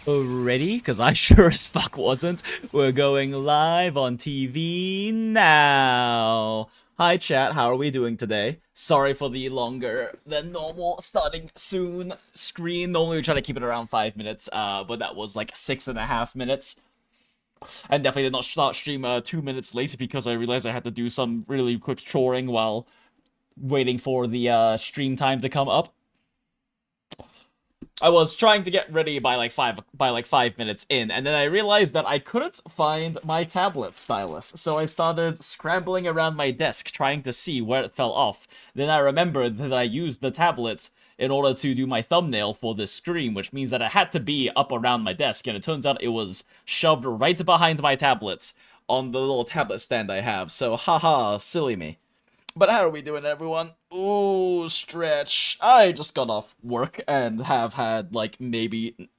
Ready? Because I sure as fuck wasn't. We're going live on TV now. Hi chat, how are we doing today? Sorry for the longer than normal starting soon screen. Normally we try to keep it around 5 minutes, but that was like 6.5 minutes. And definitely did not start stream 2 minutes later because I realized I had to do some really quick choring while waiting for the stream time to come up. I was trying to get ready by like 5 minutes in, and then I realized that I couldn't find my tablet stylus. So I started scrambling around my desk trying to see where it fell off. Then I remembered that I used the tablet in order to do my thumbnail for this stream, which means that it had to be up around my desk, and it turns out it was shoved right behind my tablets on the little tablet stand I have. So haha, silly me. But how are we doing, everyone? Ooh, stretch. I just got off work and have had, like, maybe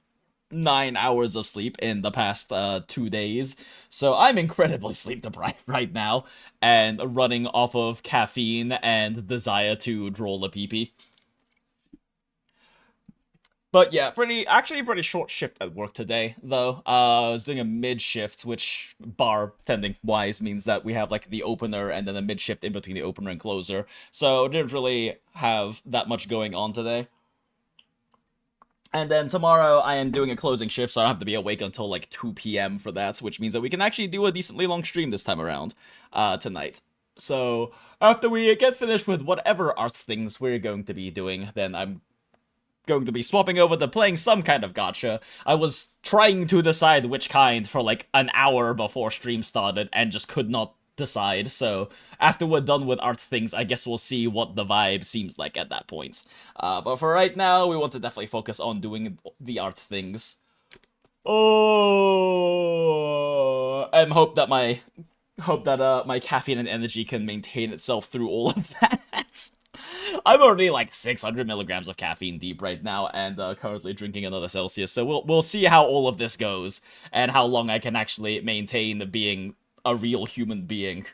9 hours of sleep in the past 2 days. So I'm incredibly sleep deprived right now and running off of caffeine and desire to draw LAPPIPI. But yeah, actually pretty short shift at work today, though. I was doing a mid shift, which bartending wise means that we have like the opener and then a mid shift in between the opener and closer. So didn't really have that much going on today. And then tomorrow I am doing a closing shift, so I don't have to be awake until like 2 p.m. for that, which means that we can actually do a decently long stream this time around, tonight. So after we get finished with whatever art things we're going to be doing, then I'm going to be swapping over to playing some kind of gacha. I was trying to decide which kind for like an hour before stream started and just could not decide. So after we're done with art things, I guess we'll see what the vibe seems like at that point. But for right now, we want to definitely focus on doing the art things. Oh, and hope that my caffeine and energy can maintain itself through all of that. I'm already like 600 milligrams of caffeine deep right now, and currently drinking another Celsius. So we'll see how all of this goes, and how long I can actually maintain being a real human being.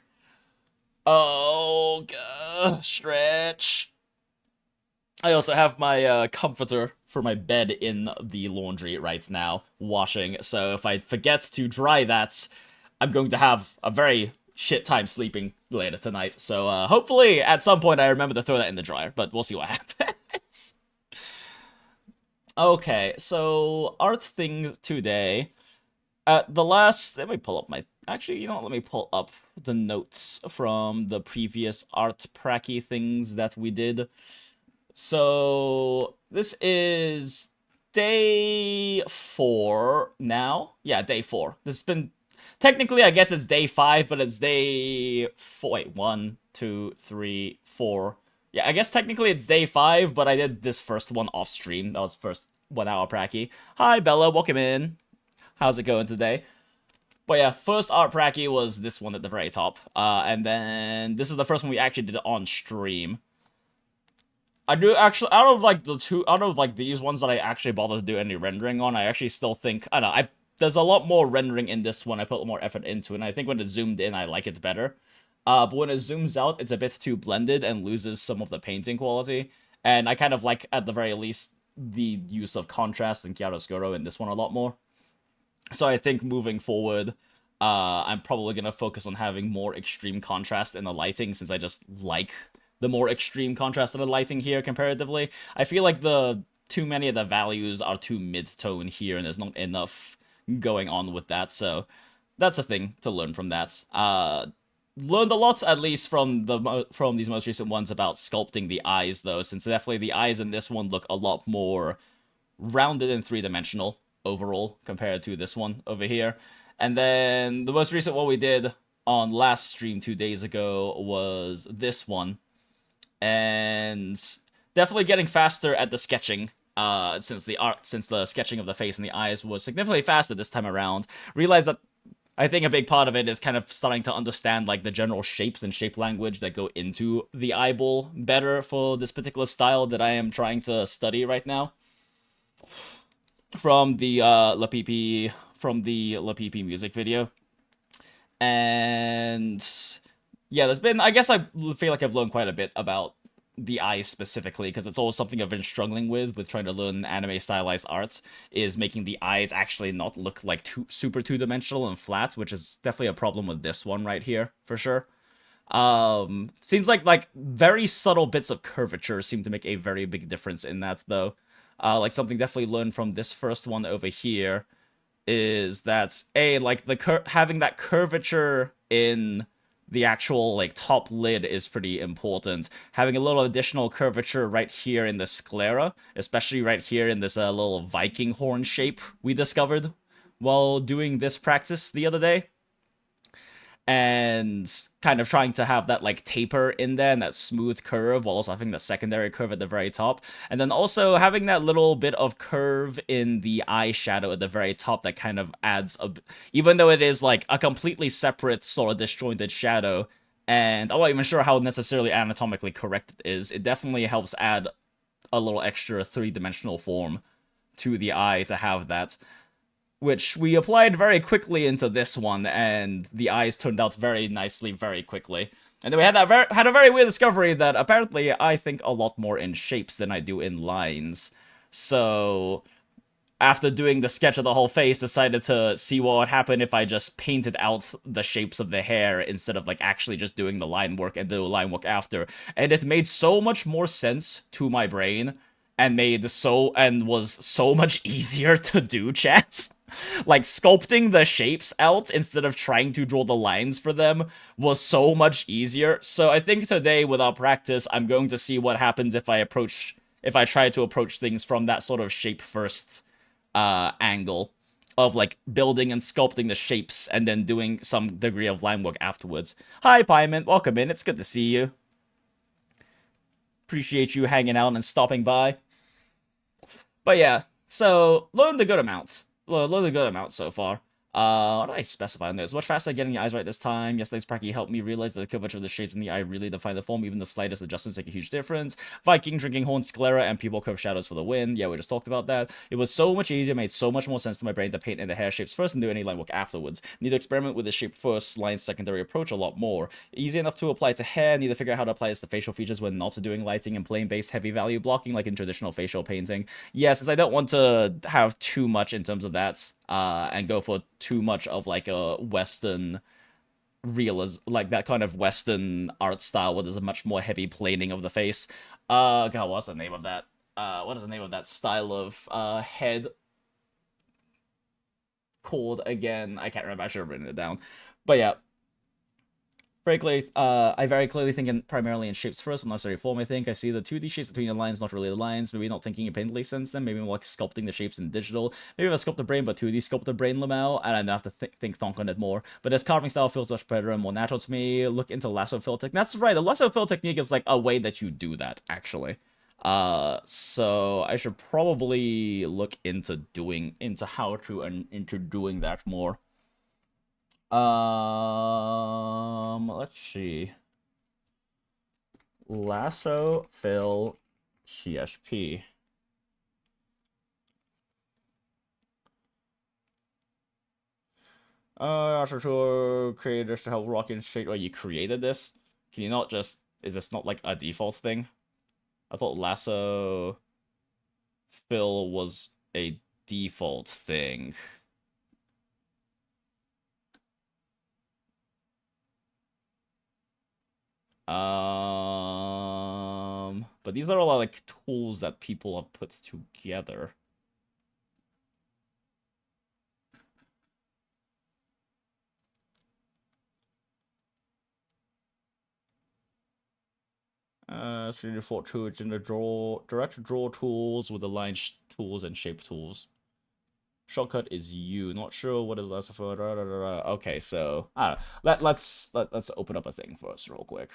Oh, stretch. I also have my comforter for my bed in the laundry right now, washing. So if I forget to dry that, I'm going to have a very shit time sleeping later tonight. So hopefully at some point I remember to throw that in the dryer, but we'll see what happens. Okay, so art things today. Let me pull up my, actually, you know what, let me pull up the notes from the previous art pracky things that we did. So this is day 4 now. Yeah, day 4. This has been technically, I guess it's day 5, but it's day 4. Wait, 1, 2, 3, 4. Yeah, I guess technically it's day 5, but I did this first one off stream. That was first 1 hour pracky. Hi Bella, welcome in. How's it going today? But yeah, first art pracky was this one at the very top. And then this is the first one we actually did on stream. I do actually, out of like these ones that I actually bothered to do any rendering on, I actually still think, I don't know, there's a lot more rendering in this one. I put more effort into it, and I think when it's zoomed in, I like it better. But when it zooms out, it's a bit too blended and loses some of the painting quality. And I kind of like, at the very least, the use of contrast and chiaroscuro in this one a lot more. So I think moving forward, I'm probably going to focus on having more extreme contrast in the lighting, since I just like the more extreme contrast in the lighting here comparatively. I feel like too many of the values are too mid-tone here, and there's not enough going on with that, so that's a thing to learn from that. Learned a lot, at least from these most recent ones, about sculpting the eyes, though, since definitely the eyes in this one look a lot more rounded and three-dimensional overall compared to this one over here. And then the most recent one we did on last stream 2 days ago was this one, and definitely getting faster at the sketching. Since the sketching of the face and the eyes was significantly faster this time around. Realized that I think a big part of it is kind of starting to understand like the general shapes and shape language that go into the eyeball better for this particular style that I am trying to study right now. From the LAPPIPI music video. And yeah, I guess I feel like I've learned quite a bit about the eyes specifically, because it's always something I've been struggling with trying to learn anime stylized arts, is making the eyes actually not look like super two-dimensional and flat, which is definitely a problem with this one right here, for sure. Seems like very subtle bits of curvature seem to make a very big difference in that, though. Like something definitely learned from this first one over here is that like having that curvature in the actual like top lid is pretty important. Having a little additional curvature right here in the sclera, especially right here in this little Viking horn shape we discovered while doing this practice the other day, and kind of trying to have that like taper in there and that smooth curve while also having the secondary curve at the very top, and then also having that little bit of curve in the eyeshadow at the very top that kind of adds even though it is like a completely separate sort of disjointed shadow, and I'm not even sure how necessarily anatomically correct it is, it definitely helps add a little extra three-dimensional form to the eye to have that, which we applied very quickly into this one, and the eyes turned out very nicely very quickly. And then we had a very weird discovery that apparently I think a lot more in shapes than I do in lines. So after doing the sketch of the whole face, decided to see what would happen if I just painted out the shapes of the hair instead of like actually just doing the line work and do line work after. And it made so much more sense to my brain and was so much easier to do, chat. Like, sculpting the shapes out instead of trying to draw the lines for them was so much easier. So I think today, with our practice, I'm going to see what happens if I try to approach things from that sort of shape first angle of like building and sculpting the shapes and then doing some degree of line work afterwards. Hi, Pyman, welcome in. It's good to see you. Appreciate you hanging out and stopping by. But yeah, so learned a good amount. Learned a good amount so far. What do I specify on this? Much faster getting your eyes right this time. Yesterday's practice helped me realize that the curvature of the shapes in the eye really define the form. Even the slightest adjustments make a huge difference. Viking, drinking horn, sclera, and pupil curve shadows for the win. Yeah, we just talked about that. It was so much easier, made so much more sense to my brain to paint in the hair shapes first and do any line work afterwards. Need to experiment with the shape first, line secondary approach a lot more. Easy enough to apply to hair. Need to figure out how to apply this to facial features when not doing lighting and plane-based heavy value blocking like in traditional facial painting. Yeah, since I don't want to have too much in terms of that. And go for too much of like a Western realism, like that kind of Western art style where there's a much more heavy planing of the face. God, what's the name of that? What is the name of that style of head called again? I can't remember. I should have written it down. But yeah. Frankly, I very clearly think primarily in shapes first, not necessarily form, I think. I see the 2D shapes between the lines, not really the lines. Maybe not thinking independently since then. Maybe more like sculpting the shapes in digital. Maybe if I sculpt the brain, but 2D sculpt the brain Lamel, and I have to think thonk on it more. But this carving style feels much better and more natural to me. Look into lasso fill technique. That's right, the lasso fill technique is like a way that you do that, actually. So I should probably look into doing that more. Let's see. Lasso fill CSP. After to create this to help rock and shake. Oh, you created this? Can you not just? Is this not like a default thing? I thought lasso fill was a default thing. But these are all like tools that people have put together. So you default tools in the direct draw tools with the line tools and shape tools. Shortcut is U. Not sure what is less for. Okay, so let's open up a thing first, real quick.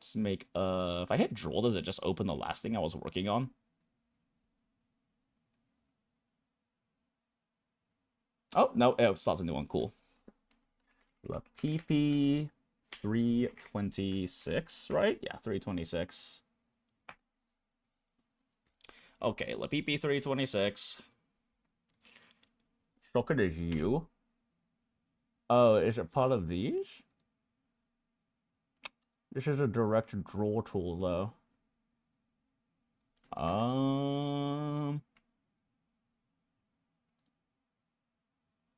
Let's make if I hit draw, does it just open the last thing I was working on? Oh no, it starts a new one. Cool. LAPPIPI 326, right? Yeah, 326. Okay, LAPPIPI 326. Shortcut is U. Oh, is it part of these? This is a direct draw tool, though.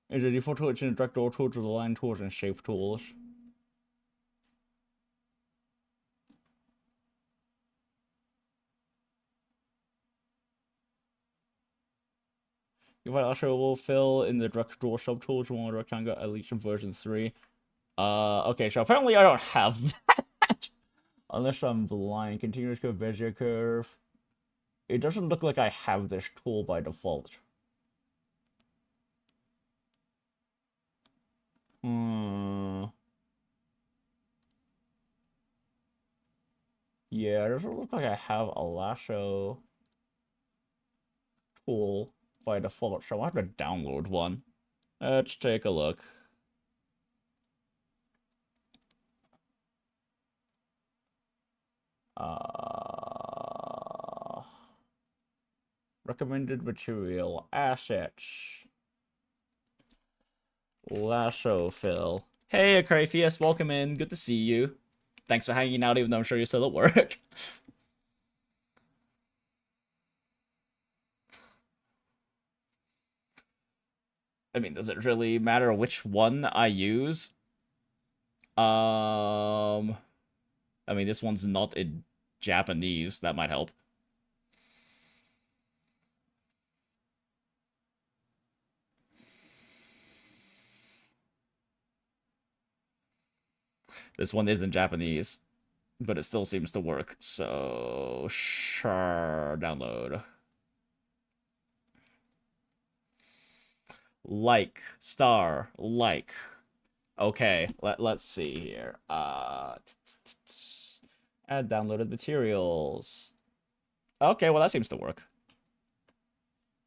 Is a default tool, it's in direct draw tools to the line tools and shape tools. You might also will fill in the direct draw subtools from one rectangle, at least in version 3. Okay, so apparently I don't have that. Unless I'm blind. Continuous curve, Bezier curve. It doesn't look like I have this tool by default. Yeah, it doesn't look like I have a lasso tool by default, so I'll have to download one. Let's take a look. Recommended material, assets, lasso fill. Hey, Acrafius, welcome in. Good to see you. Thanks for hanging out, even though I'm sure you're still at work. I mean, does it really matter which one I use? I mean, this one's not in Japanese. That might help. This one is in Japanese, but it still seems to work. So, sure, download. Like, star, like. Okay, let's see here. Add downloaded materials. Okay, well, that seems to work.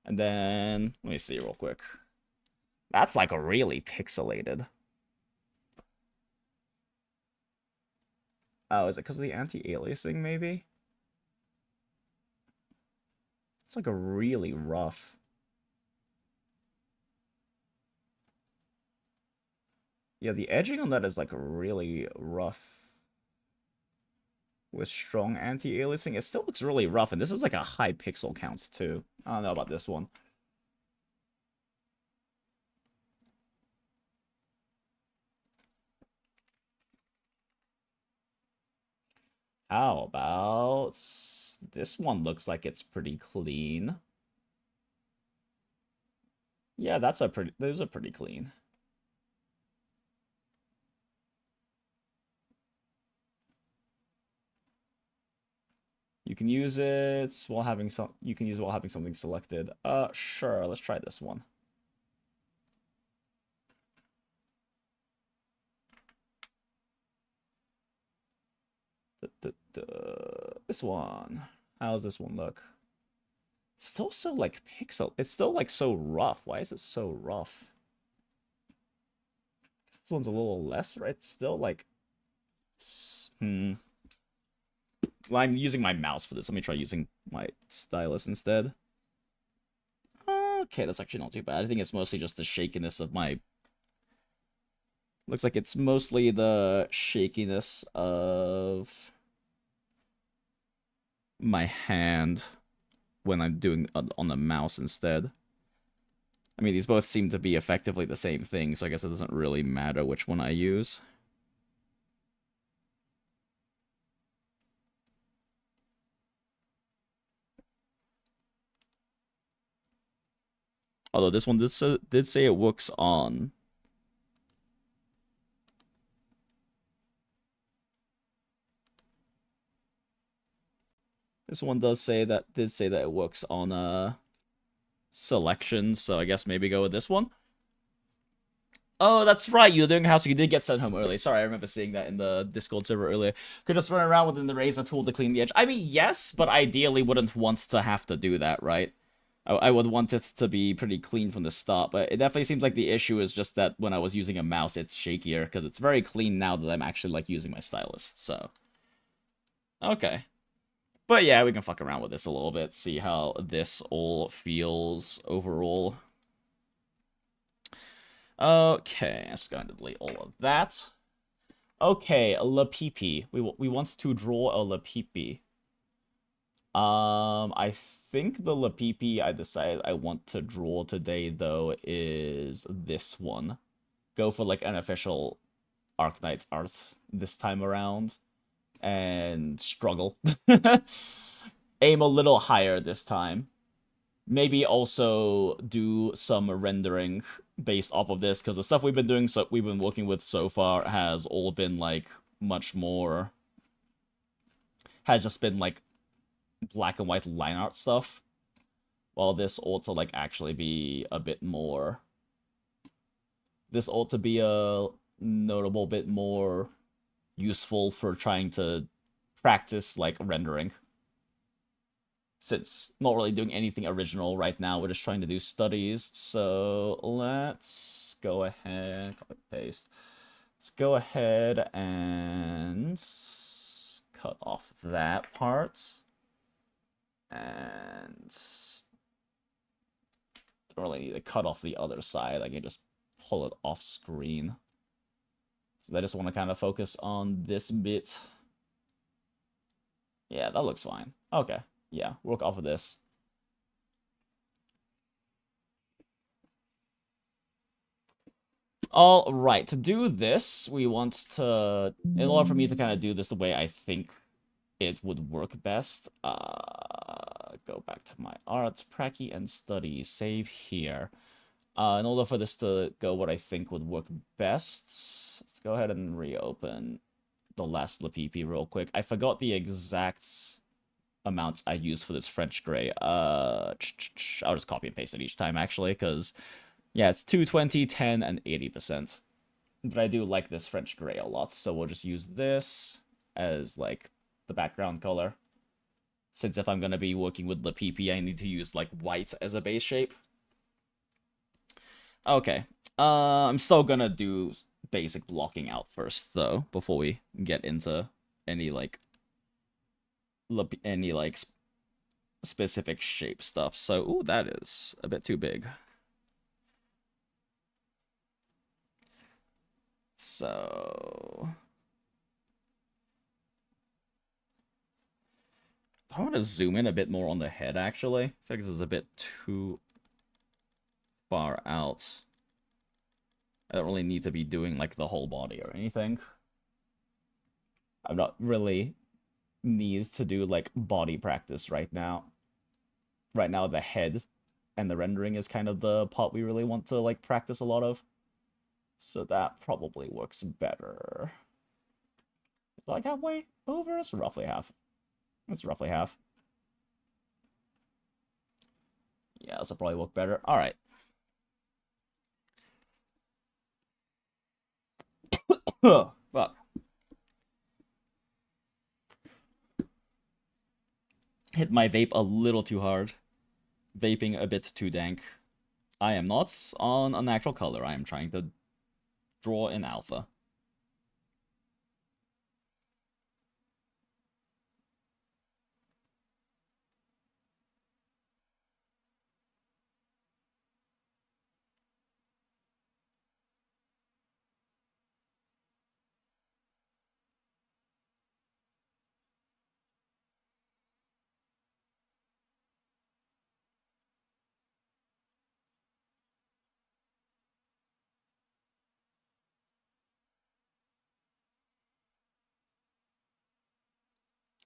And then, let me see real quick. That's like really pixelated. Oh, is it because of the anti-aliasing, maybe? It's like a really rough. Yeah, the edging on that is like really rough. With strong anti-aliasing, it still looks really rough, and this is like a high pixel count too. I don't know about this one. How about this one? Looks like it's pretty clean. Yeah, those are pretty clean. You can use it while having something selected. Sure, let's try this one. This one. How's this one look? It's still so like pixel. It's still like so rough. Why is it so rough? This one's a little less, right? It's still like. Well, I'm using my mouse for this. Let me try using my stylus instead. Okay, that's actually not too bad. I think it's mostly just the shakiness of my... Looks like it's mostly the shakiness of my hand when I'm doing on the mouse instead. I mean, these both seem to be effectively the same thing, so I guess it doesn't really matter which one I use. Although this one did say it works on. This one did say that it works on selections, so I guess maybe go with this one. Oh, that's right. You're doing house. You did get sent home early. Sorry, I remember seeing that in the Discord server earlier. Could just run around within the razor tool to clean the edge. I mean, yes, but ideally wouldn't want to have to do that, right? I would want it to be pretty clean from the start, but it definitely seems like the issue is just that when I was using a mouse, it's shakier, because it's very clean now that I'm actually, like, using my stylus, so. Okay. But yeah, we can fuck around with this a little bit, see how this all feels overall. Okay, I'm just going to delete all of that. Okay, LAPPIPI. We want to draw a LAPPIPI. I think the LAPPIPI I decided I want to draw today, though, is this one. Go for, like, an official Arknight's art this time around. And struggle. Aim a little higher this time. Maybe also do some rendering based off of this, because the stuff we've been working with so far has all been, like, much more... has just been, like, black and white line art stuff. While this ought to, like, actually be a bit more... This ought to be a notable bit more useful for trying to practice, like, rendering. Since not really doing anything original right now, we're just trying to do studies. So let's go ahead, copy paste. Let's go ahead and cut off that part. And don't really need to cut off the other side. I can just pull it off screen. So I just want to kind of focus on this bit. Yeah, that looks fine. Okay. Yeah, work off of this. All right, to do this, we want to, in order for me to kind of do this the way I think it would work best, go back to my arts, pracky, and study, save here. In order for this to go what I think would work best, let's go ahead and reopen the last LAPPIPI real quick. I forgot the exact amounts I used for this French gray. I'll just copy and paste it each time, actually, because, yeah, it's 220, 10, and 80%. But I do like this French gray a lot, so we'll just use this as, like, the background color. Since if I'm going to be working with LAPPIPI, I need to use, like, white as a base shape. Okay. I'm still gonna do basic blocking out first, though, before we get into any, like, specific shape stuff. So, ooh, that is a bit too big. So... I want to zoom in a bit more on the head, actually. I feel like this is a bit too far out. I don't really need to be doing, like, the whole body or anything. I'm not really needs to do, like, body practice right now. Right now, the head and the rendering is kind of the part we really want to, like, practice a lot of. So that probably works better. Is it, like, halfway over? It's roughly half. It's roughly half. Yeah, this will probably work better. Alright. Fuck. Hit my vape a little too hard. Vaping a bit too dank. I am not on a natural color. I am trying to draw in alpha.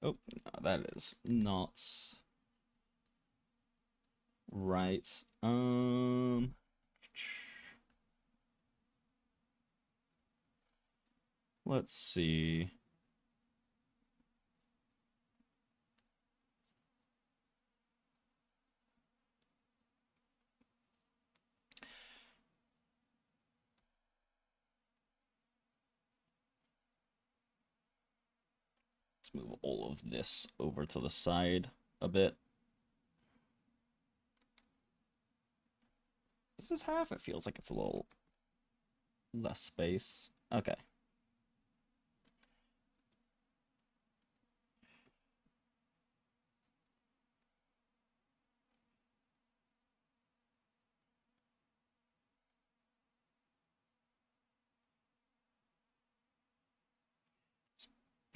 Oh, no, that is not right. Let's see. Let's move all of this over to the side a bit. This is half. It feels like it's a little less space. Okay.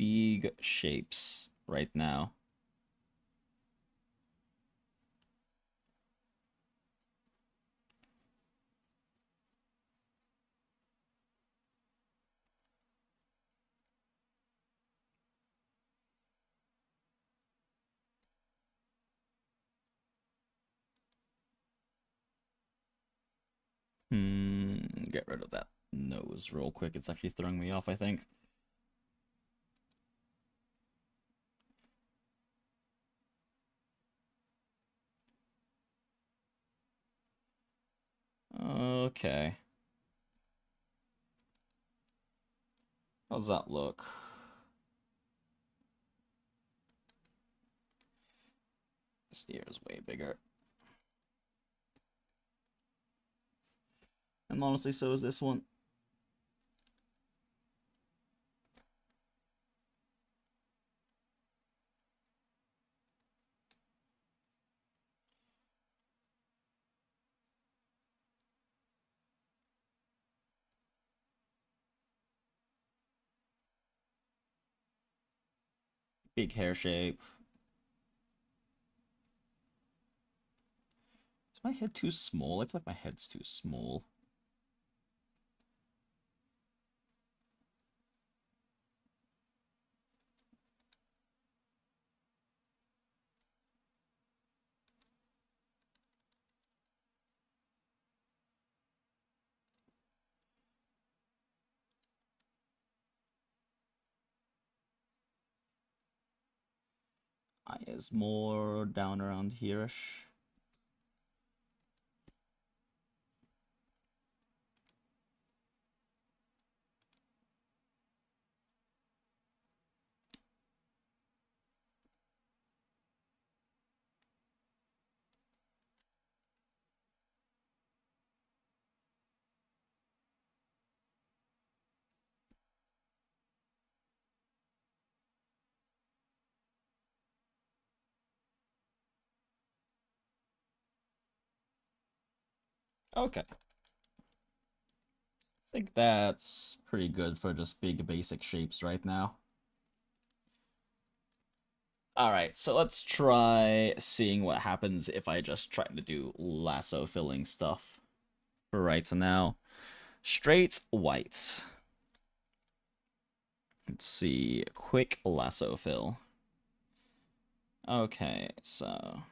big shapes right now. Get rid of that nose real quick. It's actually throwing me off, I think. Okay. How does that look? This ear is way bigger. And honestly, so is this one. Big hair shape. Is my head too small? I feel like my head's too small. Eye is more down around here-ish. Okay. I think that's pretty good for just big basic shapes right now. Alright, so let's try seeing what happens if I just try to do lasso filling stuff. For right now, straight whites. Let's see, quick lasso fill. Okay, so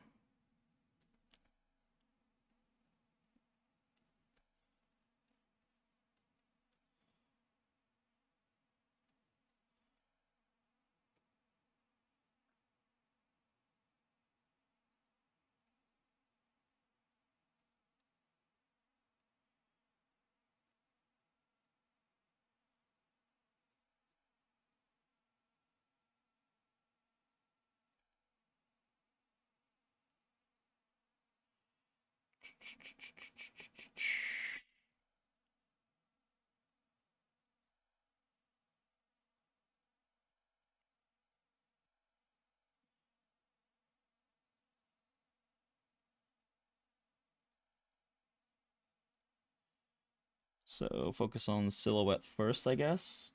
focus on silhouette first, I guess.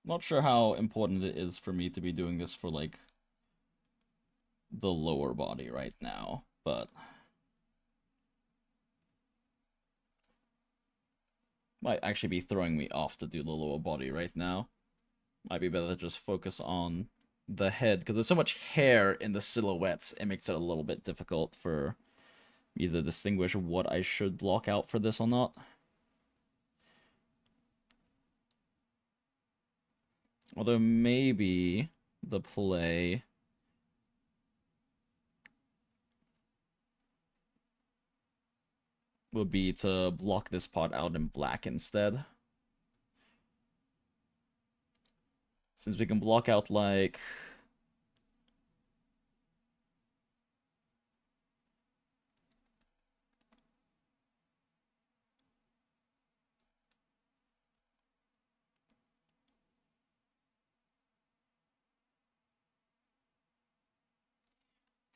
Not sure how important it is for me to be doing this for, like, the lower body right now, but might actually be throwing me off to do the lower body right now. Might be better to just focus on the head, because there's so much hair in the silhouettes, it makes it a little bit difficult for me to distinguish what I should block out for this or not. Although maybe the play would be to block this part out in black instead. Since we can block out, like,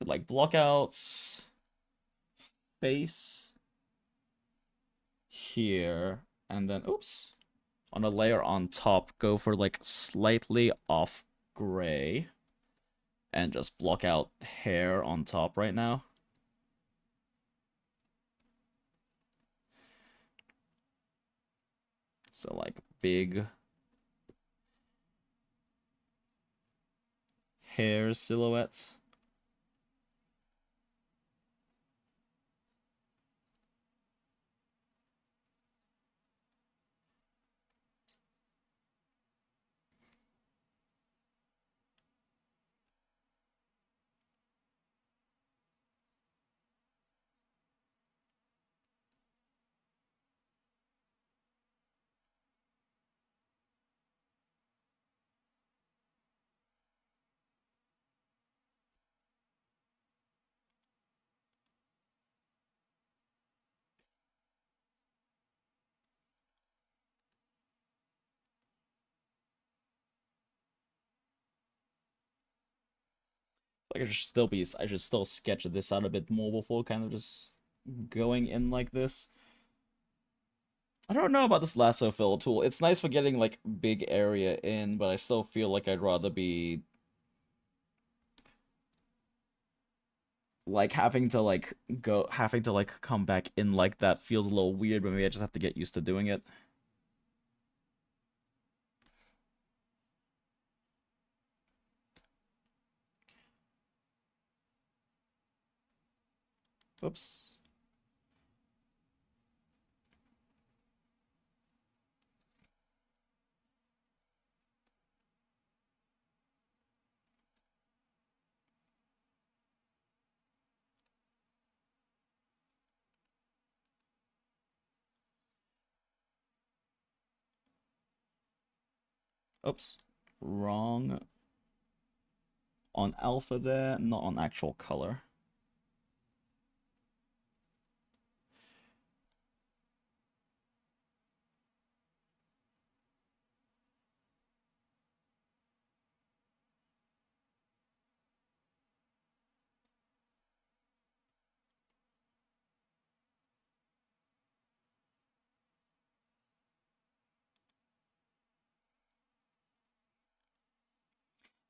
could, like, block out face here, and then, oops, on a layer on top, go for, like, slightly off gray, and just block out hair on top right now. So, like, big hair silhouettes. Like, I should still sketch this out a bit more before kind of just going in like this. I don't know about this lasso fill tool. It's nice for getting, like, big area in, but I still feel like I'd rather be, like, having to, like, come back in like that feels a little weird, but maybe I just have to get used to doing it. Oops. Oops. Wrong on alpha there, not on actual color.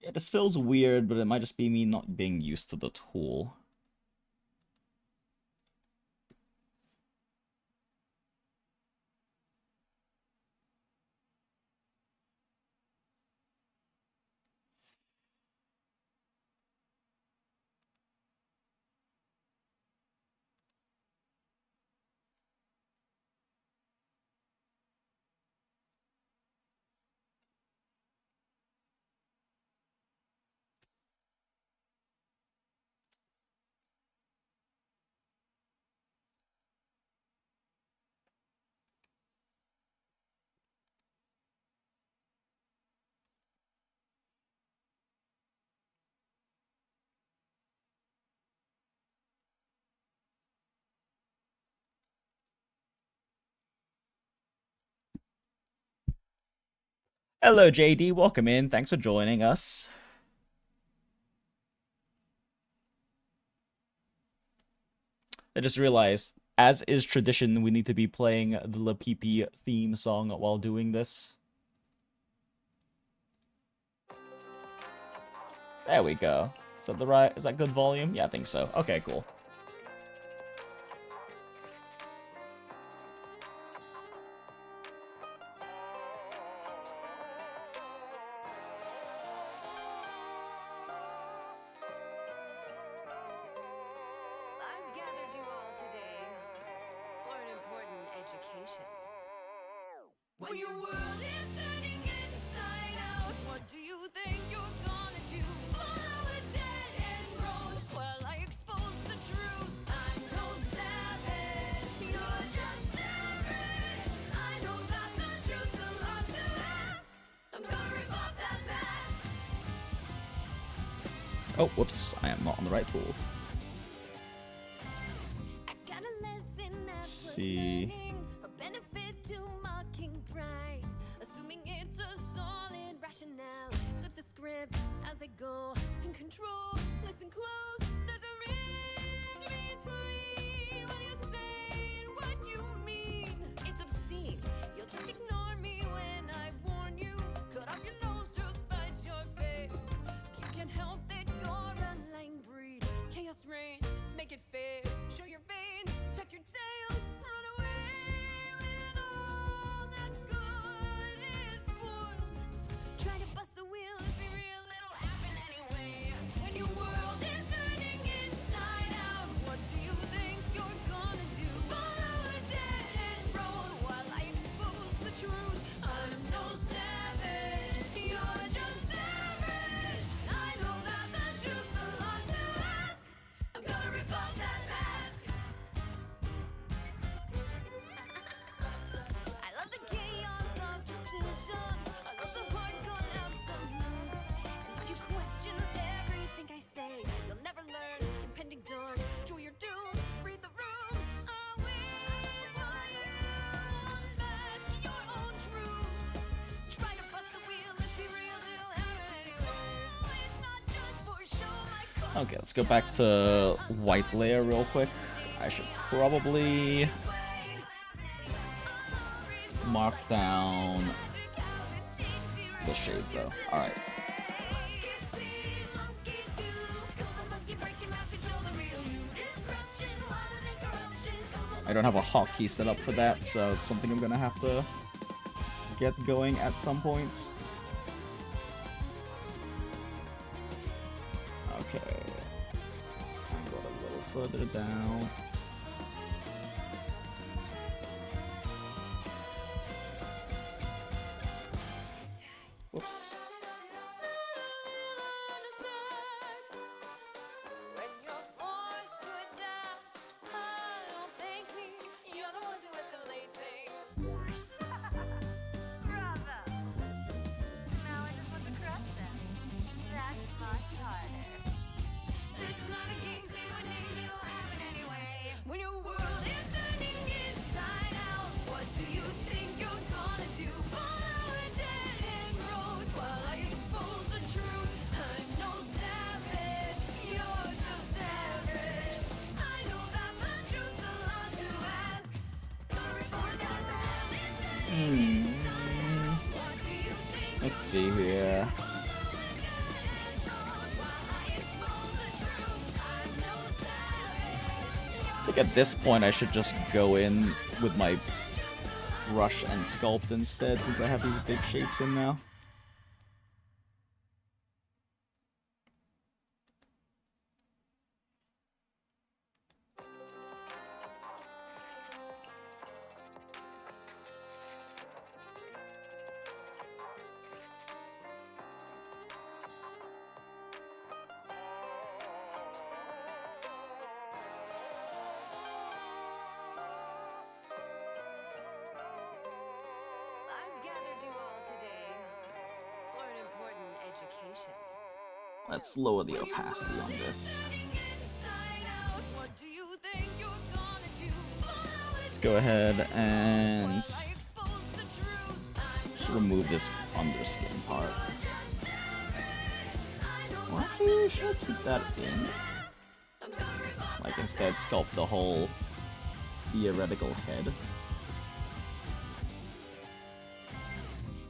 Yeah, this feels weird, but it might just be me not being used to the tool. Hello, JD. Welcome in. Thanks for joining us. I just realized, as is tradition, we need to be playing the LAPPIPI theme song while doing this. There we go. Is that the right? Is that good volume? Yeah, I think so. Okay, cool. I've gathered you all today for an important education. When your world is turning inside out, what do you think you're gonna do? Follow a dead-end road while I expose the truth. I'm no savage, you're just average. I know that the truth's a lot to ask. I'm gonna rip off that mask. Oh, whoops. I am not on the right tool. I've got a lesson that's See. a benefit to mocking pride, assuming it's a solid rationale. Flip the script as I go in control. Listen close, there's a rift between what you say and what you mean. It's obscene, you'll just ignore me when I warn you. Cut off your nose to spite your face. You can't help that you're a lying breed. Chaos reigns, make it fair. Show your veins, tuck your tail, run away when all that's good is spoiled. Try to bust the wheel, let's be real, it'll happen anyway. When your world is turning inside out, what do you think you're gonna do? Follow a dead-end road while I expose the truth. I'm no savage, you're just average. I know that the truth's a lot to ask. I'm gonna rip off that mask. I love the chaos of decision. I love the hardcore absolutes. And if you question everything I say, you'll never learn. Impending dawn, draw your doom, read the room. I'll wait for you. Unmask your own truth. Try to bust the wheel, let's be real, it'll happen anyway. It's not just for show like Okay, let's go back to white layer real quick. I should probably mark down the shade though. Alright. I don't have a hotkey set up for that, so it's something I'm gonna have to get going at some point. Okay. Let's go a little further down. Whoops. When you're forced to adapt, don't thank me. You're the ones who escalate things. Bravo. Now I just want to crush them. That's much harder. This is not a game, say my name, it'll happen anyway. When your world is turning inside out, what do you think you're gonna do? Follow a dead-end road while I expose the truth. I'm no savage, you're just average. I know that the truth's a lot to ask. Gonna report that bad is turning inside out. What do you think? Let's see here. I think at this point I should just go in with my brush and sculpt instead, since I have these big shapes in now. I've gathered you all today for an important education. Let's lower the opacity on this. Let's go ahead and just remove this underskin part. Well, actually, should I keep that in? Like, instead sculpt the whole theoretical head.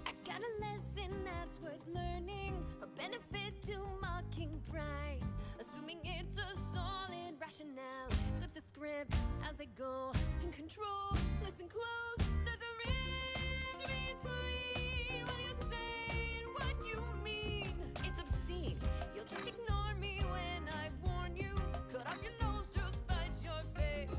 I've got a lesson that's worth learning, a benefit to mocking rationale. Flip the script as I go. In control, listen close. There's a rift between what you say and what you mean. It's obscene. You'll just ignore me when I warn you. Cut off your nose to spite your face.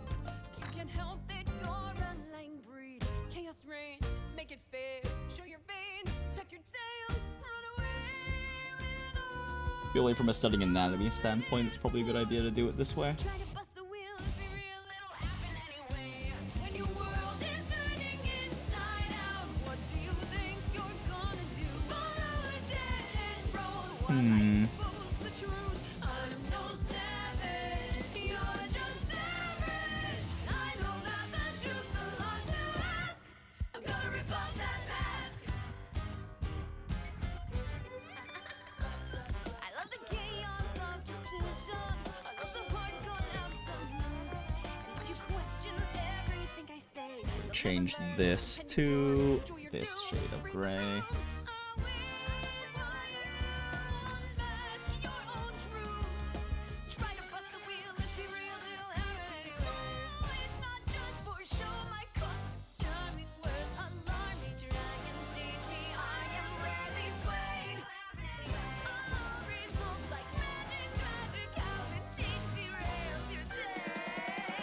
You can't help that you're a lying breed. Chaos reigns, make it fair. Show your veins, tuck your tail, run away with all. I feel like from a studying anatomy standpoint, it's probably a good idea to do it this way. Try to bust the wheel, let's be real, it'll happen anyway. When your world is turning inside out, what do you think you're gonna do? Follow a dead end road while I expose the truth. I'm no savage, you're just average. I know that the truth's a lot to ask. I'm gonna rip off that mask. I love the chaos of decision. I love the hardcore absolutes. And if you question everything I say, you'll Change never learn. this And to enjoy your this doom. shade of Breathe the gray. room. I'll wait while you unmask your own truth. Try to bust the wheel, let's be real, it'll happen anyway. It's not just for show, my costume charming words alarm me. Try and change me, I am rarely swayed. All results like magic, tragic, how the change derails your day.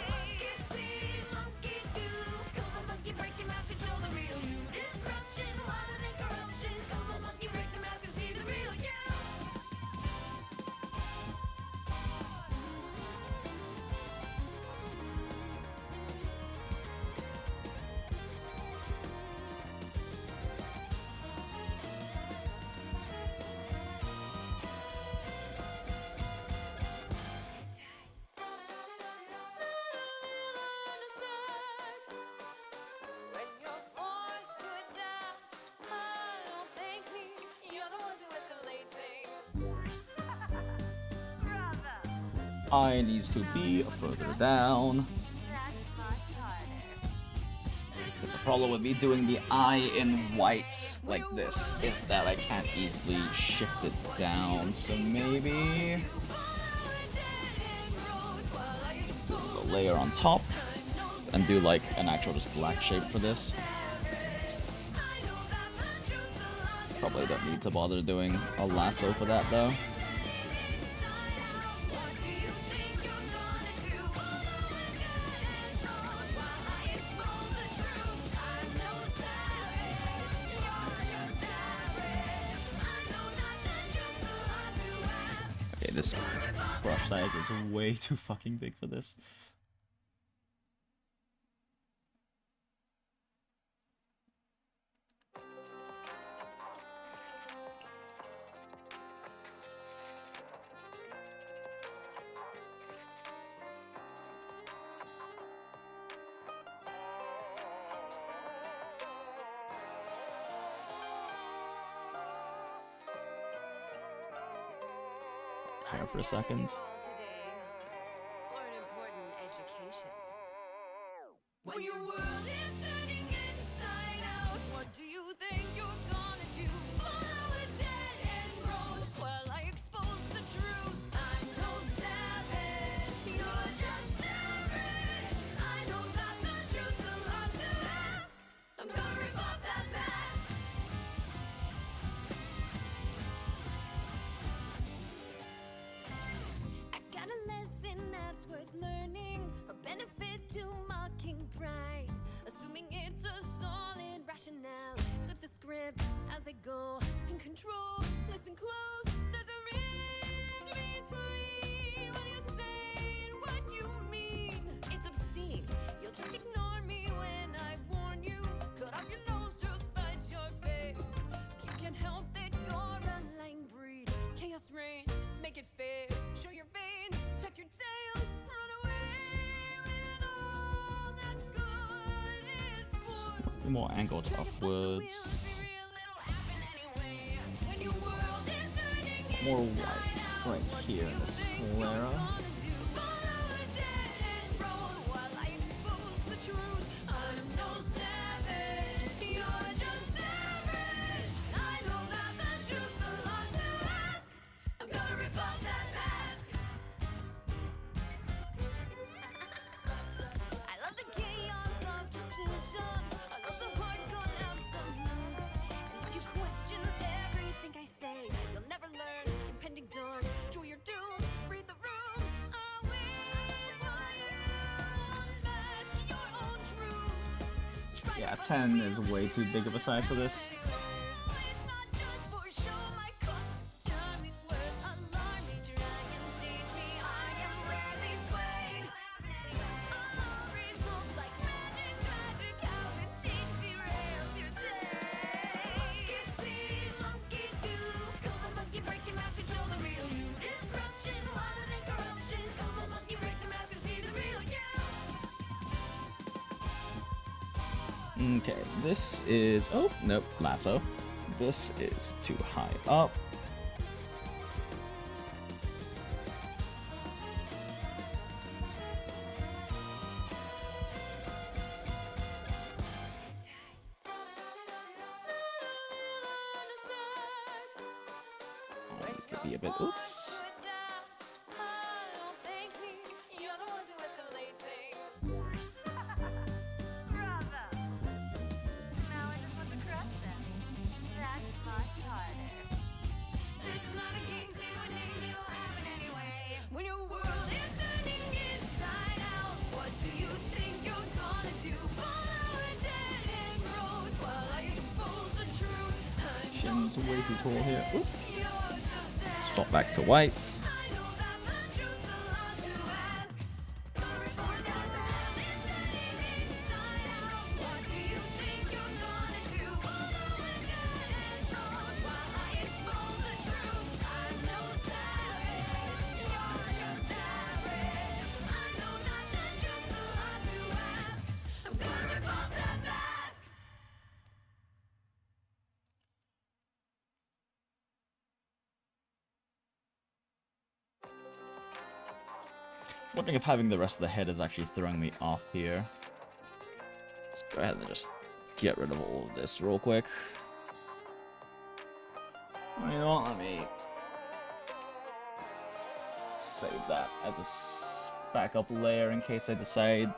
Monkey see, monkey do. Come on, monkey, break your mask, control the real you. Disruption, wider than corruption. Come on, monkey, break the mask and see the real you. When you're forced to adapt, don't thank me. You're the ones who escalate things. Bravo. I needs to be further down. That's much harder. Because the problem with me doing the eye in whites like this is that I can't easily shift it down. So maybe do the layer on top and do like an actual just black shape for this. Probably don't need to bother doing a lasso for that though. Okay, this brush size is way too fucking big for this. Hair for a second. For an important education. When your world is turning inside out, what do you think you're gonna do? Follow a dead end road while I expose the truth. I'm no savage, you're just average. I know that the truth's a lot to ask. I'm gonna rip off that mask. I've got a lesson that's worth learning, a benefit to mocking pride, assuming it's a solid rationale. Flip the script as I go. In control, listen close. There's a rift between what you say and what you mean. It's obscene. You'll just ignore me when I warn you. Cut off your nose to spite your face. You can't help that you're a lying breed. Chaos reigns, make it fair. Show your veins, tuck your tail, run away with all that's good is for. More angled upwards. More white right here in the sclera. Yeah, 10 is way too big of a size for this. Okay, this is... Oh, nope, lasso. This is too high up. Needs to be a bit... Oops. Shin's way too tall here. Oops. Swap back to white. Wondering if having the rest of the head is actually throwing me off here. Let's go ahead and just get rid of all of this real quick. Oh, you know what? Let me save that as a backup layer in case I decide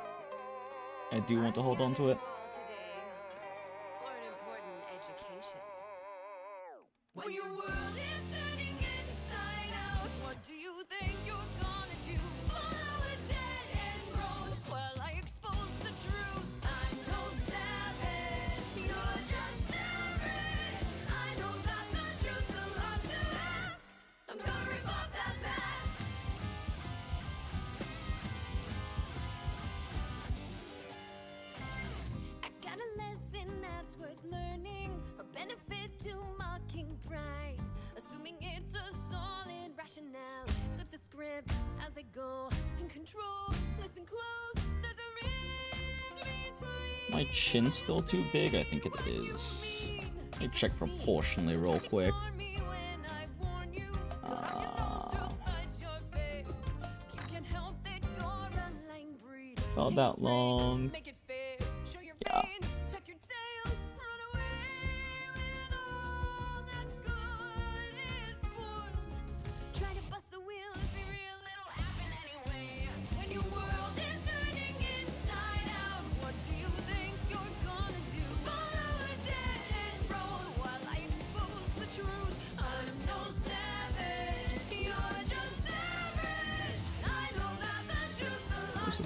I do want to hold on to it. When your world is turning inside out, what do you think you're gonna do? Follow a dead-end road while I expose the truth. I'm no savage, you're just average. I know that the truth's a lot to ask. I'm gonna rip off that mask. I've got a lesson that's worth learning, a benefit to mocking pride, assuming it's a solid rationale. Flip the script as I go, in control, listen close, there's a rift between. My chin's still too big? I think it is. Let me check proportionally real quick. About that long. Yeah.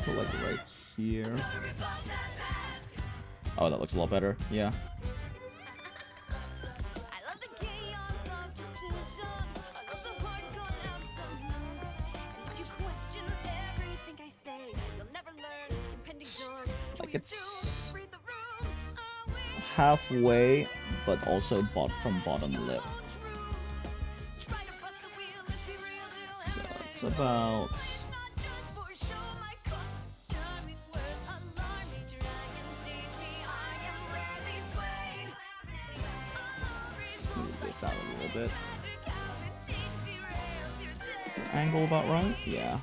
Put like right here. Oh, that looks a lot better. Yeah. Like it's halfway, but also from bottom lip. So it's about. Out a little bit. Is the angle about right? Yeah.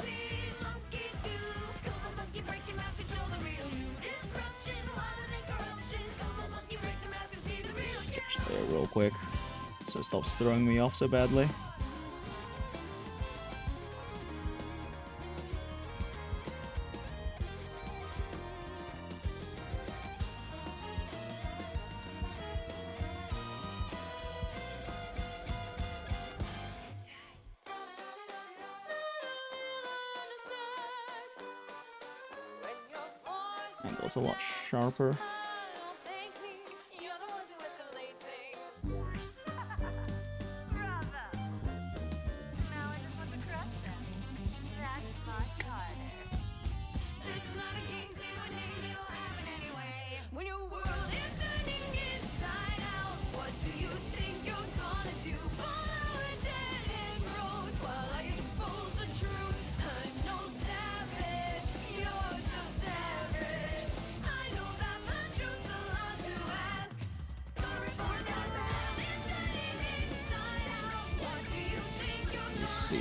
Sketch there real quick so it stops throwing me off so badly. Angle's a lot sharper.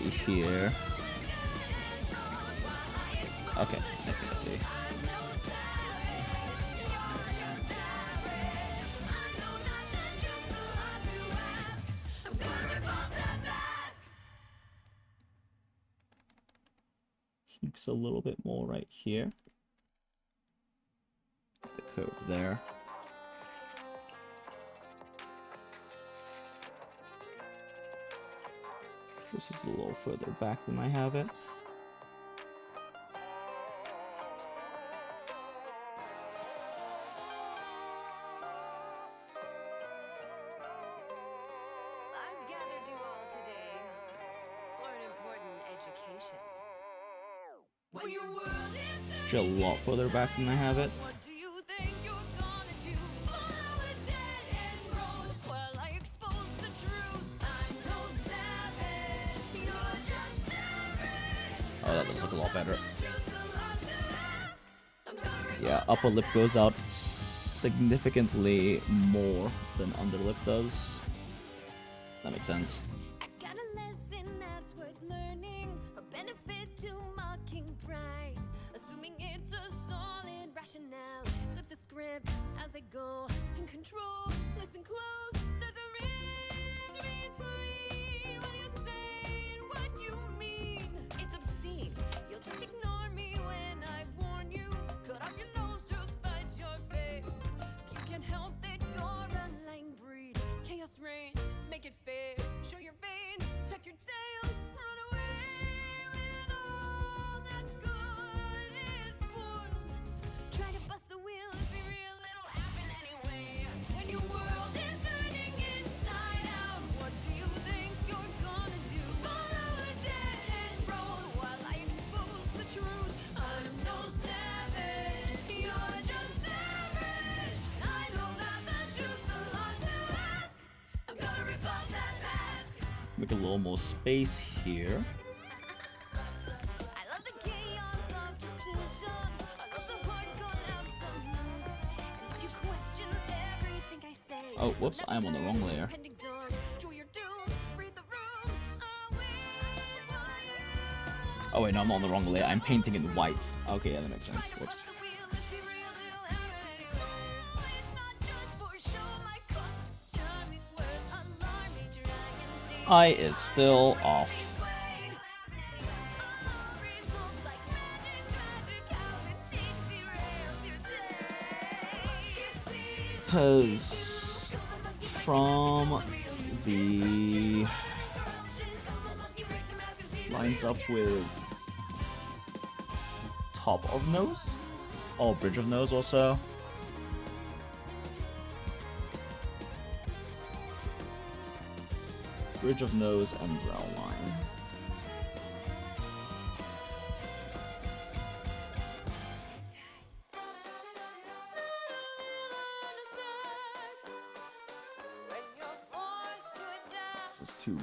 here. Okay, I think I see. Peaks a little bit more right here. The curve there. This is a little further back than I have it. I've gathered you all today for an important education. When your world is Actually, a lot further back than I have it. what do you think you're gonna do? Follow a dead end road while I expose the truth. I'm no savage, you're just average. Oh, that does look a lot better. Truth's a lot to ask. I'm gonna Yeah, upper lip goes out significantly more than under lip does. That makes sense. I've got a lesson that's worth learning, a benefit to mocking pride, assuming it's a solid rationale. Flip the script as I go, in control, listen close, there's a read between what you say and what you mean. It's obscene, you'll just ignore me when I warn you. Cut off your nose to spite your face. You can't help that you're a lying breed. Chaos reigns, make it fair. Show your veins, tuck your tail, run away when all that's good is spoiled. Try to bust the wheel, let's be real, it'll happen anyway. When your world is turning inside out, what do you think you're gonna do? Follow a dead end road while I expose the truth. I'm no savage, you're just average. I know that the truth's a lot to ask. I'm gonna rip off that mask. Make a little more space here. I love the chaos of decision. I love the hardcore absolutes. And if you question everything I say, Oh, whoops, I'm on the wrong layer. pending dawn, enjoy your doom, read the room. I'll wait for you. Oh wait, no, I'm on the wrong layer. I'm painting in white. Okay, yeah, that makes sense. Try to Whoops. bust the wheel, let's be real, it'll happen anyway. It's not just for show, my cost charming words alarm me, dragon cheek. I is still off. Because from the lines up with top of nose or bridge of nose also. Bridge of nose and brow line. This is too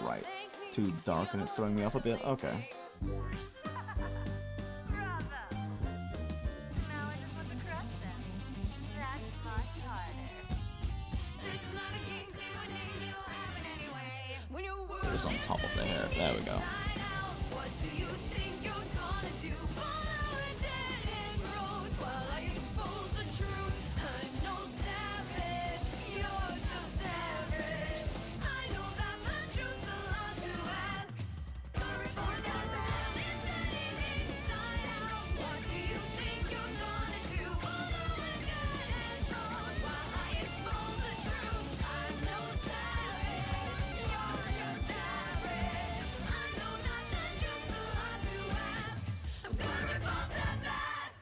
bright, too dark, and it's throwing me off a bit. Okay. Bravo. Now I just want to crush them. That's much harder. This is not a game, say my name, it'll happen anyway. When your world Put this on top of the hair. There we go. inside out, what do you think you're gonna do? Follow a dead end road while I expose the truth. I'm no savage, you're just average. I know that the truth's a lot to ask. The report that well is turning inside out. What do you think you're gonna do? Follow a dead end road while I expose the truth. I'm no savage, you're just average. I know that the truth's a lot to ask. I'm gonna rip off that mask.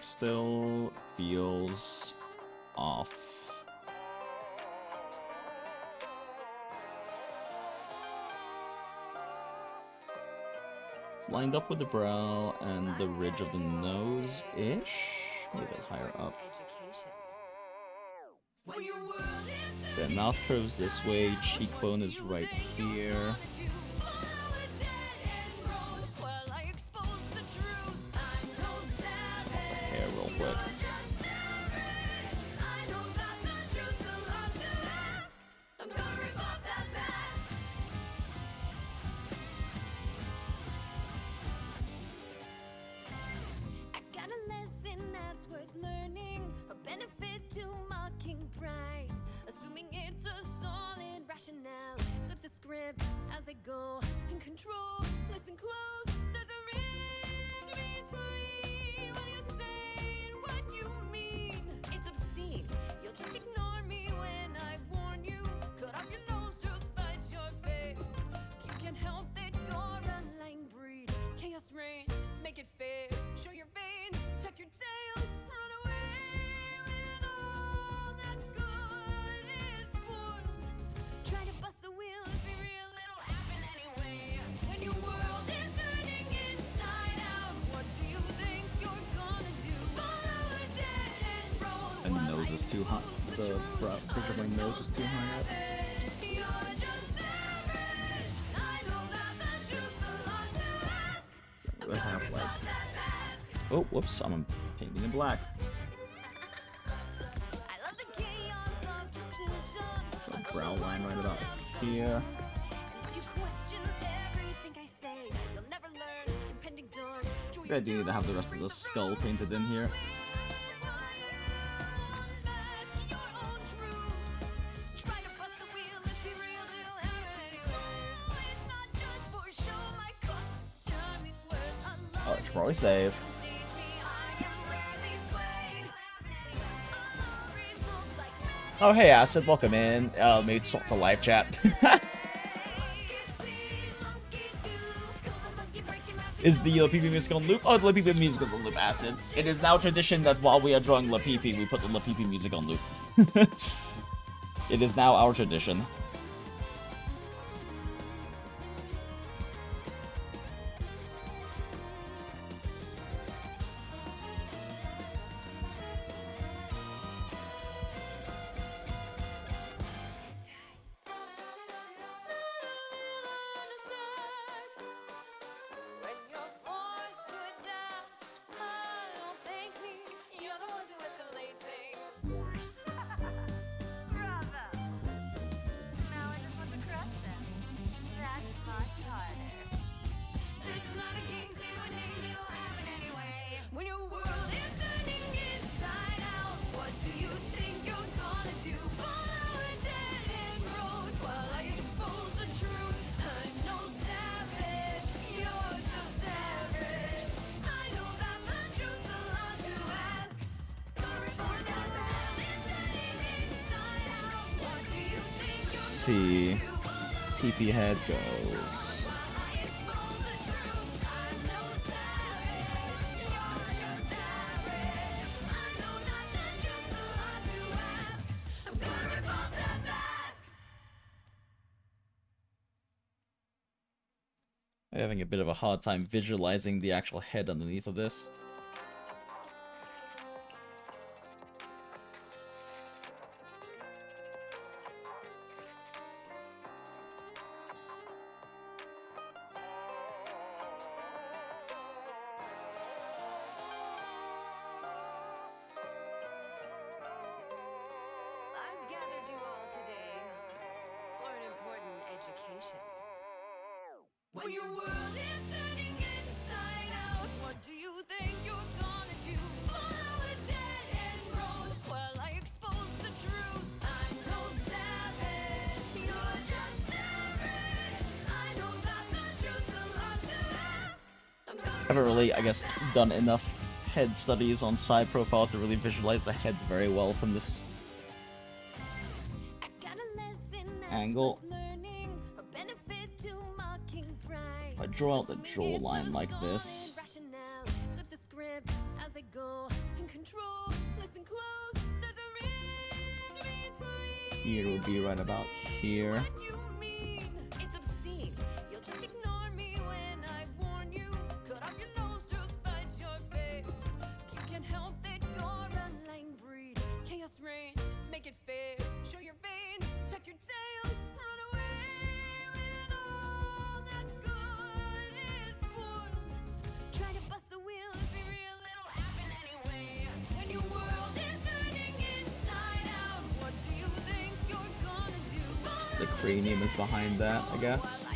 Still feels off. It's lined up with the brow and the ridge of the nose-ish. Maybe a bit higher up. Education. When your world is The mouth curves this way, cheekbone is right here. quick. I've got a lesson that's worth learning, a benefit to mocking pride, assuming it's a solid rationale. Flip the script as I go in control. Listen close, there's a rift between what you say and what you mean. It's obscene, you'll just ignore me when I warn you. Cut off your nose to spite your face. You can't help that you're a lying breed. Chaos reigns, make it fair. Show your veins, tuck your tail, run away when all that's good is spoiled. Try to bust the wheel, let's be real, it'll happen anyway. When your world is turning inside out, what do you think you're gonna do? Follow a dead end road. And nose is too hot. The picture of my nose is too high up. You're just average. I know that the truth's a lot to ask. So I have like. Oh, whoops! I'm painting in black. I love the chaos of decision. So brow line right about here. If you question everything I say, you'll never learn. Impending dawn. I do need to have the rest of the skull painted in here. Oh, I should probably save. Oh, hey, Acid, welcome in. Maybe swap to live chat. Is the LAPPIPI music on loop? Oh, the LAPPIPI music is on loop, Acid. It is now tradition that while we are drawing LAPPIPI, we put the LAPPIPI music on loop. It is now our tradition. When you're forced to adapt, don't thank me. You're the one to escalate things. Bravo! Now I just want to crush them. That's much harder. This is not a game, say my name, it'll happen anyway. When your world is turning inside out, what do you think you're gonna do? Follow a dead end road while I expose the truth. I'm no savage, you're just average. I know that the truth's a lot to ask. The report that man is turning inside out. What do you think you're See. gonna do? PP head goes. I'm having a bit of a hard time visualizing the actual head underneath of this. I've gathered you all today for an important education. When your world is turning inside out, what do you think you're gonna do? Follow a dead end road while I expose the truth. I'm no savage, you're just average. I know that the truth's a lot to ask. I'm gonna Haven't really, I guess, done enough head studies on side profile to really visualize the head very well from this I've got a lesson that's angle. worth learning, a benefit to mocking pride. If I draw out the Assuming it's jawline a like solid this, rationale. Flip the script as I go in control. Listen close, there's a rift between here would be right about here. what you mean. It's obscene, you'll just ignore me when I warn you. Cut off your nose to spite your face. You can't help that you're a lying breed. Chaos reigns, make it fair. Show your veins, tuck your tail, run away when all that's good is spoiled. Try to bust the wheel, let's be real, it'll happen anyway. cranium is behind that, I guess.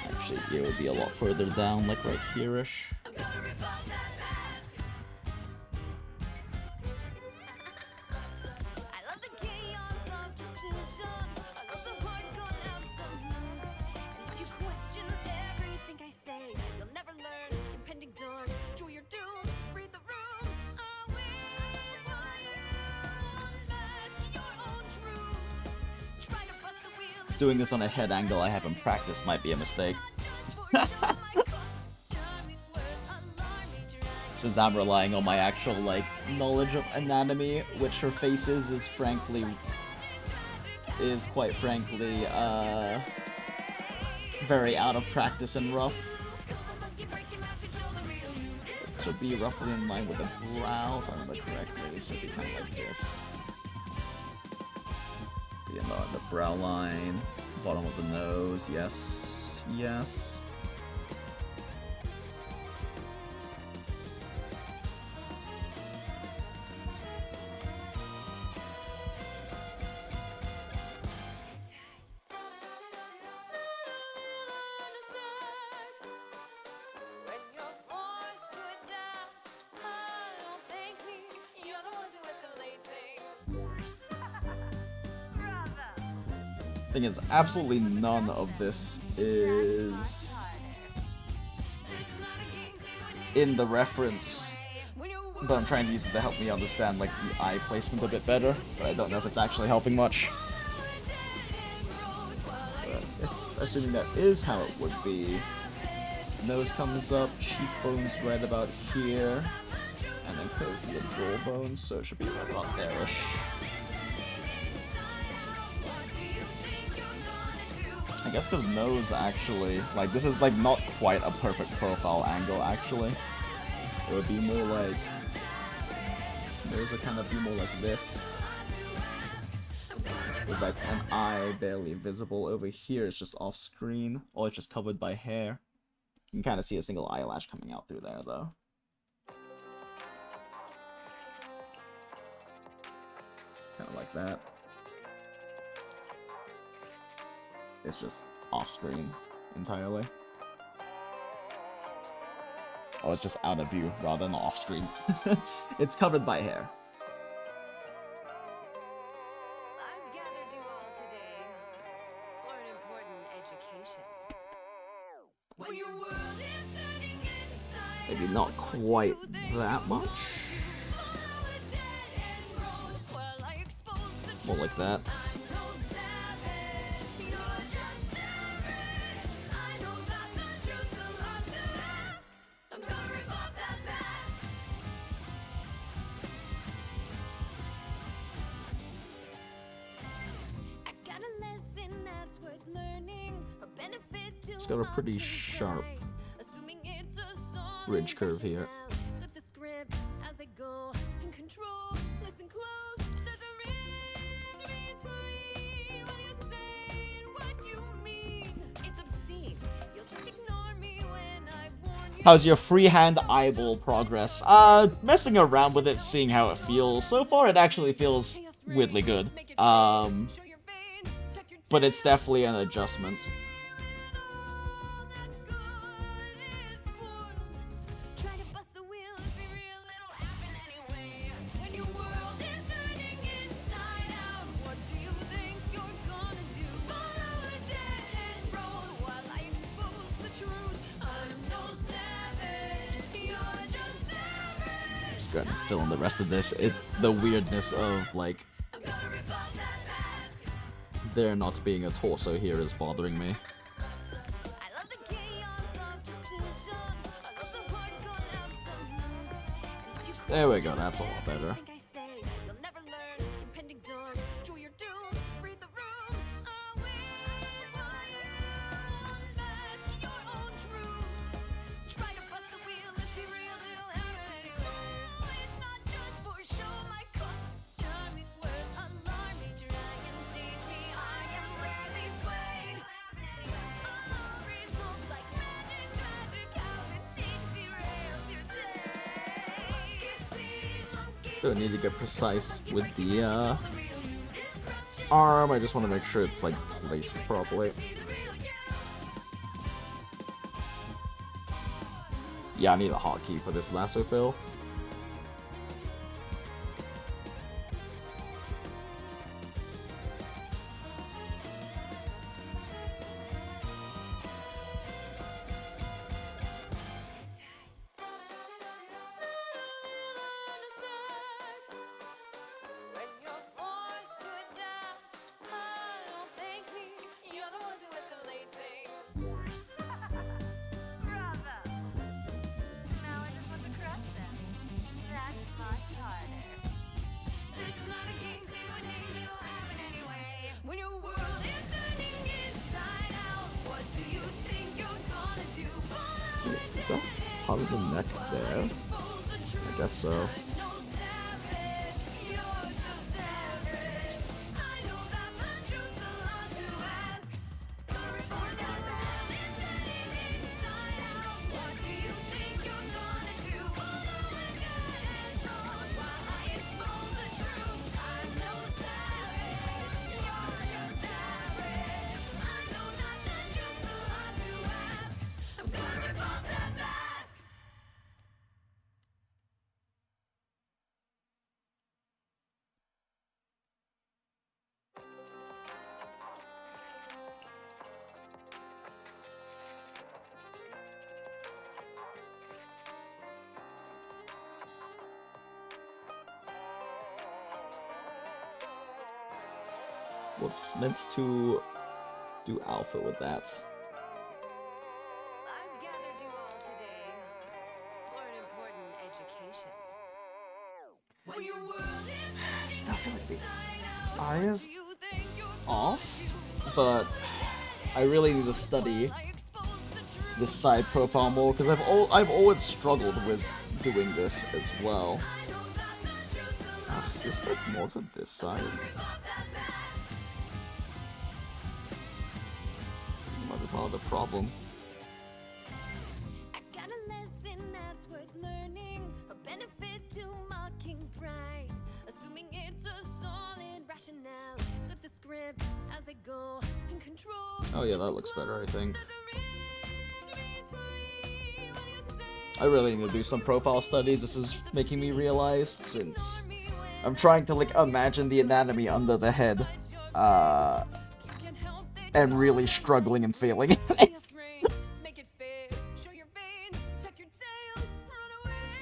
Actually, it would be a lot further down, like right here-ish. Doing this on a head angle I haven't practiced might be a mistake. Since I'm relying on my actual, like, knowledge of anatomy, which her face is quite frankly, very out of practice and rough. It should be roughly in line with the brow, if I remember correctly. It should be kind of like this. You know, the brow line, bottom of the nose, yes, yes. Thing is, absolutely none of this is in the reference, but I'm trying to use it to help me understand like the eye placement a bit better, but I don't know if it's actually helping much. But assuming that is how it would be, nose comes up, cheekbones right about here, and then goes to the jawbone, so it should be right about there-ish. I guess because nose actually, like this is like not quite a perfect profile angle actually. It would be more like, nose would kind of be more like this. With like an eye barely visible. Over here it's just off screen, or it's just covered by hair. You can kind of see a single eyelash coming out through there though. Kind of like that. It's just off-screen entirely. Oh, it's just out of view rather than off-screen. It's covered by hair. I've gathered you all today for an important education. When your world is turning inside Maybe not quite that much. More like that. It's got a pretty sharp ridge curve here. How's your freehand eyeball progress? Messing around with it, seeing how it feels. So far it actually feels weirdly good. But it's definitely an adjustment. Go ahead and fill in the rest of this. The weirdness of like there not being a torso here is bothering me. There we go, that's a lot better. Don't need to get precise with the arm. I just want to make sure it's like placed properly. Yeah, I need a hotkey for this lasso fill. When you're forced to adapt, don't thank me. You're the ones who escalate things. Bravo. Now I just want to crush them. That's much harder. This is not a game, say my name, it'll happen anyway. When your world is turning inside out, what do you think you're gonna do? Follow it Is that part of the neck there? expose the truth. I guess so. I'm no savage, you're just average. I know that the truth's a lot to ask. Gonna report that world is turning inside out. What do you think you're gonna do? Follow it down and run while I expose the truth. I'm no savage, you're just average. I know that the truth's a lot to ask. I'm gonna rip off that mask. Whoops, meant to do alpha with that. I've gathered you all today for an important education. When your world is Stuff like the inside out, eyes you think you're off, but I really need to study I expose the truth. this side profile more because I've always struggled with doing this as well. Is this like more to this side? Might be part of the problem. I've got a lesson that's worth learning, a benefit to mocking pride, assuming it's a solid rationale. Flip the script as I go in control. Oh yeah, that looks better, I think. There's a read between when you say I really need to do some profile studies. This is making me realize, since I'm trying to like imagine the anatomy under the head, and really struggling and failing at it. make it fair, show your veins, tuck your tail, run away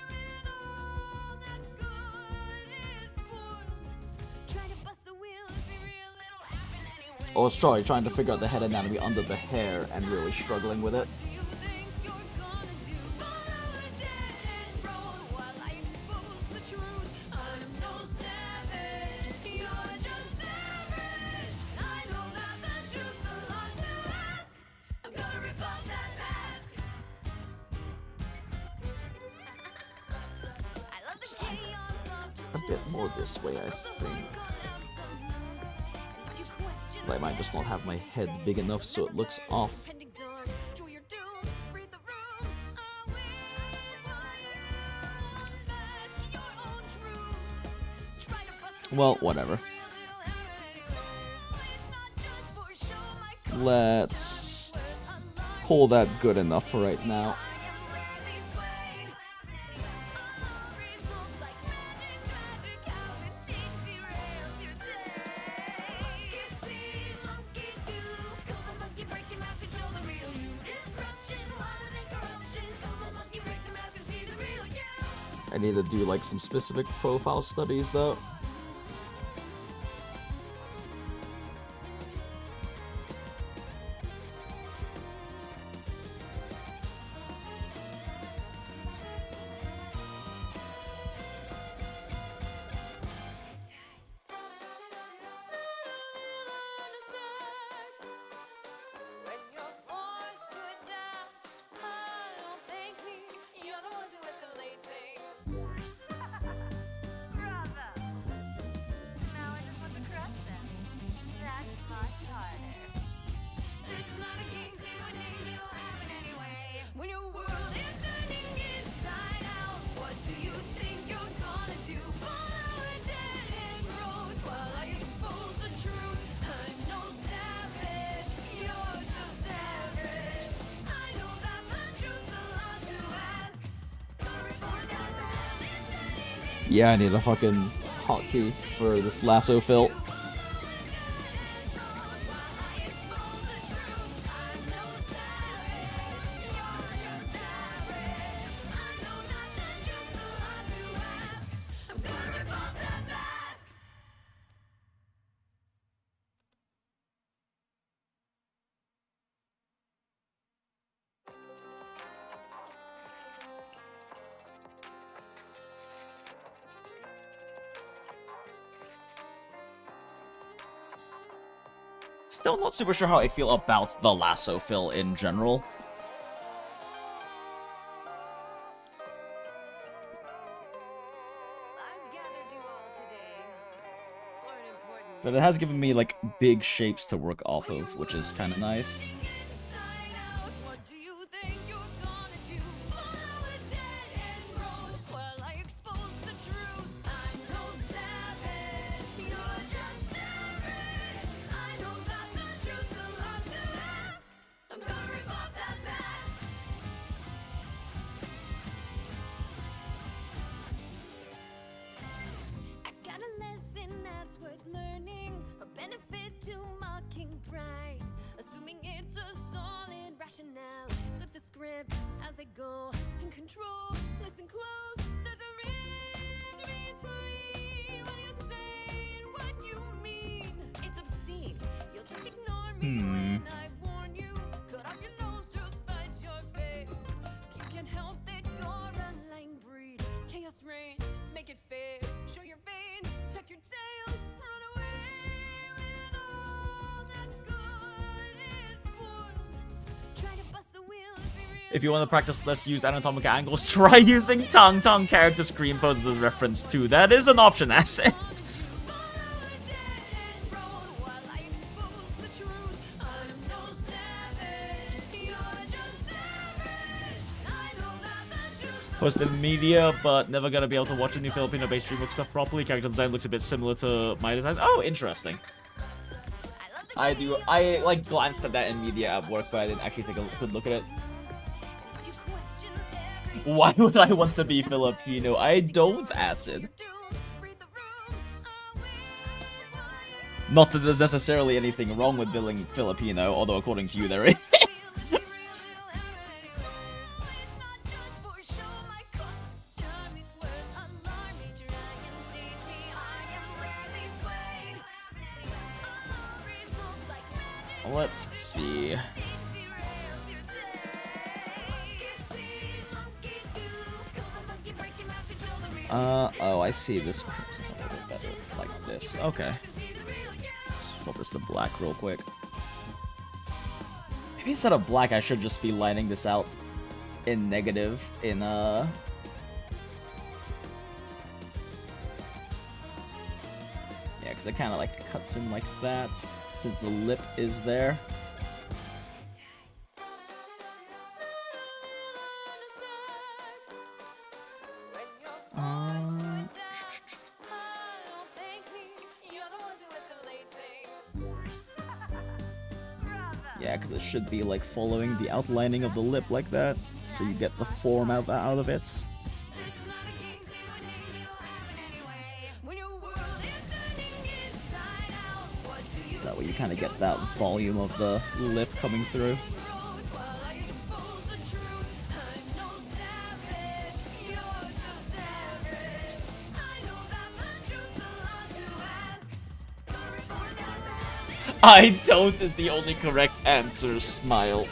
when all that's good is spoiled. Try to bust the wheel, let's be real, it'll happen anyway. I was trying to figure out the head anatomy under the hair and really struggling with it. What do you think you're gonna do? Follow a dead road while I expose the truth. I'm no savage, you're just average. I know that the truth's a lot to ask. I'm gonna rip off that mask. I love the chaos of A bit more this way, I think. But I might just not have my head big enough so it looks off. Well, whatever. Let's call that good enough for right now. I need to do like some specific profile studies though. When you're forced to adapt, don't thank me. You're the ones who escalate things. Bravo. Yeah, I need a fucking hotkey for this lasso fill. Still not super sure how I feel about the lasso fill in general. I've gathered you all today for an important But it has given me, like, big shapes to work off of, which is kind of nice. sign out. What do you think you're gonna do? Follow a dead end road while I expose the truth. I'm no savage, you're just average. I know that the truth's a lot to ask. I'm gonna rip off that mask. I've got a lesson that's worth learning, a benefit to mocking pride, assuming it's a solid rationale. Flip the script as I go, in control, listen close, there's a read between what you say and what you mean. It's obscene, you'll just ignore me when I warn you. Cut off your nose to spite your face. You can't help that you're a lying breed. Chaos reigns, make it fair. Show your veins, tuck your tail, run away when all that's good is spoiled. Try to bust the wheel as we realize. If you want to practice less use anatomical angles, try using tongue character screen poses as a reference too. That is an option asset. Follow a dead end road while I expose the truth. I'm no savage, you're just average. I know that the truth. Posted in media, but never gonna be able to watch the new Filipino-based DreamWorks stuff properly. Character design looks a bit similar to my design. Oh, interesting. I like glanced at that in media at work, but I didn't actually take a good look at it. If you question everything Why would I want to be Filipino? I don't, Acid. you do, read the room. I will. Not that there's necessarily anything wrong with being Filipino, although according to you there is. Let's see. Oh, I see this crimson a little bit better, like this. Okay. Swap this to black real quick. Maybe instead of black, I should just be lining this out in negative in, Yeah, because it kind of, like, cuts in like that, since the lip is there. Yeah, because it should be like following the outlining of the lip like that, so you get the form out of it. So that way you kind of get that volume of the lip coming through. I don't is the only correct answer, smile.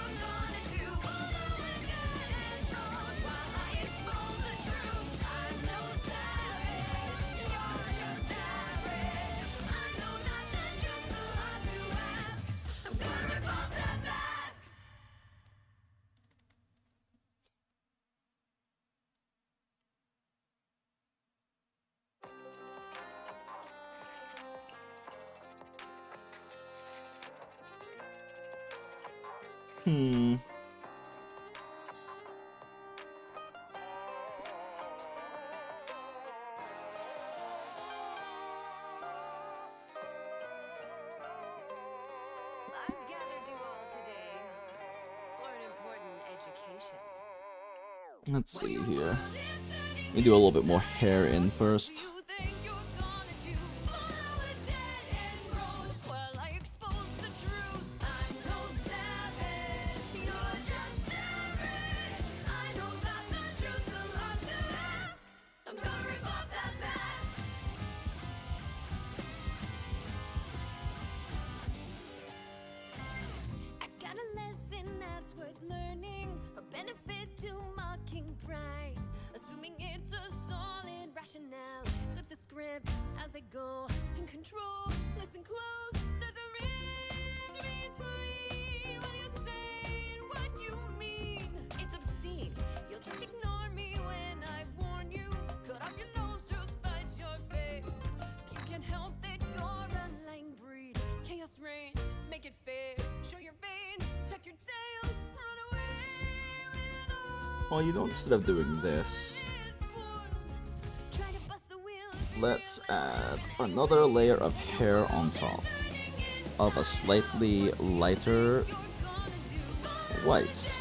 I've gathered you all today for an important education. Let's see here. Listening Let me do a little bit more hair in first. You think you're gonna do? Follow a dead-end road while I expose the truth. I'm no savage, you're just average. I know that the truth's a lot to ask. I'm gonna rip off that mask. I've got a lesson that's worth learning, a benefit to mocking pride, assuming it's a solid rationale. Flip the script as I go, in control, listen close. There's a rift between what you say and what you mean. It's obscene, you'll just ignore me when I warn you. Cut off your nose to spite your face. You can't help that you're a lying breed. Chaos reigns, make it fair. Show your veins, tuck your tail, run away with all Well, you know, instead of doing this, this wood. Try to bust the wheels. let's add another layer of hair on top of a slightly lighter white.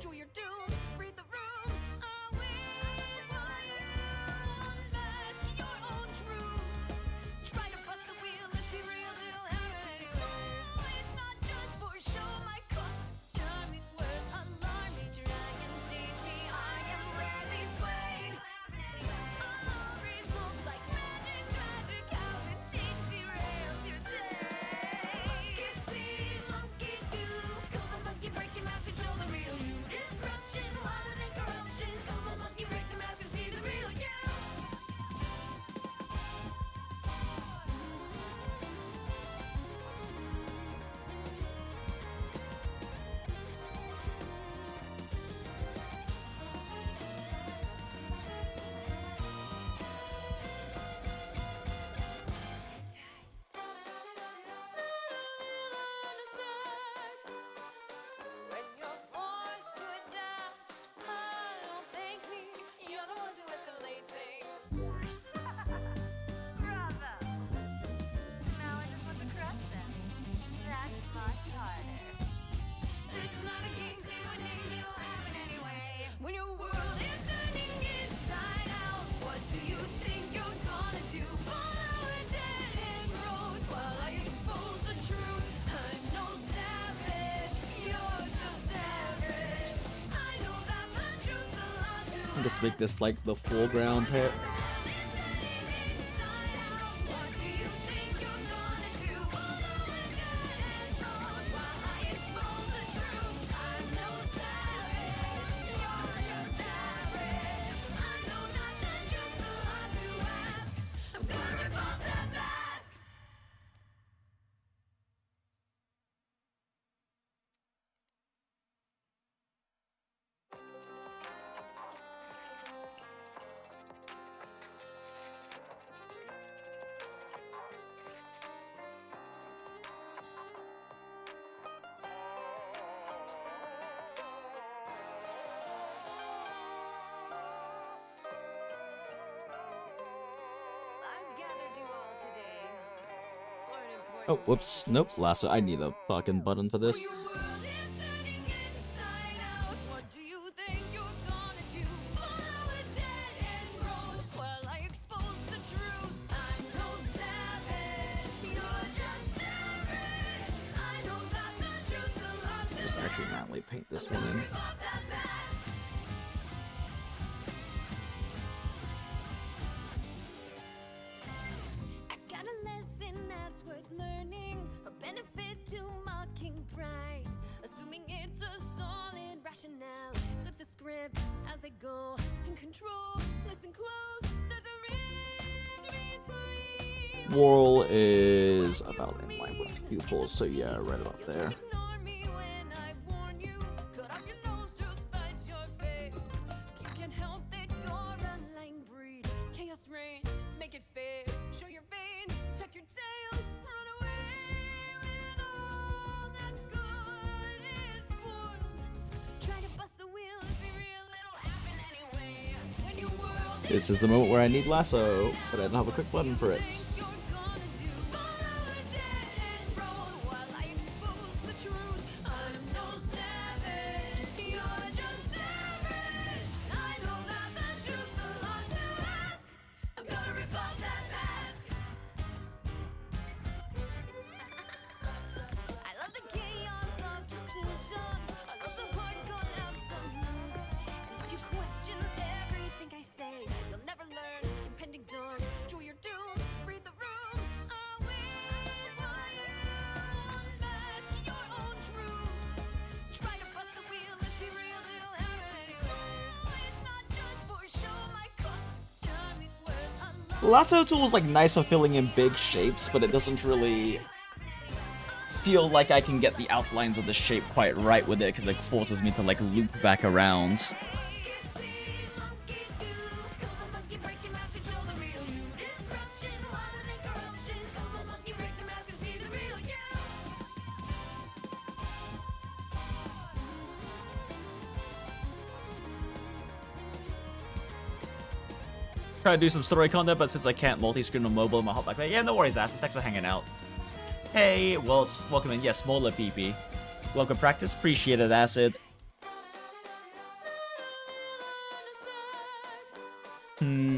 Draw your doom, read the room. I wait for you. Unmask your own truth. Try to bust the wheel, let's be real, it'll happen anyway. It's not just for show, my constant charming words alarm me, try and change me. I am rarely swayed. All results like magic, tragic, how the change derails your day. Monkey see, monkey do. Come on, monkey, break your mask, control the real you. Disruption, wider than corruption. Come on, monkey, break the mask and see the real you. When you're forced to adapt, don't thank me. You're the ones who escalate things. Bravo. Now I just want to crush them. That's much harder. This is not a game, say my name, it'll happen anyway. When your world is turning inside out, what do you think you're gonna do? Follow a dead-end road while I expose the truth. I'm no savage, you're just average. I know that the truth's a lot to Just make this like the foreground hair. what do you think you're gonna do? Follow a dead-end road while I expose the truth. I'm no savage, you're just average. I know that the truth's a lot to ask. I'm gonna rip off that mask. I've gathered you all today for an important Oh, whoops. Nope. Lasso. I need a fucking button for this. Your world is turning inside out. What do you think you're gonna do? Follow a dead-end road while I expose the truth. I'm no savage, you're just average. I know that the truth's a lot to Just actually manually paint this one in. rip off that mask. I've got a lesson that's worth learning, a benefit to mocking pride, assuming it's a solid rationale. Flip the script as I go, in control, listen close. There's a rift between Whorl is about in line with pupils, so yeah, right about there. ignore me when I warn you. Cut off your nose to spite your face. You can't help that you're a lying breed. Chaos reigns, make it fair. Show your veins, tuck This is the moment where I need lasso, but I don't have a quick button for it. Lasso tool is like nice for filling in big shapes, but it doesn't really feel like I can get the outlines of the shape quite right with it because it forces me to like loop back around. Try to do some story content, but since I can't multi-screen on mobile, I'm gonna hop back there. Yeah, no worries, Acid. Thanks for hanging out. Hey, well, welcome in. Yes, smaller PP. Welcome practice. Appreciate it, Acid. Bravo.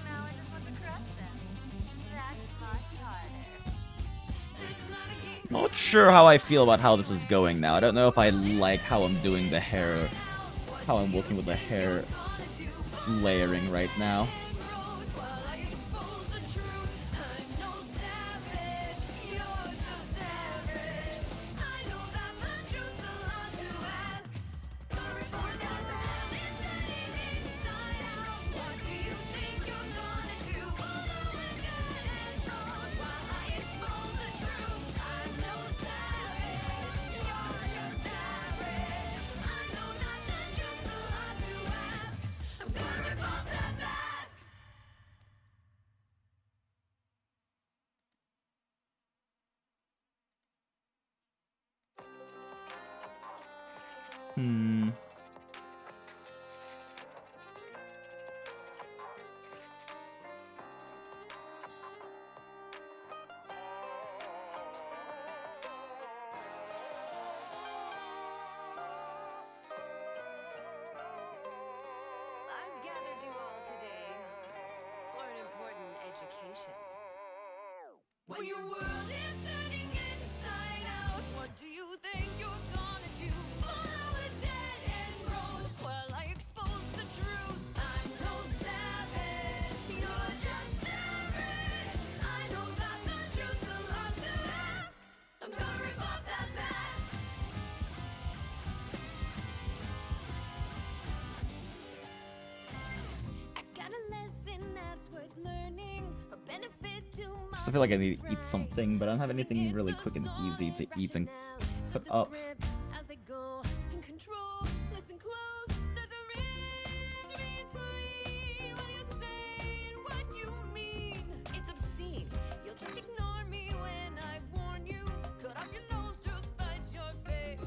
Now I just want to crush them. That's much harder. Not sure how I feel about how this is going now. I don't know if I like how I'm doing the hair, how I'm working with the hair layering right now. I've gathered you all today for an important education. When your world is turning inside out, what do you think you're gonna do? Follow a dead end road while I expose the truth. I'm no savage, you're just average. I know that the truth's a lot to ask. I'm gonna rip off that mask. I've got a lesson that's worth learning, a benefit to my So I feel like I need to eat something, but I don't have anything really quick and easy to eat and put up. as I go in control. Listen close, there's a rift between what you say and what you mean. It's obscene, you'll just ignore me when I warn you. Cut off your nose to spite your face.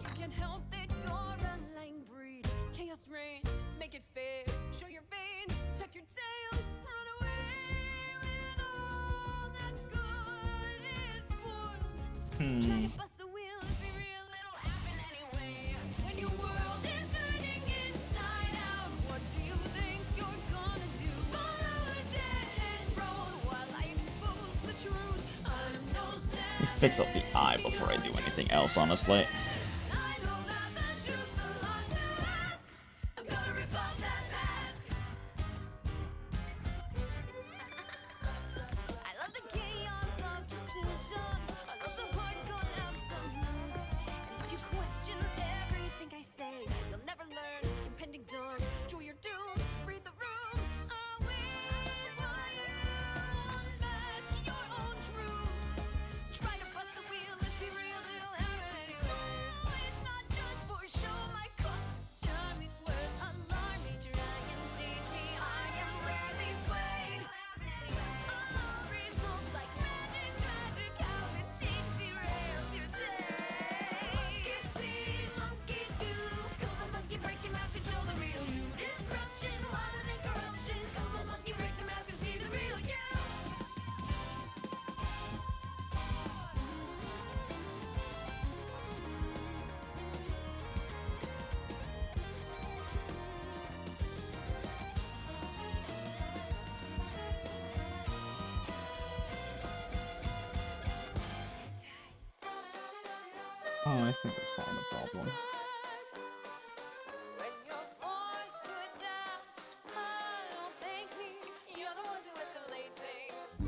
You can't help that you're a lying breed. Chaos reigns, make it fair. Show your veins, tuck your tail, run away when all that's good is spoiled. Try to bust the wheel, let's be real, it'll happen anyway. When your world is turning inside out, what do you think you're gonna do? Follow a dead end road while I expose the truth. I'm no Let me fix up the eye before I do anything else, honestly. I know that the truth's a lot to ask. I'm gonna rip off that mask. I love the chaos of decision. I love the hardcore absolutes. And if you question everything I say, you'll never learn. Impending dawn, draw your doom, read the room. I'll wait while you unmask your own truth. Try to bust the wheel, let's be real, it'll happen anyway. Oh, I think that's part of the problem. When you're forced to adapt, don't thank me. You're the ones who escalate things.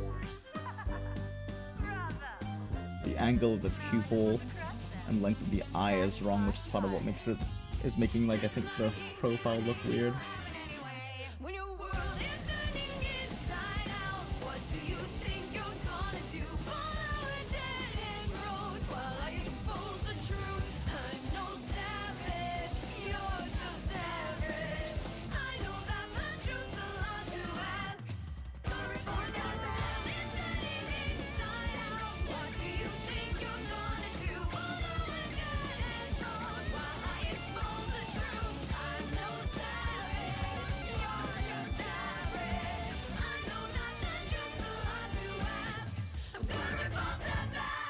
Bravo. The angle of the pupil and length of the eye is wrong, which is part of what makes it is making, like, I think the profile look weird. When your world is turning inside out, what do you think you're gonna do? Follow a dead-end road while I expose the truth. I'm no savage, you're just average. I know that the truth's a lot to ask. When your world is turning inside out, what do you think you're gonna do? Follow a dead-end road while I expose the truth. I'm no savage, you're just average. I know that the truth's a lot to ask. I'm gonna rip off that mask.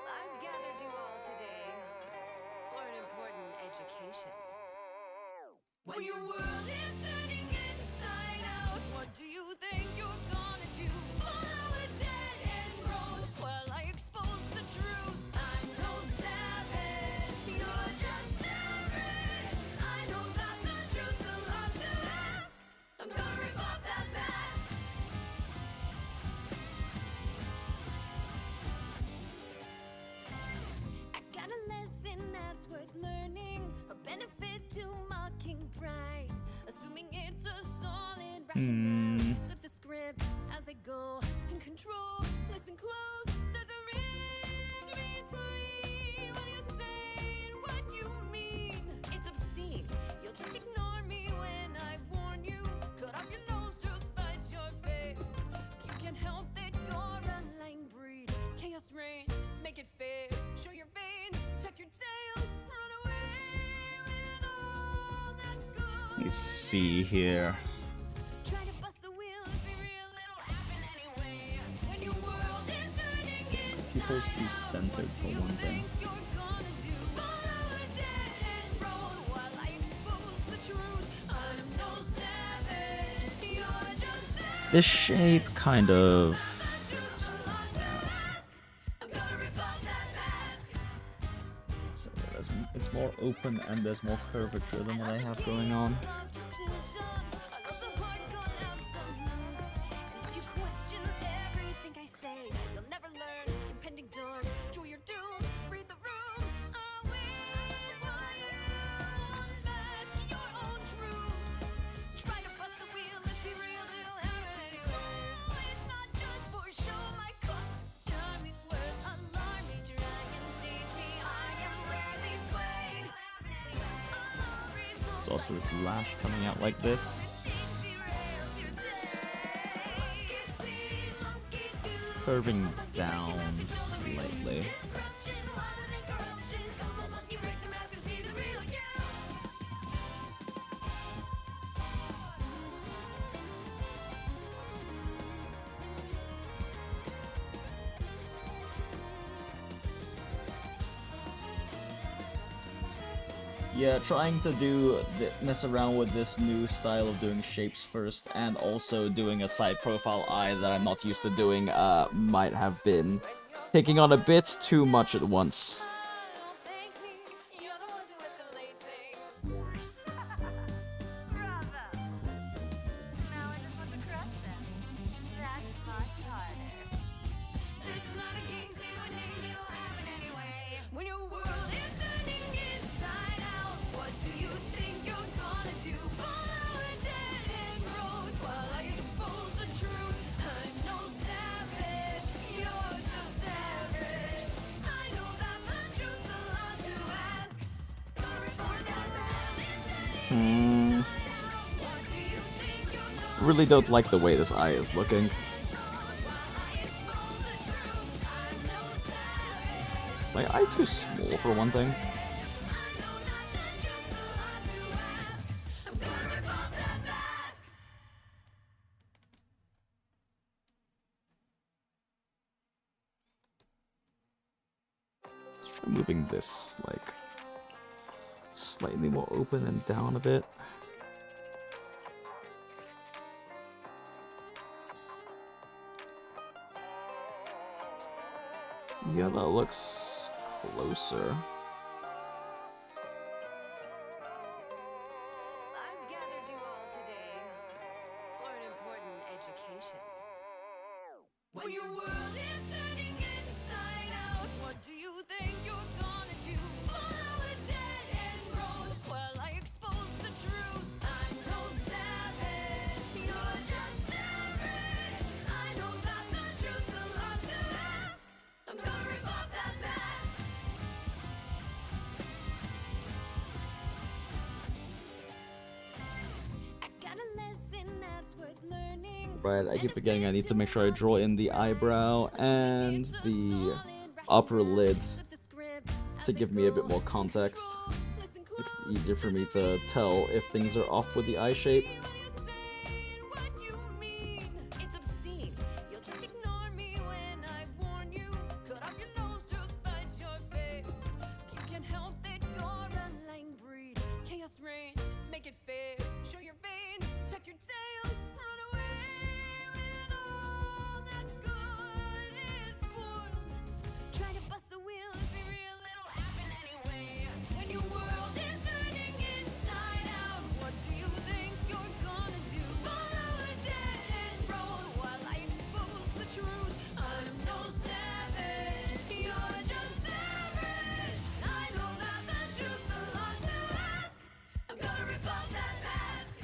I've gathered you all today for an important education. When your world is turning inside out, what do you think you're gonna do? Follow a dead-end road while I expose the truth. I'm no savage, you're just average. I know that the truth's a lot to ask. I'm gonna rip off that mask. I've got a lesson that's worth learning, a benefit to mocking pride, assuming it's a solid rationale. Flip the script as I go, in control, listen close. There's a rift between what you say and what you mean. It's obscene, you'll just ignore me when I warn you. Cut off your nose to spite your face. You can't help that you're a lying breed. Chaos reigns, make it fair. Show your veins, tuck your tail, run away with all that's good. Let me see here. Try to bust the wheel, let's be real, it'll happen anyway. When your world is turning inside Pupil's too centered for one thing. you're gonna do. Follow a dead-end road while I expose the truth. I'm no savage, you're just savage. This shape kind of. I'm gonna rip off that mask. So it's more open and there's more curvature than what I have going on. There's also this lash coming out like this. Curving down slightly. Yeah, trying to mess around with this new style of doing shapes first, and also doing a side profile eye that I'm not used to doing, might have been taking on a bit too much at once. Thank me, you're the ones who escalate things. Bravo. Now I just want to crush them. That's much harder. This is not a game, say my name, it'll happen anyway. When your world is turning inside out, what do you think you're gonna do? Follow a dead-end road while I expose the truth. I'm no savage, you're just average. I know that the truth's a lot to ask. When your world is turning inside out, what do you think you're gonna Really don't like the way this eye is looking. My eye too small for one thing. moving this like slightly more open and down a bit. Yeah, that looks closer. I've gathered you all today for an important education. When your world is turning inside out, what do you think you're gonna do? Follow a dead end road while I expose the truth. I'm no savage, you're just average. I know that the truth's a lot to ask. I'm gonna rip off that mask. I've got a lesson that's worth learning. Right, I keep forgetting I need to make sure I draw in the eyebrow and the upper lids to give me a bit more context. Makes it easier for me to tell if things are off with the eye shape. It's obscene. You'll just ignore me when I warn you. Cut off your nose to spite your face. You can't help that you're a lying breed. Chaos reigns, make it fair. Show your veins, tuck your tail, run away when all that's good is spoiled. Try to bust the wheel, let's be real, it'll happen anyway. When your world is turning inside out, what do you think you're gonna do? Follow a dead end road while I expose the truth. I'm no savage, you're just average. I know that the truth's a lot to ask. I'm gonna rip off that mask.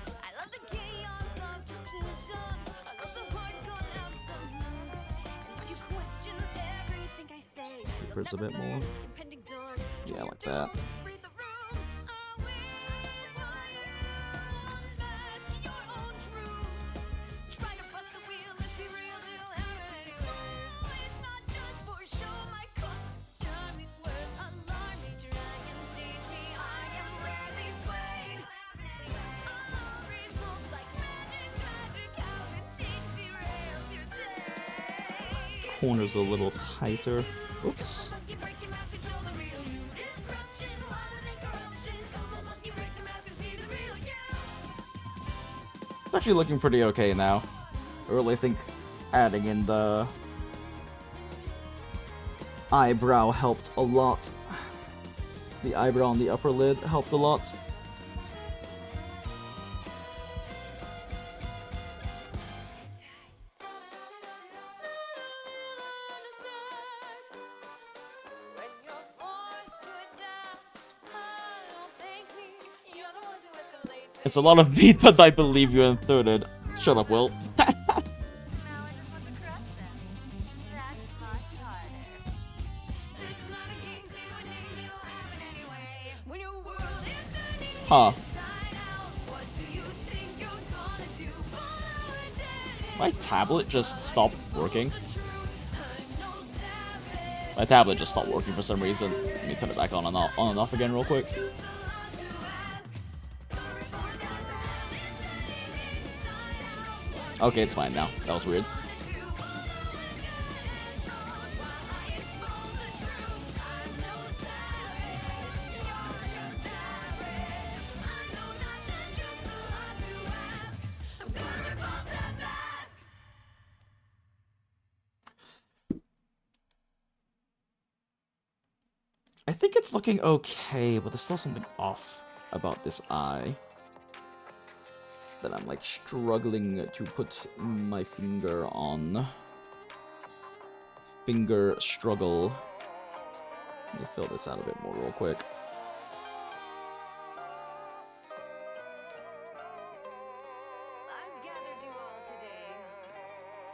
I love the chaos of decision. I love the hardcore absolutes. And if you question everything I say, Secrets a bit more. impending dawn. Yeah, like that. Read the room. I'll wait while you unmask your own truth. Try to bust the wheel, let's be real, it'll happen anyway. It's not just for show, my constant charming words alarm me. Try and change me, I am rarely swayed. All results like magic, tragic, how the change derails your say. Corners a little tighter. Oops. Monkey break your mask, control the real you. Disruption, harder than corruption. Come on, monkey break the mask and see the real you. It's actually looking pretty okay now. I really think adding in the eyebrow helped a lot. The eyebrow on the upper lid helped a lot. When you're forced to adapt, don't thank me. You're the ones who escalate. It's a lot of meat, but I believe you in third. Shut up, Will. Now I just want to crush them. That's much harder. This is not a game, say my name, it'll happen anyway. When your world is turning Huh. inside out, what do you think you're gonna do? Follow a dead end. My tablet just stopped working. The truth, I'm no savage. My tablet just stopped working for some reason. Let me turn it back on and off again real quick. Okay, it's fine now. That was weird. I think it's looking okay, but there's still something off about this eye that I'm like struggling to put my finger on. Finger struggle. Let me fill this out a bit more real quick. I've gathered you all today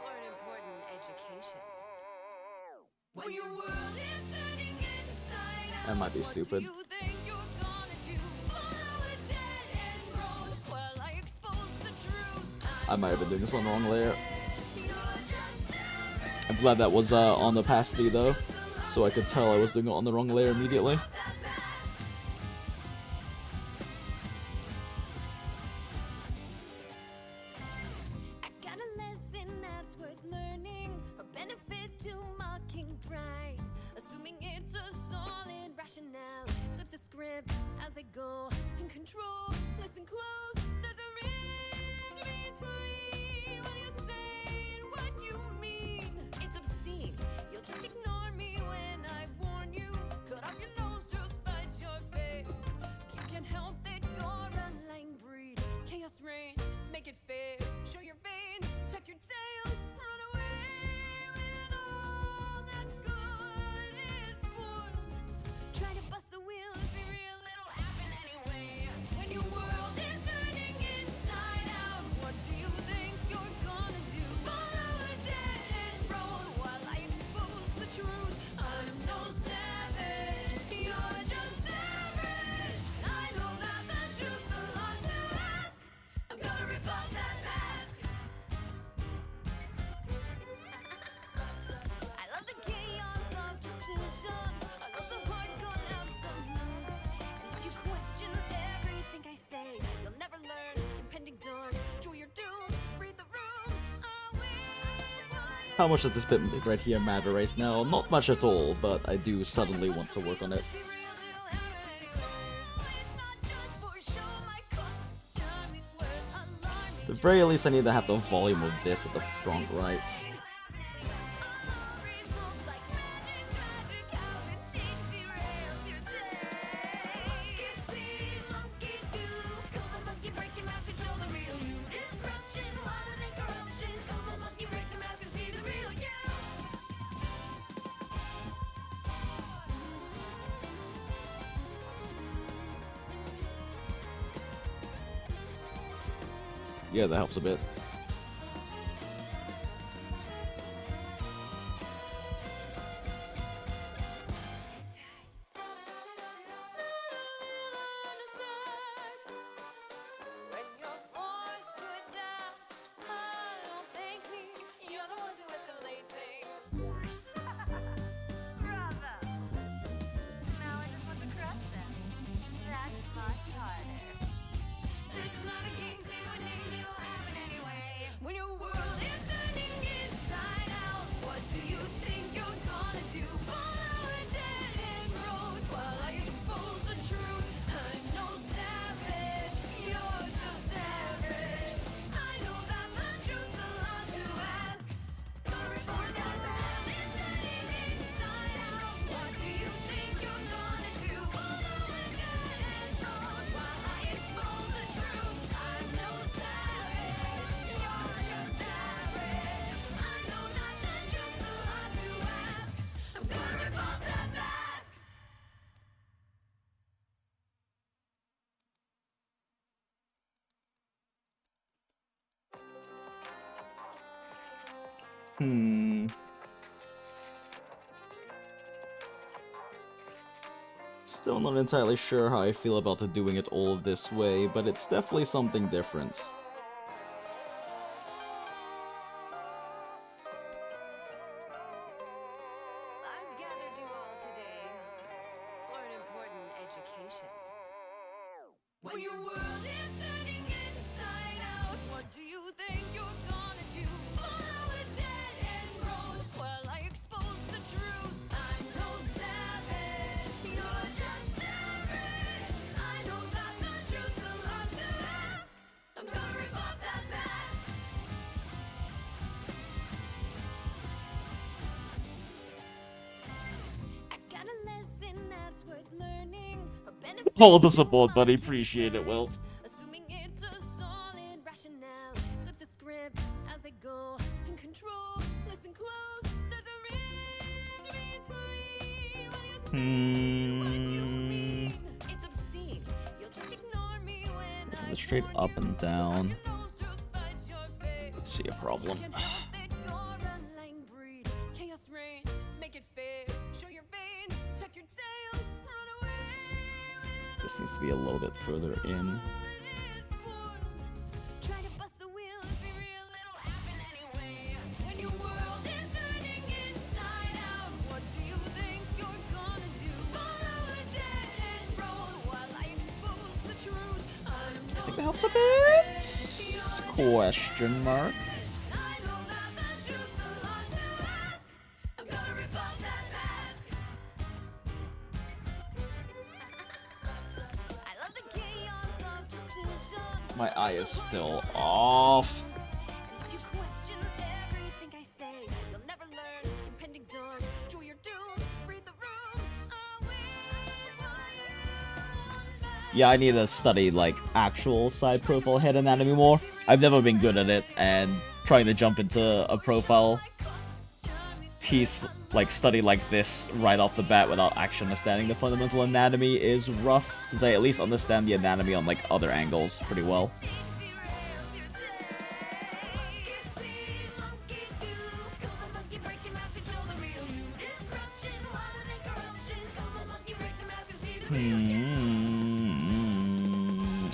for an important education. When your world is turning inside out, That might be what stupid. do you think you're gonna do? Follow a dead end road while I expose the truth. I might have been doing this on the wrong layer. I'm glad that was on the opacity though, so I could tell I was doing it on the wrong layer immediately. I've got a lesson that's worth learning. A benefit rationale. Flip the script as I go. In control, listen close. There's a rift between what you say and what you mean. It's obscene. You'll just ignore me when I warn you. Cut off your nose to spite your face. You can't help that you're a lying breed. Chaos reigns, make it fair. Show your veins, tuck your tail, run away when all that's good is spoiled. Try to bust the wheel, let's be real, it'll happen anyway. When your world is turning inside out, what do you think you're gonna do? Follow a dead end road while I expose the truth. I'm no savage, you're just average. I know that the truth's a lot to ask. I'm gonna rip off that mask. I love the chaos of decision. I love the hardcore absolutes. And if you question everything I say, you'll never learn. Impending dawn, draw your doom, read the room. How much does this bit right here matter right now? Not much at all, but I do suddenly want to work on it. At the very least, I need to have the volume of this at the front right. Yeah, that helps a bit. When you're forced to adapt, don't thank me. You're the ones who escalate things. Bravo! Now I just want to crush them. That's much harder. This is not a game, say my name, it'll happen anyway. When your world is turning inside out, what do you think you're gonna do? Follow a dead end road while I expose the truth. I'm no savage, you're just average. I know that the truth's a lot to ask. The report that man is turning inside out. What do you think you're gonna do? Follow a dead end road while I expose the truth. I'm no savage, you're just average. I know that the truth's a lot to ask. I'm gonna rip off that mask. Still not entirely sure how I feel about doing it all this way, but it's definitely something different. I've gathered you all today for an important education. When your world is turning inside out, what do you think you're gonna do? Follow a dead end road while I expose the truth. I'm no savage, you're just average. I know that the truth's a lot to ask. I'm gonna rip off that mask. I've got a lesson that's worth learning. A benefit All the support, buddy. Appreciate it, Wilt. assuming it's a solid rationale. Flip the script as I go. In control, listen close. There's a rift between what you say and what you mean. It's obscene. You'll just ignore me when I Straight warn up you. and down. Tuck your nose to spite your face. See a problem. Can't help that you're a lying breed. Chaos reigns, make it fair. Show your veins, tuck your tail, run away. This needs to be a little bit further in. Try to bust the wheel, let's be real, it'll happen anyway. When your world is turning inside out, what do you think you're gonna do? Follow a dead end road while I expose the truth. I'm no I think that helps a bit. Question mark. I know that the truth's a lot to ask. I'm gonna rip off that mask. My eye is still off. If you question everything I say, you'll never learn. Impending dawn, draw your doom, read the room. I'll wait for you. Yeah, I need to study, like, actual side profile head anatomy more. I've never been good at it, and trying to jump into a profile piece, like, study like this right off the bat without actually understanding the fundamental anatomy is rough, since I at least understand the anatomy on, like, other angles pretty well.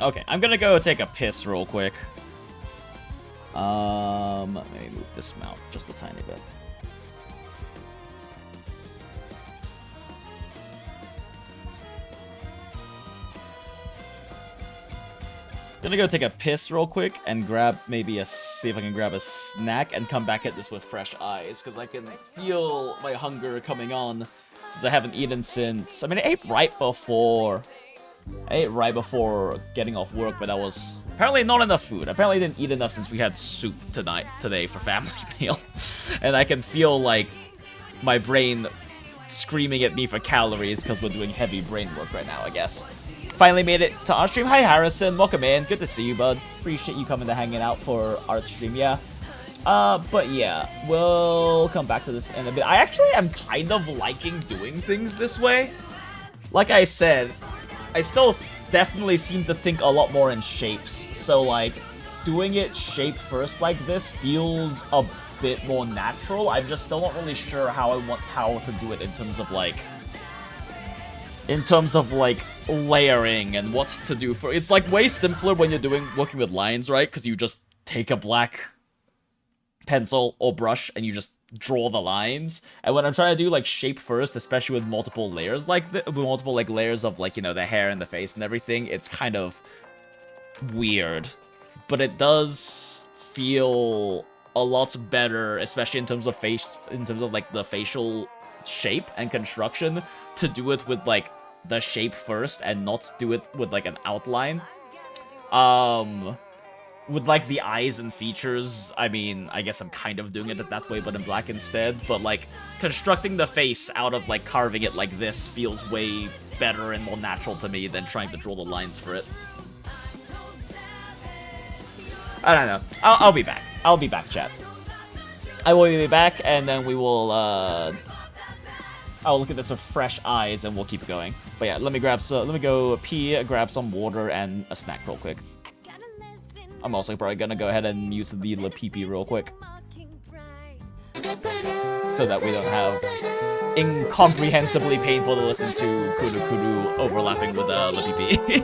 Okay, I'm gonna go take a piss real quick. Let me move this mount just a tiny bit. Gonna go take a piss real quick and grab see if I can grab a snack and come back at this with fresh eyes, because I can feel my hunger coming on since I haven't eaten since. I mean, I ate right before getting off work, but that was apparently not enough food. Apparently didn't eat enough since we had soup today for family meal. And I can feel, like, my brain screaming at me for calories because we're doing heavy brain work right now, I guess. Finally made it to our stream. Hi, Harrison. Welcome in. Good to see you, bud. Appreciate you coming to hanging out for our stream, yeah. But yeah, we'll come back to this in a bit. I actually am kind of liking doing things this way. Like I said, I still definitely seem to think a lot more in shapes. So, like, doing it shape first like this feels a bit more natural. I'm just still not really sure how to do it in terms of, like, layering and what's to do for. It's, like, way simpler when you're working with lines, right? Because you just take a black pencil or brush and you just draw the lines. And when I'm trying to do, like, shape first, especially with multiple layers like layers of, like, you know, the hair and the face and everything, it's kind of weird. But it does feel a lot better, especially in terms of like the facial shape and construction, to do it with, like, the shape first and not do it with, like, an outline. With, like, the eyes and features, I mean, I guess I'm kind of doing it that way, but in black instead. But, like, constructing the face out of, like, carving it like this feels way better and more natural to me than trying to draw the lines for it. I don't know. I'll be back. I'll be back, chat. I will be back, and then we will, I'll look at this with fresh eyes, and we'll keep going. But yeah, let me go pee, grab some water, and a snack real quick. I'm also probably gonna go ahead and use the LAPPIPI real quick, so that we don't have incomprehensibly painful to listen to Kuru Kuru overlapping with LAPPIPI.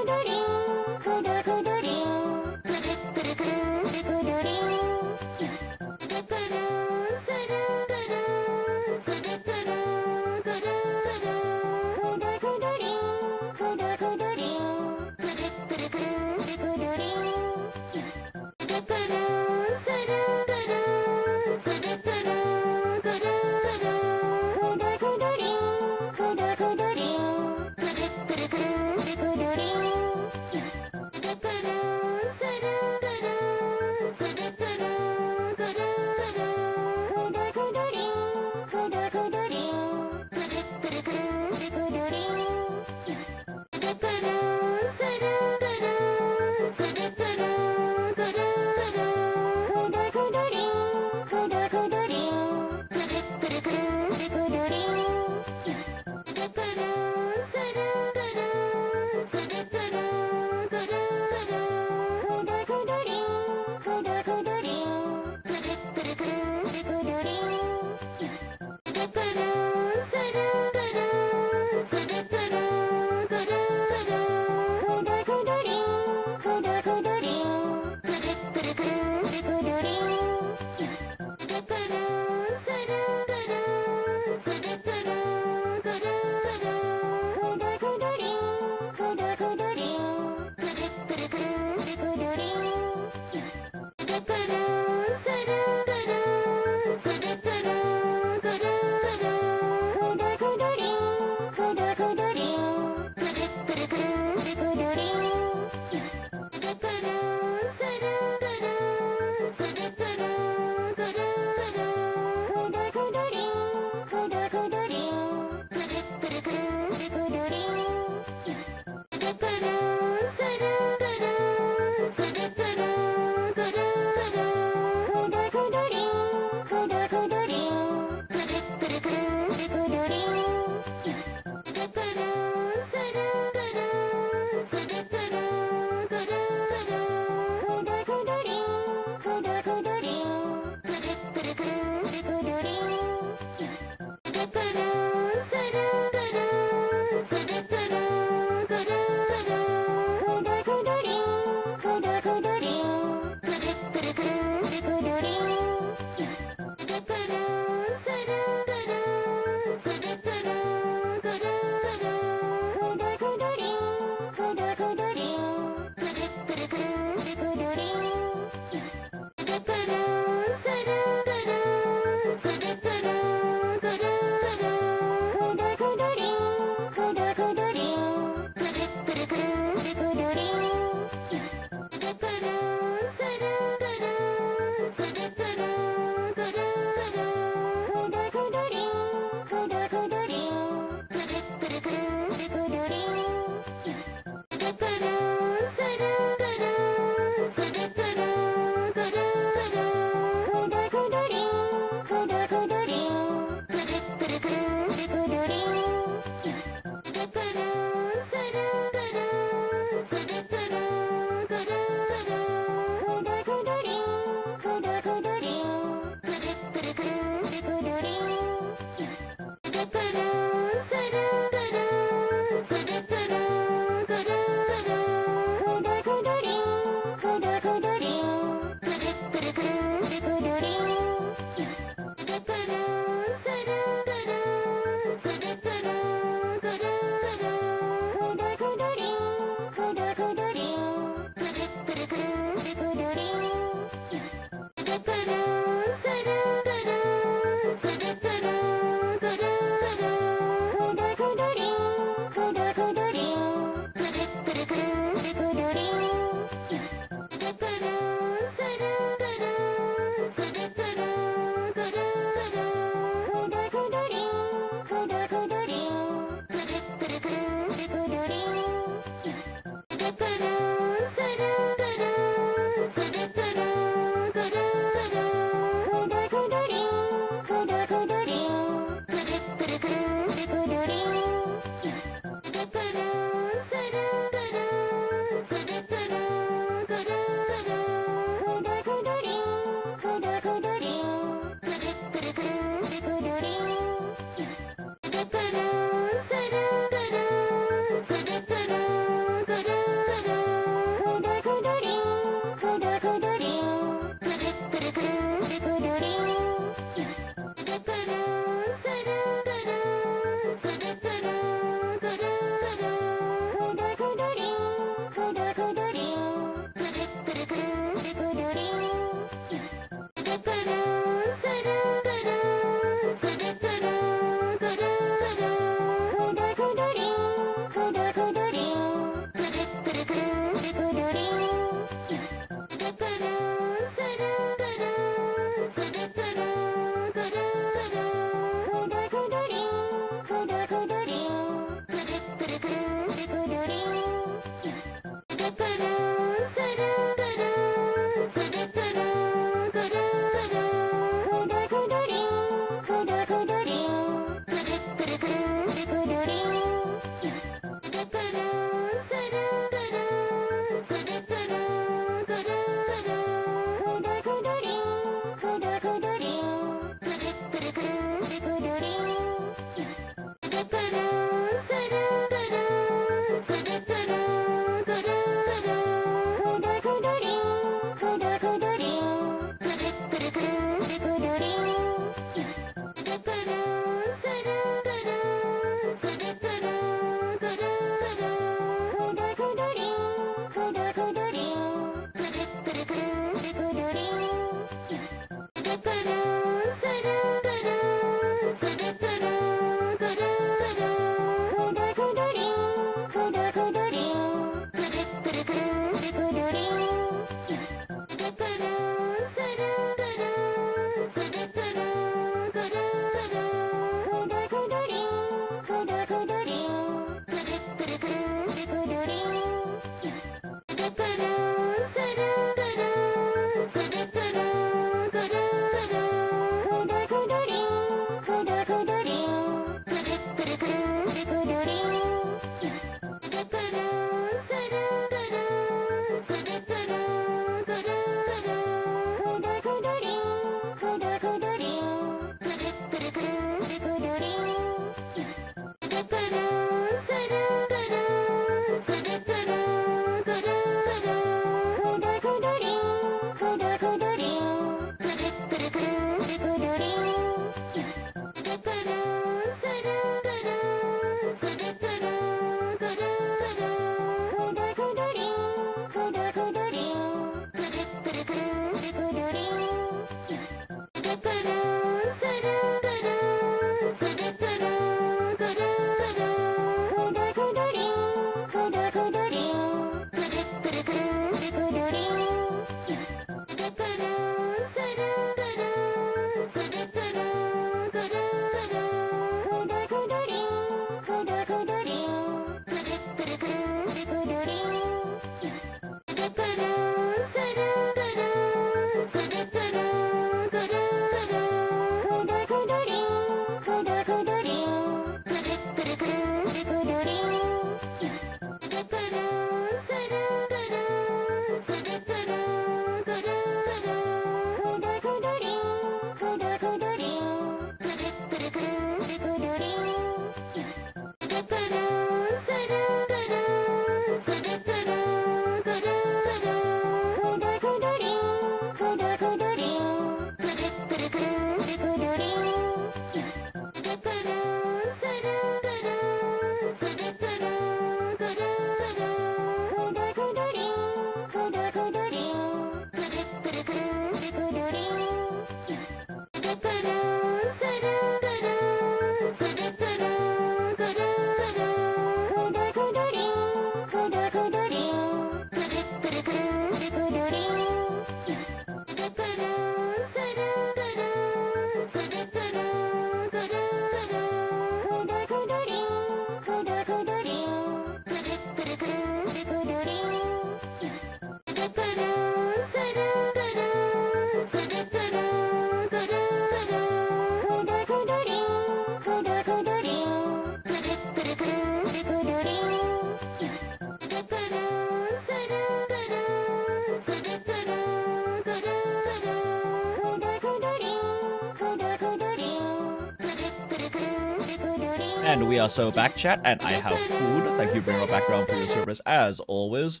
And we are so back, chat, and I have food. Thank you, Bring Up Background, for your service, as always.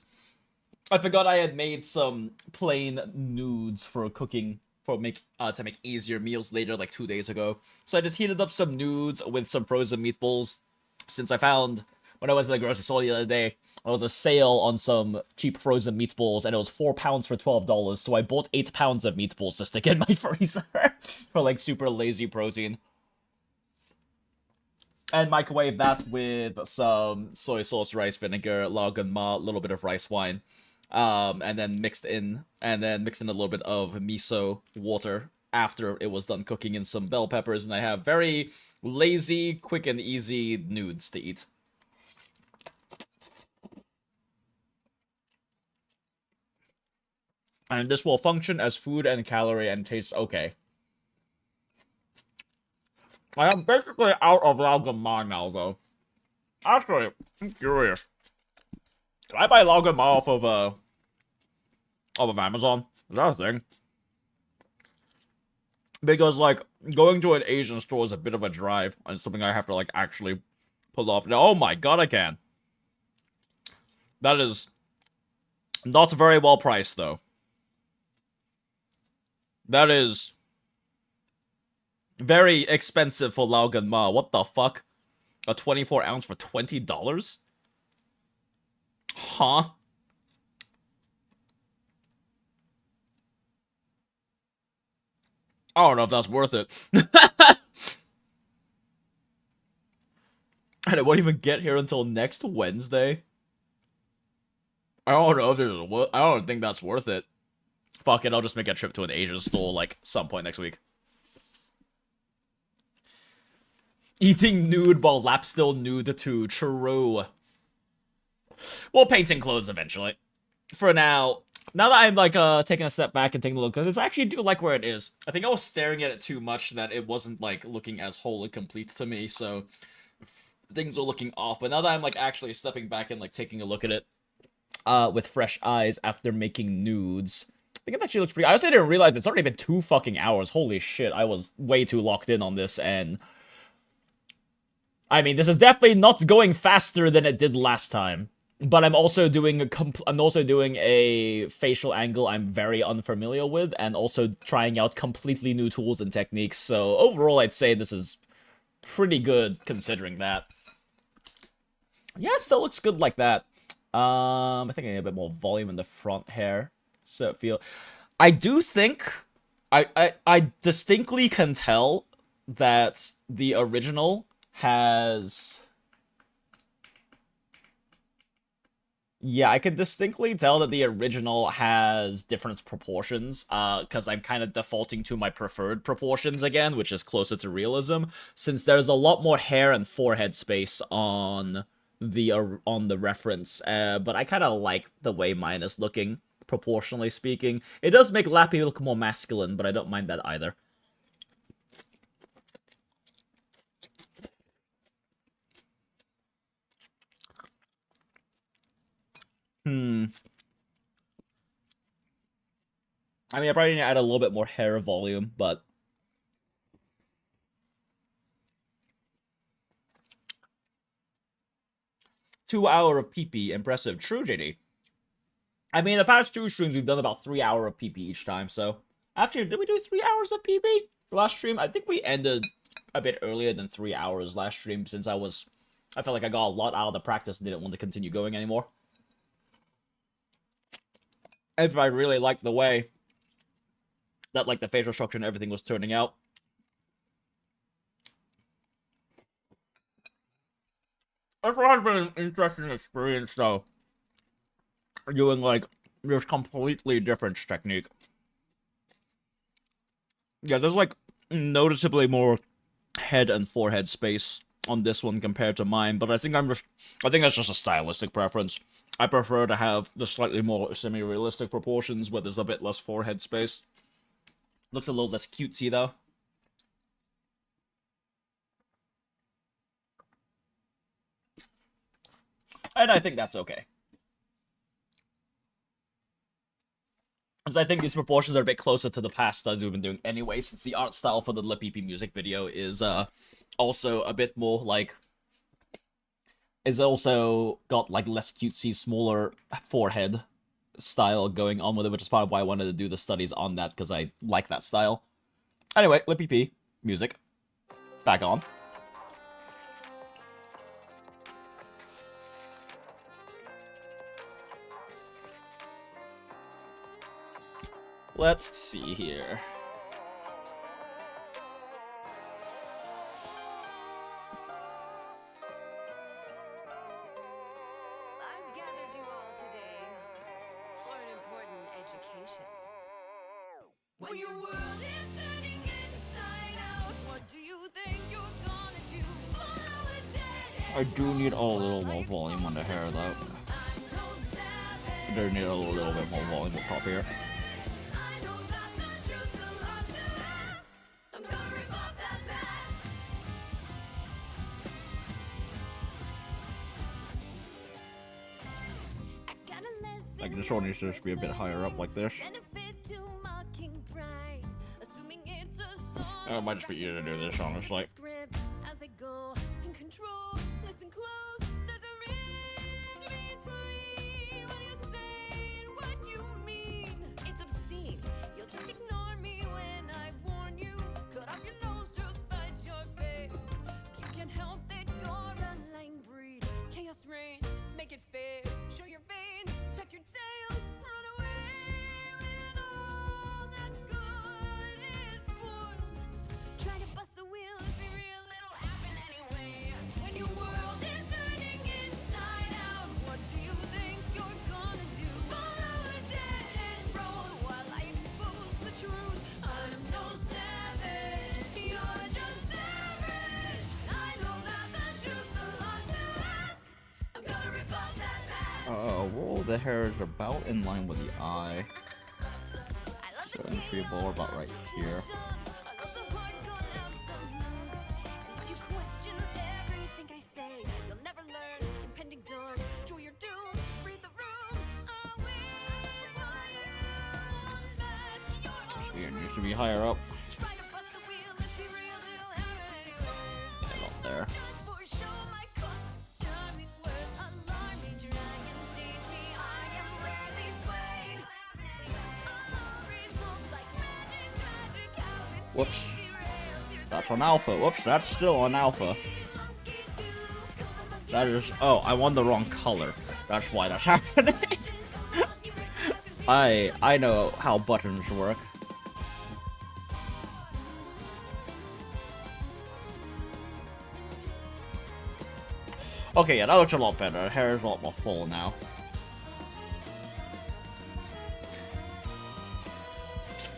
I forgot I had made some plain nudes for cooking, to make easier meals later, like 2 days ago. So I just heated up some nudes with some frozen meatballs, since I found, when I went to the grocery store the other day, there was a sale on some cheap frozen meatballs, and it was 4 pounds for $12, so I bought 8 pounds of meatballs to stick in my freezer for, like, super lazy protein. And microwave that with some soy sauce, rice vinegar, lager ma, a little bit of rice wine. And then mixed in a little bit of miso water after it was done cooking, in some bell peppers, and I have very lazy, quick and easy nudes to eat. And this will function as food and calorie and taste okay. I am basically out of lager ma now, though. Actually, I'm curious. Can I buy lager ma off of Amazon? Is that a thing? Because, like, going to an Asian store is a bit of a drive, and something I have to, like, actually pull off. Now, oh my god, I can. That is not very well priced, though. That is very expensive for lager ma. What the fuck? A 24 ounce for $20? Huh? I don't know if that's worth it. And it won't even get here until next Wednesday. I don't know if I don't think that's worth it. Fuck it, I'll just make a trip to an Asian store, like, some point next week. Eating nude while lap still nude too. True. Well, painting clothes eventually. For now that I'm, like, taking a step back and taking a look, because I actually do like where it is. I think I was staring at it too much, that it wasn't, like, looking as whole and complete to me, so things are looking off. But now that I'm, like, actually stepping back and, like, taking a look at it with fresh eyes after making nudes, I think it actually looks pretty... I also didn't realize it's already been 2 fucking hours. Holy shit, I was way too locked in on this, and... I mean, this is definitely not going faster than it did last time. But I'm also doing a facial angle I'm very unfamiliar with, and also trying out completely new tools and techniques. So overall, I'd say this is pretty good considering that. Yeah, it still looks good like that. I think I need a bit more volume in the front hair, so I do think I distinctly can tell that the original has... Yeah, I can distinctly tell that the original has different proportions, because I'm kind of defaulting to my preferred proportions again, which is closer to realism, since there's a lot more hair and forehead space on the reference, but I kind of like the way mine is looking, proportionally speaking. It does make Lappy look more masculine, but I don't mind that either. I mean, I probably need to add a little bit more hair volume, but... "2 hour of PP, impressive." True, JD. I mean, the past 2 streams, we've done about 3 hour of PP each time, so... Actually, did we do 3 hours of PP last stream? I think we ended a bit earlier than 3 hours last stream, since I felt like I got a lot out of the practice and didn't want to continue going anymore. If I really liked the way that, like, the facial structure and everything was turning out. It's been an interesting experience, though. Doing, like, this completely different technique. Yeah, there's, like, noticeably more head and forehead space on this one compared to mine, but I think that's just a stylistic preference. I prefer to have the slightly more semi-realistic proportions where there's a bit less forehead space. Looks a little less cutesy, though. And I think that's okay. Because I think these proportions are a bit closer to the past studs we've been doing anyway, since the art style for the LAPPIPI music video is also a bit more, like, is also got like less cutesy, smaller forehead style going on with it, which is part of why I wanted to do the studies on that, because I like that style. Anyway, LAPPIPI music back on. Let's see here. I've gathered you all today for an important education. When your world is turning inside out, what do you think you're gonna do? Follow a dead I do need a little more volume on the hair, though. I know savage. I do need a little bit more volume up top here. I know that the truth's a lot to ask. I'm gonna rip off that mask. I've got a lesson. Like, this one needs to just be a bit higher up like this. Benefit to mocking pride, assuming it's a song. It might just be easier to do this, honestly. Script as I go in control. Listen close. There's a rift between what you say and what you mean. It's obscene. You'll just ignore me when I warn you. Cut off your nose to spite your face. You can't help that you're a lying breed. Chaos reigns. Make it fair. Show your veins. Tuck your tail. Run away when all that's good is spoiled. Try to bust the wheel, let's be real, it'll happen anyway. When your world is turning inside out, what do you think you're gonna do? Follow a dead end road while I expose the truth. I'm no savage, you're just average. I know that the truth's a lot to ask. I'm gonna rip off that mask. Well, the hair is about in line with the eye. I love So the it should be more about right here. I love the hardcore absolutes. And if you question everything I say, you'll never learn. Impending dawn, draw your doom, read the room. I'll wait for you. Unmask your own Here, it needs to truth. be higher up. Try to bust the wheel, let's be real, it'll happen anyway. And up there. Just for show, my constant charming words alarm me, try and change me. I am rarely swayed. Results like magic, tragic, how it Whoops. changes derails your That's an alpha. Whoops, that's still an alpha. That is... Oh, I won the wrong color. That's why that's happening. I know how buttons work. Okay, yeah, that looks a lot better. Hair is a lot more full now.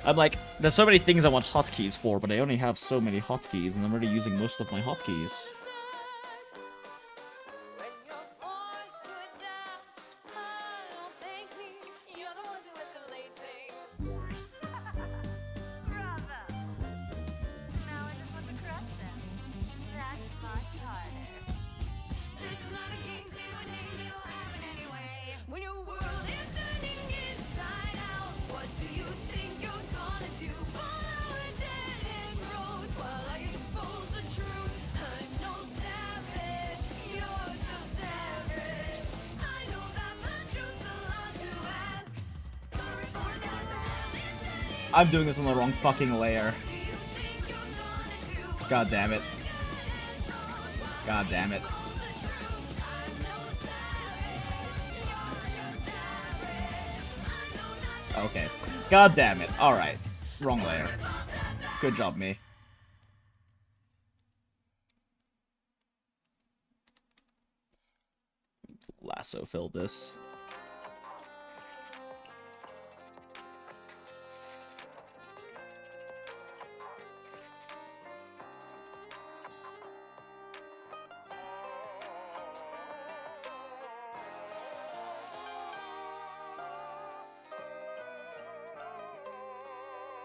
I'm like, there's so many things I want hotkeys for, but I only have so many hotkeys, and I'm already using most of my hotkeys. When you're forced to adapt, don't thank me. You're the ones who escalate things. Bravo. Now I just want to crush them. That's much harder. This is not a game, say my name, it'll happen anyway. When your world is turning inside out, what do you think you're gonna do? Follow a dead end road while I expose the truth. I'm no savage, you're just average. I know that the truth's a lot to ask. Gonna report that world is turning. I'm doing this on the wrong fucking layer. What do you think you're gonna do? God damn it. God damn it. Okay. God damn it. Alright. Wrong layer. Good job, me. Lasso filled this.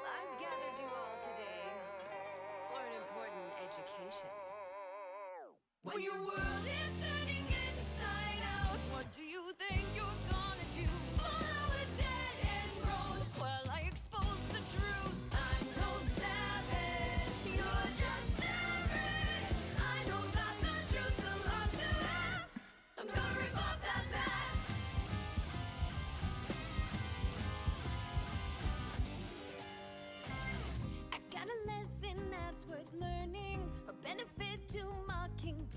I've gathered you all today for an important education. When your world is turning inside out, what do you think you're gonna do? Follow a dead end road while I expose the truth. I'm no savage, you're just average. I know that the truth's a lot to ask.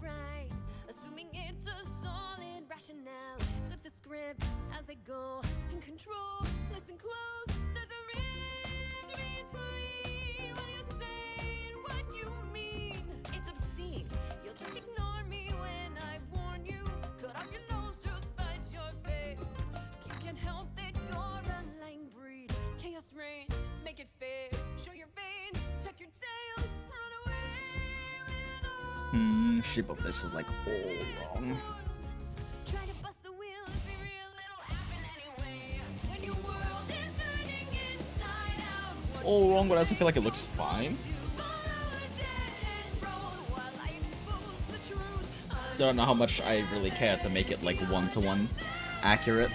pride, assuming it's a solid rationale. Flip the script as I go in control. Listen close, there's a in between what you say and what you mean. It's obscene. You'll just ignore me when I warn you. Cut off your nose to spite your face. You can't help that you're a lying breed. Chaos reigns, make it fair. Show your veins, tuck your tail, run away with it all. Shape of this is like all wrong. Try to bust the wheel, let's be real, it'll happen anyway. When your world is turning inside out, It's all wrong, but I also feel like it looks fine. Don't know how much I really care to make it like one-to-one accurate.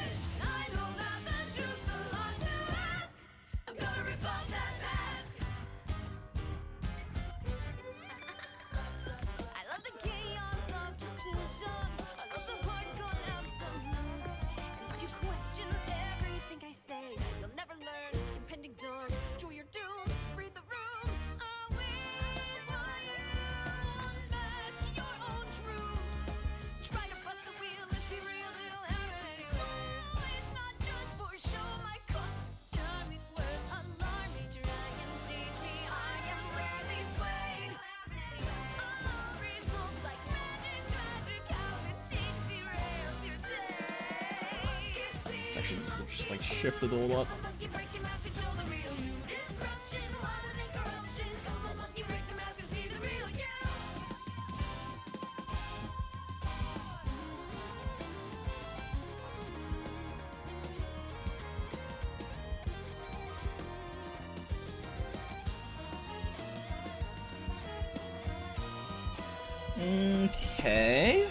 It's actually just like shifted all up. Okay.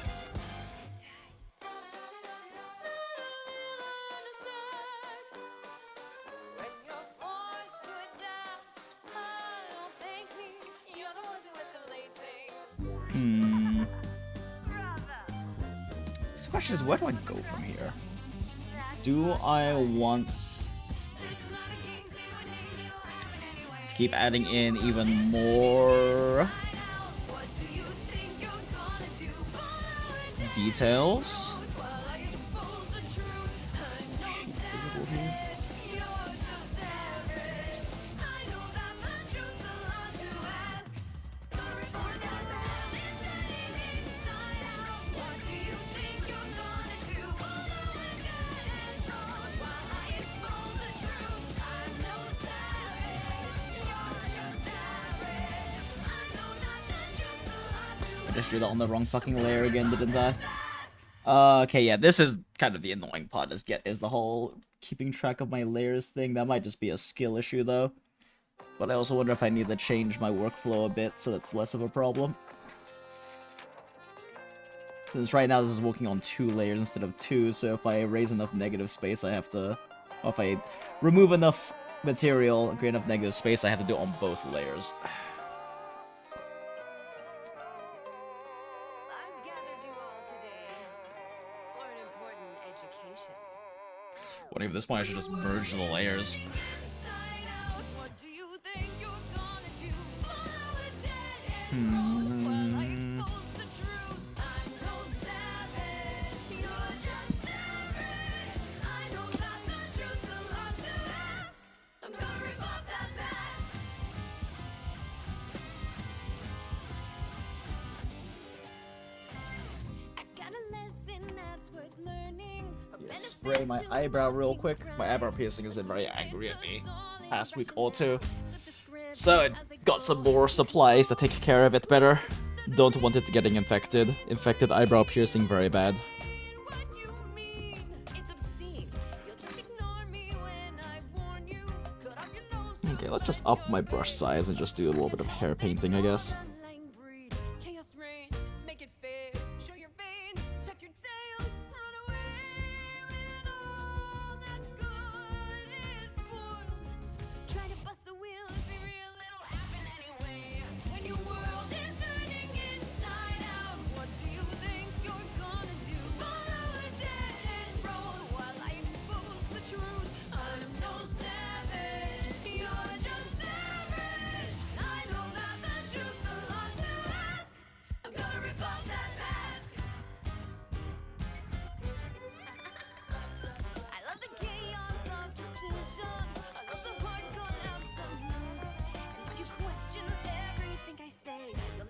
So the question is, where do I go from here? Do I want to keep adding in even more details? I just drew that on the wrong fucking layer again, didn't I? Okay, yeah, this is kind of the annoying part, is the whole keeping track of my layers thing. That might just be a skill issue, though. But I also wonder if I need to change my workflow a bit so it's less of a problem. Since right now this is working on 2 layers instead of 2, so if I erase enough negative space, I have to... Or if I remove enough material and create enough negative space, I have to do it on both layers. I've gathered you all today for an important education. What if at this point I should just merge the layers? Inside out, what do you think you're gonna do? Follow a dead end road while I expose the truth. I'm no savage, you're just average. I know that the truth's a lot to ask. I'm gonna rip off that mask. I've got a lesson that's worth learning. Spray my eyebrow real quick. My eyebrow piercing has been very angry at me past week or 2. So I got some more supplies to take care of it better. Don't want it getting infected. Infected eyebrow piercing, very bad. Okay, let's just up my brush size and just do a little bit of hair painting, I guess.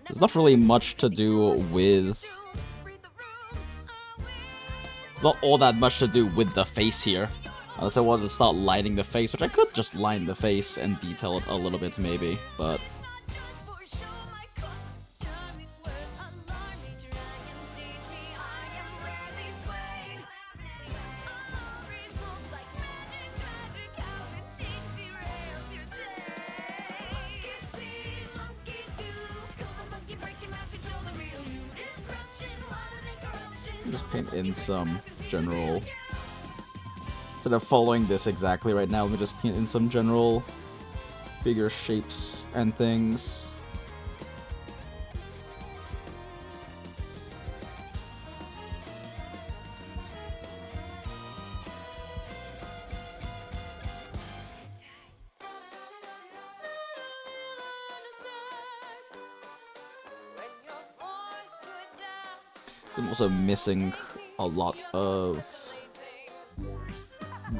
There's not really much to do with... There's not all that much to do with the face here. Unless I wanted to start lining the face, which I could just line the face and detail it a little bit maybe, but... Just paint in some general... Instead of following this exactly right now, let me just paint in some general bigger shapes and things. I'm also missing a lot of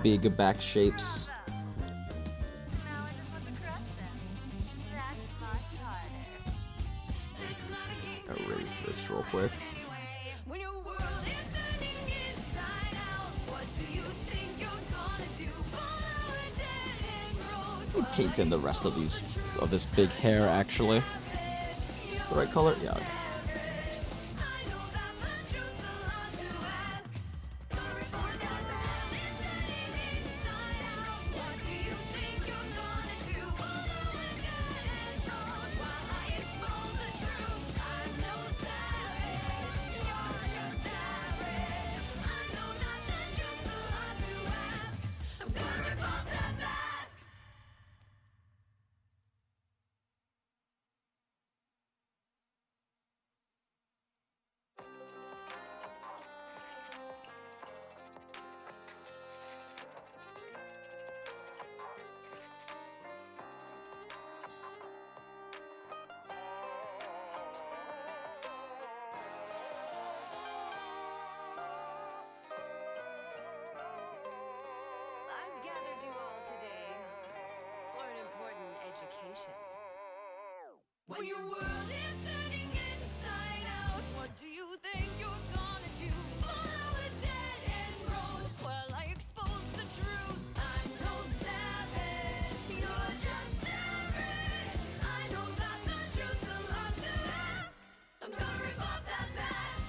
big back shapes. Now I just want to crush them. That's much harder. Erase this real quick. When your world is turning inside out, what do you think you're gonna do? Follow a dead end road. Paint in the rest of this big hair actually. Is the right color? Yeah. Okay. I know that the truth's a lot to ask. Don't report that world is turning inside out. What do you think you're gonna do? Follow a dead end road while I expose the truth. I'm no savage, you're just average. I know that the truth's a lot to ask. I'm gonna rip off that mask. I've gathered you all today for an important education. When your world is turning inside out, what do you think you're gonna do? Follow a dead end road while I expose the truth. I'm no savage, you're just average. I know that the truth's a lot to ask. I'm gonna rip off that mask.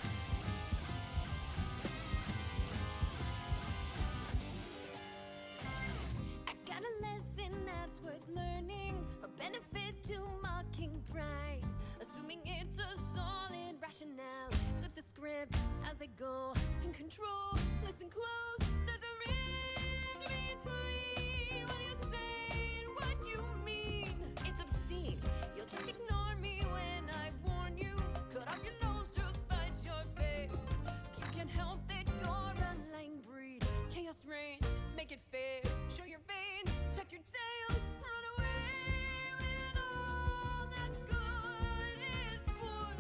I've got a lesson that's worth learning, a benefit to mocking pride, assuming it's a solid rationale. Flip the script as I go, in control, listen close. There's a rift between what you say and what you mean. It's obscene, you'll just ignore me when I warn you. Cut off your nose to spite your face. You can't help that you're a lying breed. Chaos reigns, make it fair. Show your veins, tuck your tail, run away when all that's good is spoiled.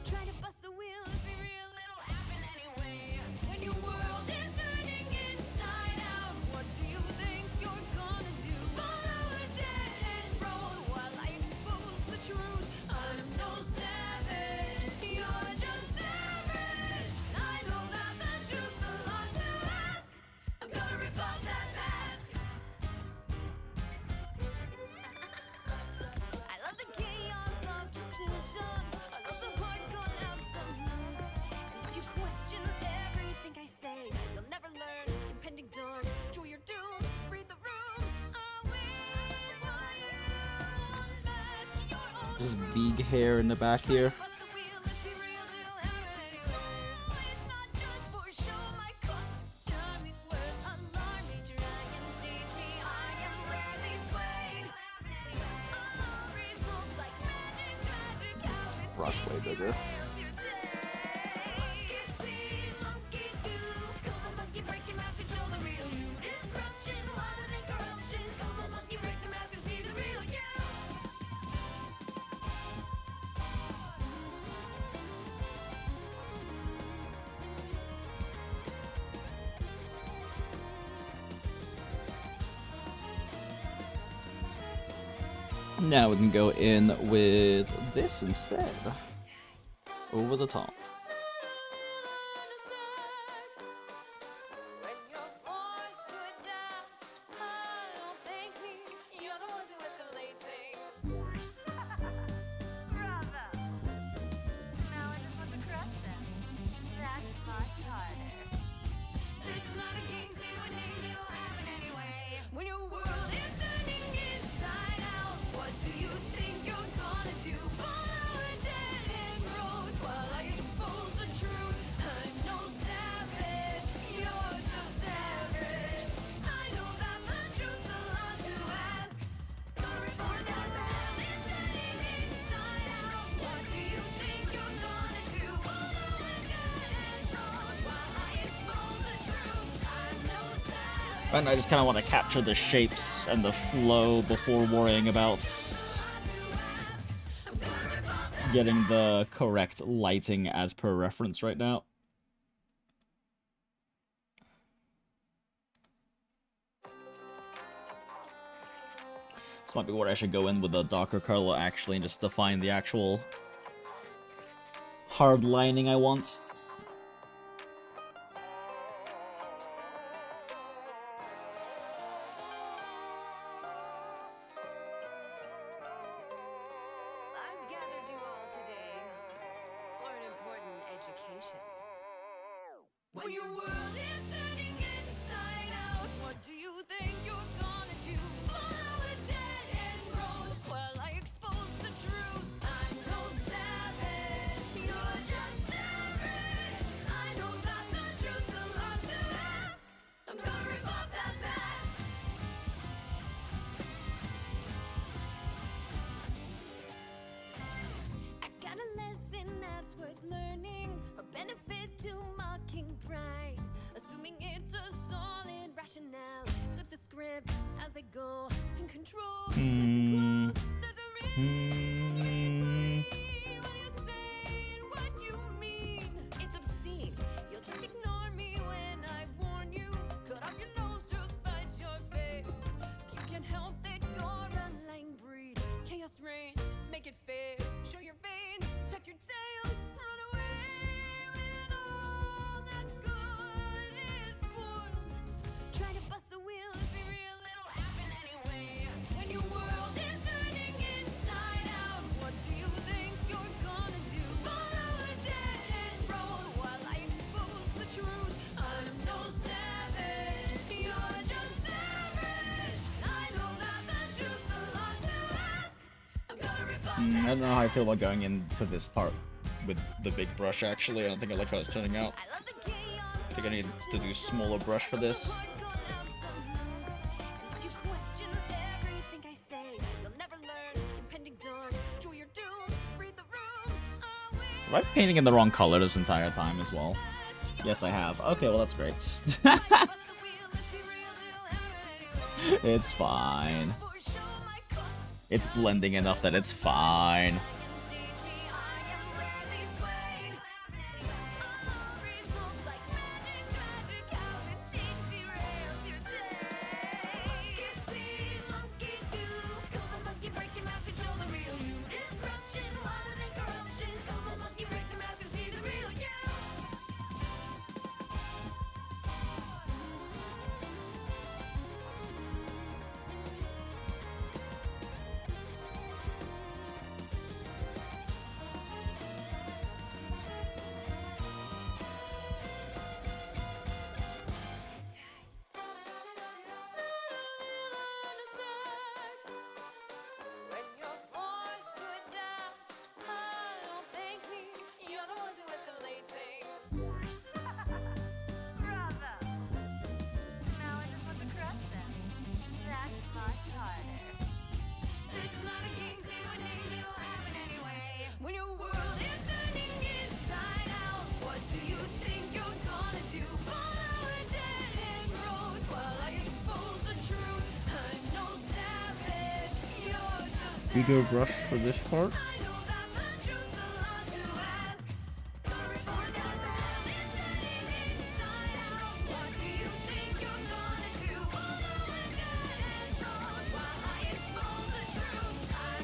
Try to bust the wheel, let's be real, it'll happen anyway. When your world is turning inside out, what do you think you're gonna do? Follow a dead end road while I expose the truth. I'm no savage, you're just average. I know that the truth's a lot to ask. I'm gonna rip off that mask. I love the chaos of decision. I love the hardcore absolutes. And if you question everything I say, you'll never learn. Impending dawn, draw your doom, read the room. I'll wait while you unmask your own Just truth. big hair in the back here. Bust the wheel, let's be real, it'll happen anyway. It's not just for show, my costume, charming words alarm me, try and change me. I am rarely swayed. All results like magic, tragic, how it Brush way shakes bigger. rails your say. You see, monkey do, come on, monkey, break your mask and show the real you. Disruption, wider than corruption. Come on, monkey, break the mask and see the real you. Now we can go in with this instead. Over the top. When you're forced to adapt, don't thank me. You're the ones who escalate things. Bravo. Now I just want to crush them. That's much harder. This is not a game, say what name, it'll happen anyway. When your world is turning inside out, what do you think you're gonna do? Follow a dead end road while I expose the truth. I'm no savage, you're just average. I know that the truth's a lot to ask. The report that world is turning inside out. What do you think you're gonna do? Follow a dead end road while I expose the truth. I'm no savage. And I just kind of want to capture the shapes and the flow before worrying about getting the correct lighting as per reference right now. This might be where I should go in with a darker color actually and just define the actual hard lining I want. I've gathered you all today for an important education. When your world is turning inside out, what do you think you're gonna do? Follow a dead end road while I expose the truth. I'm no savage, you're just average. I know that the truth's a lot to ask. I'm gonna rip off that mask. I've got a lesson that's worth learning, a benefit to mocking pride, assuming it's a solid rationale. Flip the script as I go in control. Listen close, there's a real between what you say and what you mean. It's obscene, you'll just ignore me when I warn you. Cut off your nose to spite your face. You can't help that you're a lying breed. Chaos reigns, make it fair. Show your veins, tuck your tail, run away when all that's good is spoiled. Try to bust the wheel, let's be real, it'll happen anyway. When your world is turning inside out, what do you think you're gonna do? Follow a dead end road while I expose the truth. I'm no savage, you're just average. I know that the truth's a lot to ask. I'm gonna rip off I don't know how I feel about going into this part with the big brush actually. I don't think I like how it's turning out. I love the chaos. I think I need to do smaller brush for this. If you question everything I say, you'll never learn. Impending dawn, draw your doom, read the room. Am I painting in the wrong color this entire time as well? Yes, I have. Okay, well that's great. It's fine. It's blending enough that it's fine. When you're forced to adapt, don't thank me. You're the ones who escalate things. Bravo. Now I just want to crush them. That's much harder. This is not a game, say what name, it'll happen anyway. When your world is turning inside out, what do you think you're gonna do? Follow a dead end road while I expose the truth. I'm no savage, you're just Bigger brush for this part. I know that the truth's a lot to ask. The report that world is turning inside out. What do you think you're gonna do? Follow a dead end road while I expose the truth. I'm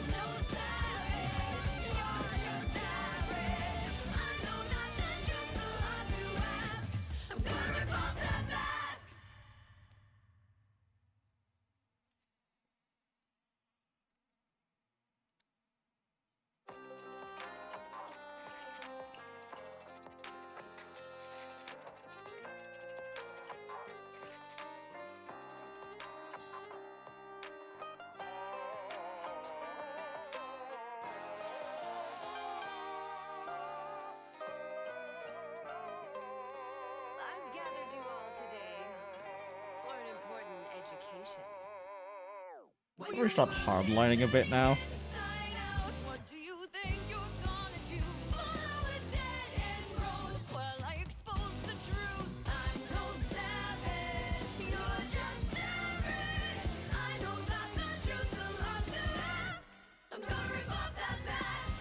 revolution. I'm gonna start hardlining a bit now. Inside out, what do you think you're gonna do? Follow a dead end road while I expose the truth. I'm no savage, you're just average. I know that the truth's a lot to ask. I'm gonna rip off that mask.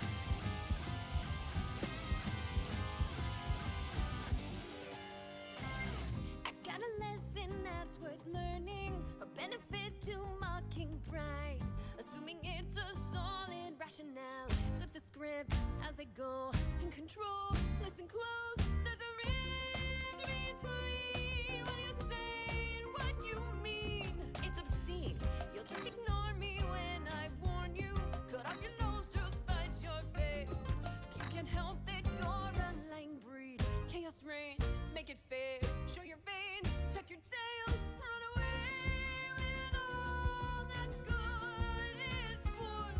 I've got a lesson that's worth learning, a benefit to mocking pride, assuming it's a solid rationale. Flip the script as I go, in control, listen close. There's a in between what you say and what you mean. It's obscene, you'll just ignore me when I warn you. Cut off your nose to spite your face. You can't help that you're a lying breed. Chaos reigns, make it fair. Show your veins, tuck your tail, run away when all that's good is spoiled.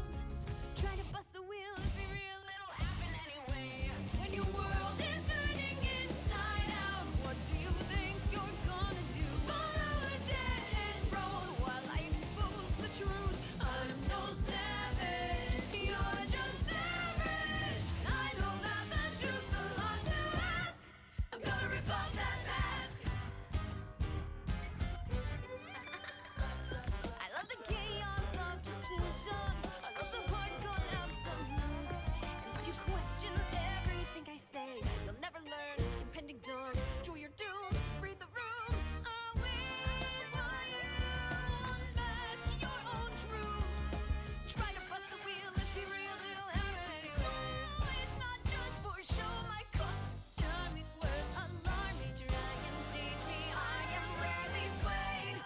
Try to bust the wheel, let's be real, it'll happen anyway. When your world is turning inside out, what do you think you're gonna do? Follow a dead end road while I expose the truth. I'm no savage, you're just average. I know that the truth's a lot to ask. I'm gonna rip off that mask. I love the chaos of decision. I love the hardcore absolutes. And if you question everything I say, you'll never learn. Impending dawn, draw your doom, read the room. I'll wait while you unmask your own truth. Try to bust the wheel, let's be real, it'll happen anyway. It's not just for show, my costume charming words alarm me. Try and change me, I am rarely swayed.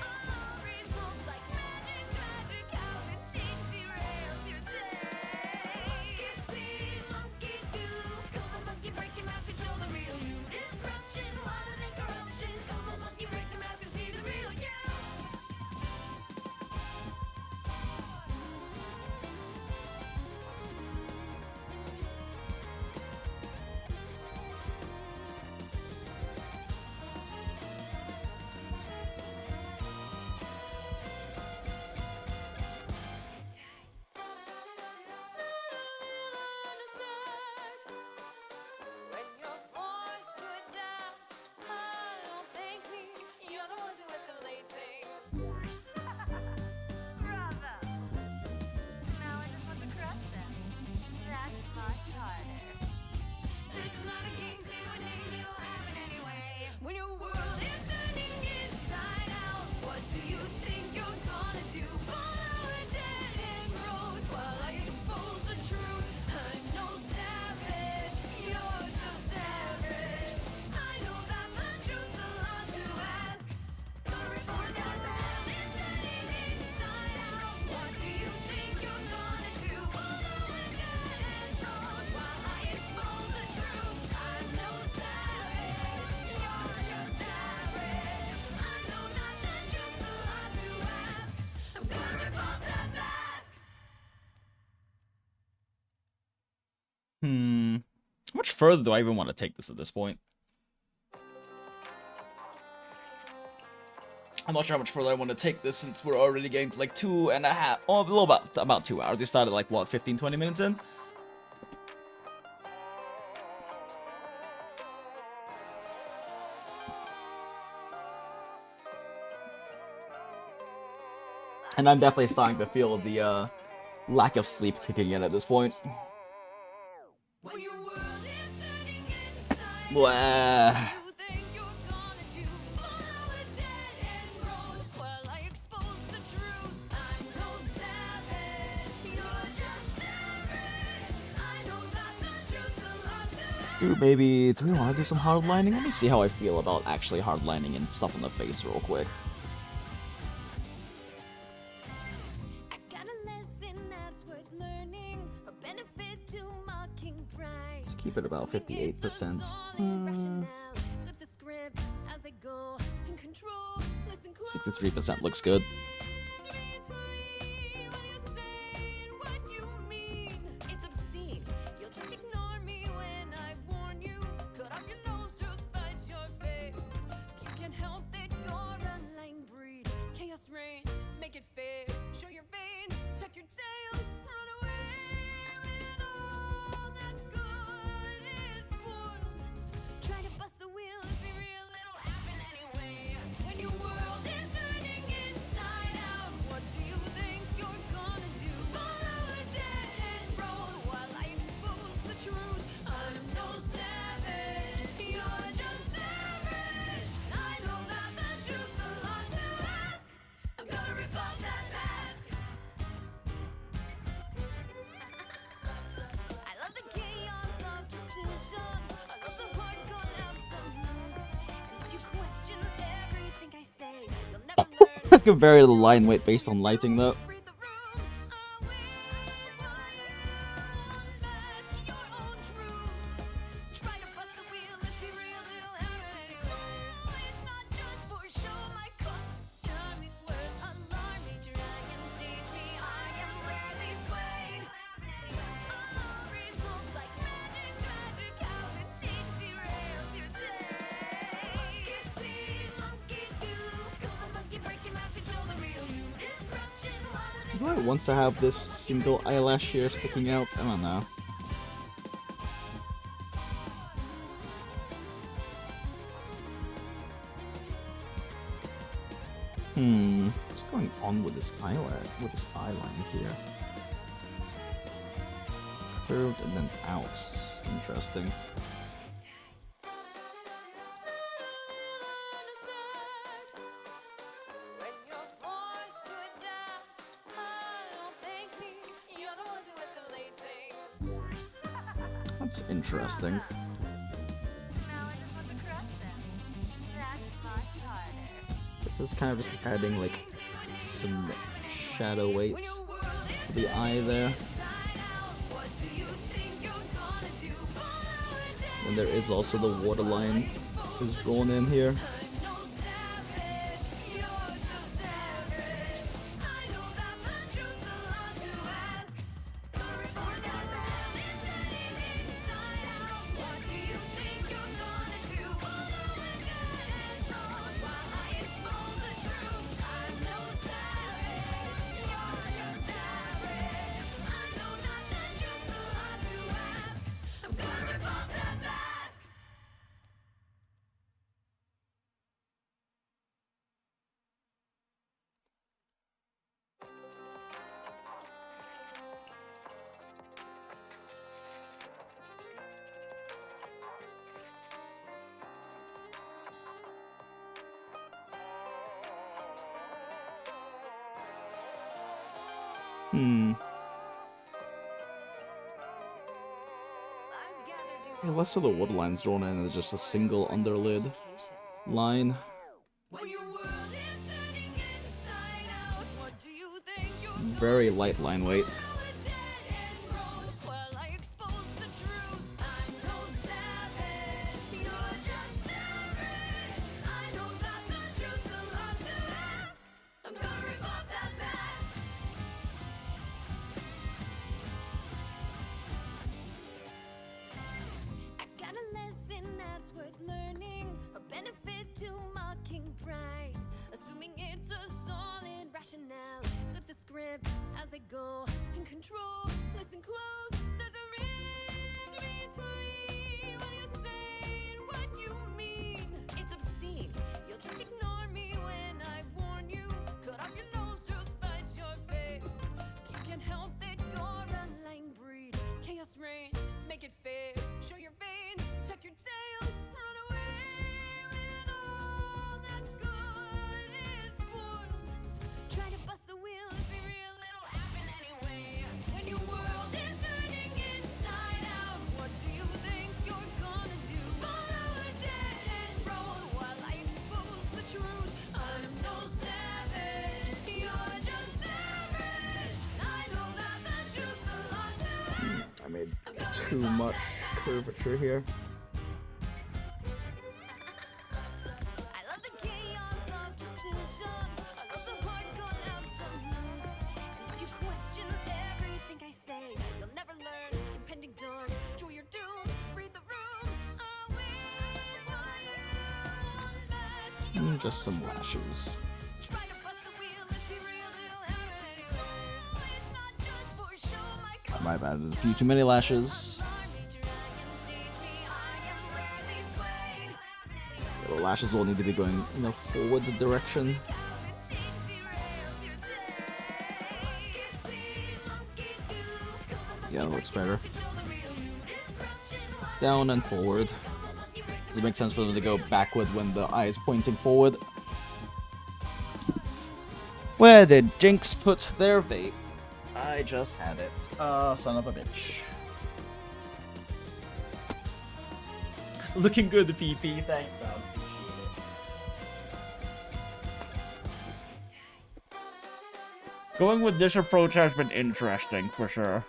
All results like magic, tragic, how the change derails your day. Monkey see, monkey do. Come on, monkey, break your mask and show the real you. Disruption, wider than corruption. Come on, monkey, break the mask and see the real you. When you're forced to adapt, don't thank me. You're the ones who escalate things. Bravo. Now I just want to crush them. That's much harder. This is not a game, say my name, it'll happen anyway. When your world is turning inside out, what do you think you're gonna do? Follow a dead end road while I expose the truth. I'm no savage, you're just average. I know that the truth's a lot to ask. Gonna report that world is turning inside out. What do you think you're gonna do? Follow a dead end road while I expose the truth. I'm no savage, you're just average. I know that the truth's a lot to ask. I'm gonna rip off that mask. How much further do I even want to take this at this point? I'm not sure how much further I want to take this since we're already getting to like 2.5, oh, a little about 2 hours. We started like, what, 15, 20 minutes in? And I'm definitely starting to feel the lack of sleep kicking in at this point. When your world is turning inside Blah. what do you think you're gonna do? Follow a dead end road while I expose the truth. I'm no savage, you're just average. I know that the truth's a lot to Let's do maybe, do we want to do some hardlining? Let me see how I feel about actually hardlining and stuff in the face real quick. I've got a lesson that's worth learning, a benefit to mocking pride. Let's keep it about 58%. Flip the script as I go, in control, listen close. 63% looks good. It's obscene. You'll just ignore me when I warn you. Cut off your nose to spite your face. You can't help that you're a lying breed. can vary the line weight based on lighting though. Do I want to have this single eyelash here sticking out? I don't know. What's going on with this eyeline here? Curved and then out. Interesting. That's interesting. Now I just want to crush them. That's much harder. This is kind of just adding like some shadow weights to the eye there. And there is also the waterline is drawn in here. Yeah, less of the waterlines drawn in is just a single underlid line. Very light line weight. Flip the script as I go in control. Listen close, there's a ring between what you say and what you mean. It's obscene, you'll just ignore me when I warn you. Cut off your nose to spite your face. You can't help that you're a lying breed. Chaos reigns, make it fair. Show your veins, tuck your tail, run away when all that's good is spoiled. Try to bust the wheel, let's be real, it'll happen anyway. When your world is turning inside out, what do you think you're gonna do? Follow a dead end road while I expose the truth. I'm no savage, you're just average. I know that the truth's a lot to ask. I made too much curvature here. I love the chaos of decision. I love the hardcore absolutes. And if you question everything I say, you'll never learn. Impending dawn, draw your doom, read the room. I'll wait while you unmask. Just some lashes. Try to bust the wheel, let's be real, it'll happen anyway. It's not just for show, my I might have added a few too many lashes. The lashes will need to be going in a forward direction. Yeah, that looks better. Down and forward. Does it make sense for them to go backward when the eye is pointing forward? Where did Jinx put their vape? I just had it. Son of a bitch. Looking good, PP. Thanks, man. Appreciate it. Going with this approach has been interesting, for sure.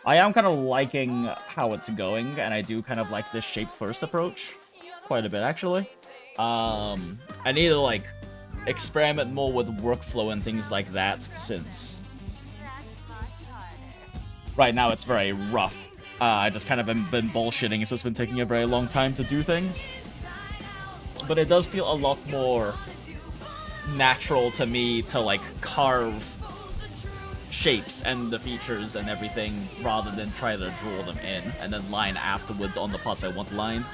I am kind of liking how it's going, and I do kind of like this shape-first approach. Quite a bit, actually. I need to, like, experiment more with workflow and things like that, since right now it's very rough. I just kind of been bullshitting, so it's been taking a very long time to do things. But it does feel a lot more natural to me to, like, carve shapes and the features and everything rather than try to draw them in and then line afterwards on the parts I want lined.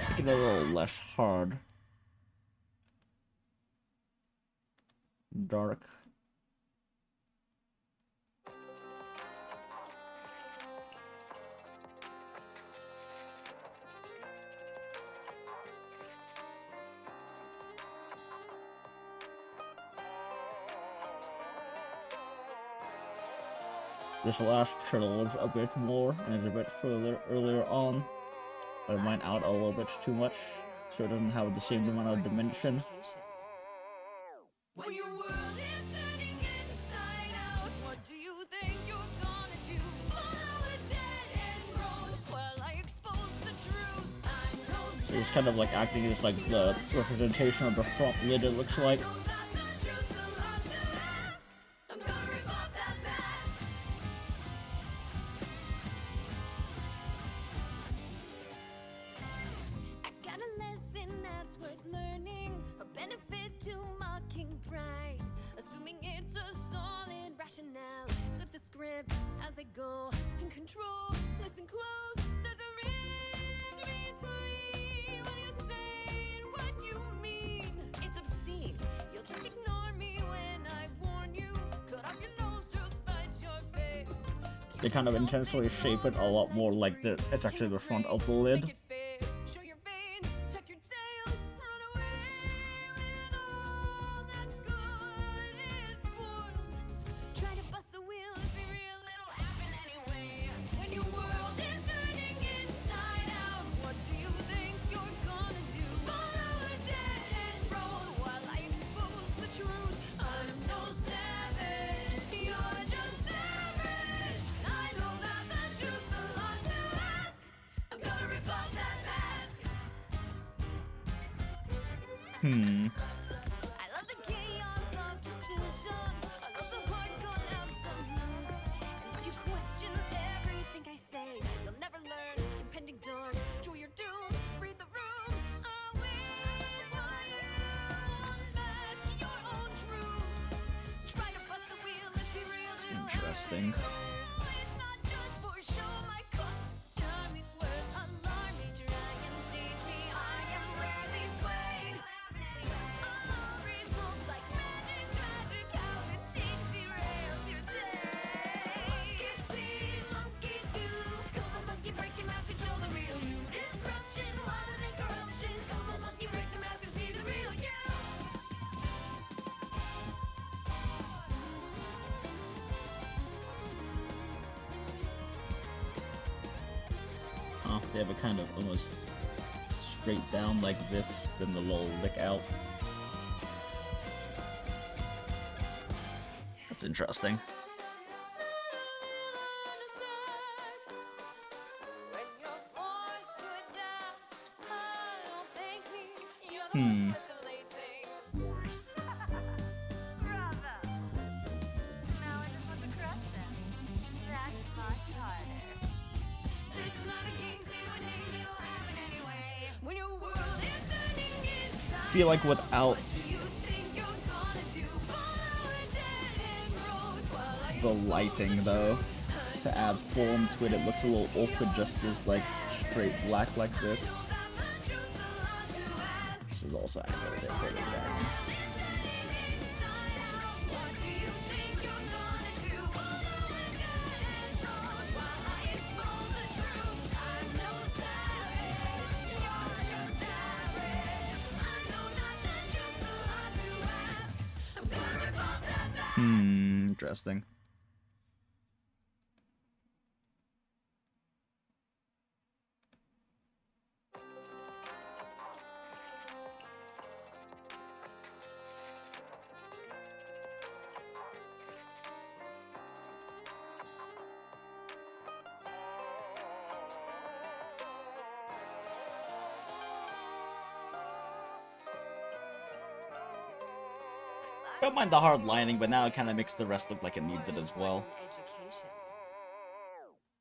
Make it a little less hard. Dark. This last turtle is a bit more and is a bit further earlier on. I went out a little bit too much, so it doesn't have the same amount of dimension. When your world is turning inside out, what do you think you're gonna do? Follow a dead-end road while I expose the truth. I know So it's kind of like acting as like the representation of the front lid, it looks like. I'm gonna rip off that mask. I've got a lesson that's worth learning, a benefit to mocking pride, assuming it's a solid rationale. Flip the script as I go in control. Listen close, there's a rift between what you say and what you mean. It's obscene, you'll just ignore me when I warn you. Cut off your nose to spite your face. They kind of intentionally shape it a lot more like it's actually the front of the lid. Make it fair. Show your veins, tuck your tail, run away when all that's good is spoiled. Try to bust the wheel, let's be real, it'll happen anyway. When your world is turning inside out, what do you think you're gonna do? Follow a dead-end road while I expose the truth. I'm no savage, you're just average. I know that the truth's a lot to ask. I'm gonna rip off that mask. I love the chaos of decision. I love the hardcore absolutes. And if you question everything I say, you'll never learn. Impending dawn, draw your doom, read the room. I'll wait for you. Unmask your own truth. Try to bust the wheel, let's be real. It'll Interesting. it's not just for show, my cost charming words alarm me, try and change me. I am rarely swayed. All results like magic, tragic, how the change derails your day. Monkey see, monkey do. Come on, monkey, break your mask, control the real you. Disruption, wider than corruption. Come on, monkey, break the mask and see the real you. They have a kind of almost straight down like this, then the little lick out. That's interesting. When you're forced to adapt, I don't thank me. You're the Hmm. ones who escalate things. Bravo. Now I just want to crush them. That's much harder. This is not a game, say my name, it'll happen anyway. When your world is turning inside, I feel like without you think you're gonna do? Follow a dead-end road while I the lighting though, to add form to it, it looks a little awkward just as like straight black like this. This is also angled a bit further down. What do you think you're gonna do? Follow a dead-end road while I expose the truth. I'm no savage, you're just average. I know not the Interesting. Don't mind the hard lining, but now it kind of makes the rest look like it needs it as well.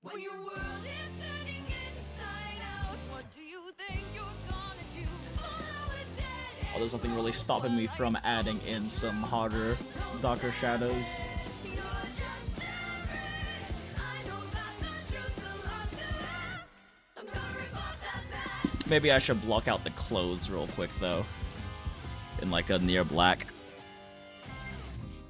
When your world is turning inside out, what do you think you're gonna do? Follow a dead Oh, there's nothing really stopping me from adding in some harder darker shadows. You're just average. I know that the truth's a lot to ask. I'm gonna rip off that mask. Maybe I should block out the clothes real quick though, in like a near black.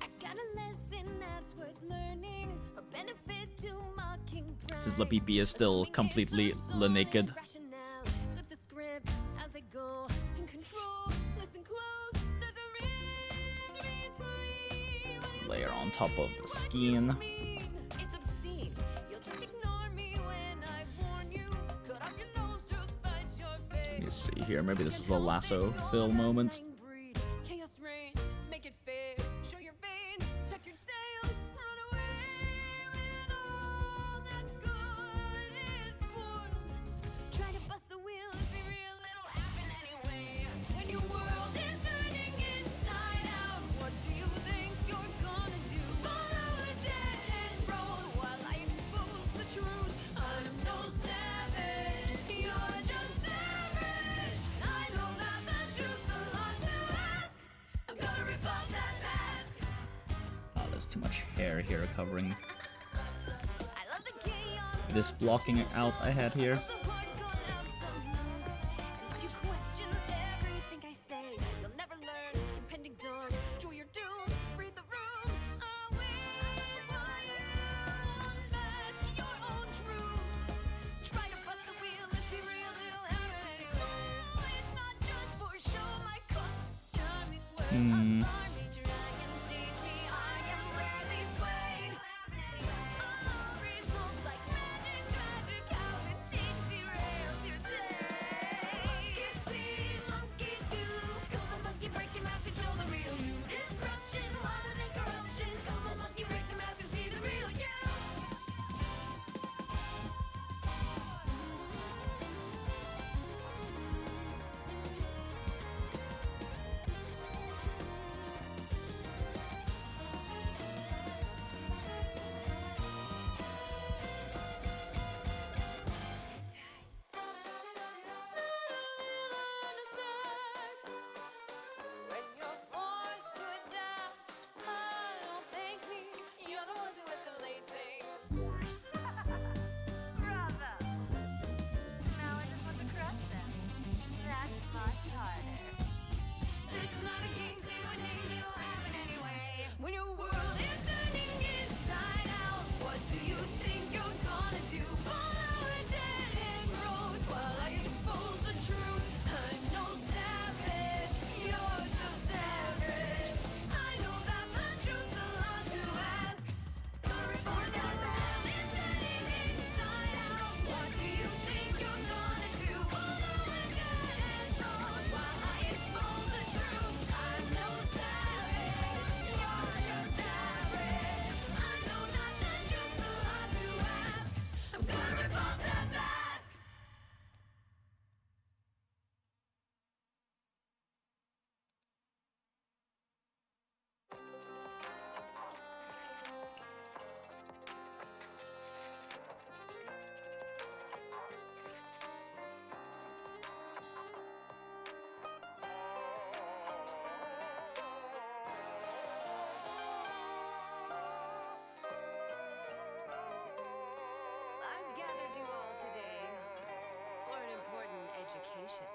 I've got a lesson that's worth learning, a benefit to mocking pride. Since LAPPIPI is still completely naked. Flip the script as I go in control. Listen close, there's a rhyme between when you Layer on top of the skin. it's obscene. You'll just ignore me when I warn you. Cut off your nose to spite your face. Let me see here. Maybe this is the lasso fill moment. Chaos reigns, make it fair. Show your veins, tuck your tail, run away when all that's good is spoiled. Try to bust the wheel, let's be real, it'll happen anyway. When your world is turning inside out, what do you think you're gonna do? Follow a dead end road while I expose the truth. I'm no savage, you're just average. I know that the truth's a lot to ask. I'm gonna rip off that mask. Oh, there's too much hair here covering I love the chaos. this blocking out I had here. The part got absolutes. And if you question everything I say, you'll never learn. Impending dawn, draw your doom, read the room. I'll wait while you unmask your own truth. Try to bust the wheel, let's be real, it'll happen anyway. It's not just for show, my cost charming words alarm me, try and change me. I am rarely swayed. All results like magic, tragic, how it changed derails your day. You see, monkey do, come on, monkey, break your mask, control the real you. Disruption, wider than corruption. Come on, monkey, break the mask and see the real you. When you're forced to adapt, don't thank me. You're the ones who escalate things. Bravo! Now I just want to crush them. That's much harder. This is not a game, say my name, it'll happen anyway. When your world is turning inside out, what do you think you're gonna do? Follow a dead end road while I expose the truth. I'm no savage, you're just average. I know that the truth's a lot to ask. Gonna report that world is turning inside out. What do you think you're gonna do? Follow a dead end road while I expose the truth. I'm no savage, you're just average. I know that the truth's a lot to ask. I'm gonna rip off that mask. I've gathered you all today for an important education.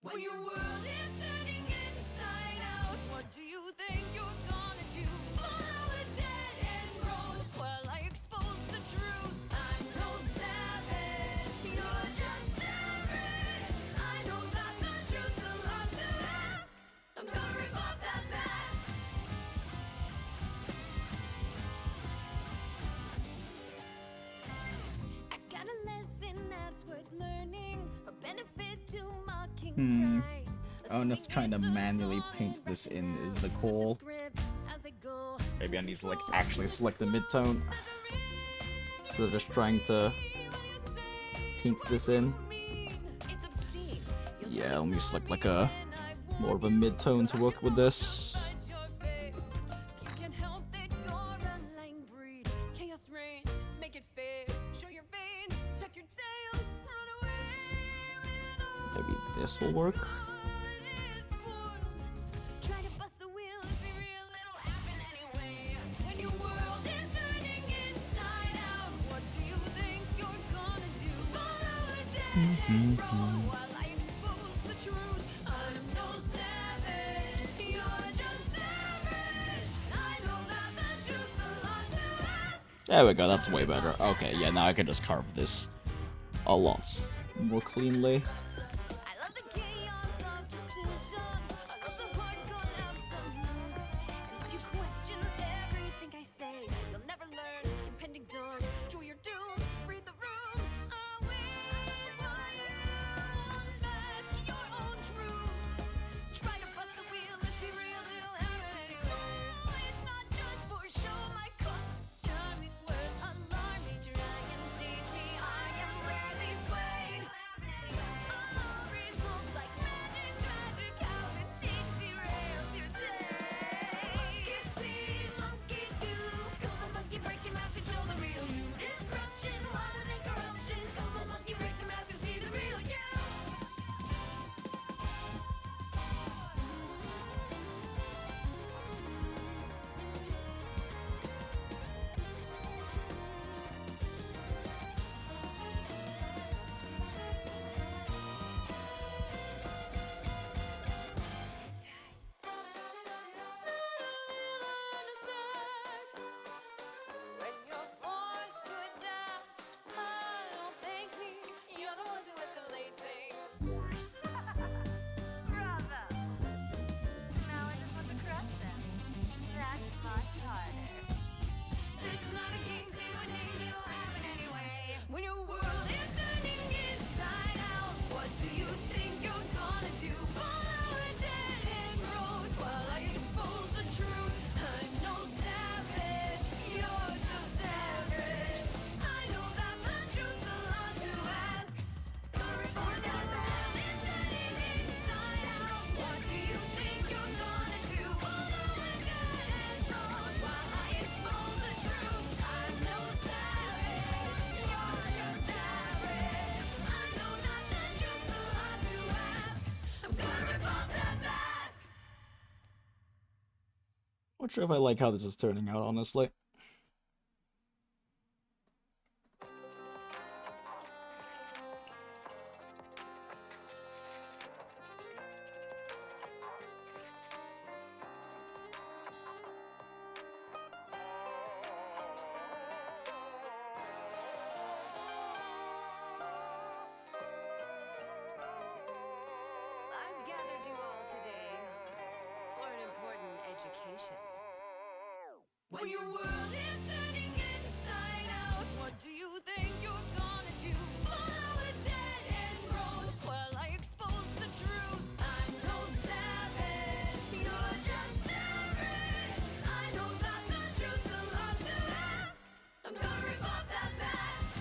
When your world is turning inside out, what do you think you're gonna do? Follow a dead end road while I expose the truth. I'm no savage, you're just average. I know that the truth's a lot to ask. I'm gonna rip off that mask. benefit to mocking pride. I don't know if trying to manually paint this in is the goal. Maybe I need to like actually select the mid-tone instead of just trying to paint this in. Yeah, let me select like a more of a mid-tone to work with this. Maybe this will work. There we go, that's way better. Okay, yeah, now I can just carve this a lot more cleanly. Not sure if I like how this is turning out, honestly. I've gathered you all today for an important education. When your world is turning inside out, what do you think you're gonna do? Follow a dead end road while I expose the truth. I'm no savage, you're just average. I know that the truth's a lot to ask. I'm gonna rip off that mask.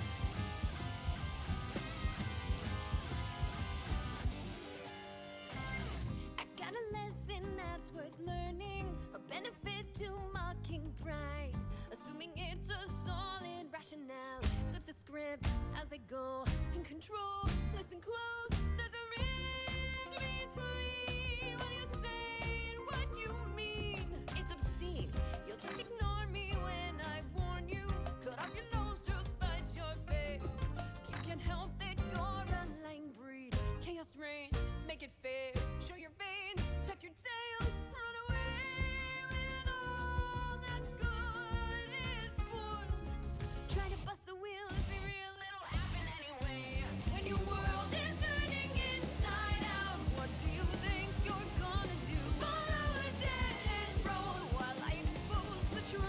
I've got a lesson that's worth learning, a benefit to mocking pride, assuming it's a solid rationale. Flip the script as I go in control. Listen close, there's a in between what you say and what you mean. It's obscene, you'll just ignore me when I warn you. Cut off your nose to spite your face. You can't help that you're a lying breed. Chaos reigns, make it fair. Show your veins, tuck your tail, run away when all that's good is spoiled. Try to bust the wheel, let's be real, it'll happen anyway. When your world is turning inside out, what do you think you're gonna do? Follow a dead end road while I expose the truth.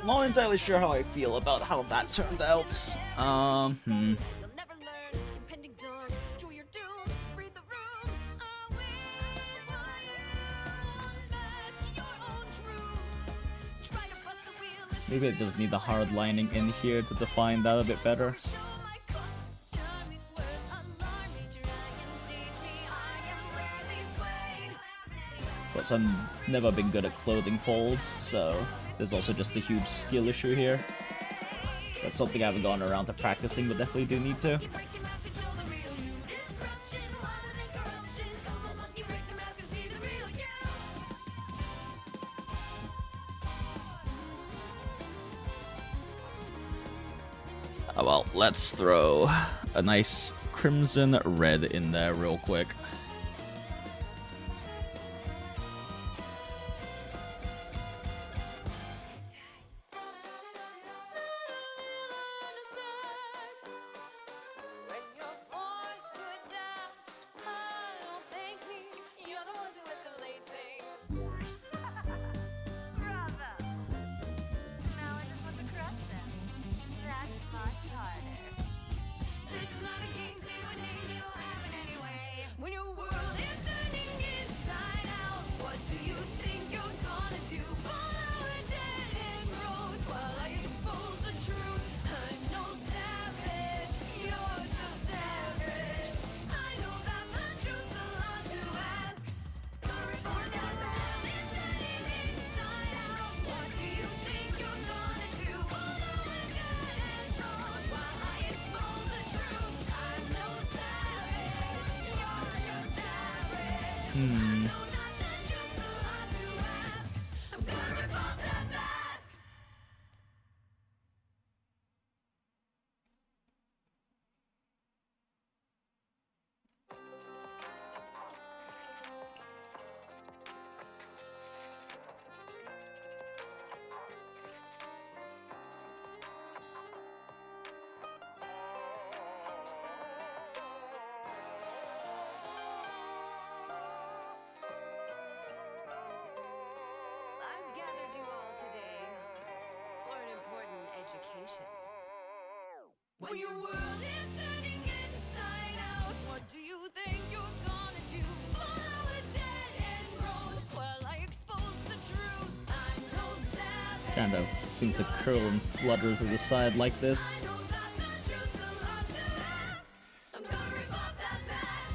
not entirely sure how I feel about how that turned out. You'll never learn. Impending dawn, draw your doom, read the room. I'll wait while you unmask your own truth. Try to bust the wheel. Maybe it does need the hard lining in here to define that a bit better. Show my cost. Charming words alarm me. Try and change me. I am rarely swayed. But I've never been good at clothing folds, so there's also just a huge skill issue here. That's something I haven't gotten around to practicing, but definitely do need to. Break your mask and show the real you. Disruption, wider than corruption. Come on, monkey, break the mask and see the real you. Oh, well, let's throw a nice crimson red in there real quick. When you're forced to adapt, don't thank me. You're the ones who escalate things. Bravo. Now I just want to crush them. That's much harder. This is not a game, say my name, it'll happen anyway. When your world is turning inside out, what do you think you're gonna do? Follow a dead-end road while I expose the truth. I'm no savage, you're just average. I know that the truth's a lot to ask. The report that world is turning inside out. What do you think you're gonna do? Follow a dead-end road while I expose the truth. I'm no savage, you're just average. I know that the truth's a lot to ask. I'm gonna rip off that mask. I've gathered you all today for an important education. When your world is turning inside out, what do you think you're gonna do? Follow a dead-end road while I expose the truth. I'm no savage. Kind of seems to curl and flutter to the side like this. I know that the truth's a lot to ask. I'm gonna rip off that mask.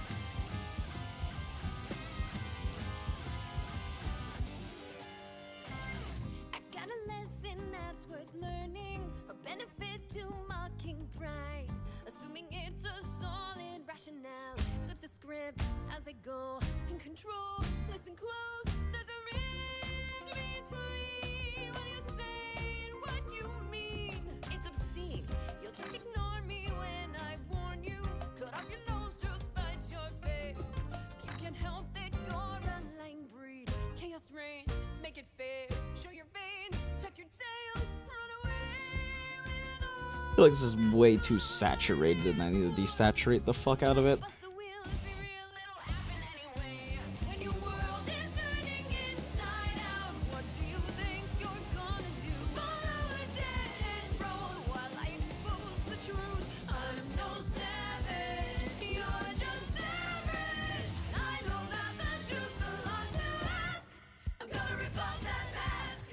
I've got a lesson that's worth learning, a benefit to mocking pride, assuming it's a solid rationale. Flip the script as I go, in control. Listen close, there's a in between what you say and what you mean. It's obscene. You'll just ignore me when I warn you. Cut off your nose to spite your face. You can't help that you're a lying breed. Chaos reigns, make it fair. Show your veins, tuck your tail, run away with all. I feel like this is way too saturated and I need to desaturate the fuck out of it. Bust the wheel, let's be real, it'll happen anyway. When your world is turning inside out, what do you think you're gonna do? Follow a dead-end road while I expose the truth. I'm no savage, you're just average. I know that the truth's a lot to ask. I'm gonna rip off that mask.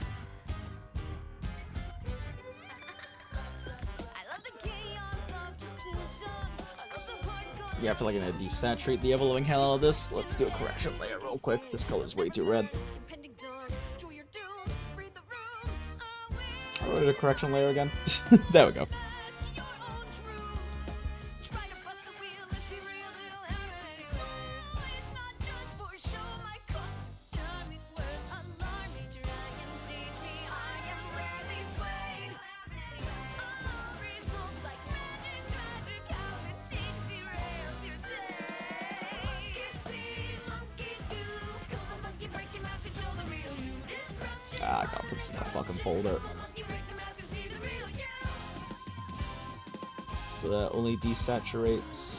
I love the chaos of decision. I love the hardcore. Yeah, I feel like I'm gonna desaturate the ever-loving hell out of this. Let's do a correction layer real quick. This color's way too red. Impending dawn, draw your doom, read the room. I'll wait. I wrote a correction layer again. There we go. Ask your own truth. Try to bust the wheel, let's be real, it'll happen anyway. It's not just for show, my cost. Charming words alarm me. Try and change me, I am rarely swayed. All results like magic, tragic, how it change derails your day. Monkey see, monkey do. Come on, monkey, break your mask and show the real you. Disruption. Ah, I gotta put this in the fucking folder. Monkey, break the mask and see the real you. So that only desaturates.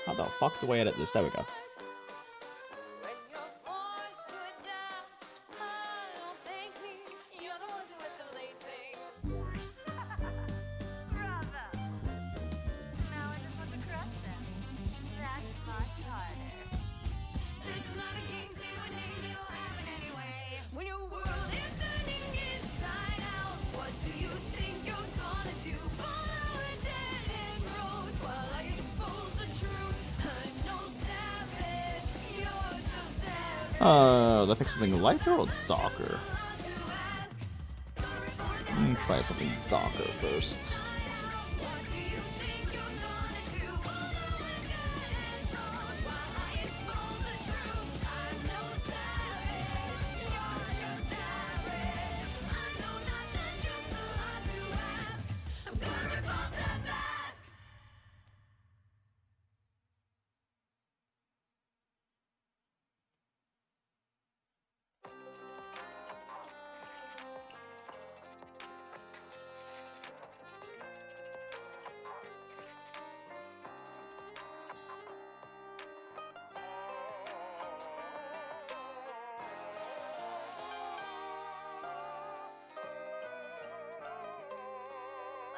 How the fuck do I edit this? There we go. When you're forced to adapt, don't thank me. You're the ones who escalate things. Bravo! Now I just want to crush them. That's much harder. This is not a game, say my name, it'll happen anyway. When your world is turning inside out, what do you think you're gonna do? Follow a dead-end road while I expose the truth. I'm no savage, you're just average. That pick something lighter or darker? Lot to ask. Try something darker first. What do you think you're gonna do? Follow a dead-end road while I expose the truth. I'm no savage, you're just average. I know that the truth's a lot to ask. I'm gonna rip off that mask.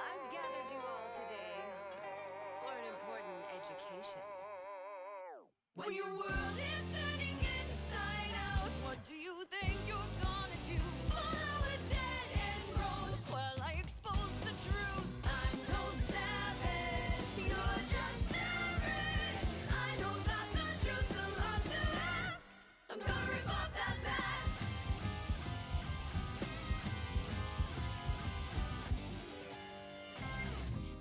I've gathered you all today for an important education. When your world is turning inside out, what do you think you're gonna do? Follow a dead-end road while I expose the truth. I'm no savage, you're just average. I know that the truth's a lot to ask. I'm gonna rip off that mask.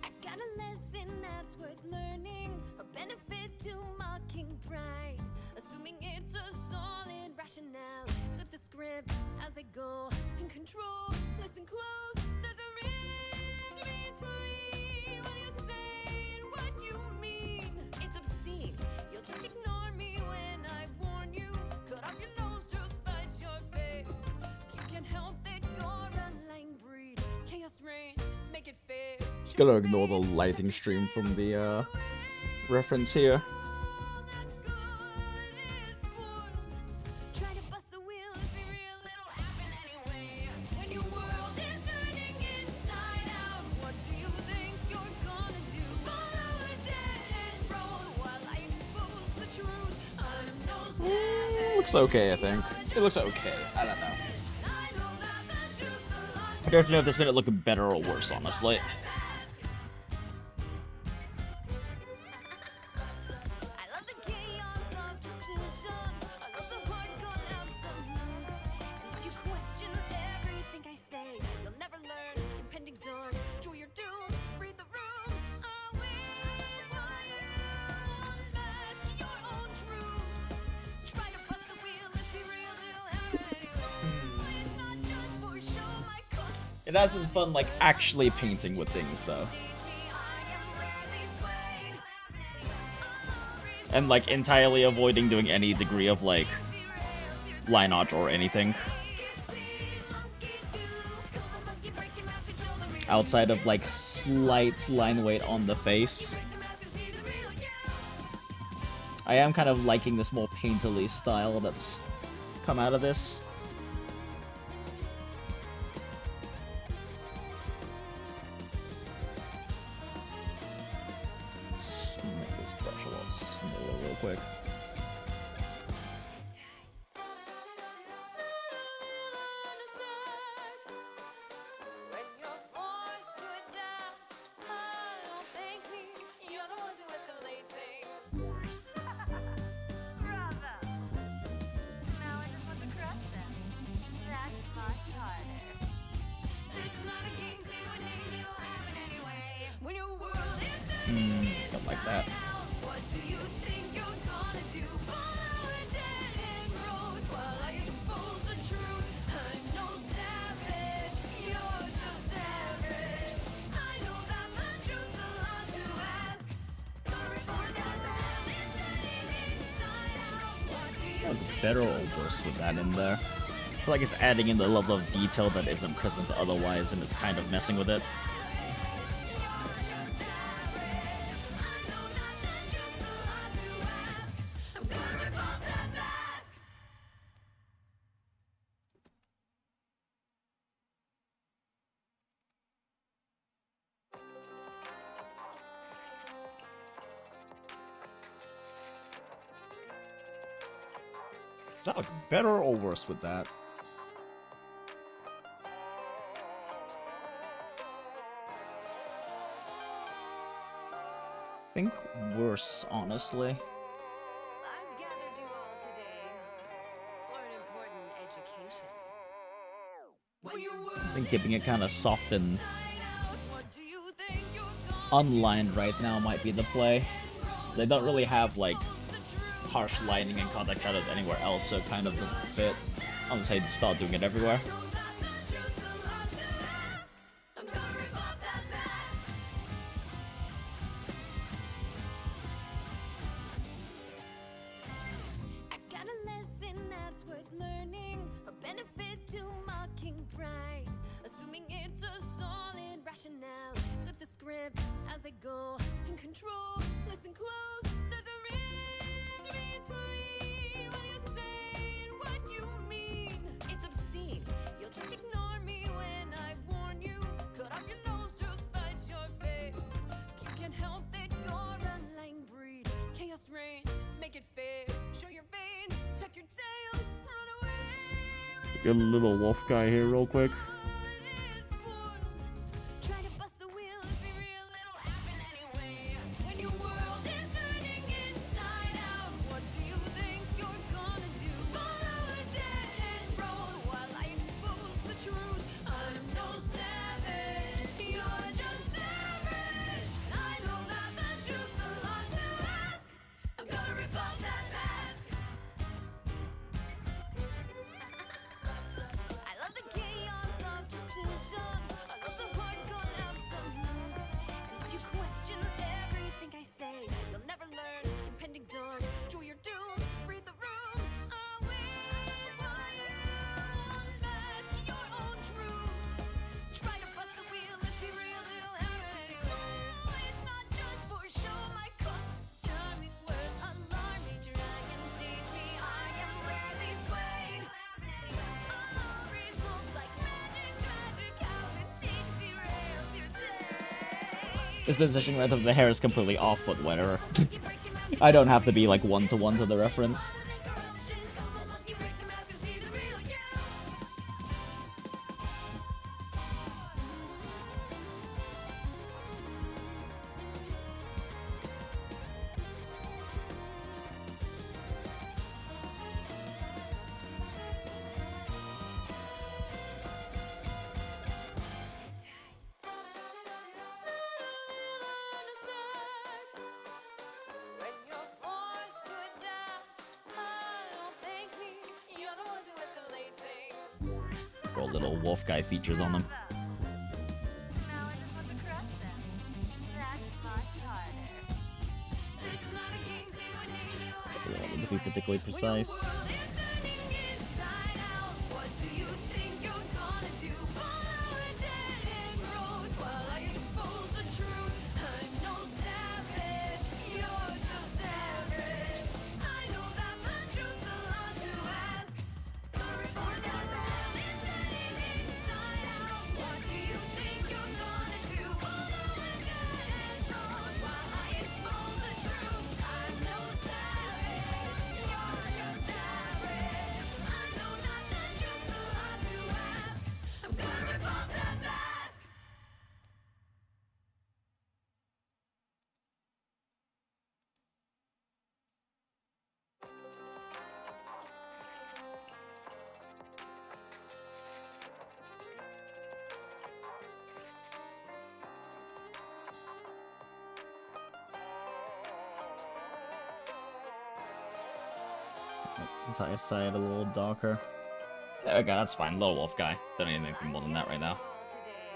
I've got a lesson that's worth learning, a benefit to mocking pride, assuming it's a solid rationale. Flip the script as I go, in control, listen close. There's a rift between what you say and what you mean. It's obscene, you'll just ignore me when I warn you. Cut off your nose to spite your face. You can't help that you're a lying breed. Chaos reigns, make it fair. Just gotta ignore the lighting stream from the reference here. Try to bust the wheel, let's be real, it'll happen anyway. When your world is turning inside out, what do you think you're gonna do? Follow a dead-end road while I expose the truth. I'm no savage. Looks okay, I think. It looks okay. I don't know. I know that the truth's a lot I don't know if this made it look better or worse, honestly. I love the chaos of decision. I love the hardcore absolutes. And if you question everything I say, you'll never learn. Impending dawn, draw your doom, read the room. I'll wait while you unmask your own truth. Try to bust the wheel, let's be real, it'll happen anyway. It's not just for show, my cost. It has been fun, like, actually painting with things, though. Teach me I am rarely swayed. And, like, entirely avoiding doing any degree of, like, line art or anything. Outside of, like, slight line weight on the face. I am kind of liking this more painterly style that's come out of this. Let's make this brush a lot smaller real quick. When you're forced to adapt, don't thank me. You're the ones who escalate things. Bravo! Now I just want to crush them. That's much harder. This is not a game, say my name, it'll happen anyway. When your world is turning Don't like that. out, what do you think you're gonna do? Follow a dead-end road while I expose the truth. I'm no savage, you're just average. I know that the truth's a lot to ask. Gonna report that world is turning inside out. What do you think Better or worse with that in there? I feel like it's adding in the level of detail that isn't present otherwise, and it's kind of messing with it. you're just average? I know that the truth's a lot Does that look better or worse with that? I think worse, honestly. I've gathered you all today for an important education. When your world I think keeping it kind of soft and inside out, what do you think you're gonna unlined right now might be the play. So they don't really have like harsh lighting and contact shadows anywhere else, so it kind of doesn't fit. Unless they start doing it everywhere. I'm gonna rip off that mask. I've got a lesson that's worth learning, a benefit to mocking pride, assuming it's a solid rationale. Flip the script as I go in control. Listen close, there's a rip between what you say and what you mean. It's obscene, you'll just ignore me when I warn you. Cut off your nose to spite your face. You can't help that you're a lying breed. Chaos reigns, make it fair. Show your veins, tuck your tail, run away. Get a little wolf guy here real quick. Try to bust the wheel, let's be real, it'll happen anyway. When your world is turning inside out, what do you think you're gonna do? Follow a dead end road while I expose the truth. I'm no savage, you're just average. I know that the truth's a lot to ask. I'm gonna rip off that mask. I love the chaos of decision. I love the hardcore absolutes. And if you question everything I say, you'll never learn. Impending dawn, draw your doom, read the room. I'll wait while you unmask your own truth. Try to bust the wheel, let's be real, it'll happen anyway. It's not just for show, my cost charming words alarm me. Try and change me, I am rarely swayed. All results like magic, tragic, how the change derails your day. This position right of the hair is completely off, but whatever. I don't have to be like one-to-one to the reference. When you're forced to adapt, don't thank me. You're the ones who escalate things. Throw little wolf guy features on them. Now I just want to crush them. That's much harder. This is not a game, say my name, it'll happen I don't want them to be anyway. particularly precise. When your world is turning inside out, what do you think you're gonna do? Follow a dead end road while I expose the truth. I'm no savage, you're just average. I know that the truth's a lot to ask. Gonna report that world is turning inside out. What do you think you're gonna do? Follow a dead end road while I expose the truth. I'm no savage, you're just average. I know that the truth's a lot to ask. I'm gonna rip off that mask. This entire side a little darker. There we go, that's fine. Little wolf guy. Don't need anything more than that right now. Today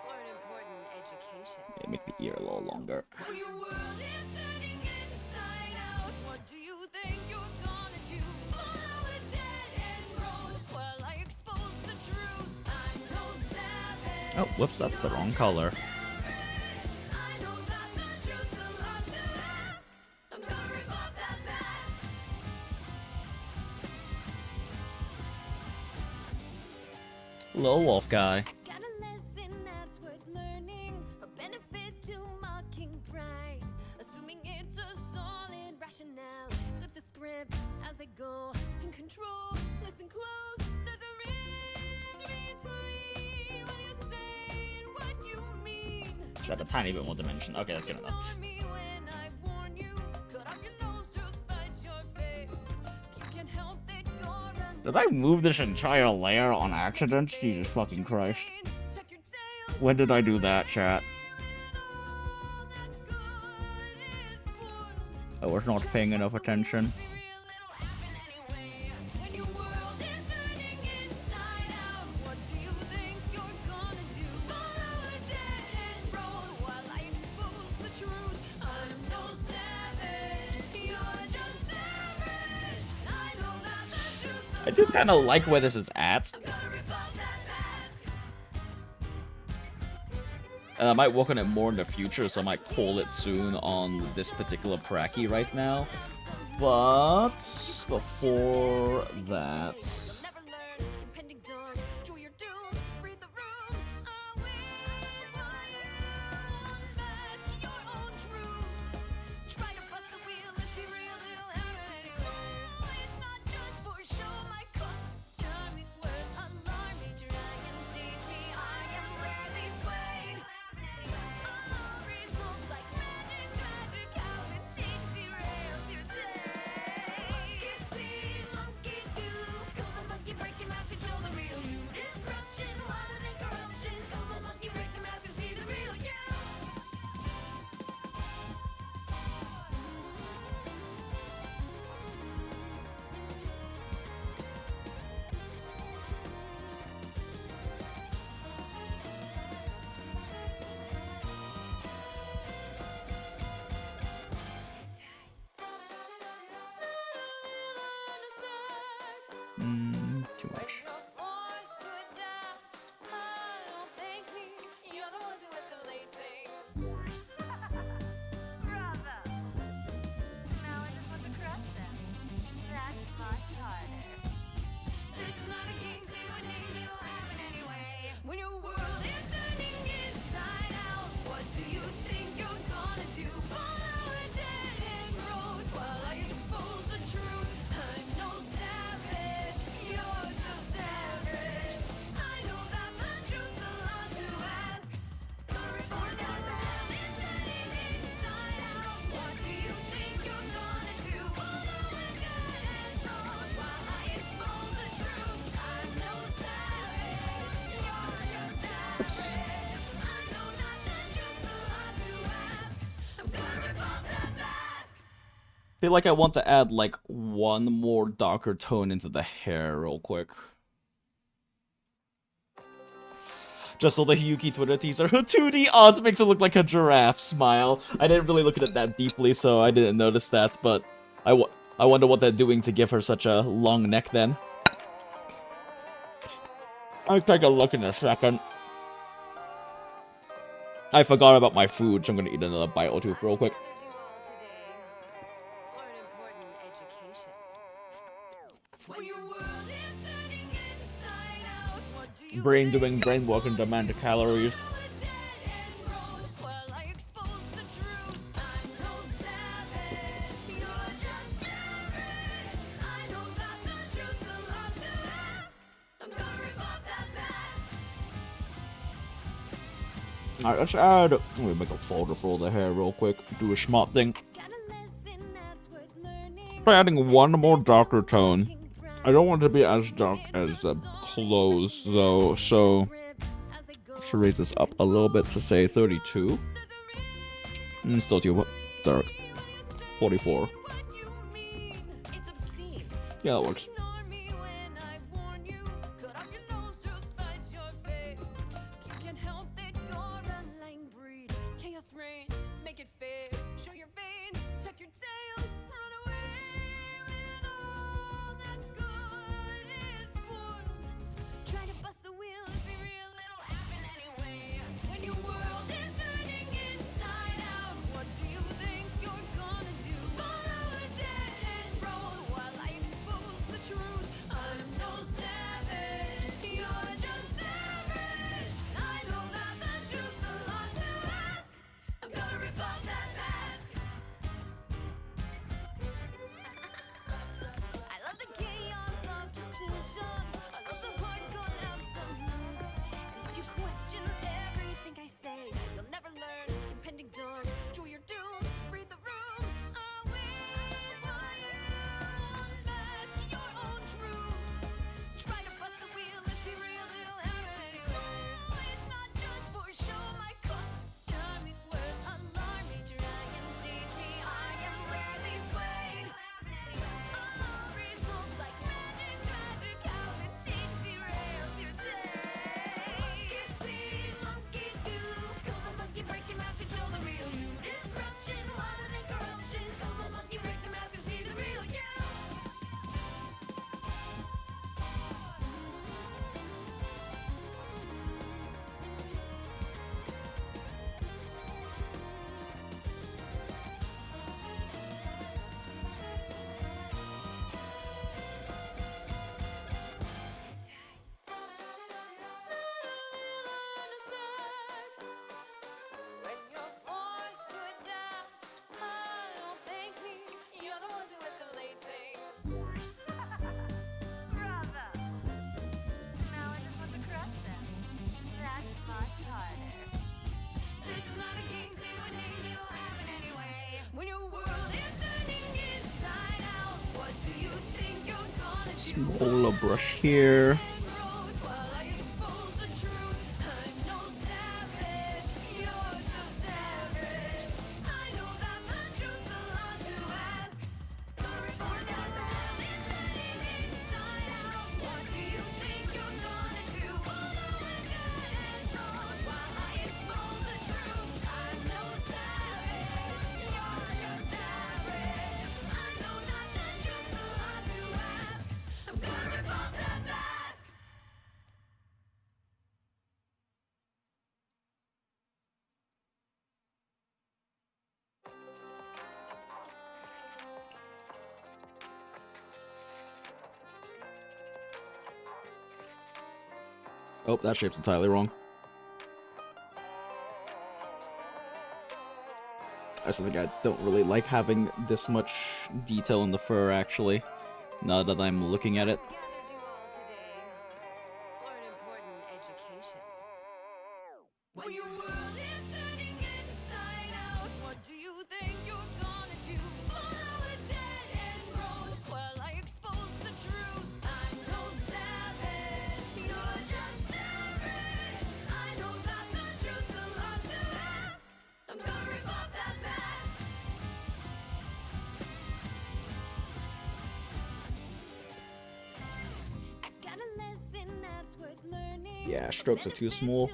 for an important education. Yeah, make the ear a little longer. When your world is turning inside out, what do you think you're gonna do? Follow a dead end road while I expose the truth. I'm no savage. Oh, whoops, that's the wrong color. I know that the truth's a lot to ask. I'm gonna rip off that mask. Little wolf guy. I've got a lesson that's worth learning, a benefit to mocking pride, assuming it's a solid rationale. Flip the script as I go control. Listen close, there's a rift between what you say and what you mean. Just add a tiny bit more dimension. Okay, that's good enough. Ignore me when I warn you. Cut off your nose to spite your face. You can't help that you're Did I move this entire layer on accident? Jesus fucking Christ. tuck your tail. When did I do that, chat? I was not paying enough attention. When your world is turning inside out, what do you think you're gonna do? Follow a dead end road while I expose the truth. I'm no savage, you're just average. I know that the truth. I do kind of like where this is at. Gotta rip off that mask. I might work on it more in the future, so I might call it soon on this particular pracky right now. But before that, Never learn, impending dawn. Draw your doom, read the room. I wait while you unmask your own truth. Try to bust the wheel, let's be real, it'll happen anyway. It's not just for show, my costume charming words alarm me, try and change me. I am rarely swayed. All results like magic, tragic, how it changed derails your day. Monkey see, monkey do. Come on, monkey, break your mask, control the real you. Disruption, wider than corruption. Come on, monkey, break the mask and see the real you. too much. Forced to adapt. Don't thank me. You're the ones who escalate things. Bravo. Now I just want to crush them. That's much harder. This is not a game, say my name, it'll happen anyway. When your world is turning inside out, what do you think you're gonna do? Follow a dead end road while I expose the truth. I'm no savage, you're just average. I know that the truth's a lot to ask. The report that world is turning inside out. What do you think you're gonna do? Follow a dead end road while I expose the truth. I'm no savage, you're just average. I know that the truth's a lot to ask. I'm gonna rip off that mask. Feel like I want to add like one more darker tone into the hair real quick. Just saw the Hiyuki Twitter teaser. Her 2D odds makes it look like a giraffe smile. I didn't really look at it that deeply, so I didn't notice that, but I wonder what they're doing to give her such a long neck then. I'll take a look in a second. I forgot about my food, so I'm gonna eat another bite or two real quick. When your world is turning inside out, what do you Brain doing brain work and demand calories. follow a dead end road while I expose the truth? I'm no savage, you're just average. I know that the truth's a lot to ask. I'm gonna rip off that mask. Alright, let's add. Let me make a folder for all the hair real quick. Do a smart thing. Got a lesson that's worth learning. Try adding one more darker tone. I don't want it to be as dark as the clothes, though, so let's raise this up a little bit to say 32. Still too dark. 44. Yeah, that works. Ignore me when I warn you. Cut off your nose to spite your face. You can't help that you're a lying breed. Chaos reigns, make it fair. Show your veins, tuck your tail, run away when all that's good is spoiled. Try to bust the wheel, let's be real, it'll happen anyway. When your world is turning inside out, what do you think you're gonna do? Follow a dead end road while I expose the truth. Smaller brush here. Oh, that shape's entirely wrong. I just think I don't really like having this much detail in the fur, actually, now that I'm looking at it. Gathered you all today for an important education. When your world is turning inside out, what do you think you're gonna do? Follow a dead end road while I expose the truth. I'm no savage, you're just average. I know that the truth's a lot to ask. I'm gonna rip off that mask. I've got a lesson that's worth learning. Yeah, strokes are too small.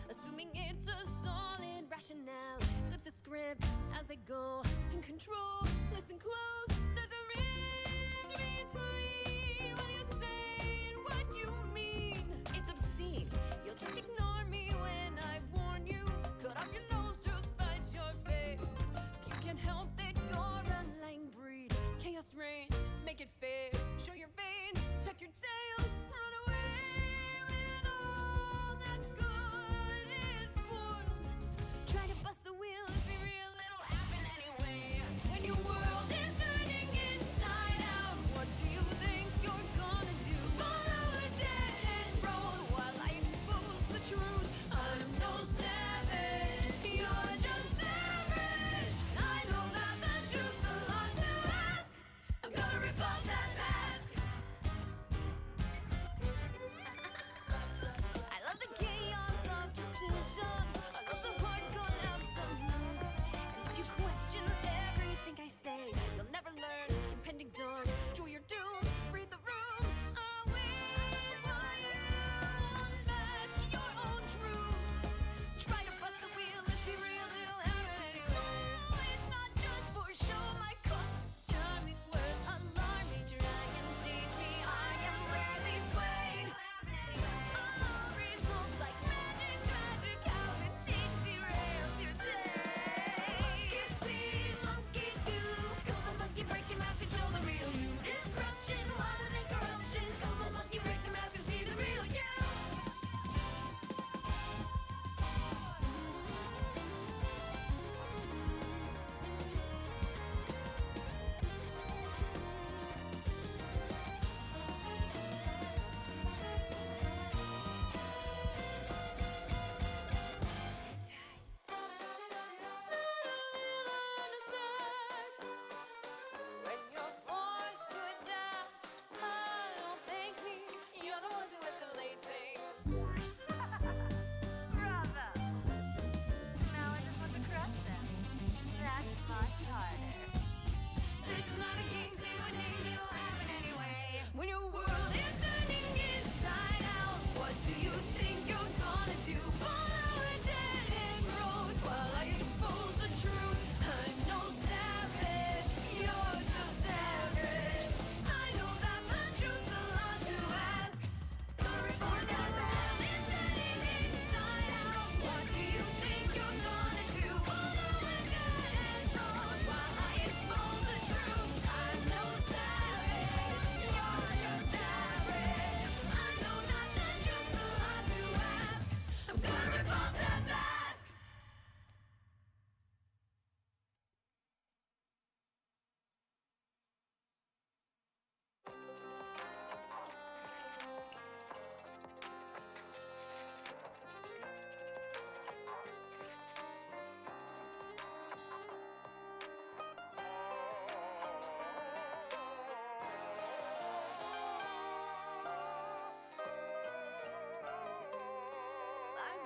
Assuming it's a solid rationale. Flip the script as I go in control. Listen close, there's a in between what you say and what you mean. It's obscene. You'll just ignore me when I warn you. Cut off your nose to spite your face. You can't help that you're a lying breed. Chaos reigns, make it fair. Show your veins, tuck your tail, run away with it all.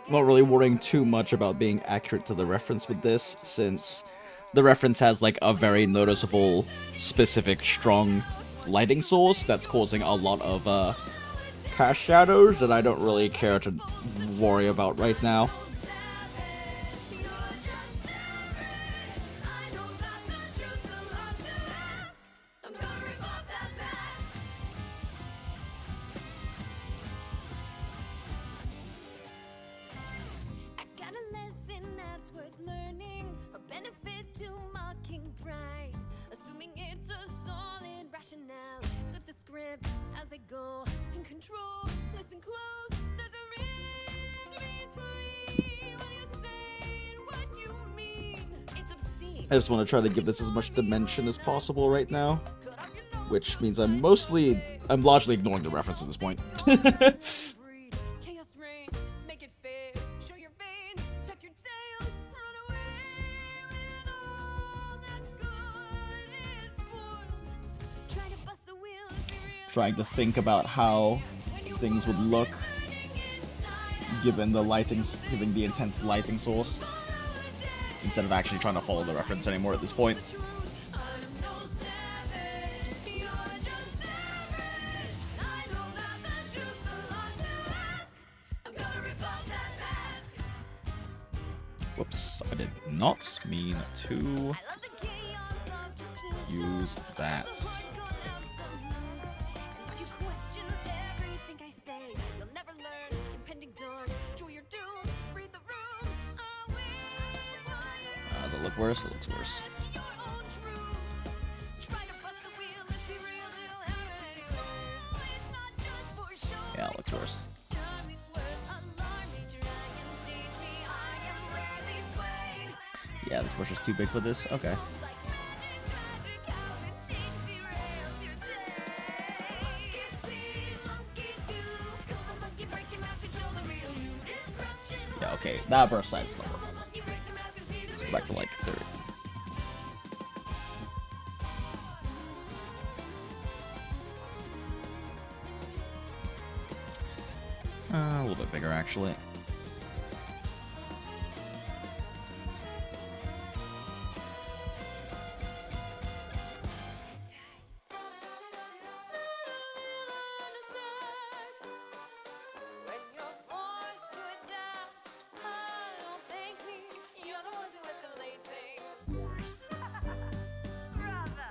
not really worrying too much about being accurate to the reference with this, since the reference has like a very noticeable, specific, strong lighting source that's causing a lot of cast shadows that I don't really care to worry about right now. Flip the script as I go in control. Listen close, there's a ring between what you say and what you mean. It's obscene. I just want to try to give this as much dimension as possible right now, which means I'm largely ignoring the reference at this point. Chaos reigns, make it fair. Show your veins, tuck your tail, run away when all that's good is spoiled. Try to bust the wheel as we realize Trying to think about how things would look given the intense lighting source, instead of actually trying to follow the reference anymore at this point. Whoops, I did not mean to use that. Does it look worse? It looks worse. Yeah, it looks worse. Yeah, this bush is too big for this. Okay. Yeah, okay. That burst side's not working. Let's go back to like 30. A little bit bigger, actually. Bravo.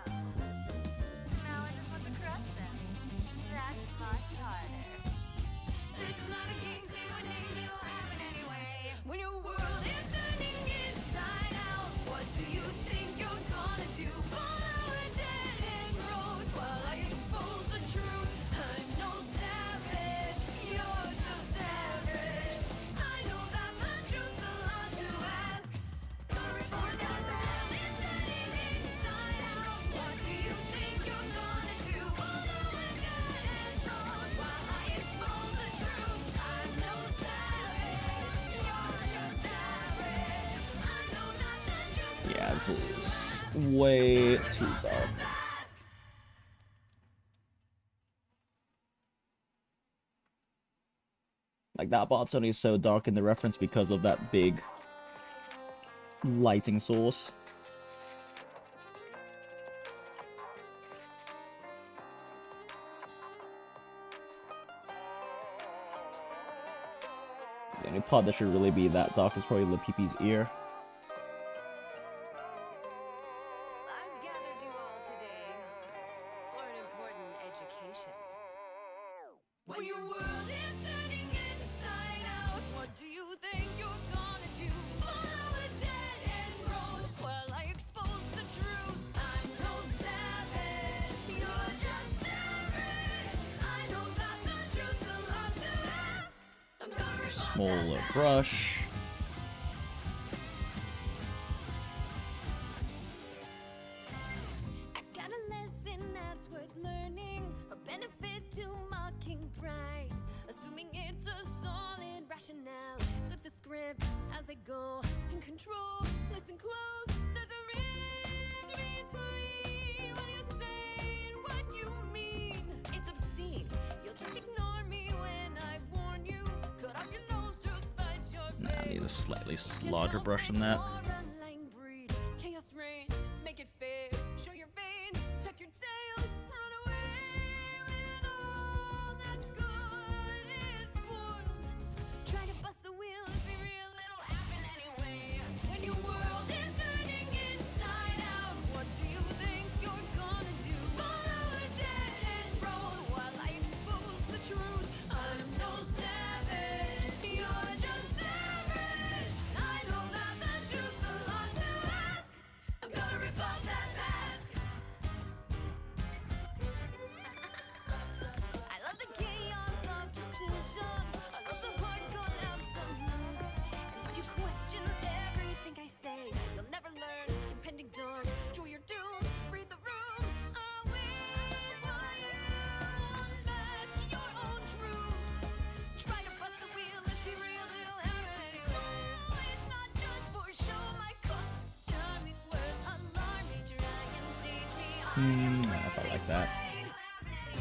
Now I just want to crush them. That's much harder. This is not a game, say my name, it'll happen anyway. When your world is turning inside out, what do you think you're gonna do? Follow a dead end road while I expose the truth. I'm no savage, you're just average. I know that the truth's a lot to ask. The report that world is turning inside out. What do you think you're gonna do? Follow a dead end road while I expose the truth. I'm no savage, you're just average. I know that the truth's Yeah, this is way too dark. Like, that bot's only so dark in the reference because of that big lighting source. The only part that should really be that dark is probably LAPPIPI's ear. I've gathered you all today for an important education. When your world is turning inside out, what do you think you're gonna do? Follow a dead end road while I expose the truth. I'm no savage, you're just average. I know that the truth's a lot to ask. I'm gonna Smaller brush. I've got a lesson that's worth learning, a benefit to mocking pride, assuming it's a solid rationale. Flip the script as I go in control. Listen close, there's a ring between what you say and what you mean. It's obscene, you'll just ignore me when I warn you. Cut off your nose to spite your need a slightly larger brush than that. Chaos reigns, make it fair. Show your veins, tuck your tail, run away when all that's good is spoiled. Try to bust the wheel, let's be real, it'll happen anyway. When your world is turning inside out, what do you think you're gonna do? Follow a dead end road while I expose the truth. I'm no savage, you're just average. I know that the truth's a lot to ask. I'm gonna rip off that mask. I love the chaos of decision. I love the hardcore absolutes. And if you question everything I say, you'll never learn. Impending dawn, draw your doom, read the room. I'll wait while you unmask your own truth. Try to bust the wheel, let's be real, it'll happen anyway. It's not just for show, my custom charming words alarm me, try and change me. I am I don't know if I like that.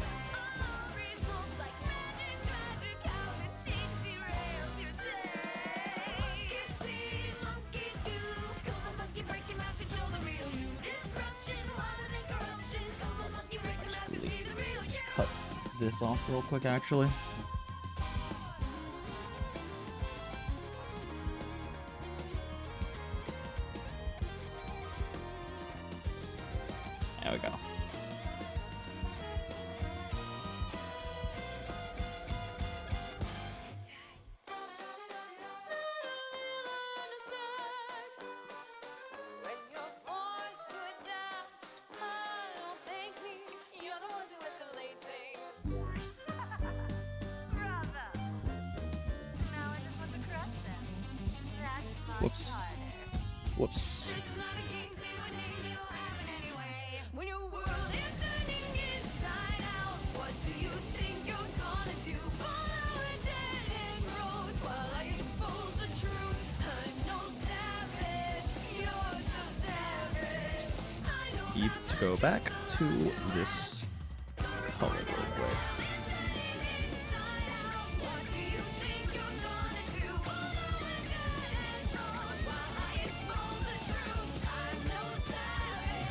all results like magic, tragic, how the change derails your day. You see, monkey do, come on, monkey, break your mask, control the real you. Disruption, wider than corruption, come on, monkey, break your mask, and see the real Let's you. cut this off real quick, actually. There we go. When you're forced to adapt, don't thank me. You're the ones who escalate things. Bravo. Now I just want to crush them. That's much Whoops. harder. Whoops. This is not a game, say my name, it'll happen anyway. When your world is turning inside out, what do you think you're gonna do? Follow a dead end road while I expose the truth. I'm no savage, you're just average. I know Need that to go back to this color real quick. what do you think you're gonna do? Follow a dead end road while I expose the truth. I'm no savage,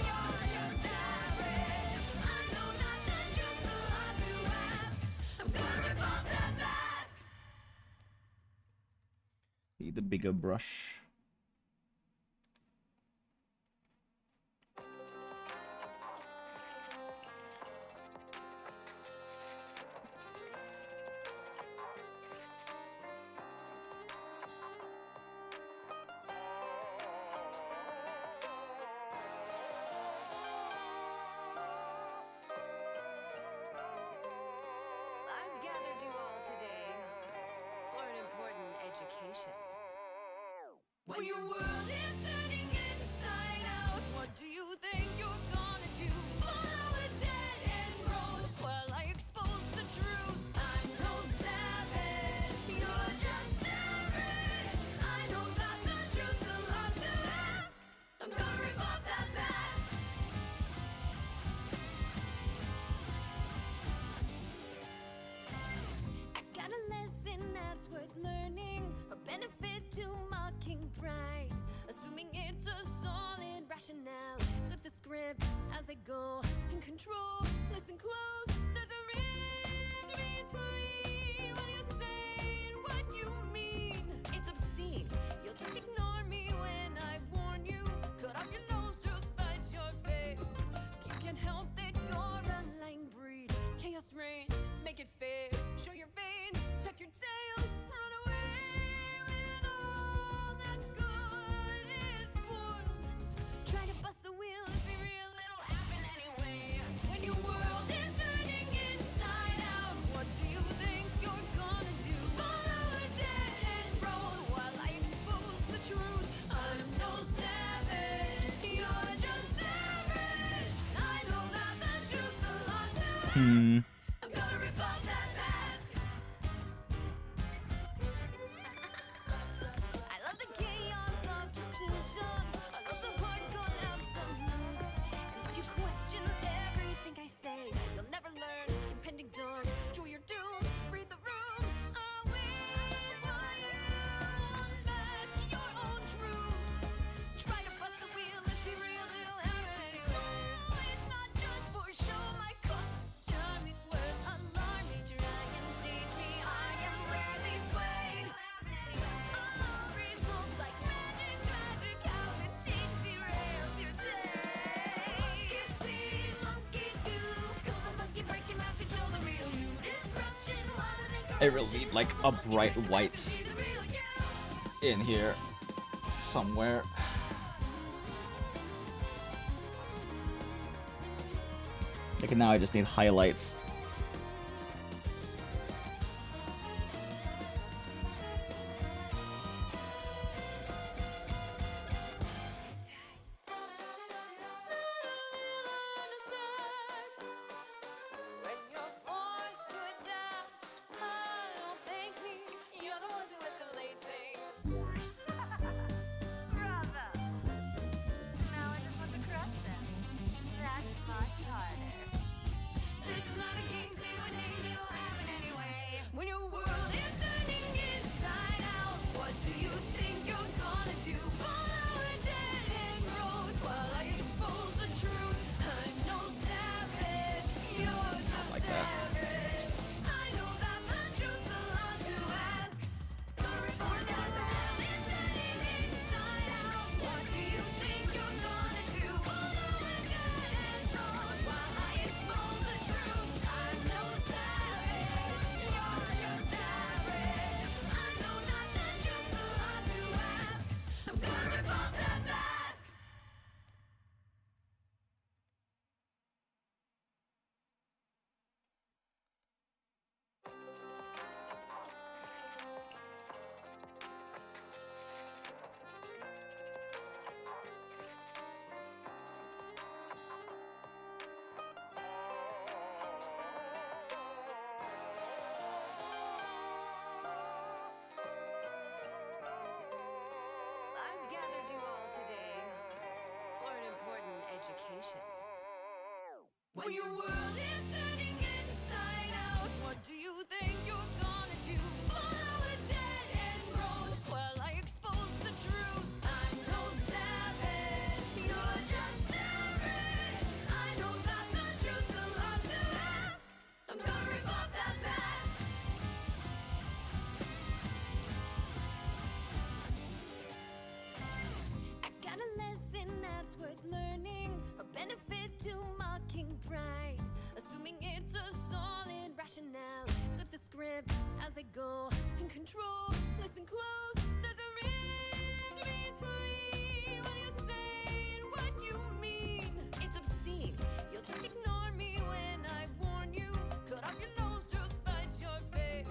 you're just average. I know that the truth's a lot to ask. I'm gonna rip off that mask. Need the bigger brush. I've gathered you all today for an important education. When your world is turning inside out, what do you think you're gonna do? Follow a dead end road while I expose the truth. I'm no savage, you're just average. I know that the truth's a lot to ask. I'm gonna rip off that mask. I've got a lesson that's worth learning, a benefit to mocking pride, assuming it's a solid rationale. Flip the script as I go, in control, listen close, there's a rift between what you say and what you mean. It's obscene, you'll just ignore me when I warn you. Cut off your nose to spite your face. You can't help that you're a lying breed. Chaos reigns, make it fair. Show your veins, tuck your tail, run away when all that's good is spoiled. Try to bust the wheel, let's be real, it'll happen anyway. When your world is turning inside out, what do you think you're gonna do? Follow a dead end road while I expose the truth. I'm no savage, you're just average. I know that the truth's a lot to ask. I'm gonna rip off that mask. I love the chaos of decision. I love the hardcore absolutes. And if you question everything I say, you'll never learn. Impending dawn, draw your doom, read the room. I'll wait while you I really need like a bright white in here somewhere. Like now I just need highlights. When you're forced to adapt, don't thank me. You're the ones who escalate things. Bravo! Now I just want to crush them. That's much harder. This is not a game, say my name, it'll happen anyway. When your world is turning inside out, what do you think you're gonna do? Follow a dead end road while I expose the truth. I'm no savage, you're just Like that. average. I know that the truth's a lot to ask. Gonna report that world is turning inside out. What do you think you're gonna do? Follow a dead end road while I expose the truth. I'm no savage, you're just average. I know that the truth's a lot to ask. I'm gonna rip off that mask. I've gathered you all today for an important education. When your world is turning inside out, what do you think you're gonna do? Follow a dead end road while I expose the truth. I'm no savage, you're just average. I know that the truth's a lot to ask. I'm gonna rip off that mask. I've got a lesson that's worth learning, a benefit to mocking pride, assuming it's a solid rationale. Flip the script as I go, in control, listen close. There's a rift between what you say and what you mean. It's obscene, you'll just ignore me when I warn you. Cut off your nose to spite your face.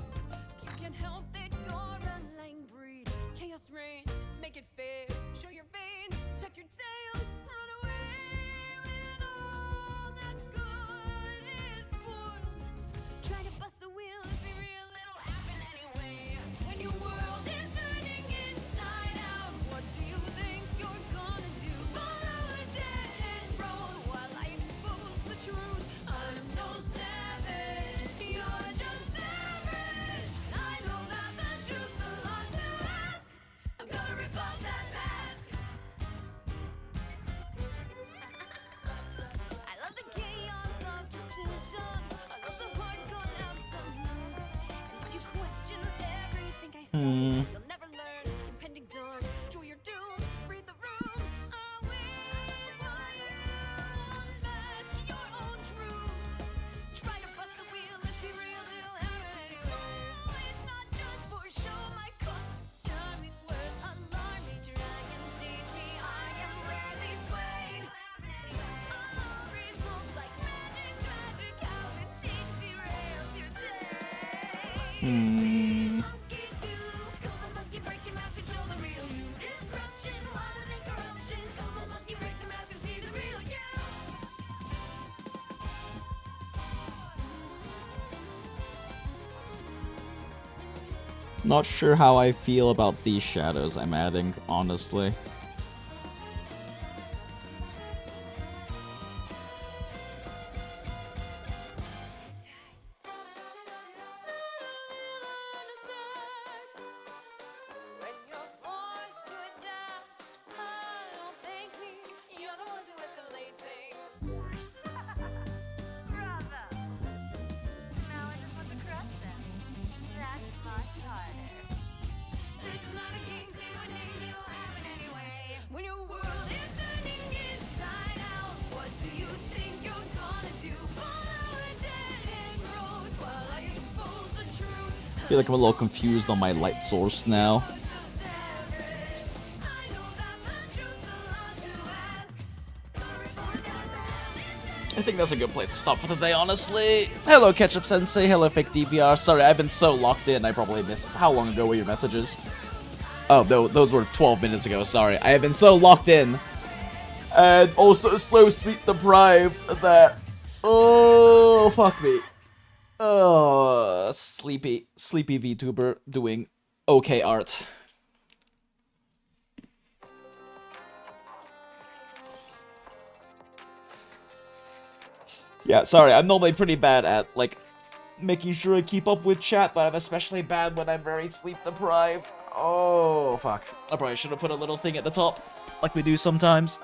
You can't help that you're a lying breed. Chaos reigns, make it fair. Show your veins, tuck your tail, run away when all that's good is spoiled. Try to bust the wheel, let's be real, it'll happen anyway. When your world is turning inside out, what do you think you're gonna do? Follow a dead end road while I expose the truth. I'm no savage, you're just average. I know that the truth's a lot to ask. I'm gonna rip off that mask. I love the chaos of decision. I love the hardcore absolutes. And if you question everything I say, you'll never learn. Impending dawn, draw your doom, read the room. I'll wait while you unmask your own truth. Try to bust the wheel, let's be real, it'll happen anyway. It's not just for show, my costume charming words alarm me. Try and change me, I am rarely swayed. All results like magic, tragic, how the change derails your say. Monkey do, come on monkey, break your mask and show the real you. Disruption, wider than corruption. Come on monkey, break the mask and see the real you. Not sure how I feel about these shadows I'm adding, honestly. When you're forced to adapt, don't thank me. You're the ones who escalate things. Bravo! Now I just want to crush them. That's much harder. This is not a game, say my name, it'll happen anyway. feel like I'm a little confused on my light source now. I think that's a good place to stop for today, honestly. Hello, Ketchup Sensei. Hello, Fake DVR. Sorry, I've been so locked in, I probably missed. How long ago were your messages? Oh, no, those were 12 minutes ago. Sorry. I have been so locked in. And also slow sleep deprived that... Oh, fuck me. Sleepy VTuber doing okay art. Yeah, sorry, I'm normally pretty bad at, like, making sure I keep up with chat, but I'm especially bad when I'm very sleep deprived. Oh, fuck. I probably should have put a little thing at the top, like we do sometimes.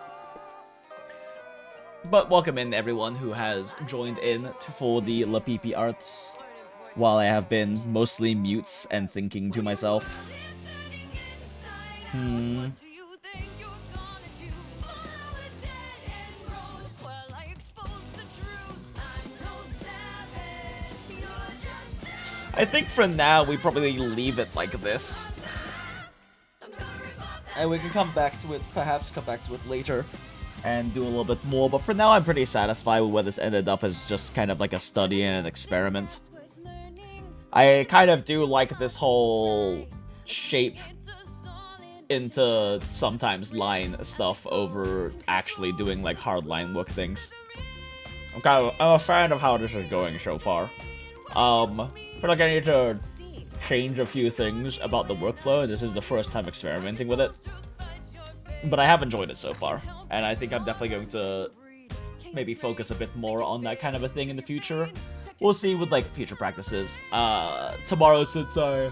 But welcome in everyone who has joined in for the LAPPIPI arts, while I have been mostly mutes and thinking to myself. I think for now, we probably leave it like this. And we can come back to it, perhaps come back to it later, and do a little bit more. But for now, I'm pretty satisfied with where this ended up as just kind of like a study and an experiment. I kind of do like this whole shape into sometimes line stuff over actually doing like hardline look things. I'm a fan of how this is going so far. I feel like I need to change a few things about the workflow. This is the first time experimenting with it. But I have enjoyed it so far. And I think I'm definitely going to maybe focus a bit more on that kind of a thing in the future. We'll see with, like, future practices. Tomorrow, since I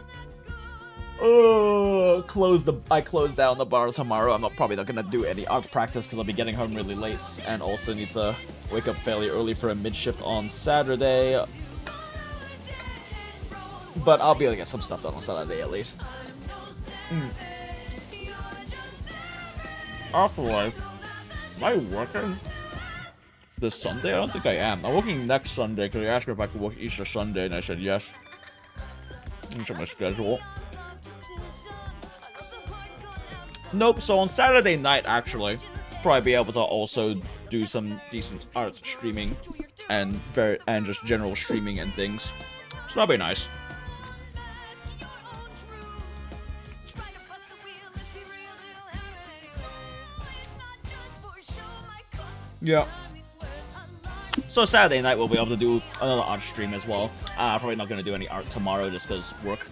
closed down the bar tomorrow, I'm probably not gonna do any art practice because I'll be getting home really late. And also need to wake up fairly early for a mid-shift on Saturday. But I'll be able to get some stuff done on Saturday at least. Afterlife. Am I working this Sunday? I don't think I am. I'm working next Sunday because they asked me if I could work Easter Sunday and I said yes. Into my schedule. Nope, so on Saturday night actually, probably be able to also do some decent art streaming and just general streaming and things. So that'll be nice. Yeah. So Saturday night we'll be able to do another art stream as well. Probably not going to do any art tomorrow just because work.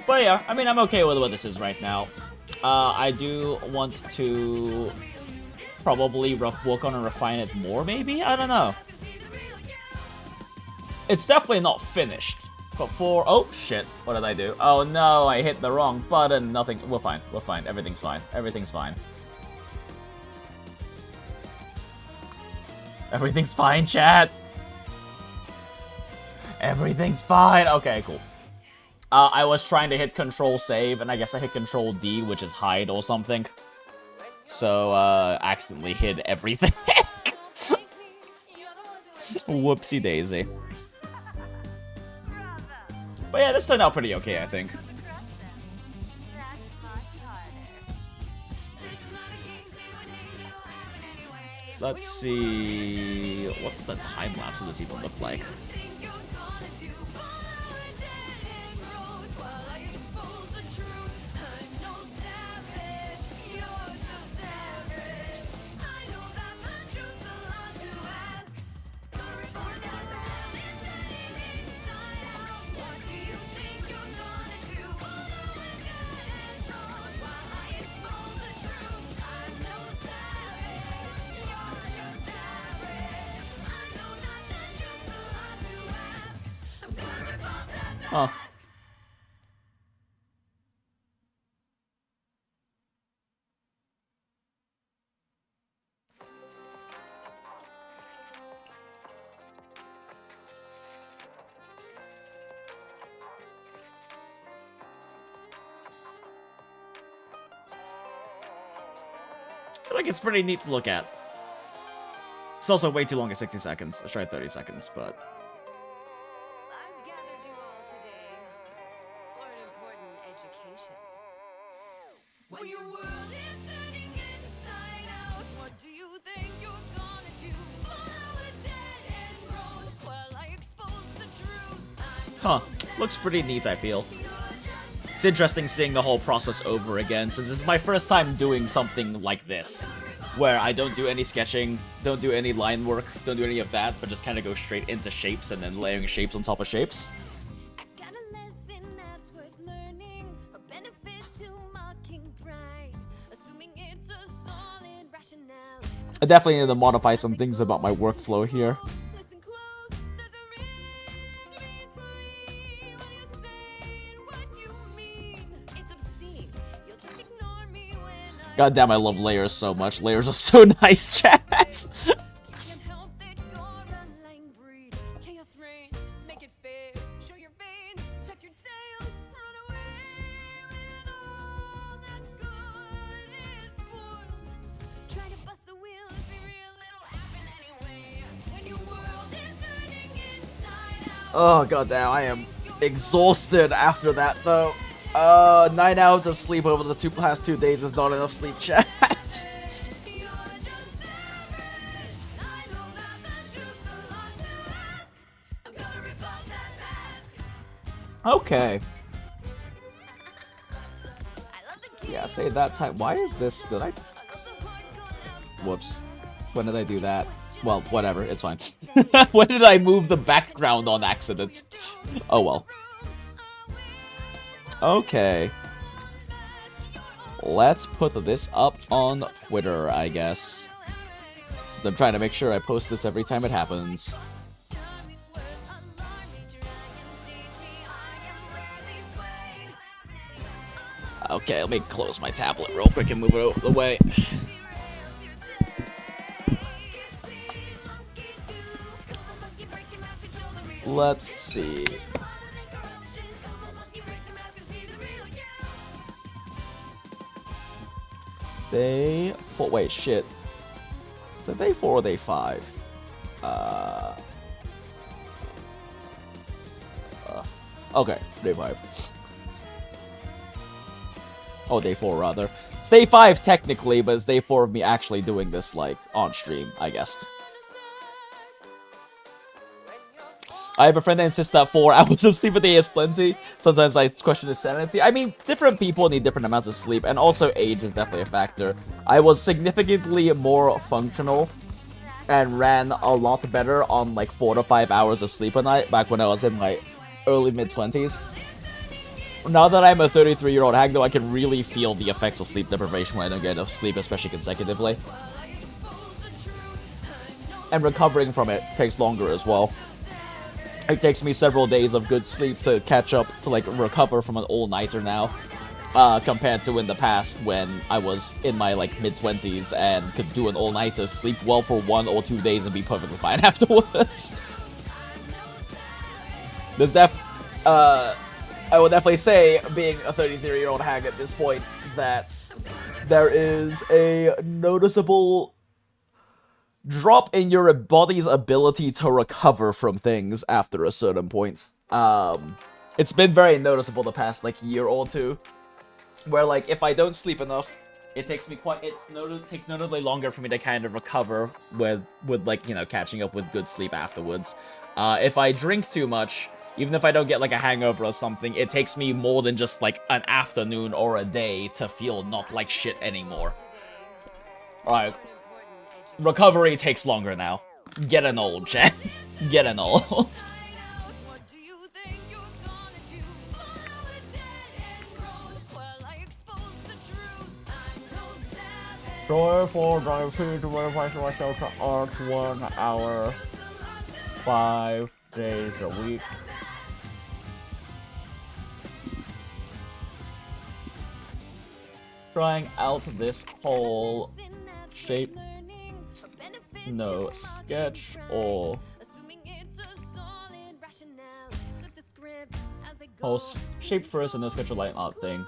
But yeah, I mean, I'm okay with what this is right now. I do want to probably work on and refine it more, maybe? I don't know. It's definitely not finished. But for... Oh, shit. What did I do? Oh, no. I hit the wrong button. Nothing... We're fine. We're fine. Everything's fine. Everything's fine. Everything's fine, chat. Everything's fine. Okay, cool. I was trying to hit Control Save, and I guess I hit Control D, which is hide or something. So, accidentally hid everything. Whoopsie daisy. But yeah, this turned out pretty okay, I think. Let's see... What does the time-lapse of this even look like? Huh. I feel like it's pretty neat to look at. It's also way too long at 60 seconds. Let's try 30 seconds, but Huh. Looks pretty neat, I feel. It's interesting seeing the whole process over again, since this is my first time doing something like this. Where I don't do any sketching, don't do any line work, don't do any of that, but just kind of go straight into shapes and then layering shapes on top of shapes. I got a lesson that's worth learning, a benefit to mocking pride, assuming it's a solid rationale. I definitely need to modify some things about my workflow here. Listen close, there's a read between what you're saying, what you mean. It's obscene, you'll just ignore me when I God damn, I love layers so much. Layers are so nice, chat. can't help that you're a lying breed. Chaos reigns, make it fair, show your veins, tuck your tail, run away when all that's good is spoiled. Try to bust the wheel, let's be real, it'll happen anyway. When your world is turning inside out. Oh god damn, I am exhausted after that though. 9 hours of sleep over the past 2 days is not enough sleep, chat. Okay. Yeah, say that time. Why is this? Did I? Whoops. When did I do that? Well, whatever. It's fine. When did I move the background on accident? Oh well. Okay. Let's put this up on Twitter, I guess. Since I'm trying to make sure I post this every time it happens. Okay, let me close my tablet real quick and move it out of the way. Let's see. Day 4. Wait, shit. Is it day 4 or day 5? Okay, day 5. Oh, day 4 rather. It's day 5 technically, but it's day 4 of me actually doing this, like, on stream, I guess. I have a friend that insists that 4 hours of sleep a day is plenty. Sometimes I question his sanity. I mean, different people need different amounts of sleep, and also age is definitely a factor. I was significantly more functional and ran a lot better on like 4 to 5 hours of sleep a night back when I was in like early mid-20s. Now that I'm a 33-year-old hag, though, I can really feel the effects of sleep deprivation when I don't get enough sleep, especially consecutively. And recovering from it takes longer as well. It takes me several days of good sleep to catch up, to like recover from an all-nighter now. Compared to in the past when I was in my like mid-20s and could do an all-nighter, sleep well for 1 or 2 days and be perfectly fine afterwards. There's I will definitely say, being a 33-year-old hag at this point, that there is a noticeable drop in your body's ability to recover from things after a certain point. It's been very noticeable the past like year or two, where like if I don't sleep enough, it takes me takes notably longer for me to kind of recover with like, you know, catching up with good sleep afterwards. If I drink too much, even if I don't get like a hangover or something, it takes me more than just like an afternoon or a day to feel not like shit anymore. Alright. Recovery takes longer now. Get an old, chat. Get an old. What do you think you're gonna do? Follow a dead-end road while I expose the truth. I'm no savage. Joy for diabetes to verify myself to art 1 hour, 5 days a week. Trying out this whole shape, no sketch or whole shape first and no sketch or line art thing.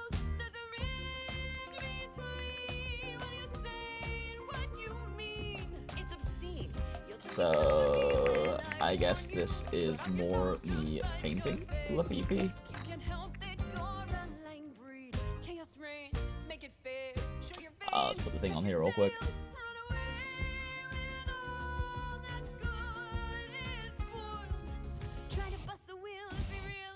So I guess this is more me painting LAPPIPI. Let's put the thing on here real quick. Try to bust the wheel, let's be real,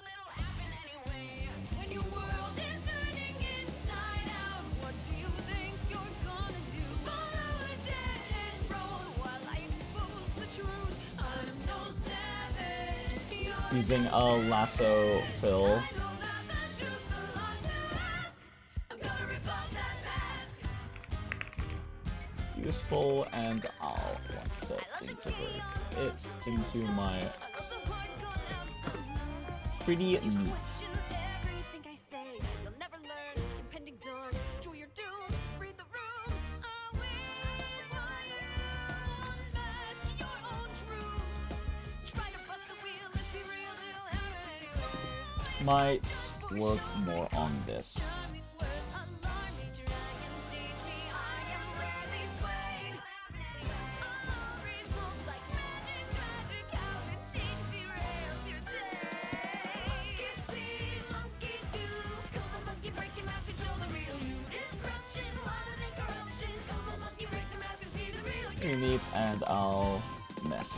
using a lasso fill. Useful, and I'll want to integrate it into my pretty neat. Might work more on this. Pretty neat, and I'll mess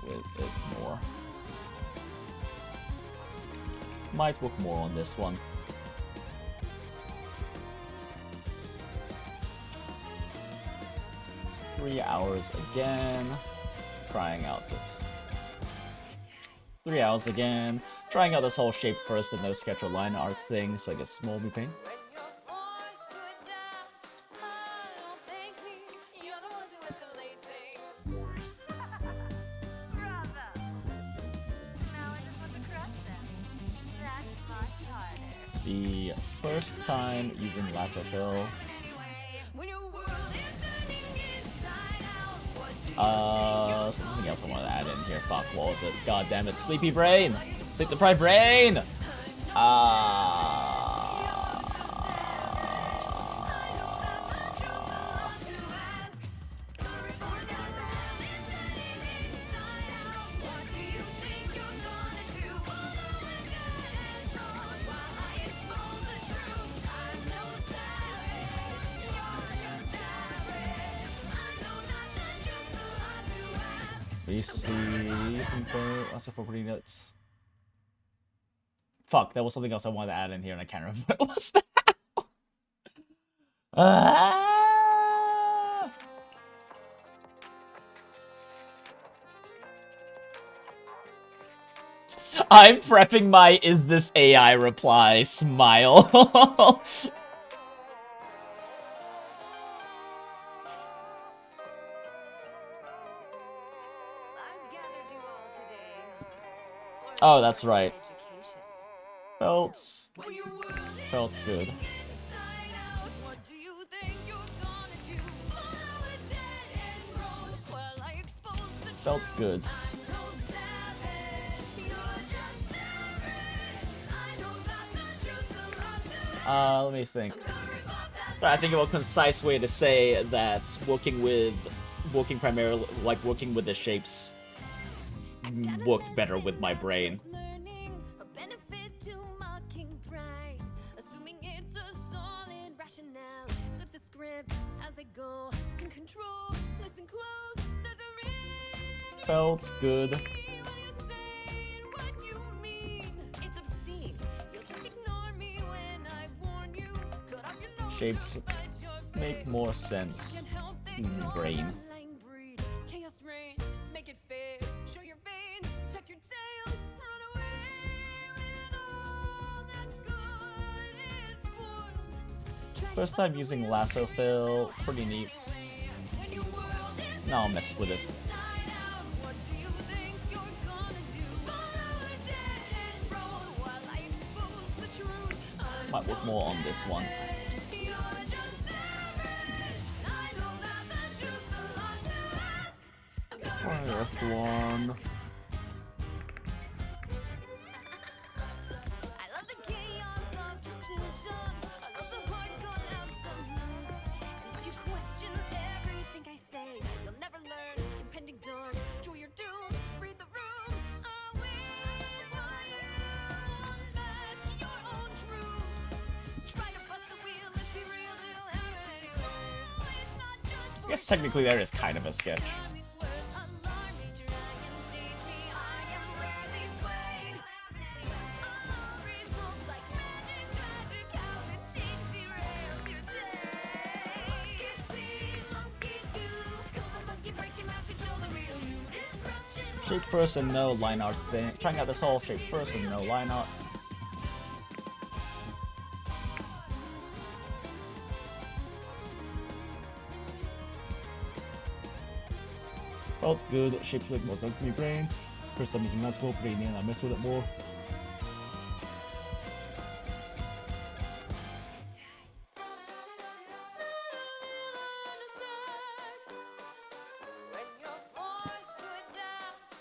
with it more. Might work more on this one. Three hours again. Trying out this. 3 hours again. Trying out this whole shape first and no sketch or line art thing, so I guess small be pain. See, first time using lasso fill. Something else I wanted to add in here. Fuck, what was it? God damn it. Sleepy brain! Sleep deprived brain! Also for pretty nuts. Fuck, there was something else I wanted to add in here and I can't remember what was that. I'm prepping my "is this AI" reply smile. Oh, that's right. Felt good. Felt good. Let me think. I think a concise way to say that working with the shapes worked better with my brain. Felt good. Shapes make more sense in the brain. First time using lasso fill, pretty neat. Now I'll mess with it. Might work more on this one. F1. I guess technically there is kind of a sketch. Shape first and no line art thing. Trying out this whole shape first and no line art. Felt good. Shapes make more sense to me brain. First time using Let's Go, pretty neat, and I mess with it more. When you're forced to adapt,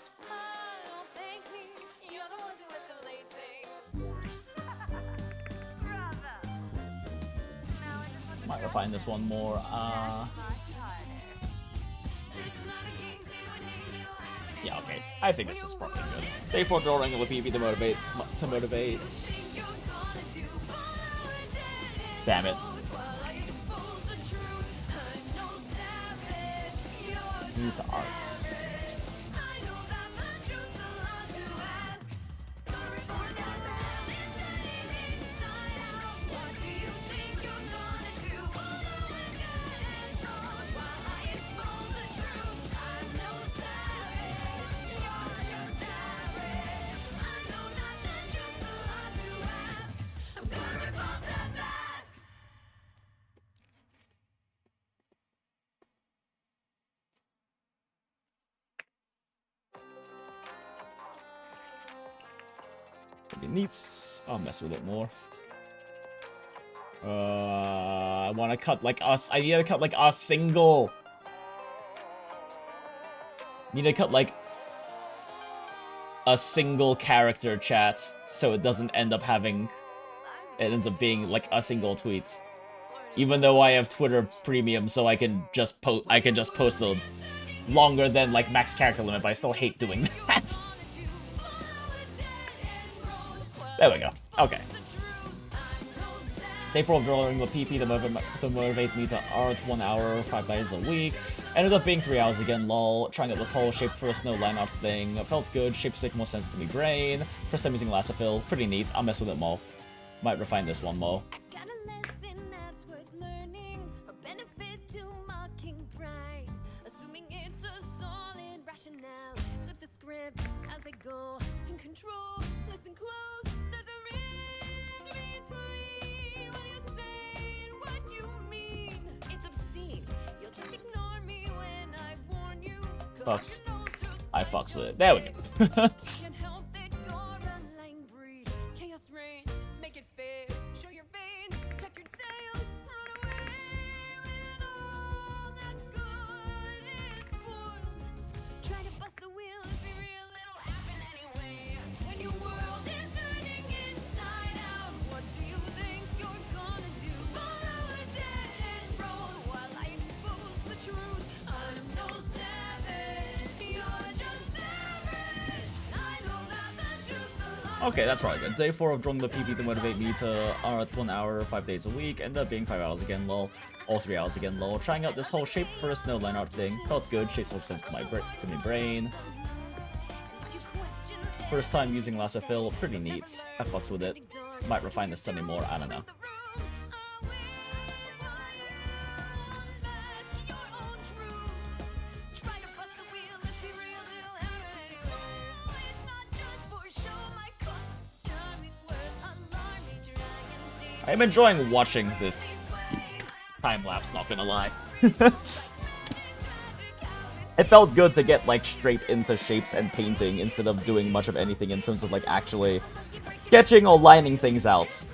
don't thank me. You're the one to escalate things. Bravo. Now I just want to Might refine this one more. much harder. This is not a game, say what name it'll happen Yeah, okay. I think this is probably good. Day 4 drawing LAPPIPI to motivate. Damn it. Needs art. It needs. I'll mess with it more. I want to cut like us. I need to cut like a single. Need to cut like a single character chat, so it doesn't end up having. It ends up being like a single tweet. Even though I have Twitter Premium, so I can just post. I can just post the longer than like max character limit, but I still hate doing that. There we go. Okay. Day 4 of drawing LAPPIPI to motivate me to art 1 hour, 5 days a week. Ended up being 3 hours again, lol. Trying out this whole shape first, no line art thing. Felt good, shapes make more sense to me brain. First time using LAPPIPI, pretty neat. I'll mess with it more. Might refine this one more. Got a lesson that's worth learning, a benefit to mocking pride, assuming it's a solid rationale. Flip the script as I go, in control, listen close. There's a rift between what you say and what you mean. It's obscene, you'll just ignore me when I warn you. Fucks. I fucks with it. There we go. Can't help that you're a lying breed. Chaos reigns, make it fair. Show your veins, tuck your tail, run away when all that's good is spoiled. Try to bust the wheel, let's be real, it'll happen anyway. When your world is turning inside out, what do you think you're gonna do? Follow a dead end road while I expose the truth. I'm no savage, you're just average. I know that the truth's a lie. Okay, that's probably good. Day 4 of drawing LAPPIPI to motivate me to art 1 hour, 5 days a week. Ended up being 5 hours again, lol. Or 3 hours again, lol. Trying out this whole shape first, no line art thing. Felt good, shapes make sense to my brain. First time using LAPPIPI, pretty neat. I fucks with it. Might refine this study more, I don't know. I'm enjoying watching this time lapse, not gonna lie. It felt good to get like straight into shapes and painting instead of doing much of anything in terms of like actually sketching or lining things out.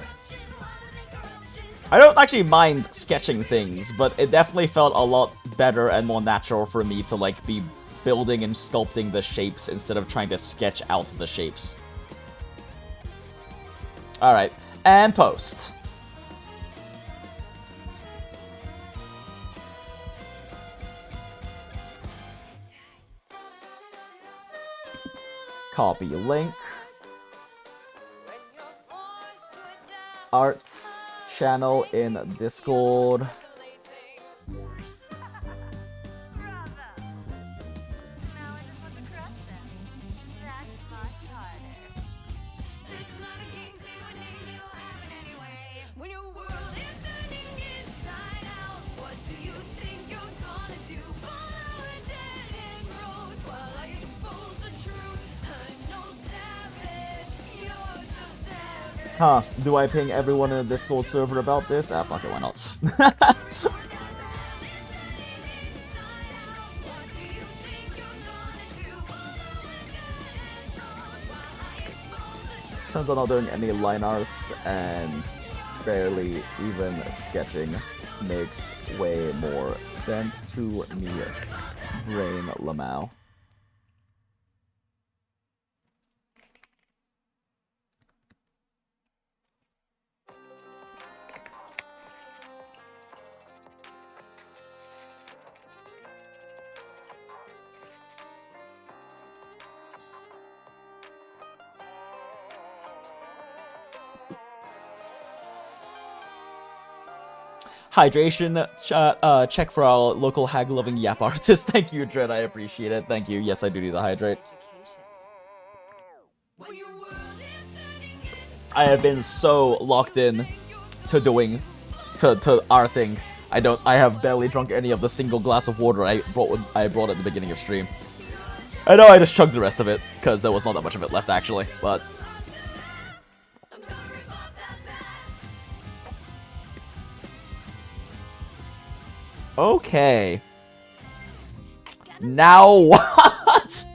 I don't actually mind sketching things, but it definitely felt a lot better and more natural for me to like be building and sculpting the shapes instead of trying to sketch out the shapes. Alright, and post. Copy link. Arts channel in Discord. Bravo. Now I just want to crush them. That's much harder. This is not a game, say what name it'll happen anyway. When your world is turning inside out, what do you think you're gonna do? Follow a dead end road while I expose the truth. Huh, do I ping everyone in the Discord server about this? Ah, fuck it, why not? Turns out not doing any line arts and barely even sketching makes way more sense to me, Brain Lamau. Hydration, check for our local hag-loving yap artist. Thank you, Dread, I appreciate it. Thank you. Yes, I do need to hydrate. I have been so locked in to doing, to arting. I have barely drunk any of the single glass of water I brought at the beginning of stream. I know I just chugged the rest of it, because there was not that much of it left, actually, but... Okay. Now what?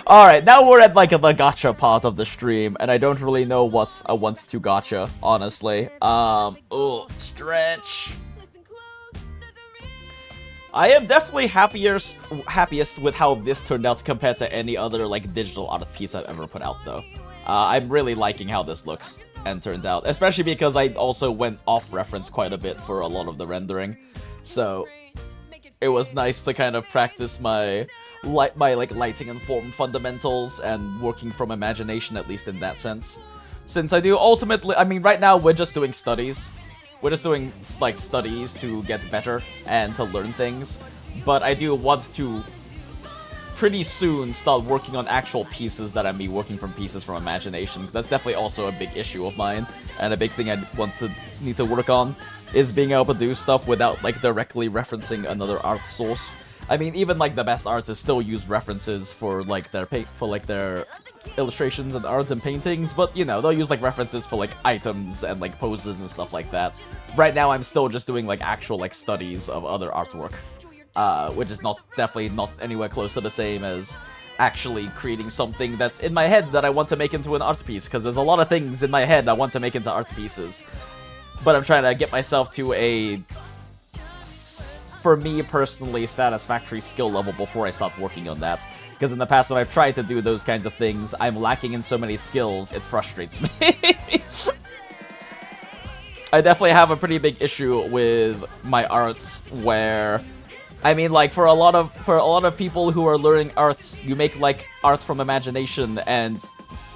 Alright, now we're at like the gacha part of the stream, and I don't really know what's a want to gacha, honestly. Oh, stretch. I am definitely happiest with how this turned out compared to any other like digital art piece I've ever put out, though. I'm really liking how this looks and turned out, especially because I also went off reference quite a bit for a lot of the rendering. So it was nice to kind of practice my lighting and form fundamentals and working from imagination, at least in that sense. Since I do ultimately, I mean, right now we're just doing studies. We're just doing like studies to get better and to learn things. But I do want to pretty soon start working on actual pieces that I mean working from pieces from imagination. That's definitely also a big issue of mine, and a big thing I need to work on is being able to do stuff without like directly referencing another art source. I mean, even like the best artists still use references for like their illustrations and art and paintings, but you know, they'll use like references for like items and like poses and stuff like that. Right now I'm still just doing like actual like studies of other artwork, which is definitely not anywhere close to the same as actually creating something that's in my head that I want to make into an art piece, because there's a lot of things in my head I want to make into art pieces. But I'm trying to get myself to a, for me personally, satisfactory skill level before I start working on that. Because in the past when I've tried to do those kinds of things, I'm lacking in so many skills, it frustrates me. I definitely have a pretty big issue with my arts where, I mean, like for a lot of people who are learning arts, you make like art from imagination and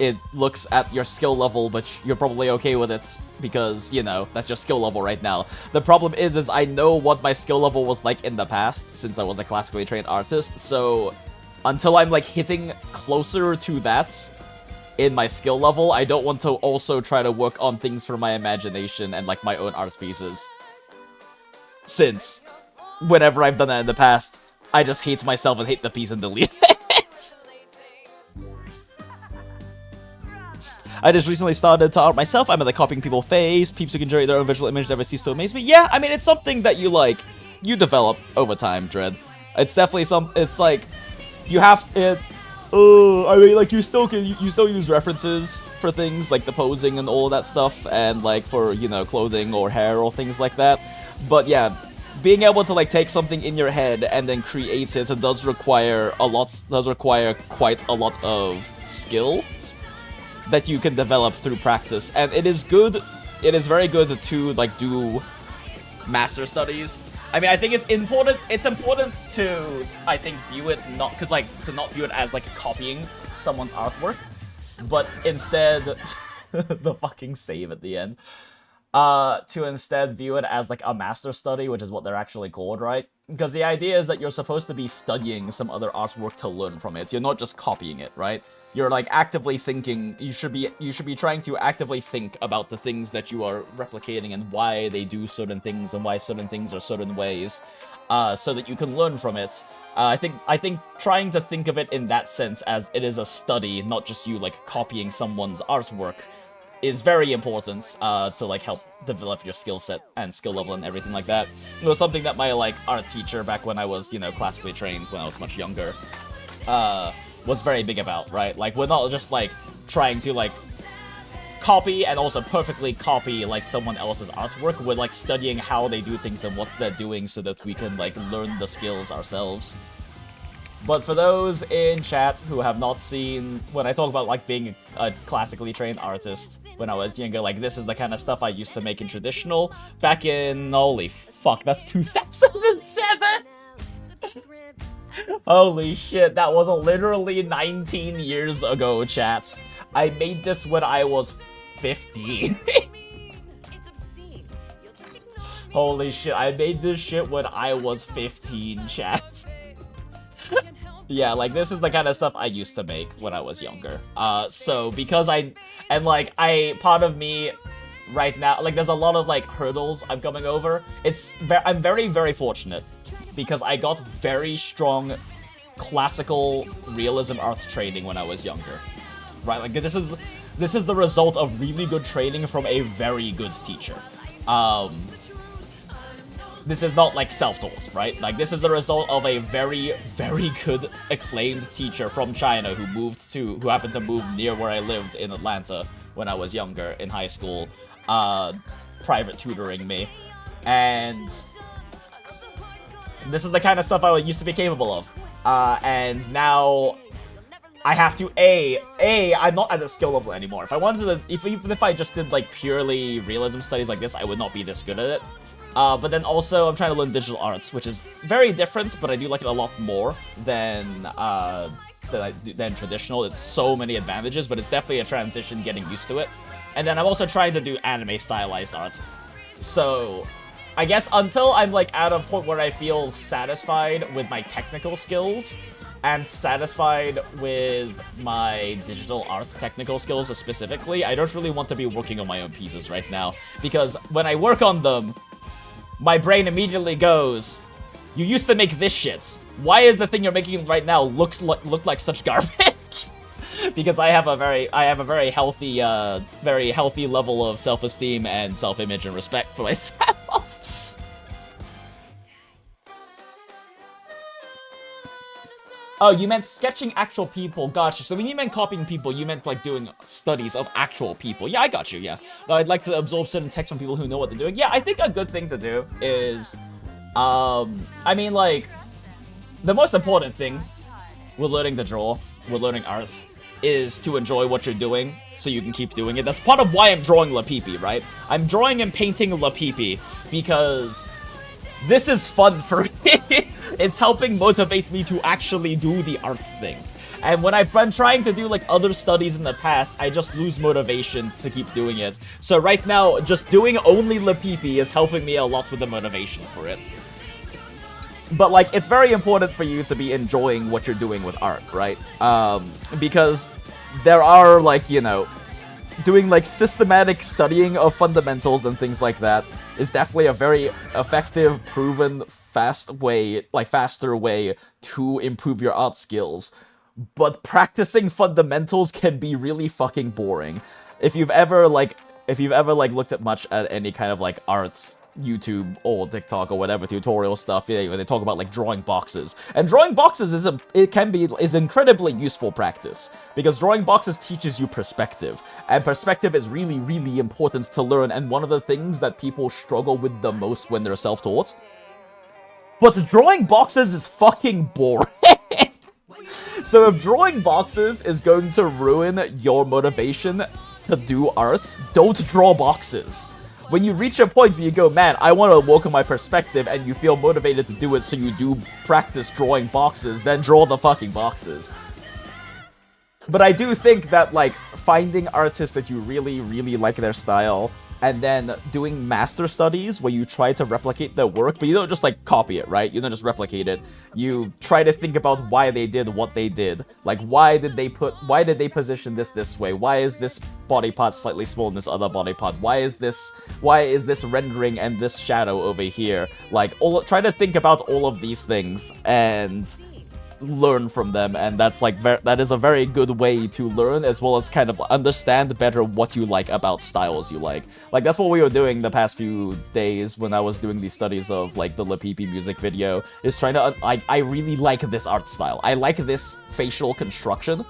it looks at your skill level, but you're probably okay with it because, you know, that's your skill level right now. The problem is I know what my skill level was like in the past, since I was a classically trained artist, so until I'm, like, hitting closer to that in my skill level, I don't want to also try to work on things from my imagination and, like, my own art pieces. Since, whenever I've done that in the past, I just hate myself and hate the piece and delete it. I just recently started to art myself. I'm at the copying people's face. Peeps who can generate their own visual image never cease to amaze me. Yeah, I mean, it's something that you, like, you develop over time, Dread. It's definitely it's like, you have, I mean, like, you still use references for things, like the posing and all of that stuff, and, like, for, you know, clothing or hair or things like that. But, yeah, being able to, like, take something in your head and then create it does require quite a lot of skills that you can develop through practice, and it is very good to, like, do master studies. I mean, I think it's important to, I think, view it to not view it as, like, copying someone's artwork, but instead, the fucking save at the end, to instead view it as, like, a master study, which is what they're actually called, right? Because the idea is that you're supposed to be studying some other artwork to learn from it. You're not just copying it, right? You're, like, actively thinking, you should be trying to actively think about the things that you are replicating and why they do certain things and why certain things are certain ways, so that you can learn from it. I think trying to think of it in that sense as it is a study, not just you, like, copying someone's artwork, is very important to like help develop your skill set and skill level and everything like that. It was something that my like art teacher back when I was, you know, classically trained when I was much younger, was very big about, right? Like, we're not just like trying to like copy and also perfectly copy like someone else's artwork. We're like studying how they do things and what they're doing so that we can like learn the skills ourselves. But for those in chat who have not seen, when I talk about like being a classically trained artist when I was younger, like this is the kind of stuff I used to make in traditional back in, holy fuck, that's 2007! Holy shit, that was literally 19 years ago, chat. I made this when I was 15. Holy shit, I made this shit when I was 15, chat. Yeah, like, this is the kind of stuff I used to make when I was younger. So, because part of me right now, like, there's a lot of, like, hurdles I'm coming over. I'm very, very fortunate, because I got very strong classical realism arts training when I was younger. Right, like, this is the result of really good training from a very good teacher. This is not, like, self-taught, right? Like, this is the result of a very, very good, acclaimed teacher from China who happened to move near where I lived in Atlanta when I was younger, in high school, private tutoring me. And this is the kind of stuff I used to be capable of. And now I have to, I'm not at the skill level anymore. If I wanted to, even if I just did, like, purely realism studies like this, I would not be this good at it. But then also, I'm trying to learn digital arts, which is very different, but I do like it a lot more than traditional. It's so many advantages, but it's definitely a transition getting used to it. And then I'm also trying to do anime stylized art. So, I guess until I'm, like, at a point where I feel satisfied with my technical skills, and satisfied with my digital arts technical skills specifically, I don't really want to be working on my own pieces right now. Because when I work on them, my brain immediately goes, you used to make this shit. Why is the thing you're making right now look like such garbage? Because I have a very healthy level of self-esteem and self-image and respect for myself. Oh, you meant sketching actual people. Gotcha. So when you meant copying people, you meant, like, doing studies of actual people. Yeah, I got you, yeah. I'd like to absorb certain text from people who know what they're doing. Yeah, I think a good thing to do is, I mean, like, the most important thing with learning to draw, with learning arts, is to enjoy what you're doing so you can keep doing it. That's part of why I'm drawing LAPPIPI, right? I'm drawing and painting LAPPIPI because this is fun for me. It's helping motivate me to actually do the arts thing. And when I've been trying to do, like, other studies in the past, I just lose motivation to keep doing it. So right now, just doing only LAPPIPI is helping me a lot with the motivation for it. But, like, it's very important for you to be enjoying what you're doing with art, right? Because there are, like, you know, doing, like, systematic studying of fundamentals and things like that is definitely a very effective, proven, faster way to improve your art skills. But practicing fundamentals can be really fucking boring. If you've ever looked at much at any kind of, like, arts YouTube or TikTok or whatever tutorial stuff, yeah, where they talk about, like, drawing boxes. And drawing boxes is incredibly useful practice, because drawing boxes teaches you perspective, and perspective is really, really important to learn, and one of the things that people struggle with the most when they're self-taught. But drawing boxes is fucking boring. So if drawing boxes is going to ruin your motivation to do art, don't draw boxes. When you reach a point where you go, man, I want to work on my perspective, and you feel motivated to do it, so you do practice drawing boxes, then draw the fucking boxes. But I do think that, like, finding artists that you really, really like their style, and then doing master studies where you try to replicate their work, but you don't just, like, copy it, right? You don't just replicate it. You try to think about why they did what they did. Like, why did they position this way? Why is this body part slightly smaller than this other body part? Why is this rendering and this shadow over here? Like, try to think about all of these things, and learn from them, and that's like that is a very good way to learn, as well as kind of understand better what you like about styles you like. Like that's what we were doing the past few days when I was doing these studies of like the LAPPIPI music video, is trying to I really like this art style. I like this facial construction.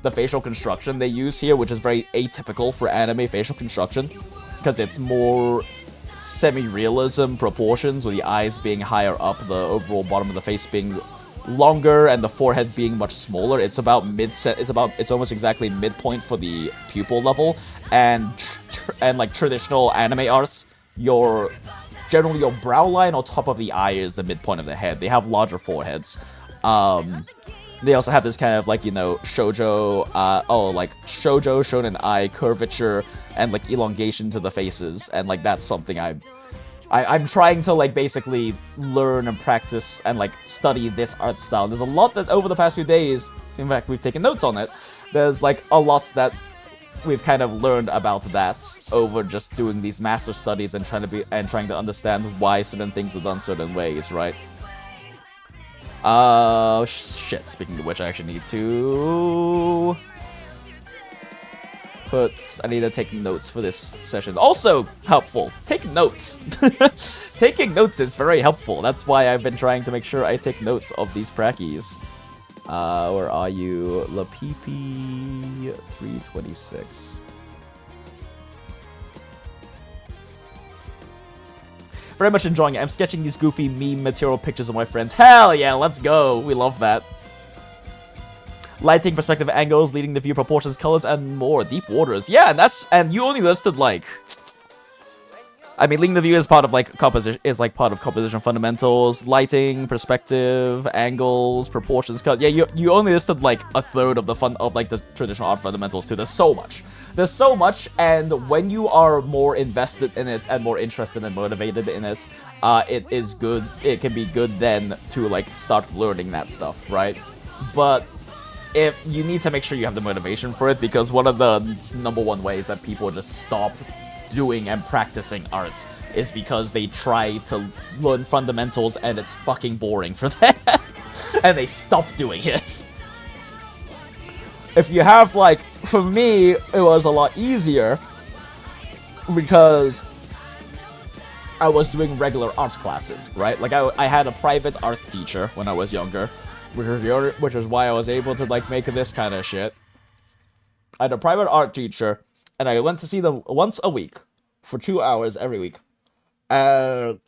The facial construction they use here, which is very atypical for anime facial construction, because it's more semi-realism proportions, with the eyes being higher up, the overall bottom of the face being longer, and the forehead being much smaller. It's about mid-set. It's almost exactly midpoint for the pupil level, and like traditional anime arts, generally your brow line on top of the eye is the midpoint of the head. They have larger foreheads. They also have this kind of like, you know, shoujo, shoujo shonen eye curvature and like elongation to the faces, and like that's something I'm trying to like basically learn and practice and like study this art style. There's a lot that over the past few days, in fact we've taken notes on it, there's like a lot that we've kind of learned about that over just doing these master studies and trying to understand why certain things are done certain ways, right? Shit, speaking of which, I actually need to I need to take notes for this session. Also helpful, take notes. Taking notes is very helpful. That's why I've been trying to make sure I take notes of these prackies. Where are you? LAPPIPI 326. Very much enjoying it. I'm sketching these goofy meme material pictures of my friends. Hell yeah, let's go. We love that. Lighting, perspective, angles, leading the view, proportions, colors, and more. Deep waters. Yeah, and you only listed like, I mean, leading the view is part of like composition fundamentals. Lighting, perspective, angles, proportions, colors. Yeah, you only listed like a third of the traditional art fundamentals too. There's so much. There's so much, and when you are more invested in it and more interested and motivated in it, it is good. It can be good then to like start learning that stuff, right? But if you need to make sure you have the motivation for it, because one of the #1 ways that people just stop doing and practicing art is because they try to learn fundamentals and it's fucking boring for them, and they stop doing it. If you have, like, for me, it was a lot easier because I was doing regular art classes, right? Like, I had a private art teacher when I was younger, which is why I was able to, like, make this kind of shit. I had a private art teacher, and I went to see them once a week for 2 hours every week. And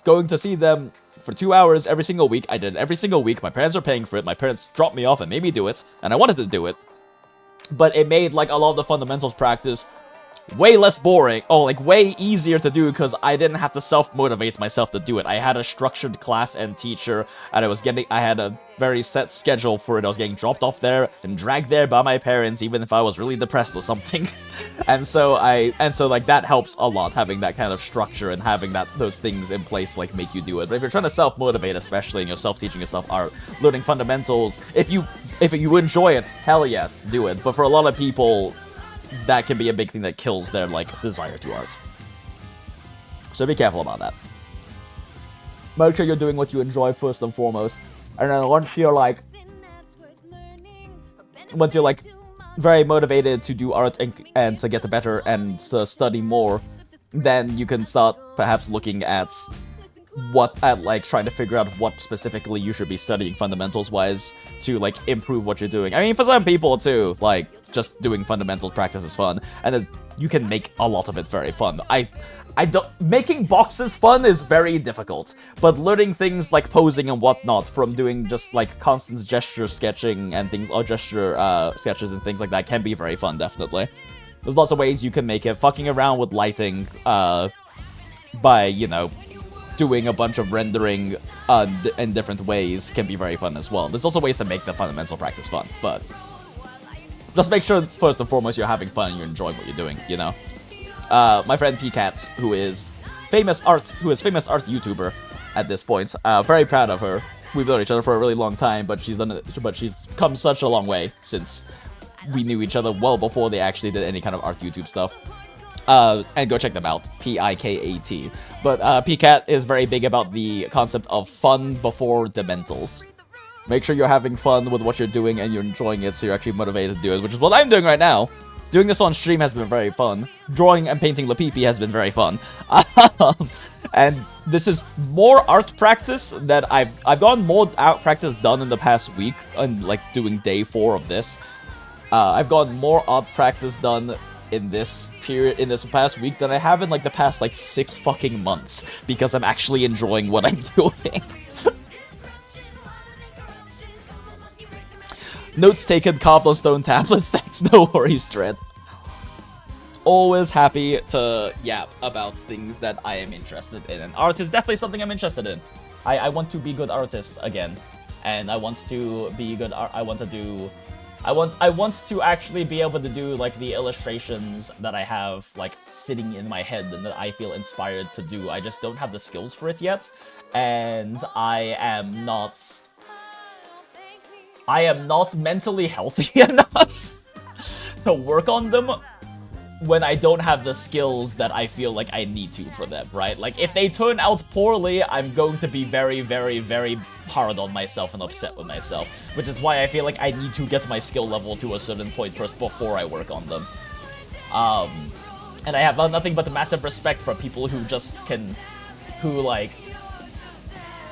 going to see them for 2 hours every single week. I did it every single week. My parents are paying for it. My parents dropped me off and made me do it, and I wanted to do it. But it made, like, a lot of the fundamentals practice way less boring. Oh, like, way easier to do because I didn't have to self-motivate myself to do it. I had a structured class and teacher, and I had a very set schedule for it. I was getting dropped off there and dragged there by my parents, even if I was really depressed or something. and so like, that helps a lot, having that kind of structure and having those things in place to, like, make you do it. But if you're trying to self-motivate, especially, and you're self-teaching yourself art, learning fundamentals, if you enjoy it, hell yes, do it. But for a lot of people, that can be a big thing that kills their, like, desire to art. So be careful about that. Make sure you're doing what you enjoy first and foremost. And then once you're like very motivated to do art and to get better and to study more, then you can start perhaps looking at trying to figure out what specifically you should be studying fundamentals wise to, like, improve what you're doing. I mean, for some people too, like, just doing fundamentals practice is fun, and then you can make a lot of it very fun. Making boxes fun is very difficult, but learning things like posing and whatnot from doing just, like, constant gesture sketching and things, or gesture sketches and things like that can be very fun, definitely. There's lots of ways you can make it. Fucking around with lighting by, you know, doing a bunch of rendering in different ways can be very fun as well. There's also ways to make the fundamental practice fun, but just make sure first and foremost you're having fun and you're enjoying what you're doing, you know? My friend Pcats, who is famous art YouTuber at this point, very proud of her. We've known each other for a really long time, but she's come such a long way since we knew each other well before they actually did any kind of art YouTube stuff. And go check them out, Pikat. But Pcat is very big about the concept of fun before dementals. Make sure you're having fun with what you're doing and you're enjoying it, so you're actually motivated to do it, which is what I'm doing right now. Doing this on stream has been very fun. Drawing and painting LAPPIPI has been very fun. And this is more art practice that I've gotten more art practice done in the past week, and like doing day 4 of this. I've gotten more art practice done in this period, in this past week, than I have in like the past like 6 fucking months, because I'm actually enjoying what I'm doing. Notes taken, carved on stone tablets. Thanks, no worries, Dread. Always happy to yap about things that I am interested in, and art is definitely something I'm interested in. I want to be good artist again, and I want to be good. I want to actually be able to do like the illustrations that I have like sitting in my head and that I feel inspired to do. I just don't have the skills for it yet, and I am not mentally healthy enough to work on them when I don't have the skills that I feel like I need to for them, right? Like, if they turn out poorly, I'm going to be very, very, very hard on myself and upset with myself, which is why I feel like I need to get my skill level to a certain point first before I work on them. And I have nothing but massive respect for people who who, like,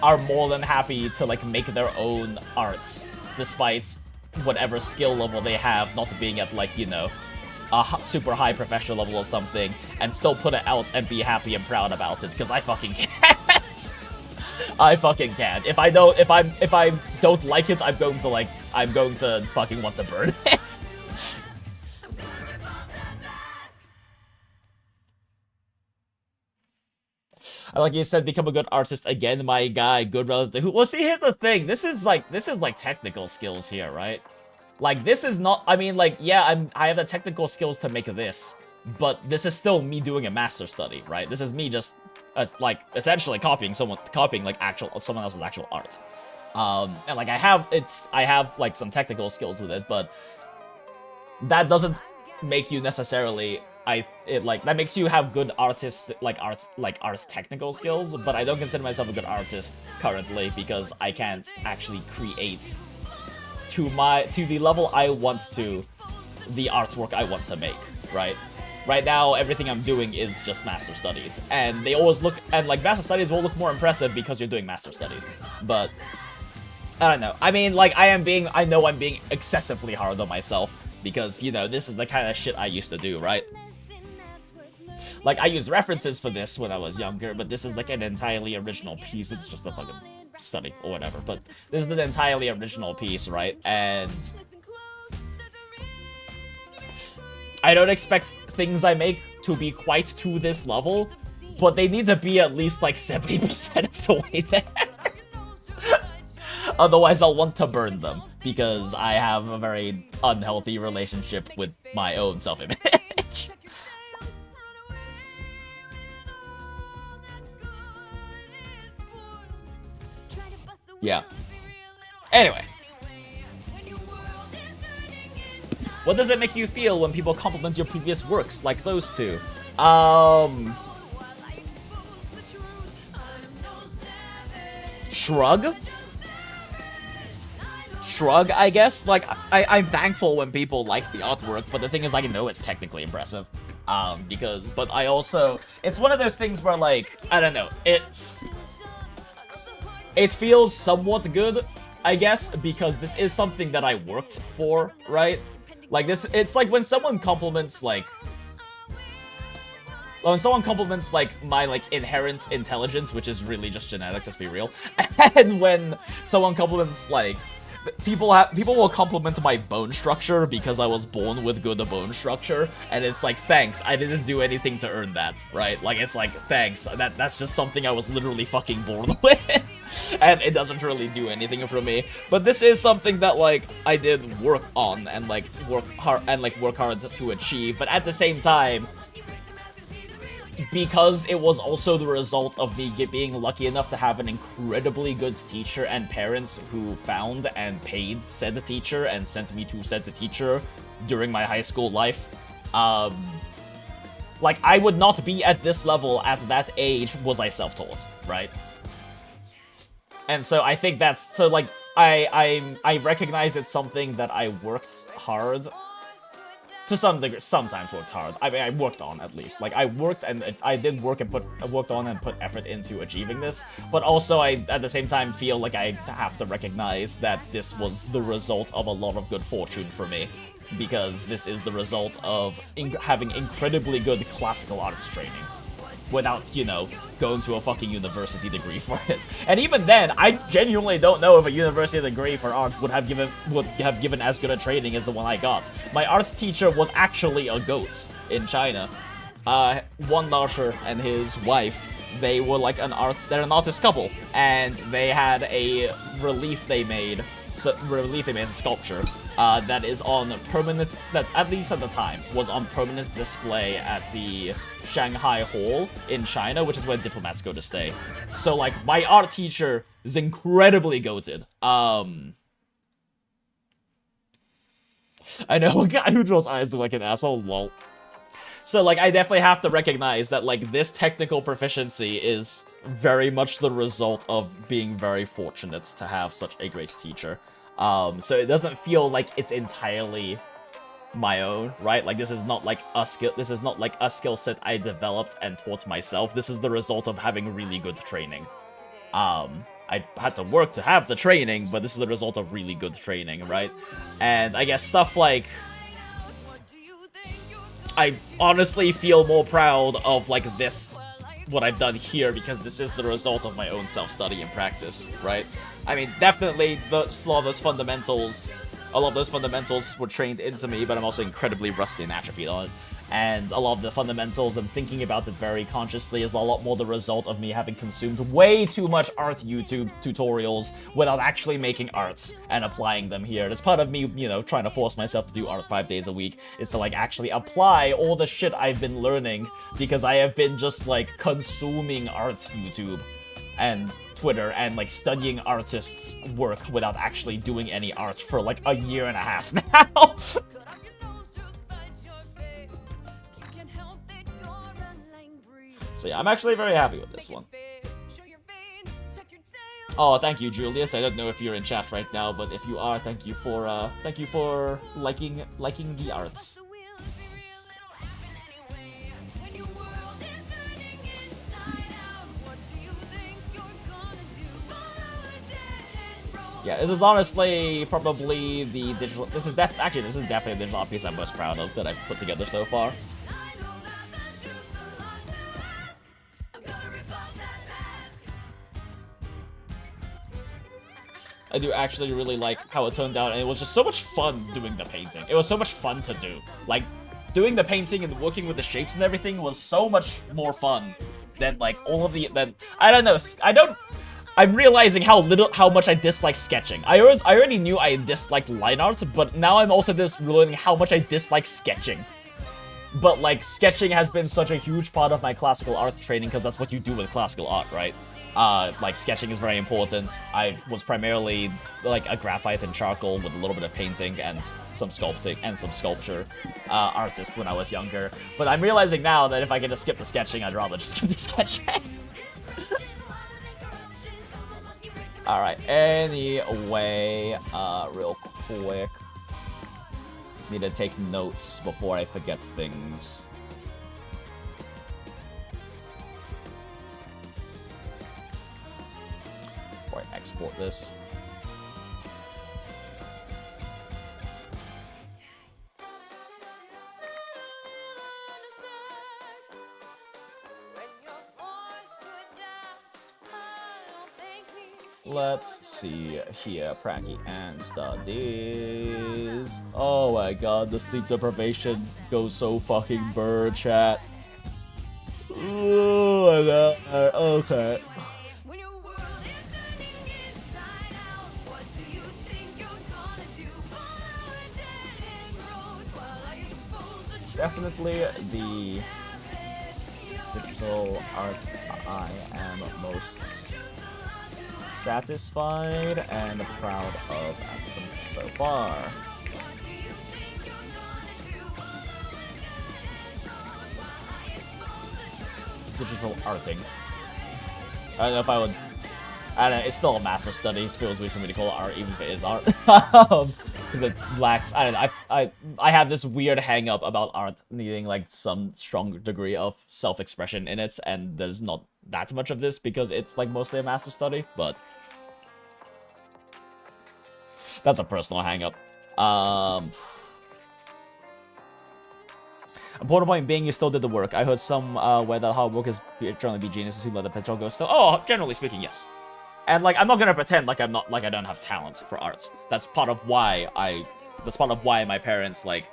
are more than happy to, like, make their own arts, despite whatever skill level they have not being at, like, you know, a super high professional level or something, and still put it out and be happy and proud about it, because I fucking can't. I fucking can't. If I don't like it, I'm going to fucking want to burn it. Like you said, become a good artist again, my guy. Good relative. Well, see, here's the thing. This is like technical skills here, right? Like, this is not, I mean, like, yeah, I have the technical skills to make this, but this is still me doing a master study, right? This is me just, like, essentially copying someone else's actual art. And, like, I have, like, some technical skills with it, but that doesn't make you necessarily, that makes you have good artist technical skills, but I don't consider myself a good artist currently, because I can't actually create to the level I want to, the artwork I want to make, right? Right now, everything I'm doing is just master studies, and they always look, and like, master studies will look more impressive because you're doing master studies, but I don't know. I mean, like, I know I'm being excessively hard on myself, because, you know, this is the kind of shit I used to do, right? Like, I used references for this when I was younger, but this is like an entirely original piece. This is just a fucking study or whatever, but this is an entirely original piece, right? And I don't expect things I make to be quite to this level, but they need to be at least like 70% of the way there. Otherwise, I'll want to burn them, because I have a very unhealthy relationship with my own self-image. Yeah. Anyway. What does it make you feel when people compliment your previous works, like those two? Shrug? Shrug, I guess? Like, I'm thankful when people like the artwork, but the thing is, I know it's technically impressive. But I also, it's one of those things where, like, I don't know, it feels somewhat good, I guess, because this is something that I worked for, right? Like, this, it's like when someone compliments, like, my, like, inherent intelligence, which is really just genetics, let's be real, and when someone compliments, like, people will compliment my bone structure because I was born with good bone structure, and it's like, thanks, I didn't do anything to earn that, right? Like, it's like, thanks, that's just something I was literally fucking born with. And it doesn't really do anything for me. But this is something that, like, I did work on and, like, work hard to achieve. But at the same time, because it was also the result of me being lucky enough to have an incredibly good teacher and parents who found and paid said teacher and sent me to said teacher during my high school life, Like, I would not be at this level at that age was I self-taught, right? And so I think that's, so like, I recognize it's something that I worked hard, to some degree, sometimes worked hard. I mean, I worked on, at least. Like, I worked and I did work and worked on and put effort into achieving this, but also I, at the same time, feel like I have to recognize that this was the result of a lot of good fortune for me, because this is the result of having incredibly good classical arts training, without, you know, going to a fucking university degree for it. And even then, I genuinely don't know if a university degree for art would have given as good a training as the one I got. My art teacher was actually a goat in China. One Larsher and his wife, they were like they're an artist couple, and they had a relief they made, as a sculpture, that is on permanent, that at least at the time, was on permanent display at the Shanghai Hall in China, which is where diplomats go to stay. So, like, my art teacher is incredibly goated. I know, a guy who draws eyes look like an asshole, lol. So, like, I definitely have to recognize that, like, this technical proficiency is very much the result of being very fortunate to have such a great teacher. So it doesn't feel like it's entirely my own, right? Like, this is not like a skill set I developed and taught myself. This is the result of having really good training. I had to work to have the training, but this is the result of really good training, right? And I guess stuff like, I honestly feel more proud of, like, this, what I've done here, because this is the result of my own self-study and practice, right? I mean, definitely, a lot of those fundamentals were trained into me, but I'm also incredibly rusty and atrophied on it. And a lot of the fundamentals and thinking about it very consciously is a lot more the result of me having consumed way too much art YouTube tutorials without actually making arts and applying them here. It's part of me, you know, trying to force myself to do art 5 days a week, is to, like, actually apply all the shit I've been learning, because I have been just, like, consuming arts YouTube and Twitter and, like, studying artists' work without actually doing any art for, like, a year and a half now. So yeah, I'm actually very happy with this one. Oh, thank you, Julius. I don't know if you're in chat right now, but if you are, thank you for liking the arts. Yeah, this is honestly probably the digital. This is definitely the digital art piece I'm most proud of that I've put together so far. I do actually really like how it turned out, and it was just so much fun doing the painting. It was so much fun to do. Like, doing the painting and working with the shapes and everything was so much more fun than, like, all of the, I don't know, I'm realizing how much I dislike sketching. I already knew I disliked line art, but now I'm also just learning how much I dislike sketching. But, like, sketching has been such a huge part of my classical arts training, because that's what you do with classical art, right? Like, sketching is very important. I was primarily, like, a graphite and charcoal with a little bit of painting and some sculpting and some sculpture artist when I was younger. But I'm realizing now that if I can just skip the sketching, I'd rather just skip the sketching. Alright, anyway, real quick. Need to take notes before I forget things. Before I export this. Let's see here, Pracky and studies. Oh my god, the sleep deprivation goes so fucking burr, chat. Oh my god, okay. Definitely the digital art I am most satisfied and proud of so far. digital arting. I don't know if I would. I don't know, it's still a master study. It feels weird for me to call it art, even if it is art. Because it lacks, I don't know, I have this weird hang up about art needing, like, some strong degree of self-expression in it, and there's not that much of this because it's, like, mostly a master study, but that's a personal hang up. Important point being, you still did the work. I heard some where that hard work is generally be geniuses who let the petrol go still. Oh, generally speaking, yes. And like, I'm not gonna pretend like I don't have talent for arts. That's part of why my parents like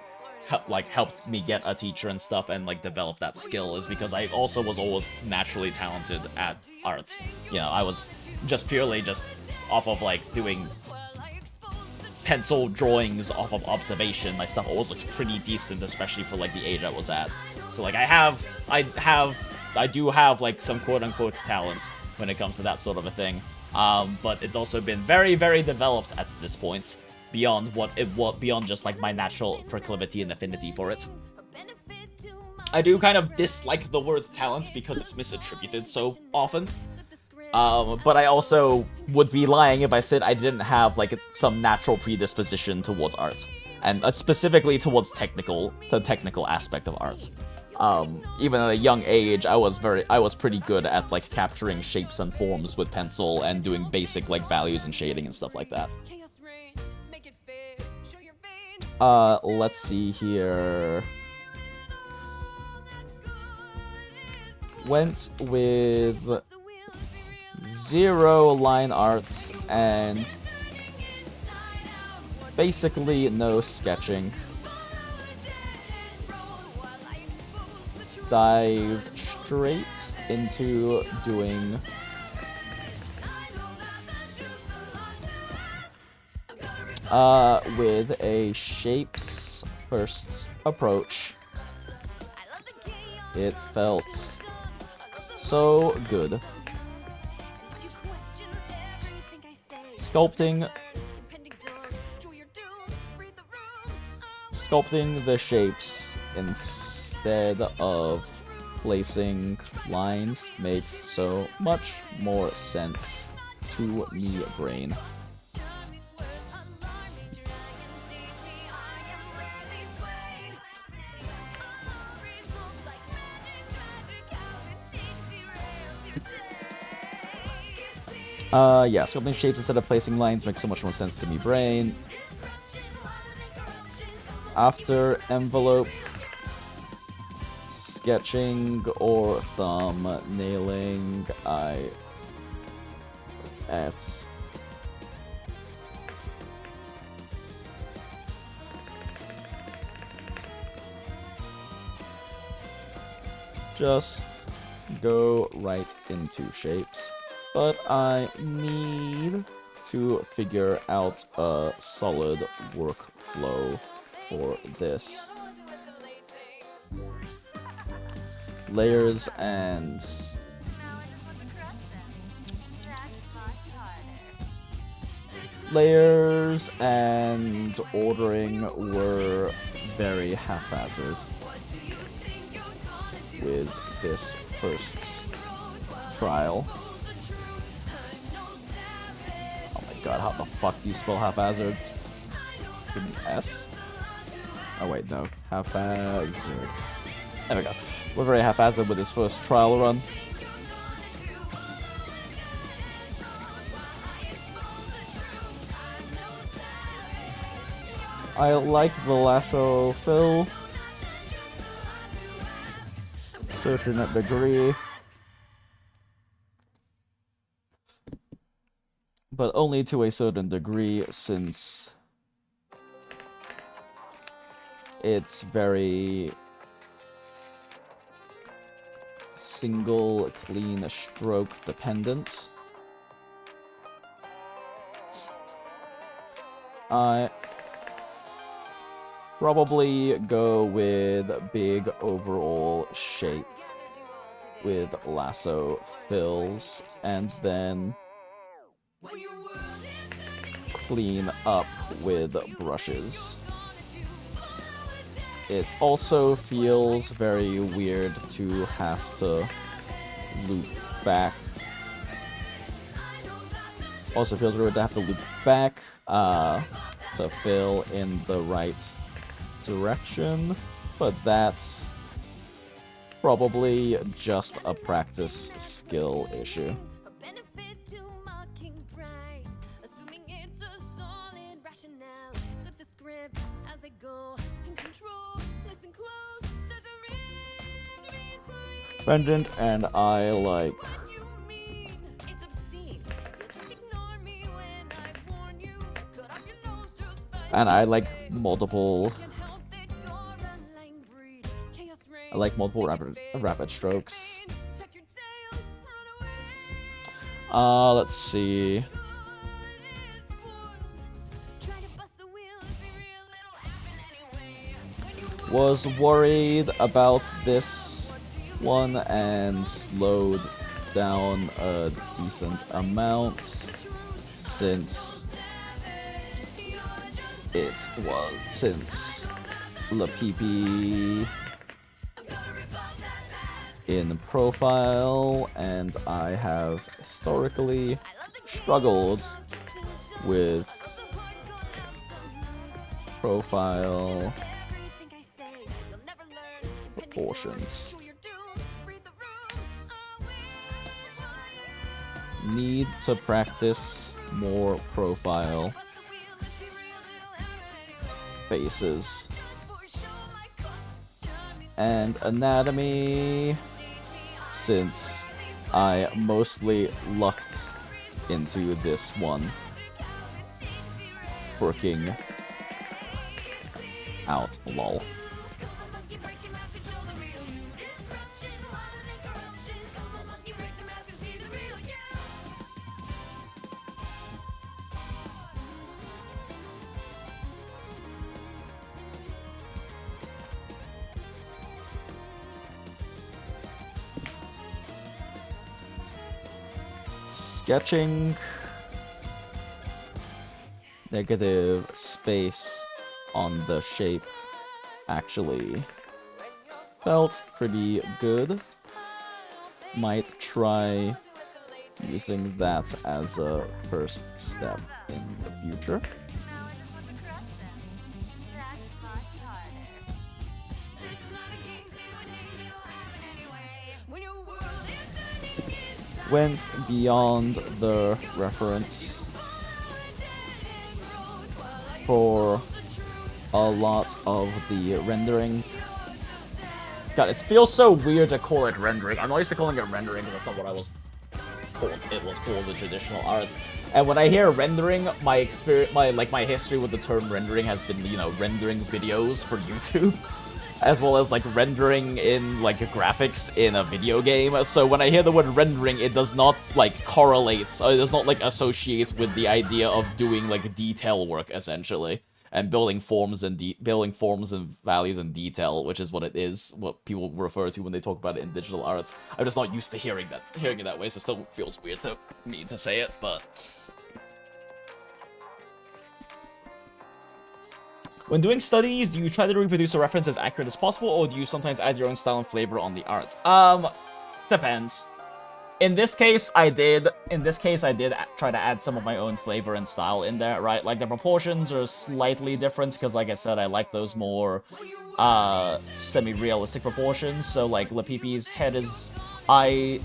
helped me get a teacher and stuff and like develop that skill, is because I also was always naturally talented at arts. You know, I was just purely off of like doing pencil drawings off of observation. My stuff always looks pretty decent, especially for like the age I was at. So like I do have like some quote-unquote talent when it comes to that sort of a thing. But it's also been very, very developed at this point, beyond beyond just like my natural proclivity and affinity for it. I do kind of dislike the word talent because it's misattributed so often. But I also would be lying if I said I didn't have like some natural predisposition towards art, and specifically towards the technical aspect of art. Even at a young age, I was pretty good at like capturing shapes and forms with pencil and doing basic like values and shading and stuff like that. Let's see here. Went with 0 line arts and basically no sketching. Dived straight into doing with a shapes first approach. It felt so good. Sculpting the shapes instead of placing lines makes so much more sense to me brain. Yeah, sculpting shapes instead of placing lines makes so much more sense to me brain. After envelope, sketching or thumbnailing, it's just go right into shapes. But I need to figure out a solid workflow for this. Layers and ordering were very haphazard with this first trial. God, how the fuck do you spell haphazard? With an S? Oh wait, no. Haphazard. There we go. We're very haphazard with this first trial run. I like the lasso fill. Certain degree. But only to a certain degree, since it's very single, clean stroke dependent. I probably go with big overall shape with lasso fills, and then clean up with brushes. It also feels very weird to have to loop back. Also feels weird to have to loop back to fill in the right direction, but that's probably just a practice skill issue. A benefit to mocking pride, assuming it's a solid rationale. Flip the script as I go in control. Listen close, there's a read between Vengeant and I like what you mean. It's obscene. You just ignore me when I warn you. Cut off your nose to spite and I like multiple Can't help that you're a lame breed. Chaos reigns. I like multiple rapid strokes. Tuck your tail, run away. Let's see. Try to bust the wheel, let's be real, it'll happen anyway. When you Was worried about this one and slowed down a decent amount since LAPPIPI in profile, and I have historically struggled with profile everything I say, you'll never learn. Impending proportions. doom, you're doomed. Read the room, Need to practice more profile bust the wheel, let's be real, it'll happen anyway. faces For sure, my cost, charming, and anatomy, change me all since I mostly lucked into this one working out. Lol. monkey break your mask and show the real you. Disruption, harder than corruption. Come on, monkey break the mask and see the real you. Sketching negative space on the shape actually felt pretty good. Might try using that as a first step in the future. Now I just want to crush them. That's much harder. This is not a game, say my name, it'll happen anyway. When your world is turning inside Went beyond the reference for a lot of the rendering. God, it feels so weird to call it rendering. I'm not used to calling it rendering because that's not what I was told it was called in traditional art. And when I hear rendering, my experience, my history with the term rendering has been, you know, rendering videos for YouTube, as well as like rendering in like graphics in a video game. So when I hear the word rendering, it does not like correlate, it does not like associate with the idea of doing like detail work essentially, and building forms and values in detail, which is what it is, what people refer to when they talk about it in digital art. I'm just not used to hearing it that way, so it still feels weird to me to say it, but. When doing studies, do you try to reproduce a reference as accurate as possible, or do you sometimes add your own style and flavor on the art? Depends. In this case, I did try to add some of my own flavor and style in there, right? Like, the proportions are slightly different, because, like I said, I like those more, semi-realistic proportions. So, like, LAPPIPI's head is... eye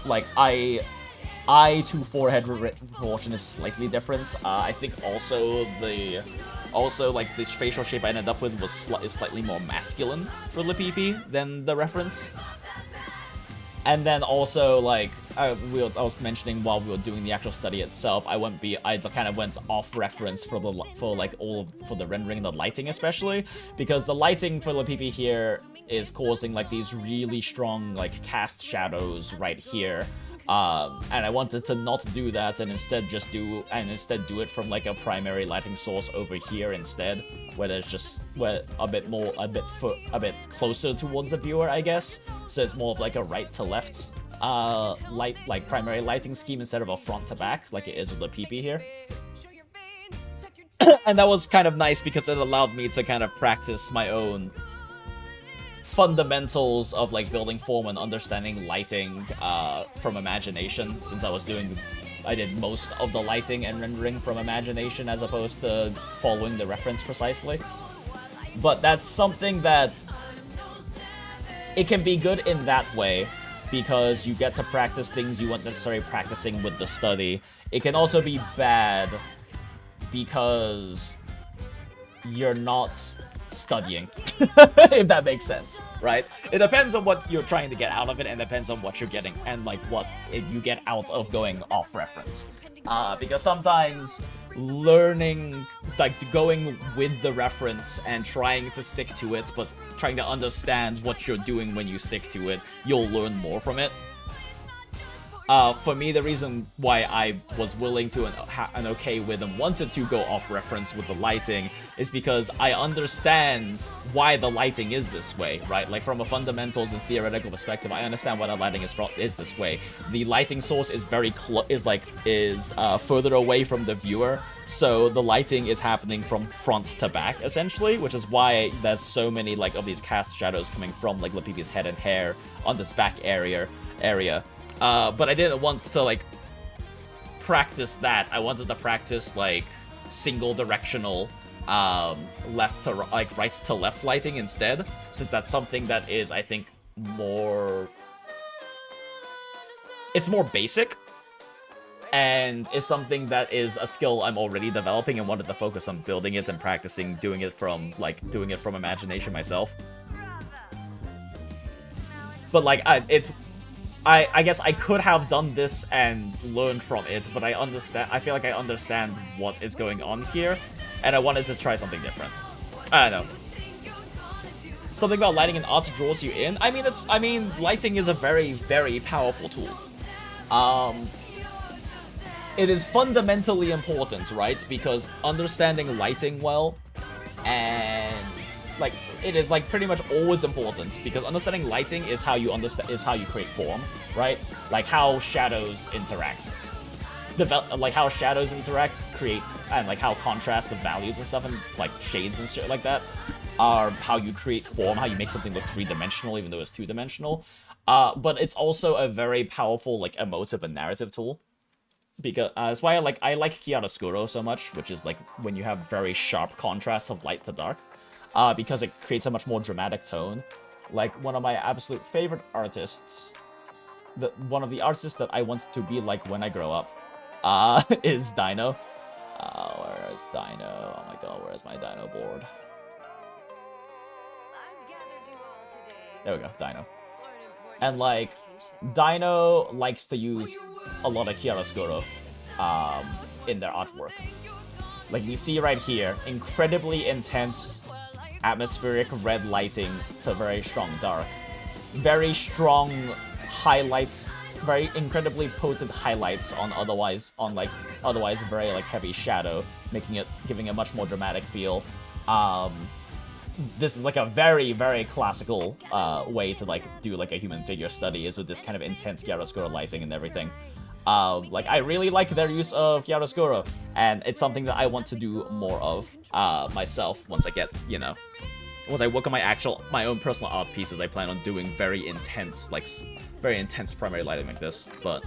to forehead proportion is slightly different. I think also, like, the facial shape I ended up with is slightly more masculine for LAPPIPI than the reference. And then also, like, I was mentioning while we were doing the actual study itself, I kind of went off reference for the rendering, the lighting especially, because the lighting for LAPPIPI here is causing like these really strong like cast shadows right here. And I wanted to not do that and instead do it from like a primary lighting source over here instead, where there's a bit closer towards the viewer, I guess. So it's more of like a right to left primary lighting scheme instead of a front to back like it is with the LAPPIPI here. And that was kind of nice because it allowed me to kind of practice my own fundamentals of like building form and understanding lighting from imagination, since I did most of the lighting and rendering from imagination as opposed to following the reference precisely. But that's something that it can be good in that way, because you get to practice things you weren't necessarily practicing with the study. It can also be bad because you're not studying, if that makes sense, right? It depends on what you're trying to get out of it, and depends on what you're getting, and like what you get out of going off reference. Because sometimes learning, like going with the reference and trying to stick to it, but trying to understand what you're doing when you stick to it, you'll learn more from it. For me, the reason why I was willing to and okay with and wanted to go off reference with the lighting is because I understand why the lighting is this way, right? Like from a fundamentals and theoretical perspective, I understand why the lighting is this way. The lighting source is further away from the viewer, so the lighting is happening from front to back essentially, which is why there's so many like of these cast shadows coming from like LAPPIPI's head and hair on this back area. But I didn't want to, like, practice that. I wanted to practice, like, single directional, right to left lighting instead, since that's something that is, I think, it's more basic, and is something that is a skill I'm already developing and wanted to focus on building it and practicing doing it from imagination myself. But, like, I guess I could have done this and learned from it, but I feel like I understand what is going on here, and I wanted to try something different. I don't know. Something about lighting and art draws you in. I mean, lighting is a very, very powerful tool. It is fundamentally important, right? Because understanding lighting well, and like, it is like pretty much always important, because understanding lighting is how you create form, right? Like how shadows interact, like how shadows interact, create, and like how contrast the values and stuff and like shades and shit like that are how you create form, how you make something look three-dimensional even though it's two-dimensional. But it's also a very powerful like emotive and narrative tool. Because that's why I like chiaroscuro so much, which is like when you have very sharp contrast of light to dark. Because it creates a much more dramatic tone. Like, one of my absolute favorite artists, one of the artists that I want to be like when I grow up, is Dino. Where is Dino? Oh my god, where is my Dino board? There we go, Dino. And, like, Dino likes to use a lot of chiaroscuro in their artwork. Like, you see right here, incredibly intense atmospheric red lighting to very strong dark. Very strong highlights, very incredibly potent highlights on otherwise very like heavy shadow, giving a much more dramatic feel. This is like a very, very classical way to like do like a human figure study, is with this kind of intense chiaroscuro lighting and everything. Like, I really like their use of chiaroscuro, and it's something that I want to do more of myself once I get, once I work on my own personal art pieces. I plan on doing very intense primary lighting like this, but...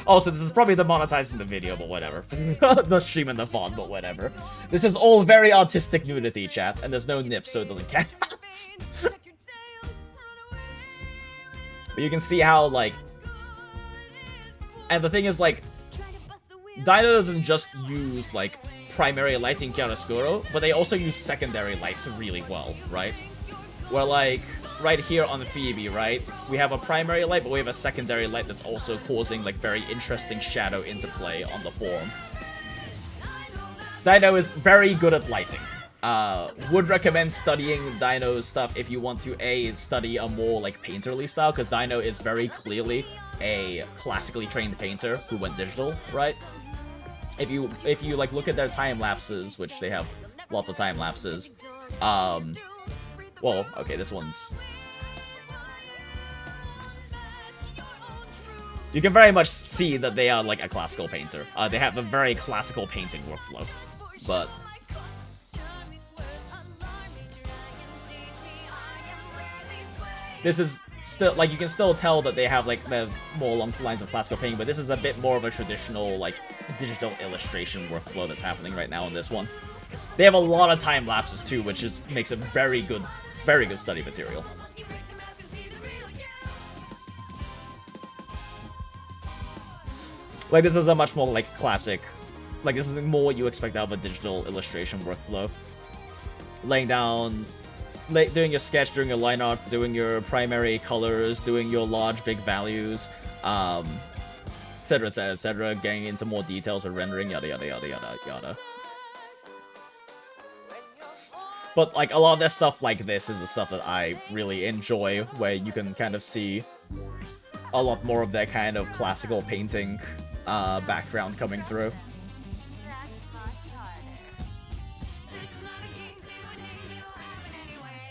Also, this is probably demonetized in the video, but whatever. The stream and the font, but whatever. This is all very artistic nudity, chat, and there's no nips, so it doesn't count. But you can see how, like... And the thing is, like, Dino doesn't just use, like, primary lighting chiaroscuro, but they also use secondary lights really well, right? Where, like, right here on Phoebe, right, we have a primary light, but we have a secondary light that's also causing, like, very interesting shadow interplay on the form. Dino is very good at lighting. Would recommend studying Dino's stuff if you want to, study a more, like, painterly style, because Dino is very clearly a classically trained painter who went digital, right? If you like look at their time lapses, which they have lots of time lapses, well, okay, this one's... You can very much see that they are like a classical painter. They have a very classical painting workflow, but... this is still, like, you can still tell that they have, like, the more along the lines of classical painting, but this is a bit more of a traditional, like, digital illustration workflow that's happening right now in this one. They have a lot of time lapses too, which makes it very good study material. Like, this is a much more, like, classic, like, this is more what you expect out of a digital illustration workflow. Laying down, doing your sketch, doing your line art, doing your primary colors, doing your large big values, etc, etc, etc, getting into more details of rendering, yada yada yada yada yada. But, like, a lot of that stuff like this is the stuff that I really enjoy, where you can kind of see a lot more of that kind of classical painting background coming through.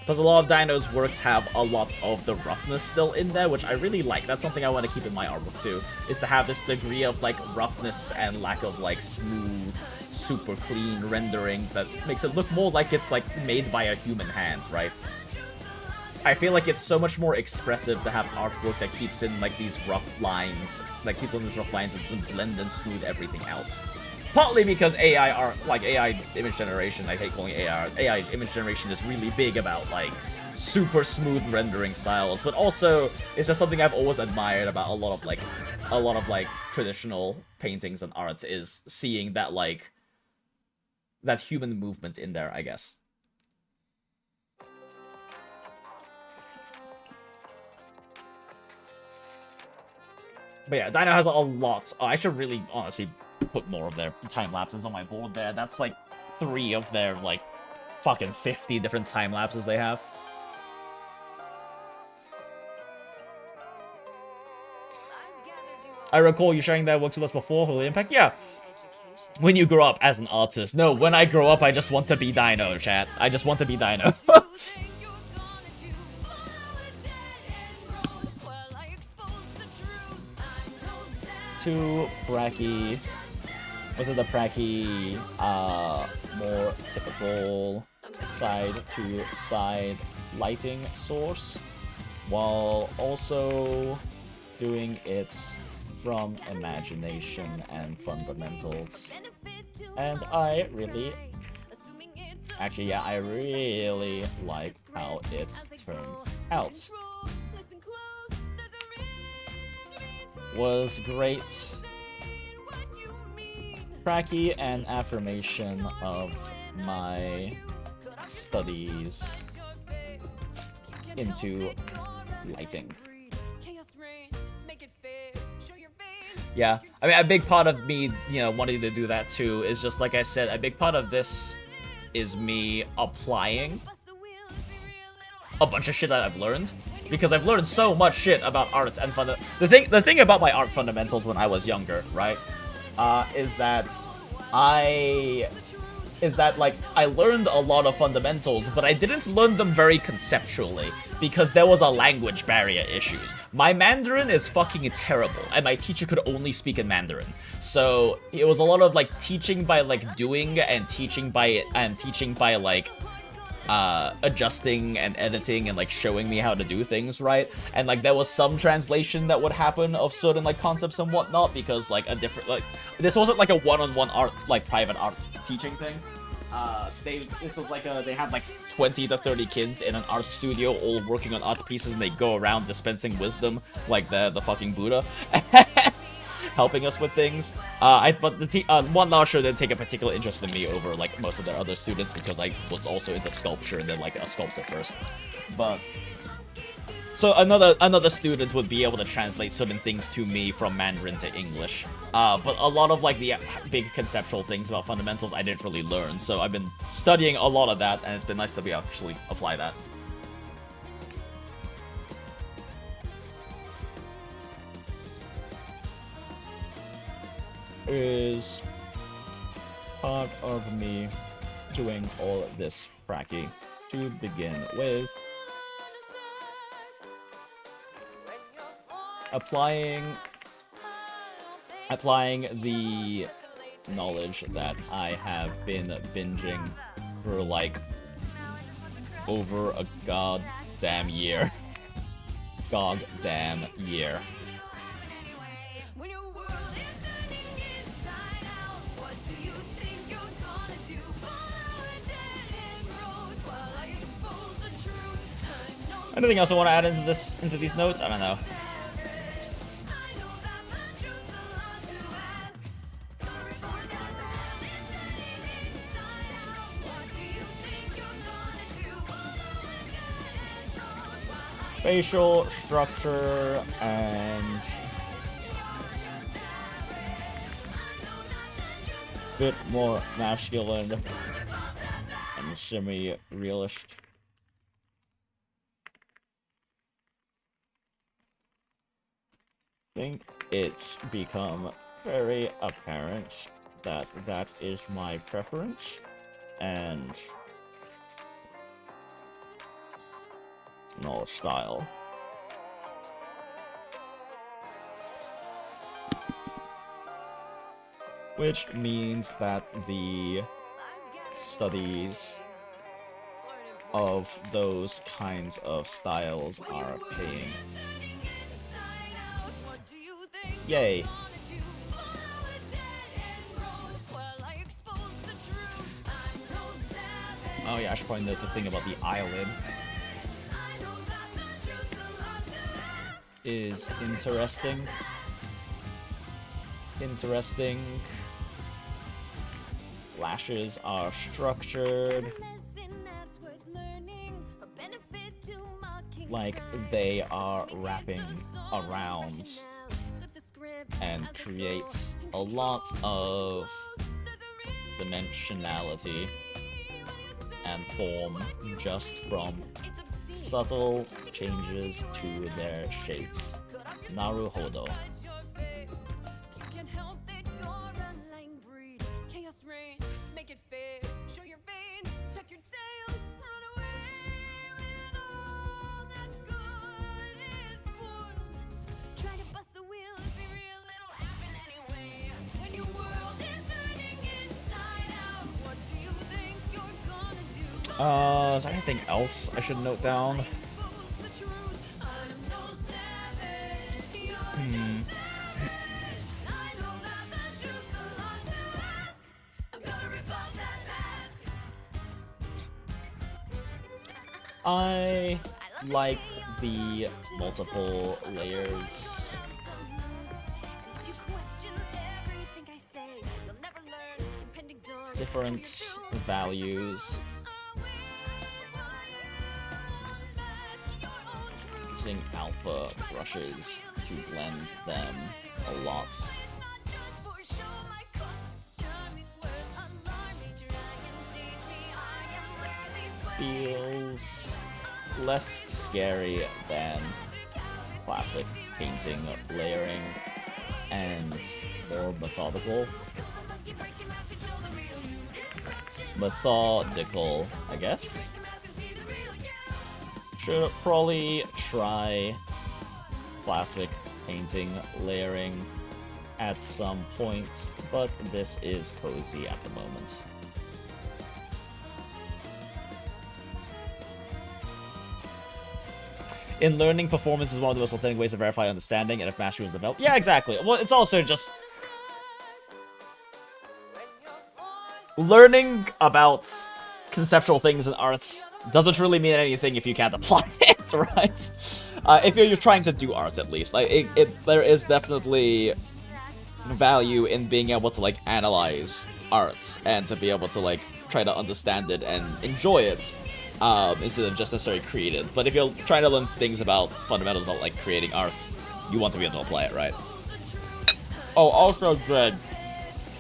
Because a lot of Dino's works have a lot of the roughness still in there, which I really like. That's something I want to keep in my artwork too, is to have this degree of, like, roughness and lack of, like, smooth, super clean rendering that makes it look more like it's, like, made by a human hand, right? I feel like it's so much more expressive to have artwork that keeps in, like, these rough lines, and to blend and smooth everything else. Partly because AI image generation, I hate calling it AI image generation is really big about, like, super smooth rendering styles, but also it's just something I've always admired about a lot of traditional paintings and arts, is seeing that, like, that human movement in there, I guess. But yeah, Dino has a lot. Oh, I should really, honestly, put more of their time lapses on my board there. That's like 3 of their, like, fucking 50 different time lapses they have. I recall you sharing their works with us before, Holy Impact. Yeah. When you grow up as an artist. No, when I grow up, I just want to be Dino, chat. I just want to be Dino. Too pracky. With the pracky, more typical side-to-side lighting source, while also doing it from imagination and fundamentals. And I really, actually, yeah, I really like how it's turned out. Was great. Pracky and affirmation of my studies into lighting. Yeah, I mean, a big part of me, you know, wanting to do that too is just, like I said, a big part of this is me applying a bunch of shit that I've learned. Because I've learned so much shit about arts and the thing about my art fundamentals when I was younger, right, is that I learned a lot of fundamentals, but I didn't learn them very conceptually because there was a language barrier issues. My Mandarin is fucking terrible, and my teacher could only speak in Mandarin. So it was a lot of, like, teaching by, like, doing, and teaching by like adjusting and editing and, like, showing me how to do things, right? And, like, there was some translation that would happen of certain, like, concepts and whatnot, because, like, this wasn't like a one-on-one art, like, private art teaching thing. This was like they had like 20 to 30 kids in an art studio all working on art pieces, and they go around dispensing wisdom like the fucking Buddha and helping us with things. But the one large show did take a particular interest in me over, like, most of their other students, because I was also into sculpture and then, like, a sculptor first. But so another student would be able to translate certain things to me from Mandarin to English. But a lot of, like, the big conceptual things about fundamentals I didn't really learn. So I've been studying a lot of that, and it's been nice to be actually apply that. Is part of me doing all of this pracky to begin with. Applying the knowledge that I have been binging for, like, over a goddamn year goddamn year. When your world is turning inside out, what do you think you're gonna do? Follow a dead-end road while I expose the truth. I know Anything else I want to add into these notes? I don't know. I know that the truth's a lot to ask. Gonna report that world is turning inside out. What do you think you're gonna do? Follow a dead-end road while I Facial structure and bit more masculine and semi-realist. I think it's become very apparent that that is my preference, and no style. Which means that the studies of those kinds of styles are paying. Yay. Oh yeah, I should probably note the thing about the eyelid is interesting. Lashes are structured like they are wrapping around and create a lot of dimensionality and form just from subtle changes to their shapes. Naruhodo. Is there anything else I should note down? I like the multiple layers. Different values. Using alpha brushes to blend them a lot. Feels less scary than classic painting, layering, and more methodical. Methodical, I guess. Should probably try classic painting, layering at some point, but this is cozy at the moment. In learning, performance is one of the most authentic ways to verify understanding, and if mastery was developed... Yeah, exactly. Well, it's also just... learning about conceptual things in arts doesn't really mean anything if you can't apply it, right? If you're trying to do art, at least. Like, there is definitely value in being able to, like, analyze arts, and to be able to, like, try to understand it and enjoy it. Instead of just necessarily create it. But if you're trying to learn things about fundamentals about like creating arts, you want to be able to apply it, right? Oh, also, Greg,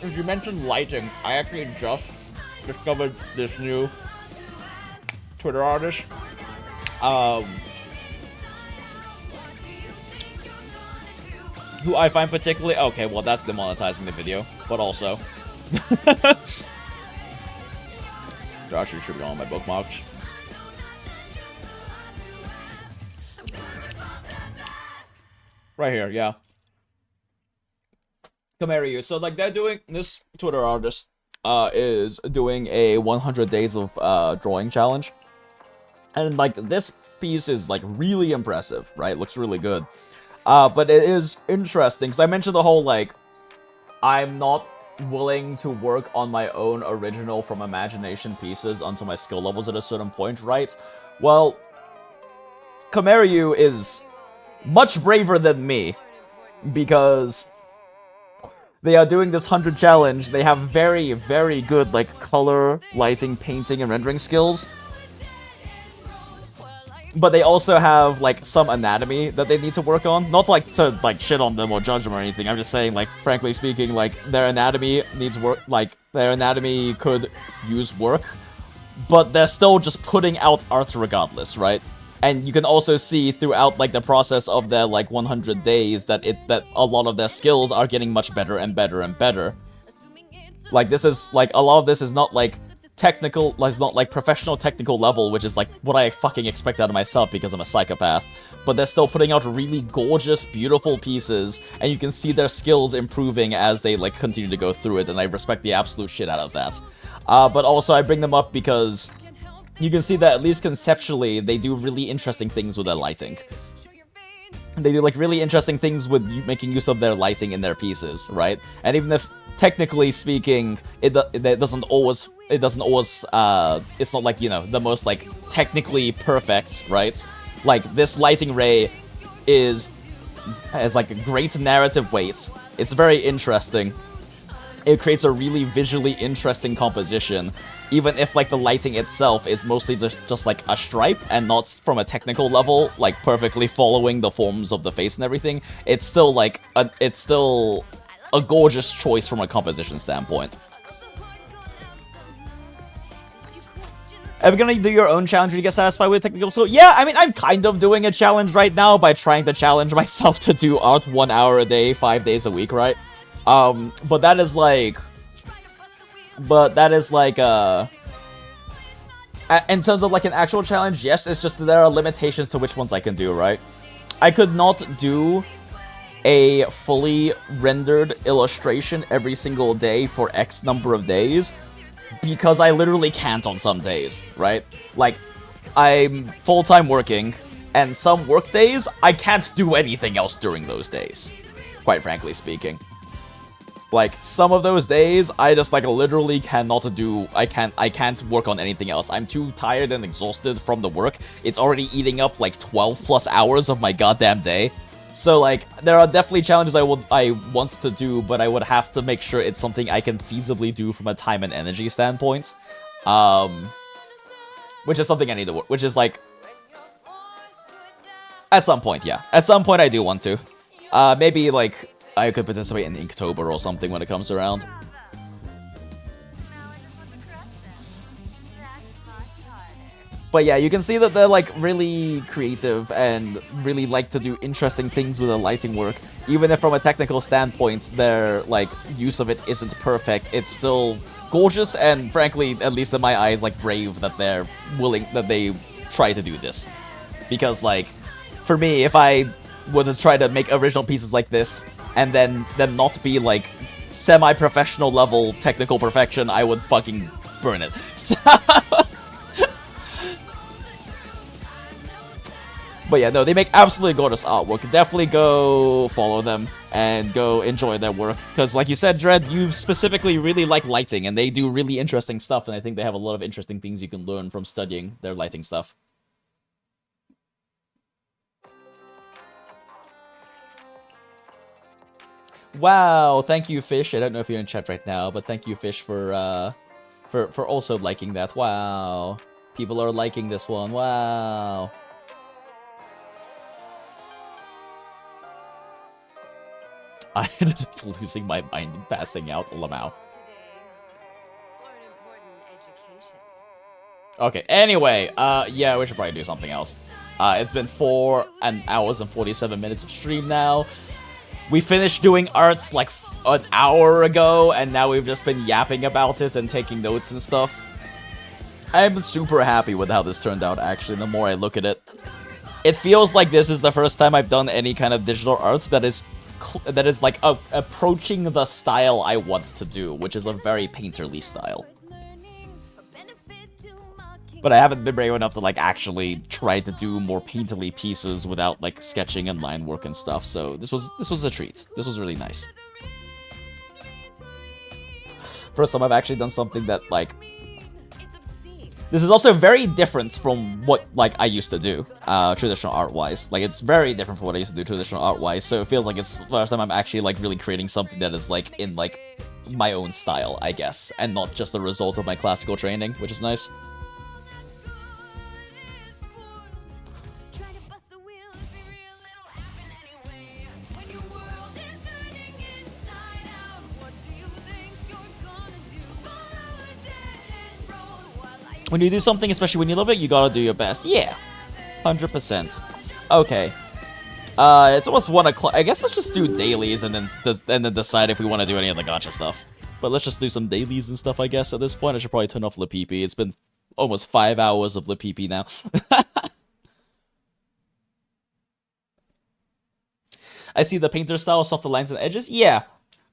as you mentioned lighting, I actually just discovered this new Twitter artist. Who I find particularly... Okay, well, that's demonetizing the video, but also... Josh, you should be on my bookmarks. Right here, yeah. Kameryu. So, like, they're doing... This Twitter artist is doing a 100 days of drawing challenge. And, like, this piece is like really impressive, right? Looks really good. But it is interesting, because I mentioned the whole, like, I'm not willing to work on my own original from imagination pieces until my skill level's at a certain point, right? Well, Komeryu is much braver than me, because they are doing this 100 challenge. They have very, very good, like, color, lighting, painting, and rendering skills. But they also have, like, some anatomy that they need to work on. Not, like, to, like, shit on them or judge them or anything. I'm just saying, like, frankly speaking, like, their anatomy needs work. Like, their anatomy could use work. But they're still just putting out art regardless, right? And you can also see throughout, like, the process of their, like, 100 days that a lot of their skills are getting much better and better and better. Like, this is, like, a lot of this is not, like, technical, like, it's not, like, professional technical level, which is, like, what I fucking expect out of myself because I'm a psychopath. But they're still putting out really gorgeous, beautiful pieces, and you can see their skills improving as they, like, continue to go through it, and I respect the absolute shit out of that. But also, I bring them up because you can see that, at least conceptually, they do really interesting things with their lighting. They do, like, really interesting things with making use of their lighting in their pieces, right? And even if, technically speaking, it doesn't always, it's not, like, you know, the most, like, technically perfect, right? Like, this lighting ray has, like, a great narrative weight. It's very interesting. It creates a really visually interesting composition, even if, like, the lighting itself is mostly just like a stripe and not from a technical level, like, perfectly following the forms of the face and everything. It's still, like, it's still a gorgeous choice from a composition standpoint. Are you gonna do your own challenge when you get satisfied with technical skill? Yeah, I mean, I'm kind of doing a challenge right now by trying to challenge myself to do art 1 hour a day, 5 days a week, right? But that is like, in terms of, like, an actual challenge, yes, it's just that there are limitations to which ones I can do, right? I could not do a fully rendered illustration every single day for X number of days, because I literally can't on some days, right? Like, I'm full-time working, and some work days, I can't do anything else during those days, quite frankly speaking. Like, some of those days, I just, like, literally cannot do, I can't work on anything else. I'm too tired and exhausted from the work. It's already eating up, like, 12 plus hours of my goddamn day. So, like, there are definitely challenges I want to do, but I would have to make sure it's something I can feasibly do from a time and energy standpoint. Which is something I need to work, which is, like, at some point, yeah. At some point, I do want to. Maybe, like, I could participate in Inktober or something when it comes around. Now I just want to crush them. That's much harder. But yeah, you can see that they're, like, really creative and really like to do interesting things with the lighting work. Even if from a technical standpoint, their, like, use of it isn't perfect, it's still gorgeous and, frankly, at least in my eyes, like, brave that they're willing, that they try to do this. Because, like, for me, if I were to try to make original pieces like this, and then them not be, like, semi-professional level technical perfection, I would fucking burn it. But yeah, no, they make absolutely gorgeous artwork. Definitely go follow them and go enjoy their work. Because like you said, Dread, you specifically really like lighting, and they do really interesting stuff, and I think they have a lot of interesting things you can learn from studying their lighting stuff. Wow, thank you, Fish. I don't know if you're in chat right now, but thank you, Fish, for also liking that. Wow. People are liking this one. Wow. I ended up losing my mind and passing out. Lamau. Okay, anyway, yeah, we should probably do something else. It's been 4 hours and 47 minutes of stream now. We finished doing arts like an hour ago, and now we've just been yapping about it and taking notes and stuff. I'm super happy with how this turned out, actually, the more I look at it. It feels like this is the first time I've done any kind of digital art that is like approaching the style I want to do, which is a very painterly style. But I haven't been brave enough to, like, actually try to do more painterly pieces without, like, sketching and line work and stuff, so this was a treat. This was really nice. First time I've actually done something that, like... This is also very different from what, like, I used to do, traditional art-wise. Like, it's very different from what I used to do traditional art-wise, so it feels like it's the first time I'm actually, like, really creating something that is, like, in, like, my own style, I guess, and not just a result of my classical training, which is nice. When you do something, especially when you love it, you gotta do your best. Yeah, 100%. Okay. It's almost 1 o'clock. I guess let's just do dailies and then decide if we want to do any of the gacha stuff. But let's just do some dailies and stuff, I guess, at this point. I should probably turn off LAPPIPI. It's been almost 5 hours of LAPPIPI now. I see the painter style, softer lines and edges. Yeah.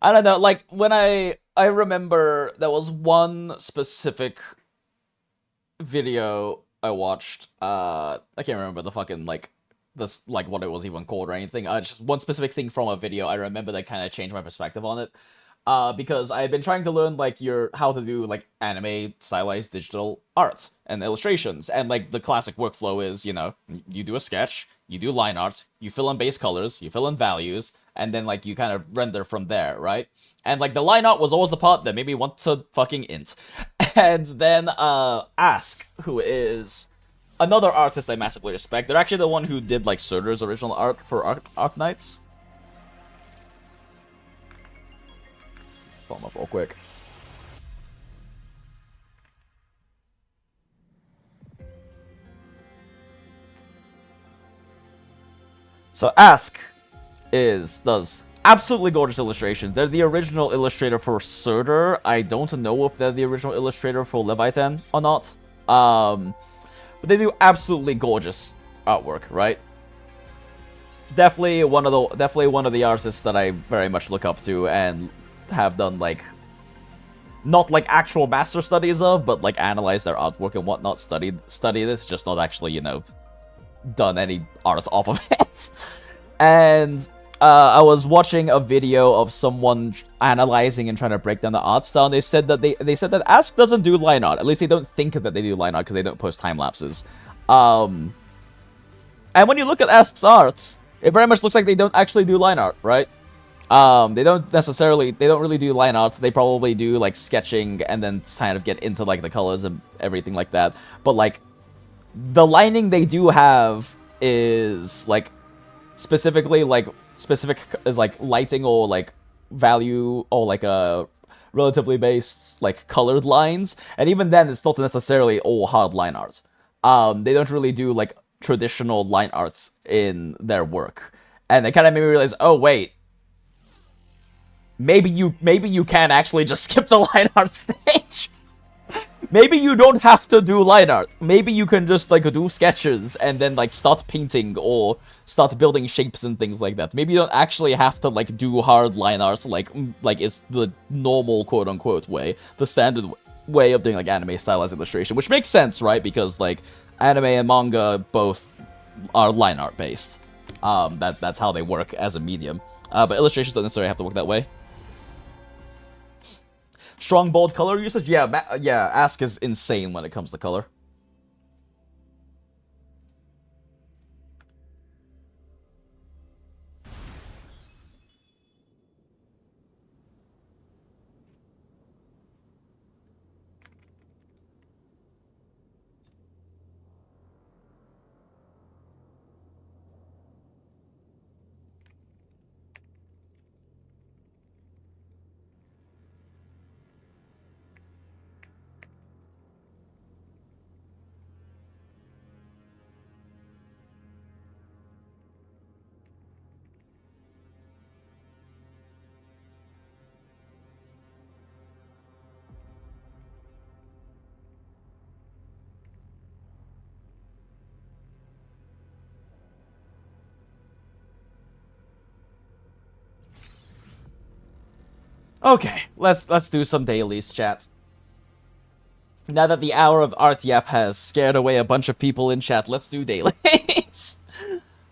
I don't know, like, when I remember there was one specific video I watched, I can't remember the fucking, like, this, like, what it was even called or anything, just one specific thing from a video I remember that kind of changed my perspective on it, because I had been trying to learn, like, how to do, like, anime stylized digital art and illustrations, and, like, the classic workflow is, you know, you do a sketch, you do line art, you fill in base colors, you fill in values, and then, like, you kind of render from there, right? And, like, the line art was always the part that made me want to fucking int. And then, Ask, who is another artist I massively respect. They're actually the one who did, like, Surtur's original art for Arc Knights. Pull him up real quick. So, Ask does absolutely gorgeous illustrations. They're the original illustrator for Surtur. I don't know if they're the original illustrator for Leviathan or not. But they do absolutely gorgeous artwork, right? Definitely one of the artists that I very much look up to and have done, like, not like actual master studies of, but like analyze their artwork and whatnot, study this, just not actually, you know, done any art off of it. And I was watching a video of someone analyzing and trying to break down the art style, and they said that Ask doesn't do line art. At least they don't think that they do line art because they don't post time lapses. And when you look at Ask's art, it very much looks like they don't actually do line art, right? They don't really do line art. They probably do like sketching and then kind of get into like the colors and everything like that. But like the lining they do have is like specific is like lighting or like value or like a relatively based like colored lines, and even then it's not necessarily all hard line art. They don't really do like traditional line arts in their work, and it kind of made me realize, oh wait, maybe you can actually just skip the line art stage. Maybe you don't have to do line art. Maybe you can just like do sketches and then like start painting or start building shapes and things like that. Maybe you don't actually have to like do hard line art like it's the normal quote unquote way, the standard way of doing like anime stylized illustration, which makes sense, right? Because like anime and manga both are line art based. That's how they work as a medium. But illustrations don't necessarily have to work that way. Strong, bold color usage? Yeah, Ask is insane when it comes to color. Okay, let's do some dailies, chat. Now that the hour of art yap has scared away a bunch of people in chat, let's do dailies.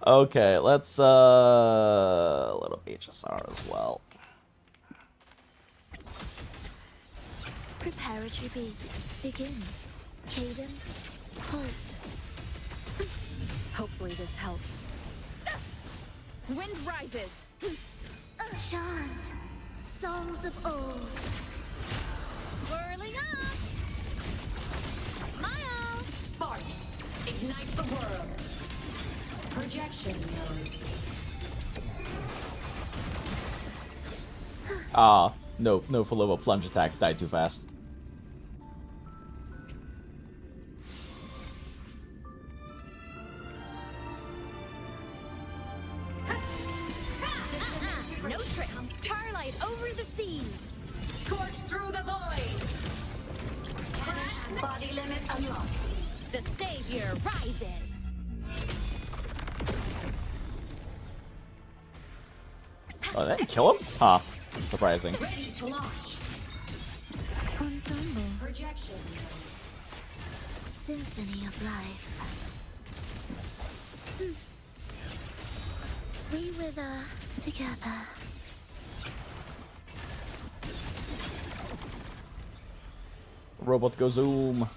Okay, let's a little HSR as well. Preparatory beat. Begin. Cadence. Halt. Hopefully this helps. Wind rises. Chant. Songs of old. Whirling up. Smile. Sparks. Ignite the world. Projection mode. Ah, no full level plunge attack died too fast. No tricks. Starlight over the seas. Scorch through the void. Body limit unlocked. The savior rises. Oh, they didn't kill him? Huh. Surprising. Ready to launch. Ensemble. Projection. Symphony of life. We wither together. Robot go zoom.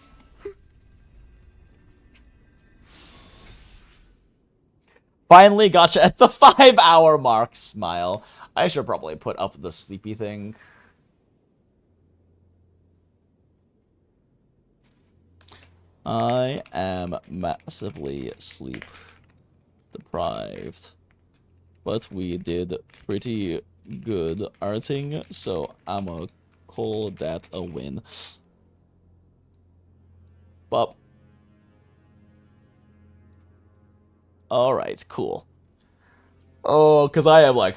Finally gotcha at the 5-hour mark. Smile. I should probably put up the sleepy thing. I am massively sleep deprived. But we did pretty good arting, so I'ma call that a win. Bop. Alright, cool. Oh, because I am, like,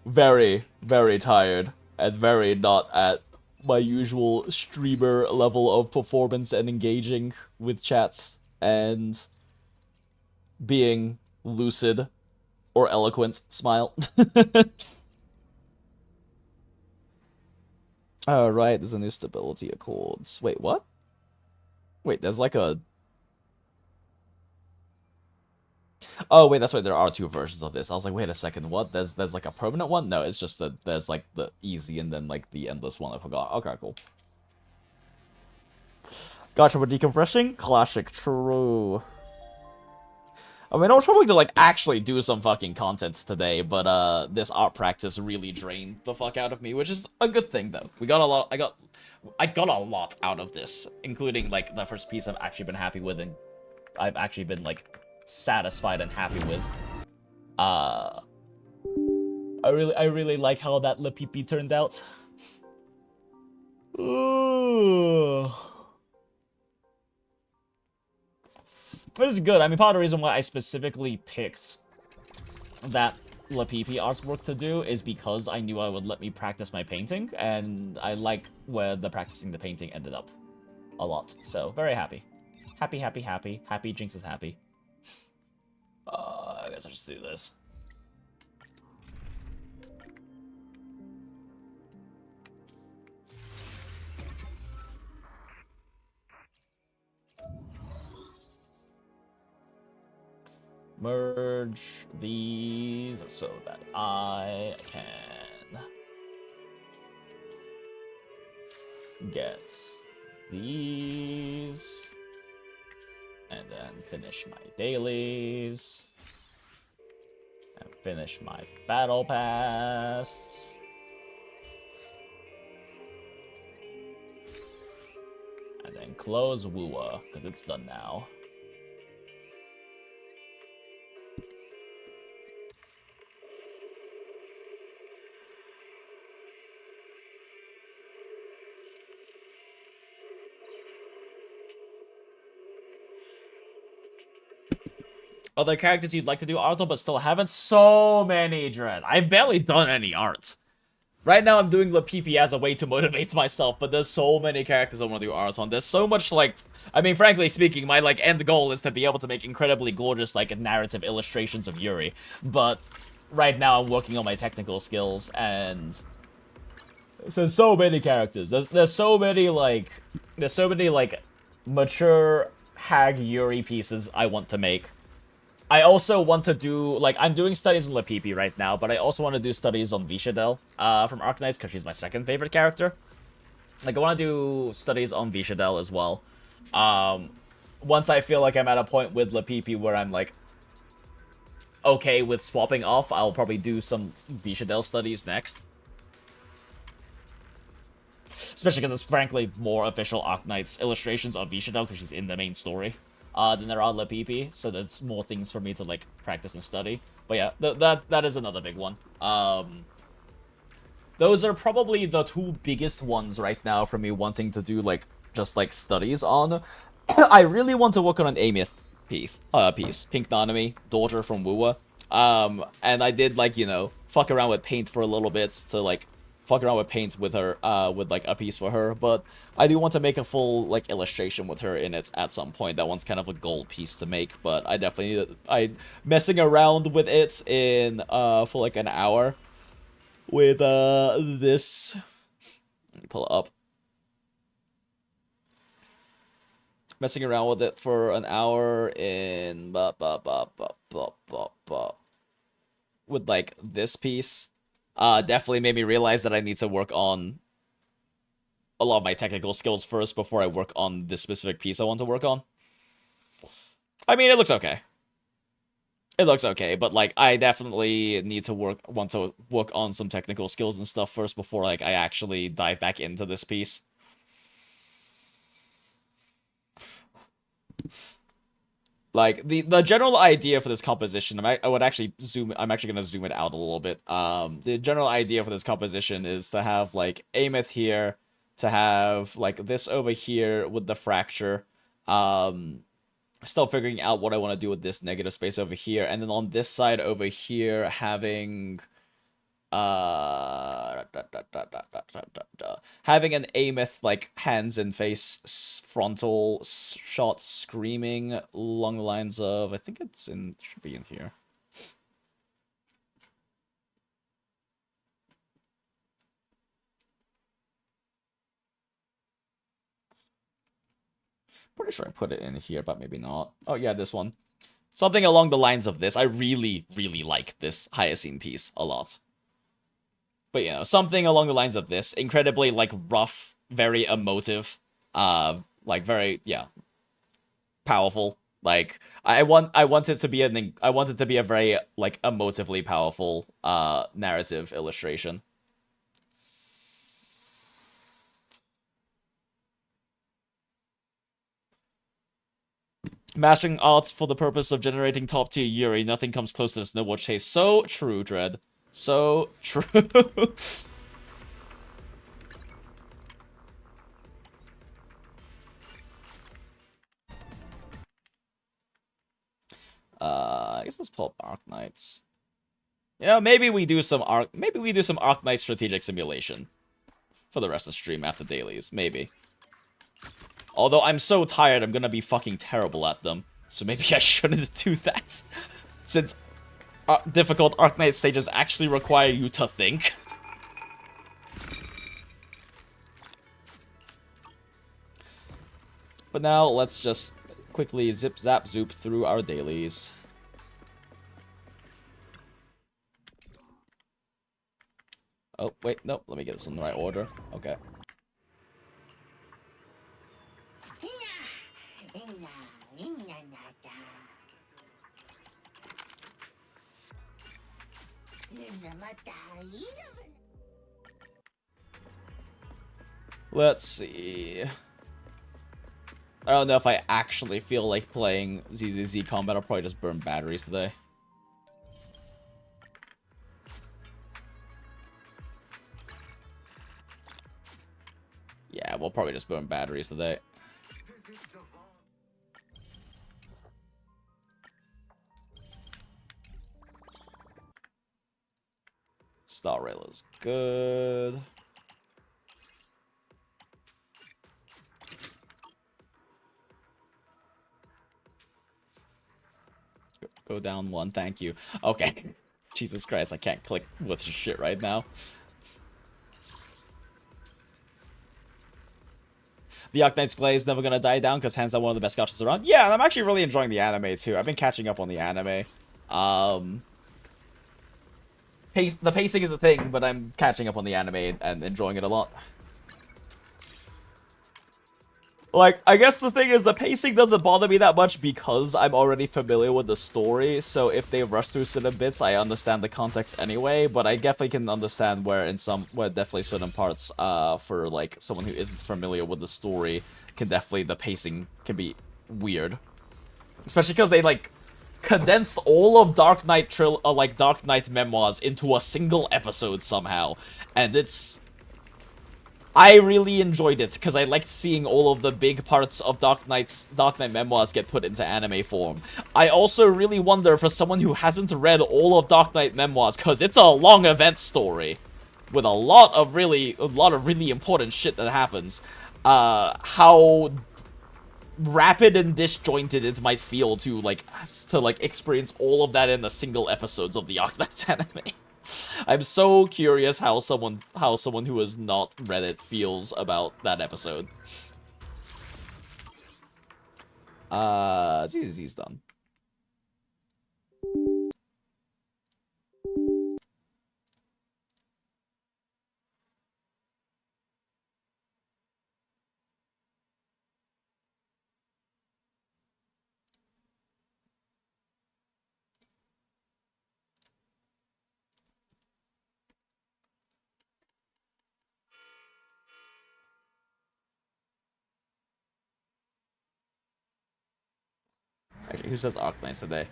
very, very tired and very not at my usual streamer level of performance and engaging with chats and being lucid or eloquent. Smile. Alright, there's a new stability accords. Wait, what? Wait, there's like a... Oh, wait, that's right, there are two versions of this. I was like, wait a second, what? There's like a permanent one? No, it's just that there's like the easy and then like the endless one. I forgot. Okay, cool. Gotcha for decompressing? Classic, true. I mean, I was hoping to like actually do some fucking content today, but this art practice really drained the fuck out of me, which is a good thing though. We got a lot. I got a lot out of this, including like the first piece I've actually been happy with, and I've actually been like satisfied and happy with. I really like how that LAPPIPI turned out. But it's good. I mean, part of the reason why I specifically picked that LAPPIPI artwork to do is because I knew I would let me practice my painting, and I like where the practicing the painting ended up a lot. So, very happy. Happy, happy, happy. Happy, Jinx is happy. I guess I'll just do this. Merge these so that I can get these and then finish my dailies and finish my battle pass. And then close Wooa, because it's done now. Other characters you'd like to do art on but still haven't? So many, Dread. I've barely done any art. Right now I'm doing LAPPIPI as a way to motivate myself, but there's so many characters I want to do art on. There's so much, like... I mean, frankly speaking, my, like, end goal is to be able to make incredibly gorgeous, like, narrative illustrations of Yuri. But right now I'm working on my technical skills, and... so many characters. There's so many like mature Hag Yuri pieces I want to make. I also want to do, like, I'm doing studies on LAPPIPI right now, but I also want to do studies on Vishadel from Arknights, because she's my second favorite character. Like, I want to do studies on Vishadel as well. Once I feel like I'm at a point with LAPPIPI where I'm, like, okay with swapping off, I'll probably do some Vishadel studies next. Especially because it's frankly more official Arknights illustrations of Vishadel, because she's in the main story. Than there are LAPPIPI, so there's more things for me to, like, practice and study. But yeah, that is another big one. Those are probably the two biggest ones right now for me wanting to do, like, just, like, studies on. I really want to work on an Amith piece. Pink Nanami, daughter from Wuwa. And I did, like, you know, fuck around with paint for a little bit to, like, fuck around with paint with her, with, like, a piece for her, but I do want to make a full, like, illustration with her in it at some point. That one's kind of a goal piece to make, but I definitely messing around with it in, for, like, an hour with, this. Let me pull it up. Messing around with it for an hour in, with, like, this piece. Definitely made me realize that I need to work on a lot of my technical skills first before I work on this specific piece I want to work on. I mean, it looks okay. It looks okay, but, like, I definitely want to work on some technical skills and stuff first before, like, I actually dive back into this piece. Like, the general idea for this composition, I'm actually going to zoom it out a little bit. The general idea for this composition is to have, like, Amith here, to have, like, this over here with the fracture. Still figuring out what I want to do with this negative space over here. And then on this side over here, having... having an Amith, like, hands and face frontal shot screaming along the lines of, I think should be in here. Pretty sure I put it in here, but maybe not. Oh yeah, this one. Something along the lines of this. I really, really like this Hyacine piece a lot. But, you know, something along the lines of this. Incredibly, like, rough, very emotive. Like, very, yeah, powerful. Like, I want it to be a very, like, emotively powerful, narrative illustration. Mastering arts for the purpose of generating top-tier Yuri. Nothing comes close to the snowball chase. So true, Dread. So true. I guess let's pull up Arknights. Yeah, maybe we do some Arknight strategic simulation for the rest of the stream after dailies. Maybe. Although I'm so tired, I'm gonna be fucking terrible at them. So maybe I shouldn't do that. Since difficult Arknight stages actually require you to think. But now, let's just quickly zip, zap, zoop through our dailies. Oh, wait, nope, let me get this in the right order. Okay. Let's see. I don't know if I actually feel like playing ZZZ Combat. I'll probably just burn batteries today. Yeah, we'll probably just burn batteries today. Star Rail is good. Go down one, thank you. Okay. Jesus Christ, I can't click with shit right now. The Arknight's Glade is never gonna die down because hands down one of the best gachas around. Yeah, and I'm actually really enjoying the anime too. I've been catching up on the anime. The pacing is a thing, but I'm catching up on the anime and enjoying it a lot. Like, I guess the thing is, the pacing doesn't bother me that much because I'm already familiar with the story, so if they rush through certain bits, I understand the context anyway, but I definitely can understand where definitely certain parts, for, like, someone who isn't familiar with the story, the pacing can be weird. Especially because they, like, condensed all of Dark Knight memoirs into a single episode somehow, and I really enjoyed it, because I liked seeing all of the big parts of Dark Knight memoirs get put into anime form. I also really wonder, for someone who hasn't read all of Dark Knight memoirs, because it's a long event story, with a lot of really important shit that happens, how rapid and disjointed it might feel to experience all of that in the single episodes of the Arknights anime. I'm so curious how someone who has not read it feels about that episode. He's done. Actually, who says Arknights today?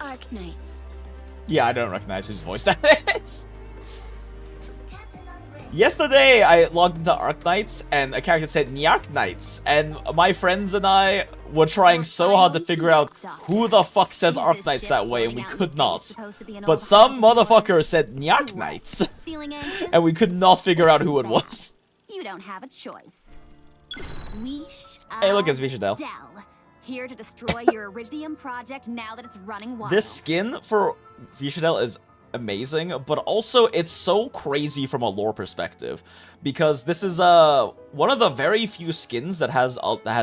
Arknights. Yeah, I don't recognize whose voice that is. Yesterday, I logged into Arknights, and a character said Nyarknights, and my friends and I were trying so hard to figure out who the fuck says Arknights that way, and we could not. But some motherfucker said Nyarknights, and we could not figure out who it was. You don't have a choice. Hey, look, it's Vishadel. Here to destroy your Iridium project now that it's running wild. This skin for Vishadel is amazing, but also it's so crazy from a lore perspective, because this is one of the very few skins that has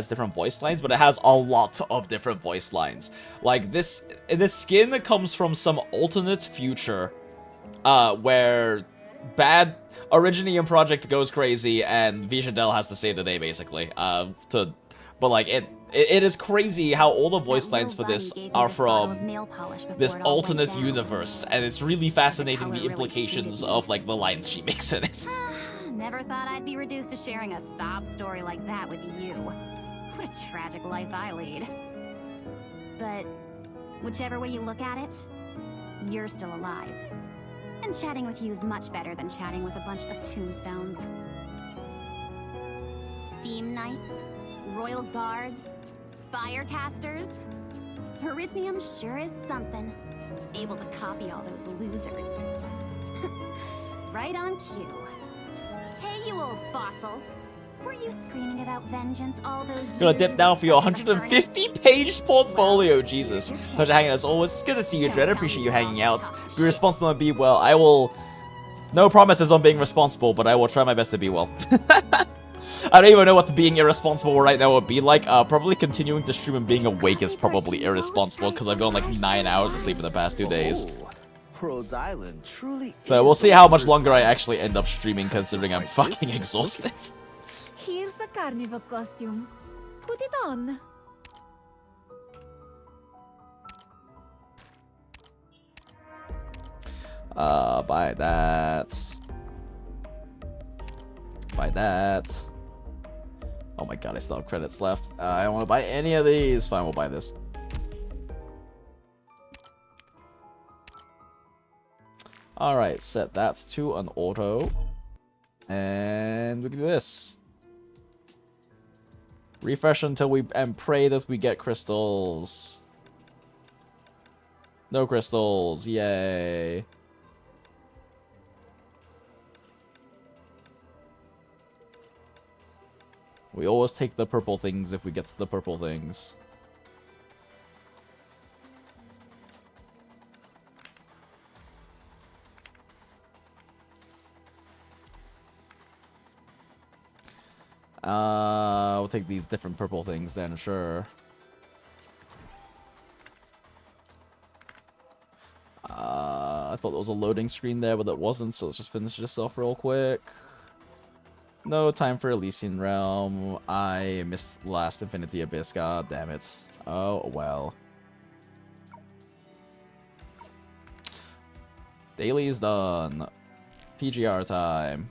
different voice lines, but it has a lot of different voice lines. Like this skin comes from some alternate future, where bad Originium project goes crazy and Vishadel has to save the day basically. But like it is crazy how all the voice lines for this are from this alternate universe, and it's really fascinating the implications of like the lines she makes in it. Never thought I'd be reduced to sharing a sob story like that with you. What a tragic life I lead. But whichever way you look at it, you're still alive. And chatting with you is much better than chatting with a bunch of tombstones. Steam Knights, Royal Guards, Spirecasters. Iridium sure is something. Able to copy all those losers. Right on cue. Hey, you old fossils. Were you screaming about vengeance all those years? Gonna dip down for your 150-page portfolio, Jesus. Pleasure hanging out as always. It's good to see you, Dread. I appreciate you hanging out. Be responsible and be well. I will... No promises on being responsible, but I will try my best to be well. I don't even know what being irresponsible right now would be like. Probably continuing to stream and being awake is probably irresponsible, because I've gone like 9 hours of sleep in the past 2 days. Rhodes Island truly. So we'll see how much longer I actually end up streaming, considering I'm fucking exhausted. Here's a carnival costume. Put it on. Buy that. Buy that. Oh my god, I still have credits left. I don't want to buy any of these. Fine, we'll buy this. Alright, set that to an auto. And look at this. Refresh until and pray that we get crystals. No crystals, yay. We always take the purple things if we get the purple things. We'll take these different purple things then, sure. I thought there was a loading screen there, but it wasn't, so let's just finish this off real quick. No time for Elysian Realm. I missed last Infinity Abyss, god damn it. Oh, well. Daily is done. PGR time.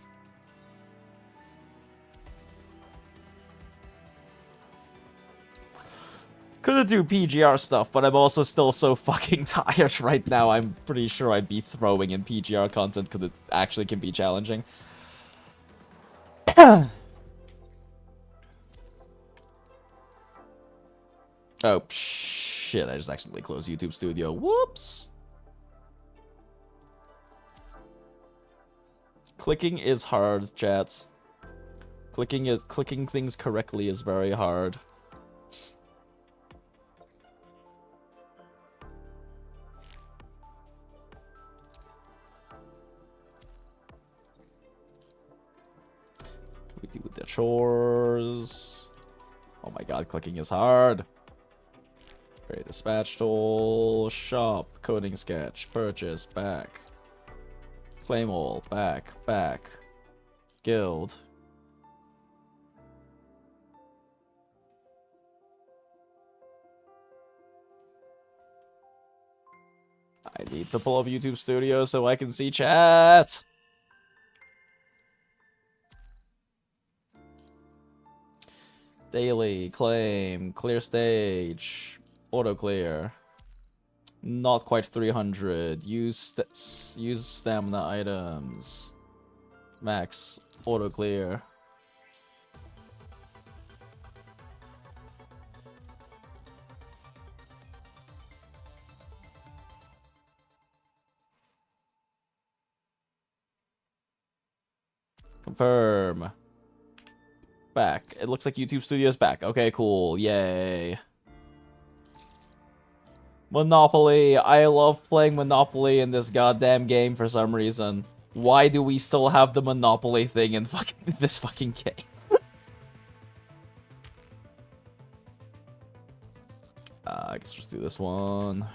Could do PGR stuff, but I'm also still so fucking tired right now. I'm pretty sure I'd be throwing in PGR content because it actually can be challenging. Oh, shit. I just accidentally closed YouTube Studio. Whoops. Clicking is hard, chat. Clicking things correctly is very hard. We do the chores. Oh my god, clicking is hard. Create dispatch tool, shop, coding sketch, purchase, back. Claim all, back, guild. I need to pull up YouTube Studio so I can see chat. Daily, claim, clear stage, auto clear. Not quite 300. Use stamina items. Max, auto clear. Confirm. Back. It looks like YouTube Studio's back. Okay, cool. Yay. Monopoly. I love playing Monopoly in this goddamn game for some reason. Why do we still have the Monopoly thing in this fucking game? I guess just do this one.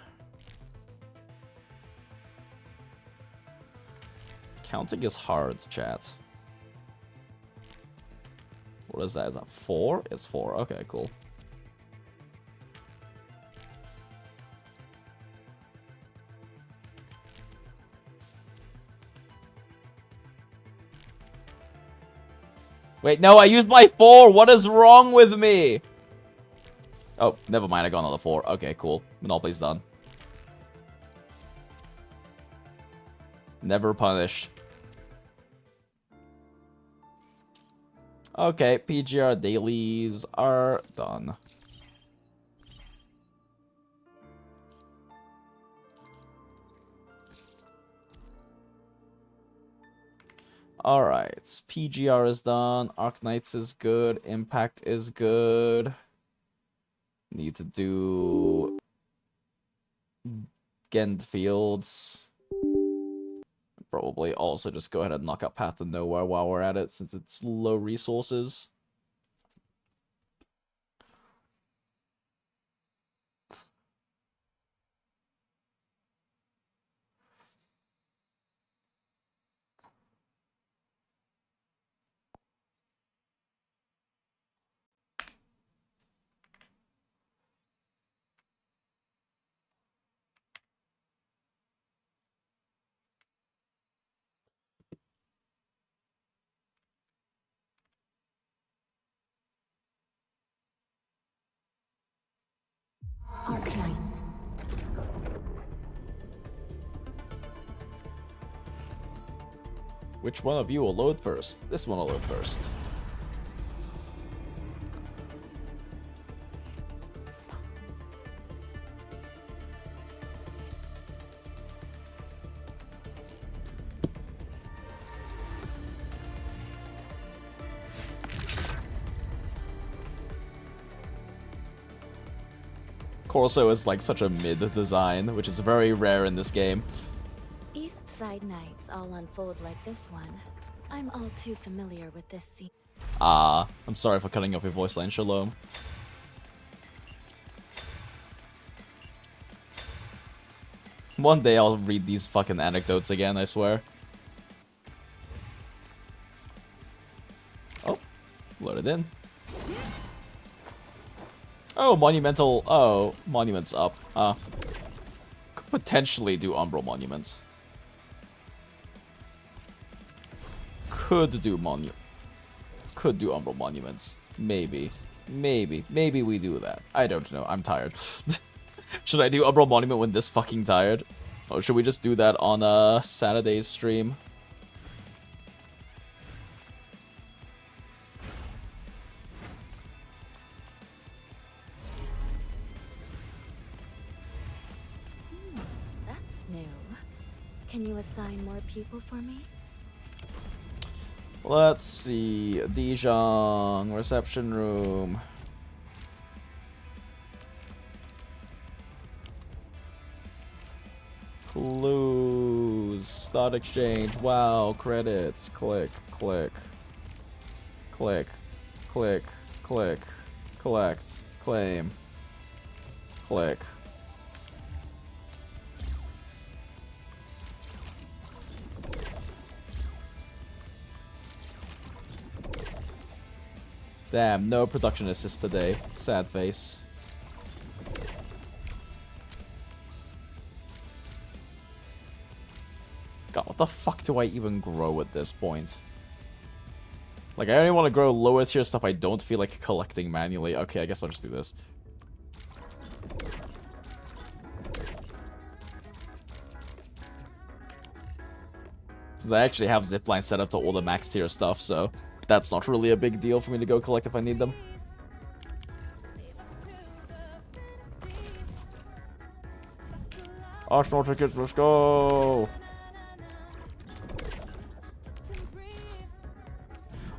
Counting is hard, chat. What is that? Is that 4? It's 4. Okay, cool. Wait, no, I used my 4! What is wrong with me? Oh, never mind, I got another 4. Okay, cool. Monopoly's done. Never punished. Okay, PGR dailies are done. Alright, PGR is done. Arknights is good. Impact is good. Need to do Gent Fields. Probably also just go ahead and knock out Path to Nowhere while we're at it, since it's low resources. Arknights. Which one of you will load first? This one will load first. Corso is like such a mid design, which is very rare in this game. East Side nights all unfold like this one. I'm all too familiar with this scene. I'm sorry for cutting off your voice line, Shalom. One day I'll read these fucking anecdotes again, I swear. Oh, loaded in. Oh, Monumental. Oh, Monument's up. Could potentially do Umbral Monuments. Could do Umbral Monuments. Maybe we do that. I don't know. I'm tired. Should I do Umbral Monument when this fucking tired? Or should we just do that on Saturday's stream? That's new. Can you assign more people for me? Let's see. Dijon, reception room. Clues. Start exchange. Wow. Credits. Click. Click. Click. Click. Click. Collect. Claim. Click. Damn, no production assist today. Sad face. God, what the fuck do I even grow at this point? Like, I only want to grow lower tier stuff I don't feel like collecting manually. Okay, I guess I'll just do this. Since I actually have zipline set up to all the max tier stuff, so that's not really a big deal for me to go collect if I need them. Arsenal tickets, let's go!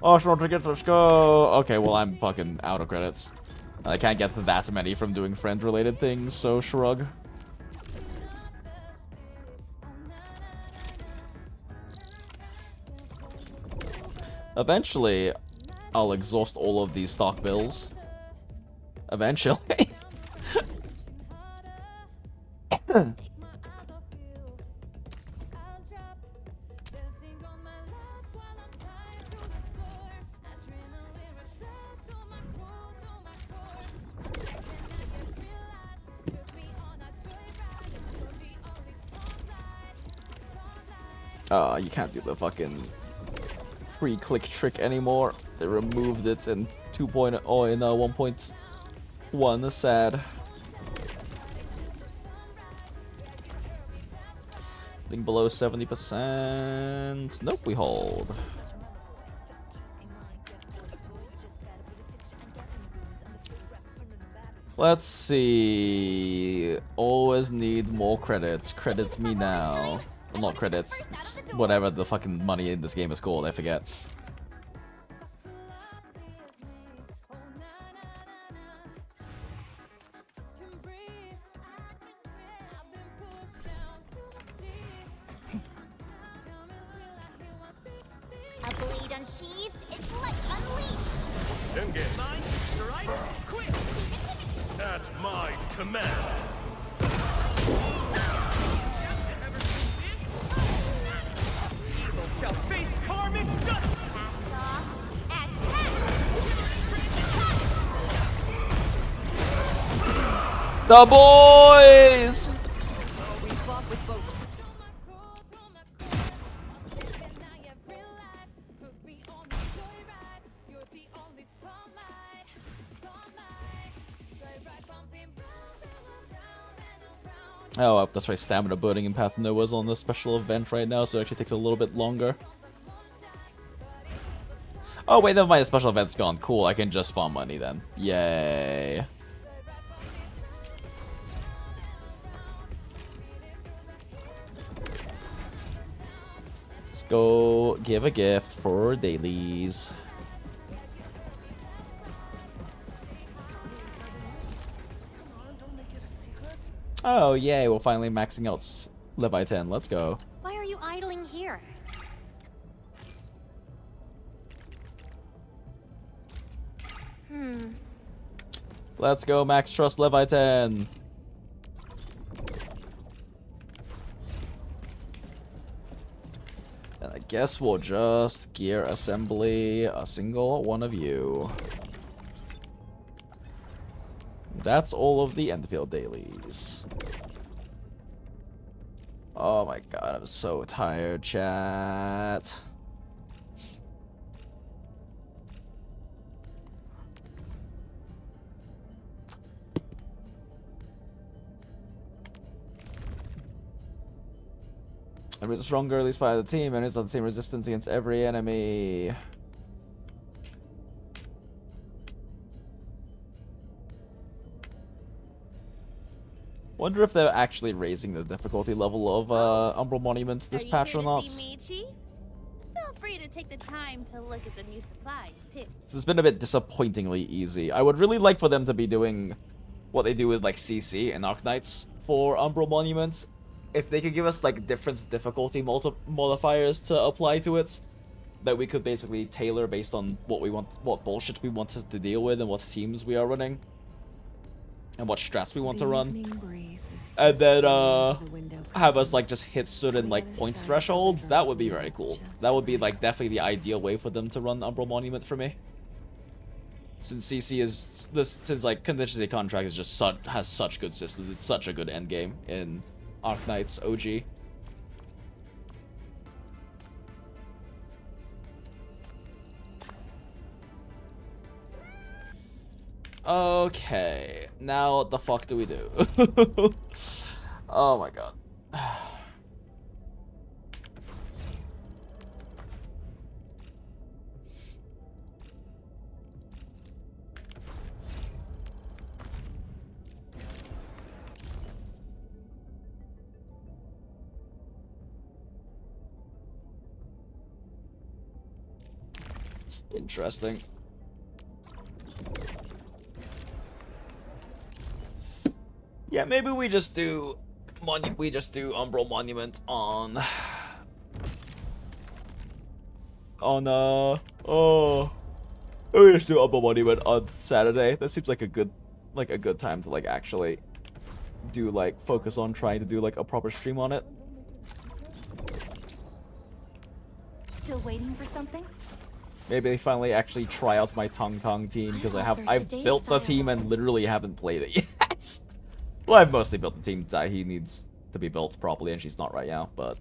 Arsenal tickets, let's go! Okay, well, I'm fucking out of credits. And I can't get that many from doing friend-related things, so shrug. Eventually, I'll exhaust all of these stock bills. Eventually. You can't do the fucking pre-click trick anymore. They removed it in 2.0 or in 1.1. Sad. Thing below 70%. Nope, we hold. Let's see. Always need more credits. Credits me now. Well, not credits. Whatever the fucking money in this game is called, I forget. A blade unsheathed, it's like unleashed. Engage. Mine, strike, quick. At my command. Evil shall face karmic justice. The boys! We fought with both. Oh, that's right, stamina burning in Path of Nowhere is on the special event right now, so it actually takes a little bit longer. Oh wait, never mind, the special event's gone. Cool, I can just farm money then. Yay. Let's go give a gift for dailies. Oh, yay, we're finally maxing out Levi 10. Let's go. Why are you idling here? Let's go, Max Trust Levi 10. And I guess we'll just gear assembly a single one of you. That's all of the Enfield dailies. Oh my god, I'm so tired, chat. Enemies are stronger, at least 5 of the team, and it's on the same resistance against every enemy. Wonder if they're actually raising the difficulty level of Umbral Monuments this patch or not. To see me, Chief? Feel free to take the time to look at the new supplies, too. So it's been a bit disappointingly easy. I would really like for them to be doing what they do with like CC and Arknights for Umbral Monuments. If they could give us like different difficulty modifiers to apply to it, that we could basically tailor based on what we want, what bullshit we want to deal with, and what themes we are running, and what strats we want to run, and then have us like just hit certain like point thresholds. That would be very cool. That would be like definitely the ideal way for them to run Umbral Monument for me. Since CC is since like contingency contract is just has such good systems, it's such a good end game in Arknights OG. Okay, now what the fuck do we do? Oh my god. Interesting. Yeah, maybe we just do Umbral Monument on we just do Umbral Monument on Saturday. That seems like a good time to like actually do like focus on trying to do like a proper stream on it. Still waiting for something? Maybe they finally actually try out my Tong Tong team, because I've built the team and literally haven't played it yet. Well, I've mostly built the team. He needs to be built properly, and she's not right now, but...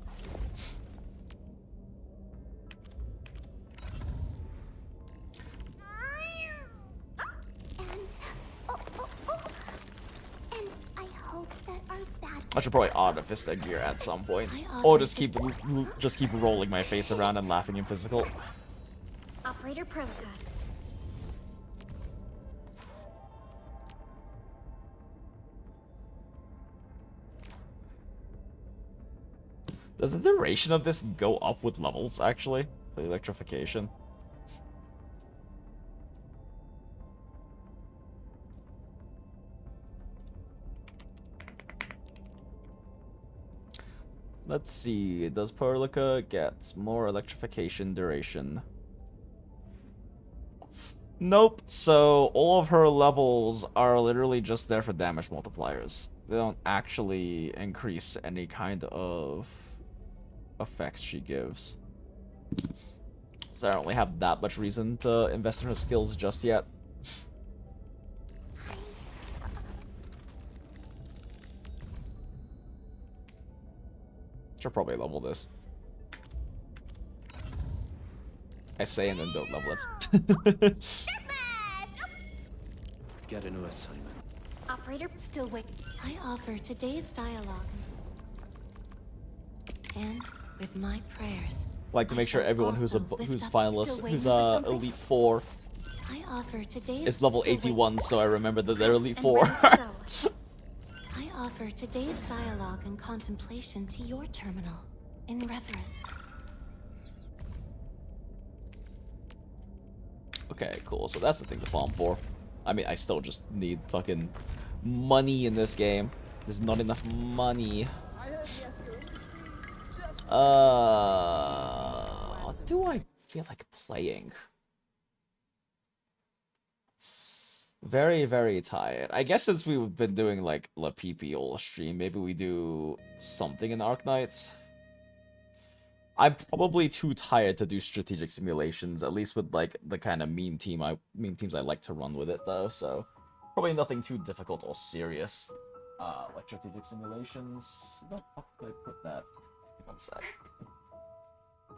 And I hope that our bad... I should probably artifice that gear at some point. Or just keep rolling my face around and laughing in physical. Operator protocol. Does the duration of this go up with levels, actually? For the electrification? Let's see, does Perlica get more electrification duration? Nope, so all of her levels are literally just there for damage multipliers. They don't actually increase any kind of effects she gives. So I don't really have that much reason to invest in her skills just yet. Should probably level this. I say and then don't level it. Get a new assignment. Operator, still wait. I offer today's dialogue. And with my prayers, Like to make sure everyone who's finalist, who's Elite 4 I offer today's is level 81, so I remember that they're Elite 4. I offer today's dialogue and contemplation to your terminal in reverence. Okay, cool. So that's the thing to farm for. I mean, I still just need fucking money in this game. There's not enough money. What do I feel like playing? Very, very tired. I guess since we've been doing like LAPPIPI all stream, maybe we do something in Arknights. I'm probably too tired to do strategic simulations, at least with like the kind of meme teams I like to run with it though, so probably nothing too difficult or serious. Like strategic simulations. Where the fuck did I put that? One sec.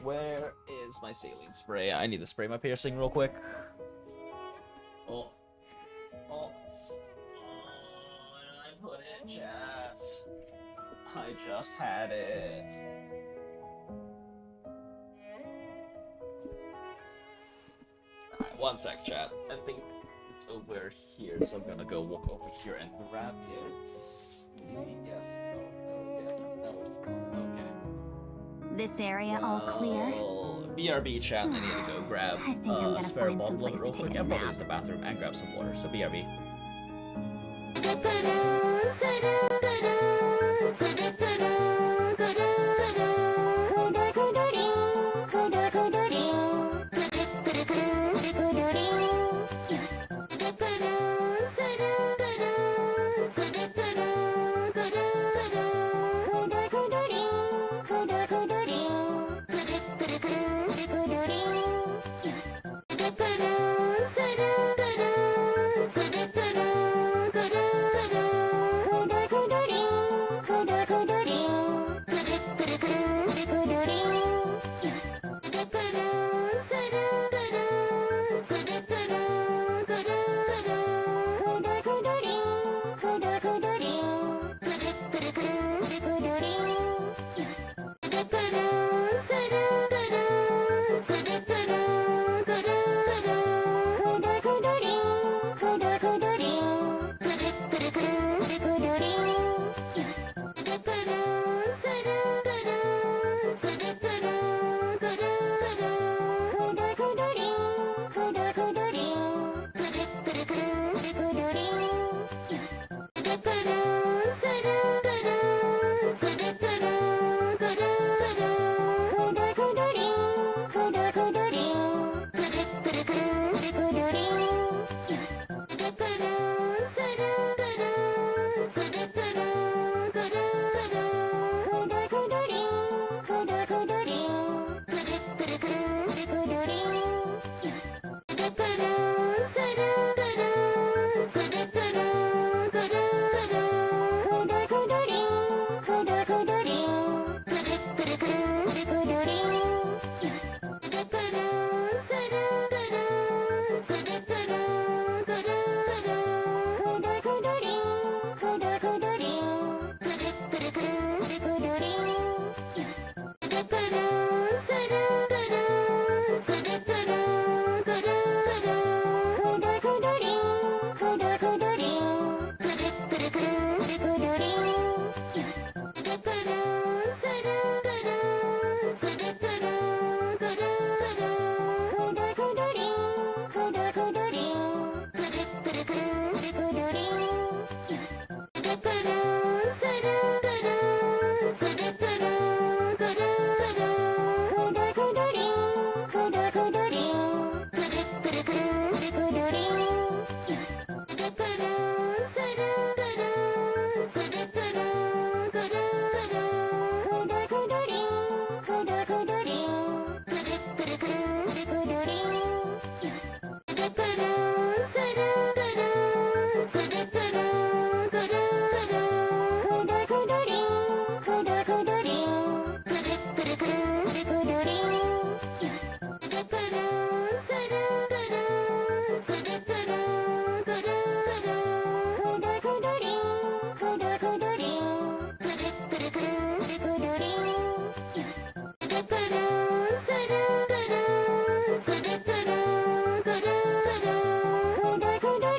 Where is my saline spray? I need to spray my piercing real quick. Oh. Oh. Where did I put it, chat? I just had it. Alright, one sec, chat. I think it's over here, so I'm gonna go walk over here and grab it. Yes. No, yes. No, it's not. Okay. This area all clear? BRB, chat. I need to go grab a spare bottle real quick. I'll probably use the bathroom and grab some water. So BRB.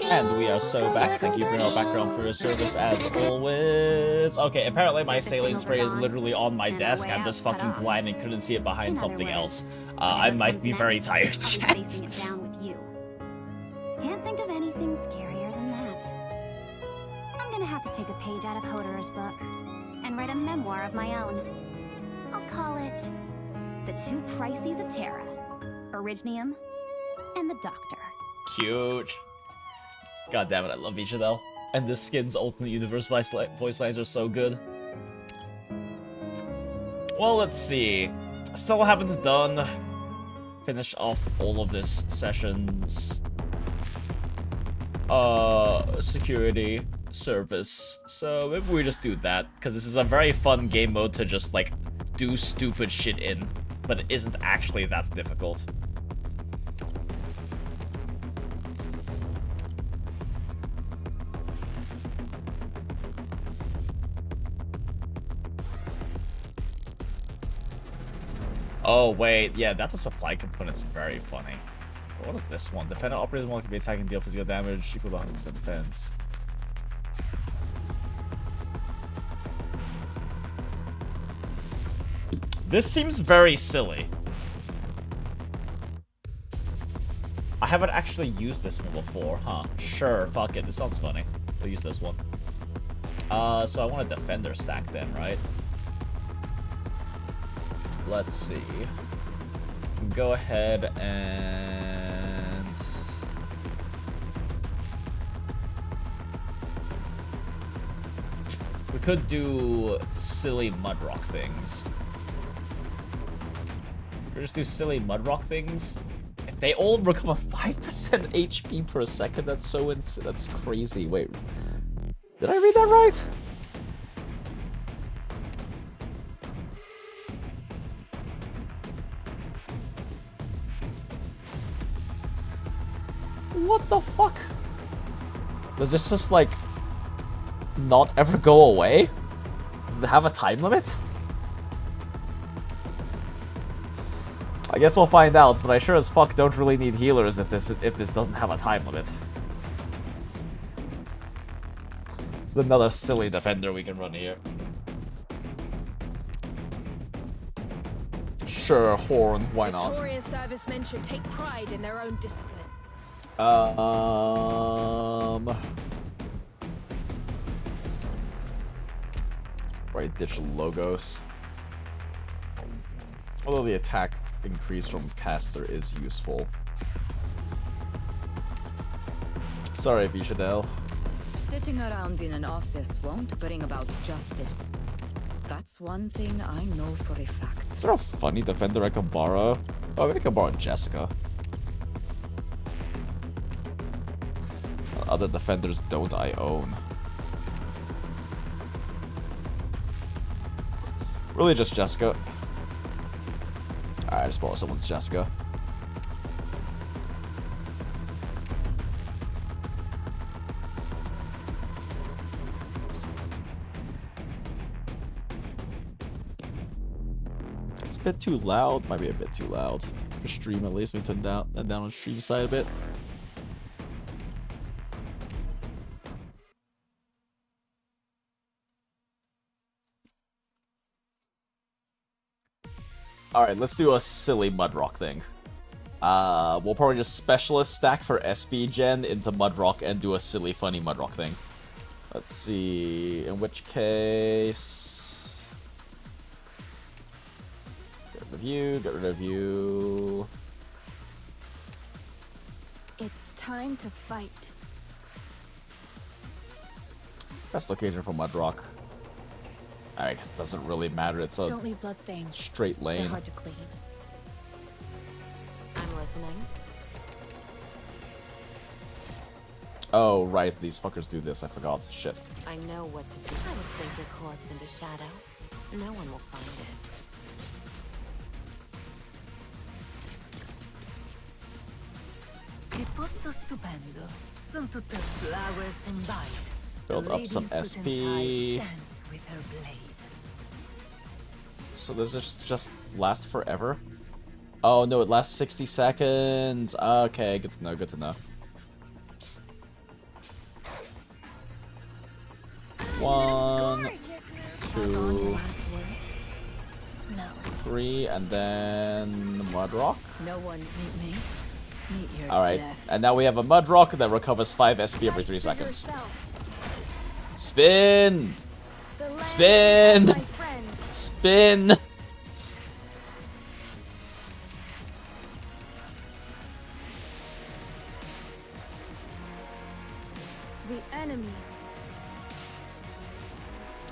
And we are so back. Thank you, Bruno Background, for your service as always. Okay, apparently my saline spray is literally on my desk. I'm just fucking blind and couldn't see it behind something else. I might be very tired, chat. Facing it down with you. Can't think of anything scarier than that. I'm gonna have to take a page out of Hodor's book and write a memoir of my own. I'll call it The Two Crises of Terra, Originium, and the Doctor. Cute. God damn it, I love Vichadel. And this skin's alternate universe voice lines are so good. Well, let's see. Still haven't done. Finish off all of this session's security service. So maybe we just do that, because this is a very fun game mode to just like do stupid shit in, but it isn't actually that difficult. Oh wait, yeah, that was supply components very funny. What is this one? Defender operates one can be attacking deal physical damage equal to 100% defense. This seems very silly. I haven't actually used this one before, huh? Sure, fuck it, this sounds funny. We'll use this one. So I want a defender stack then, right? Let's see. Go ahead and... we could do silly mudrock things. Or just do silly mudrock things. If they all recover 5% HP per second, that's so that's crazy. Wait, did I read that right? What the fuck? Does this just, like, not ever go away? Does it have a time limit? I guess we'll find out, but I sure as fuck don't really need healers if this doesn't have a time limit. There's another silly defender we can run here. Sure, Horn, why not? Victoria's servicemen should take pride in their own discipline. Right, digital logos. Although the attack increase from caster is useful. Sorry, Vichadel. Sitting around in an office won't bring about justice. That's one thing I know for a fact. Is there a funny defender I can borrow? Oh, maybe I can borrow Jessica. Other defenders don't I own. Really just Jessica. Alright, just borrow someone's Jessica. It's a bit too loud. Might be a bit too loud. For stream at least. Maybe turn down on stream side a bit. Alright, let's do a silly Mudrock thing. We'll probably just specialist stack for SB gen into Mudrock and do a silly funny Mudrock thing. Let's see, in which case... Get rid of you, get rid of you... It's time to fight. Best location for Mudrock. I guess it doesn't really matter, it's a Don't leave bloodstains. straight lane. They're hard to clean. I'm listening. Oh, right, these fuckers do this, I forgot. Shit. I know what to do. I will sink your corpse into shadow. No one will find it. Che posto stupendo. Son tutte flowers embodied. Build up some SP. Dance with her blade. So does this just last forever? Oh no, it lasts 60 seconds. Okay, good to know, good to know. 1, 2, 3, and then Mudrock. No one meet me. Meet your Alright, death. and now we have a Mudrock that recovers 5 SP every 3 seconds. Spin! The land Spin! is my friend. Spin! The enemy.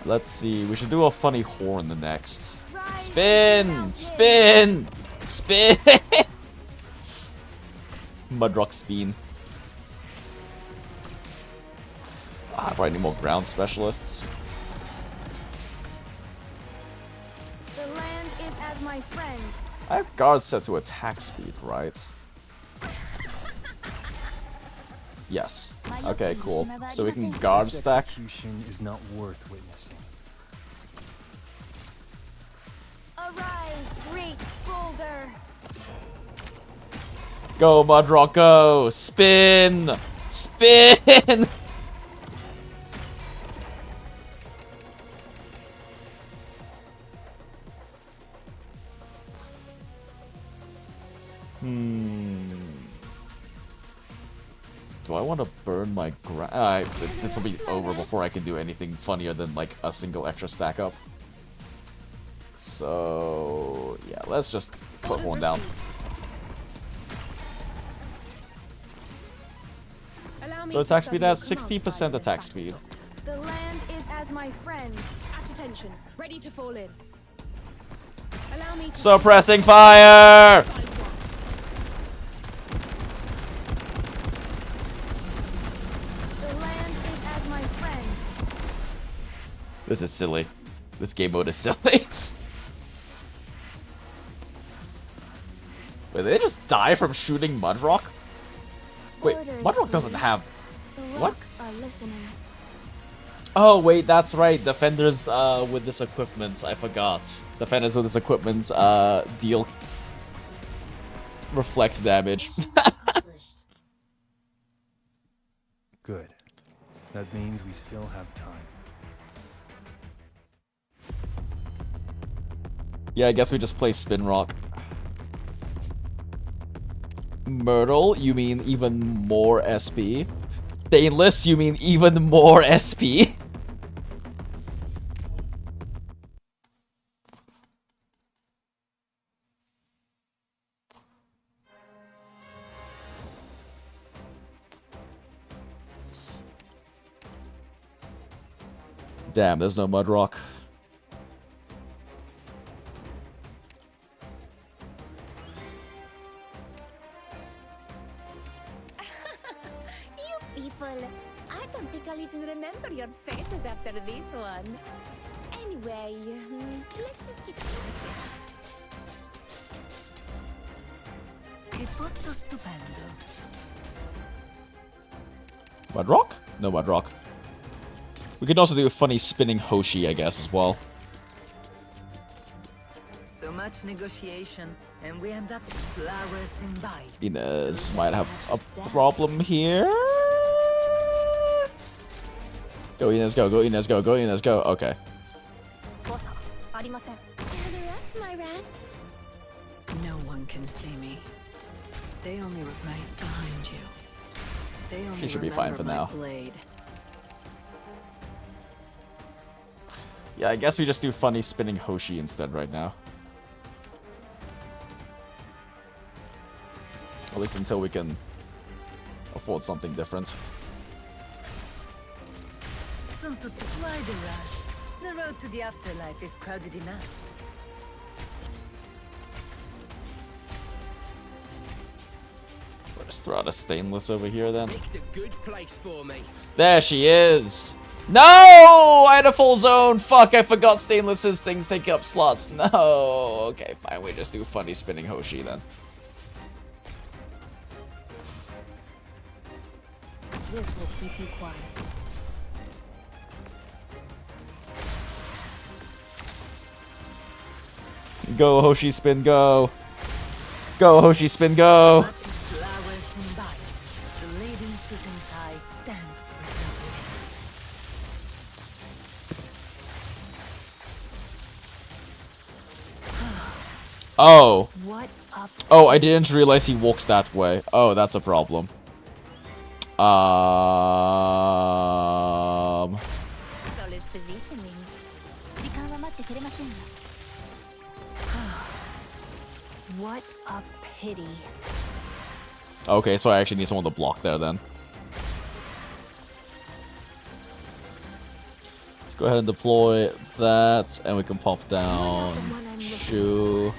Let's see, we should do a funny horn the next. Rise Spin! to the Spin! Spin! Mudrock spin. Ah, I probably need more ground specialists. The land is as my friend. I have guard set to attack speed, right? Yes. Okay, cool. So we can guard This stack. execution is not worth witnessing. Arise, great boulder. Go, Mudrock, go! Spin! Spin! Do I want to burn my ground? This will be over before I can do anything funnier than like a single extra stack up. So yeah, let's just put one down. So attack speed has 60% attack speed. The land is as my friend. At attention, ready to fall in. Allow me to Suppressing fire! find what. The land is as my friend. This is silly. This game mode is silly. Wait, did they just die from shooting Mudrock? Wait, Orders, Mudrock doesn't please. have... The What? rocks are listening. Oh, wait, that's right. Defenders with this equipment. I forgot. Defenders with this equipment deal... reflect damage. Good. That means we still have time. Yeah, I guess we just play Spin Rock. Myrtle, you mean even more SP? Stainless, you mean even more SP? Damn, there's no Mudrock. You people, I don't think I'll even remember your faces after this one. Anyway, let's just get started. Che posto stupendo. Mudrock? No Mudrock. We could also do a funny spinning Hoshi, I guess, as well. So much negotiation, and we end up with flowers in bite. Inez might have a problem here. Go Inez, go, go Inez, go, go Inez, go. Okay. 誤差ありません。 Gather up, my rats. No one can see me. They only right behind you. They only She should be fine for remember now. my blade. Yeah, I guess we just do funny spinning Hoshi instead right now. At least until we can afford something different. Soon to fly the rush. The road to the afterlife is crowded enough. We'll just throw out a stainless over here then. Picked a good place for me. There she is. No! I had a full zone. Fuck, I forgot stainless's things take up slots. No. Okay, fine. We just do funny spinning Hoshi then. This will keep you quiet. Go, Hoshi spin, go. Go, Hoshi spin, go. Much flowers in bite. The ladies suit and tie dance with Oh. What up? Oh, I didn't realize he walks that way. Oh, that's a problem. What a pity. Okay, so I actually need someone to block there then. Let's go ahead and deploy that, and we can pop down Shu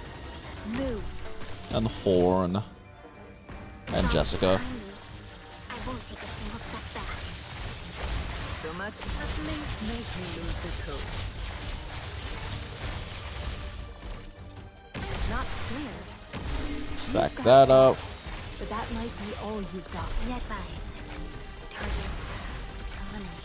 and Horn and Jessica. I won't take a single step back. So much hustling makes me lose the coat. Not scared, Stack that up. but that might be all you've got. Be advised. Target eliminated.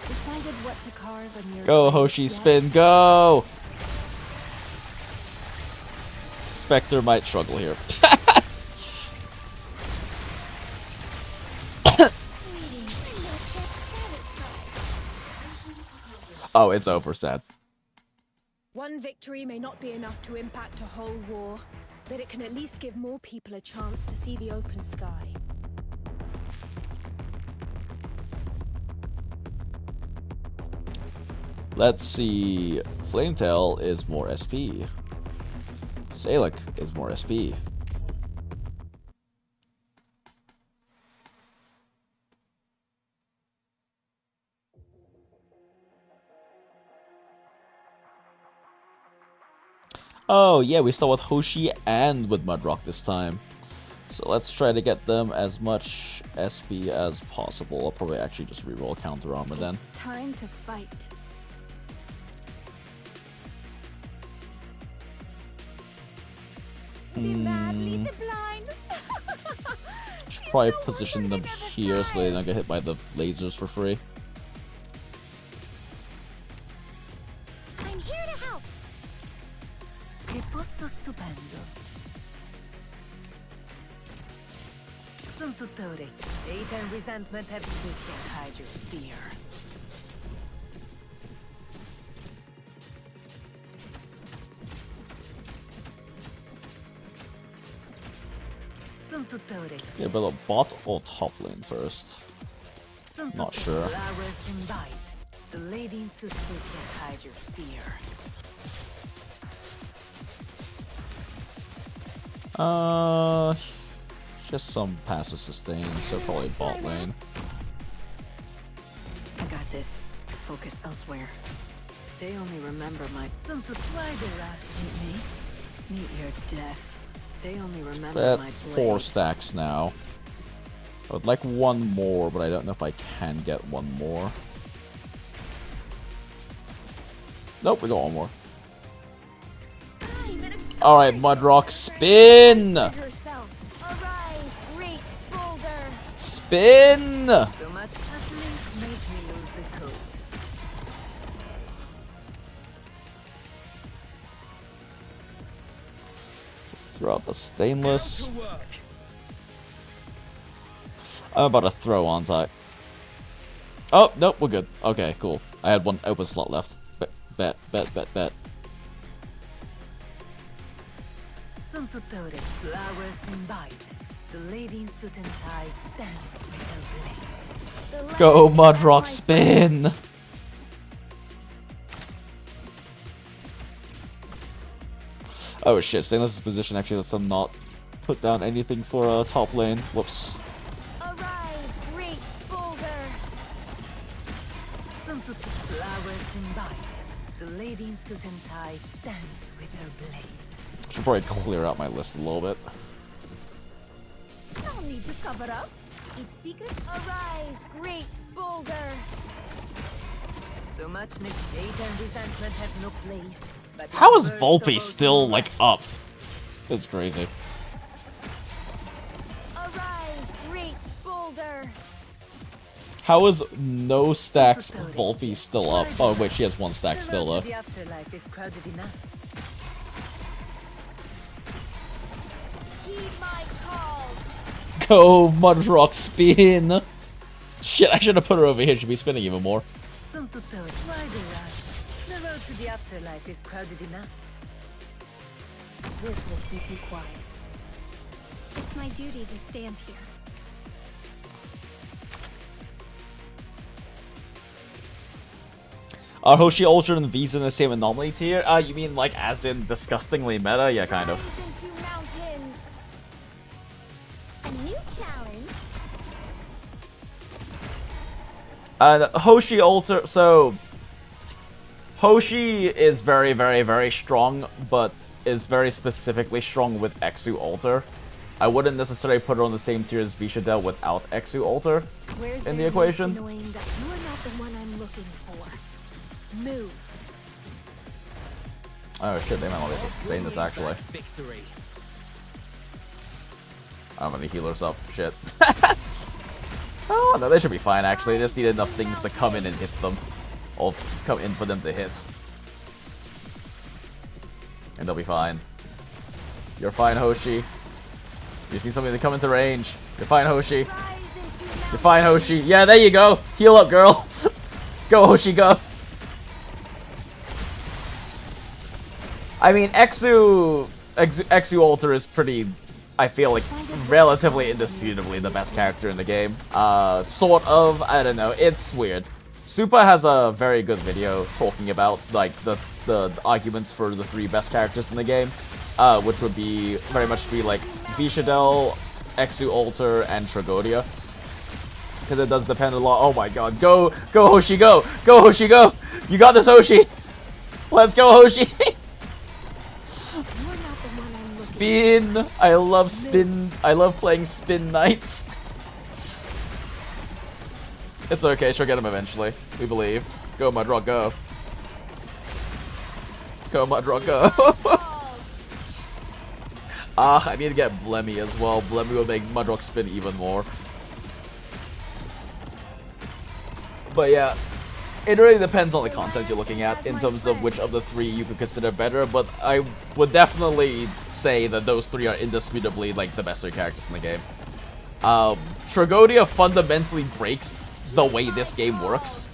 Decided what to carve on your Go, Hoshi, spin, go! Spectre might struggle here. Oh, it's over, sad. One victory may not be enough to impact a whole war, but it can at least give more people a chance to see the open sky. Let's see. Flametail is more SP. Salic is more SP. Oh yeah, we start with Hoshi and with Mudrock this time. So let's try to get them as much SP as possible. I'll probably actually just reroll counter armor then. It's time to fight. The mad lead the blind. Should probably position them here so they don't get hit by the lasers for free. I'm here to help. Che posto stupendo. Sono tutte orecchie. Hate and resentment have you can't hide your fear. Sono tutte orecchie. Yeah, but a bot or top lane first? Sono Not tutte sure. flowers in bite. The lady in suit can't hide your fear. Just some passive sustain, so probably bot lane. I got this. Focus elsewhere. They only remember my. Sono tutte why they rush. Meet me. Meet your death. They only remember At my 4 blade. stacks now. I would like one more, but I don't know if I can get one more. Nope, we got one more. Alright, Mudrock, spin! Herself. Arise, great boulder. Spin! So much hustling makes me lose the coat. Just throw out the stainless. To work. I'm about to throw on type. Oh, nope, we're good. Okay, cool. I had one open slot left. Bet. Sono tutte orecchie. Flowers in bite. The lady in suit and tie dance with her blade. Go, Mudrock, spin! Oh shit, Stainless's position actually lets them not put down anything for top lane. Whoops. Arise, great boulder. Sono tutte flowers in bite. The lady in suit and tie dance with her blade. Should probably clear out my list a little bit. No need to cover up. Keep secret. Arise, great boulder. So much hate and resentment have no place. But How in is the burst of Volpe still, ultimate like, up? That's crazy. Arise, great boulder. How is no stacks Volpe still up? Oh wait, she has one stack The still road up. to the afterlife is crowded enough. Heed my call. Go, Mudrock, spin! Shit, I should have put her over here. She'd be spinning even more. Sono tutte ore. Why the rush? The road to the afterlife is crowded enough. This will keep you quiet. It's my duty to stand here. Are Hoshi Ultra and V's in the same anomaly tier? You mean like as in disgustingly meta? Yeah, kind of. Rise into mountains. A new challenge. Hoshi Ultra, so Hoshi is very, very, very strong, but is very specifically strong with Exu Alter. I wouldn't necessarily put her on the same tier as Vishadel without Exu Alter in the equation. Knowing that you are not the one I'm looking for. Move. Oh shit, they might not be able to sustain this actually. Victory. I don't have any healers up. Shit. Oh no, they should be fine actually. They just need enough things to come in and hit them. Or come in for them to hit. And they'll be fine. You're fine, Hoshi. You just need something to come into range. You're fine, Hoshi. You're fine, Hoshi. Yeah, there you go. Heal up, girl. Go, Hoshi, go. I mean, Exu Alter is pretty, I feel like, relatively indisputably the best character in the game. Sort of. I don't know. It's weird. Supa has a very good video talking about, like, the arguments for the 3 best characters in the game, which would be very much be like Vishadel, Exu Alter, and Tragodia. Because it does depend a lot. Oh my god, go Hoshi, go! Go Hoshi, go! You got this, Hoshi! Let's go, Hoshi! Spin! I love spin. I love playing spin knights. It's okay, she'll get him eventually. We believe. Go, Mudrock, go. Go, Mudrock, go. I need to get Blemmy as well. Blemmy will make Mudrock spin even more. But yeah, it really depends on the content you're looking at in terms of which of the 3 you could consider better, but I would definitely say that those 3 are indisputably like the best 3 characters in the game. Tragodia fundamentally breaks the way this game works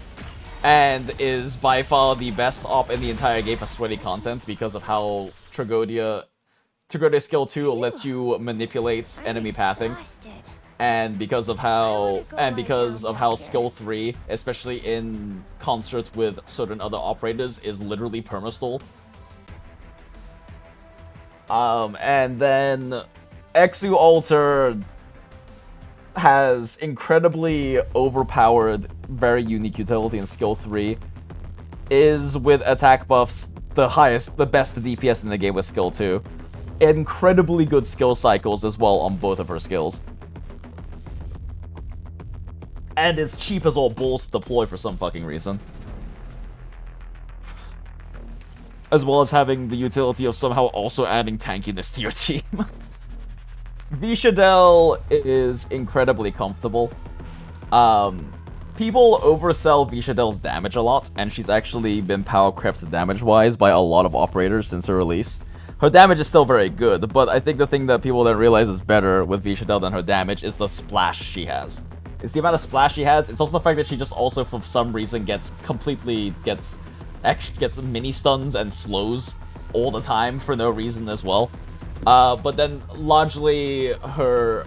and is by far the best op in the entire game for sweaty content because of how Tragodia skill 2 lets you manipulate enemy pathing, and because of how skill 3, especially in concert with certain other operators, is literally permastall. And then Exu Alter has incredibly overpowered, very unique utility in skill 3, is with attack buffs the best DPS in the game with skill 2. Incredibly good skill cycles as well on both of her skills. And is cheap as all balls to deploy for some fucking reason. As well as having the utility of somehow also adding tankiness to your team. Vishadel is incredibly comfortable. People oversell Vishadel's damage a lot, and she's actually been power crept damage-wise by a lot of operators since her release. Her damage is still very good, but I think the thing that people don't realize is better with Vishadel than her damage is the splash she has. It's the amount of splash she has. It's also the fact that she just also, for some reason, gets mini stuns and slows all the time for no reason as well. But then largely her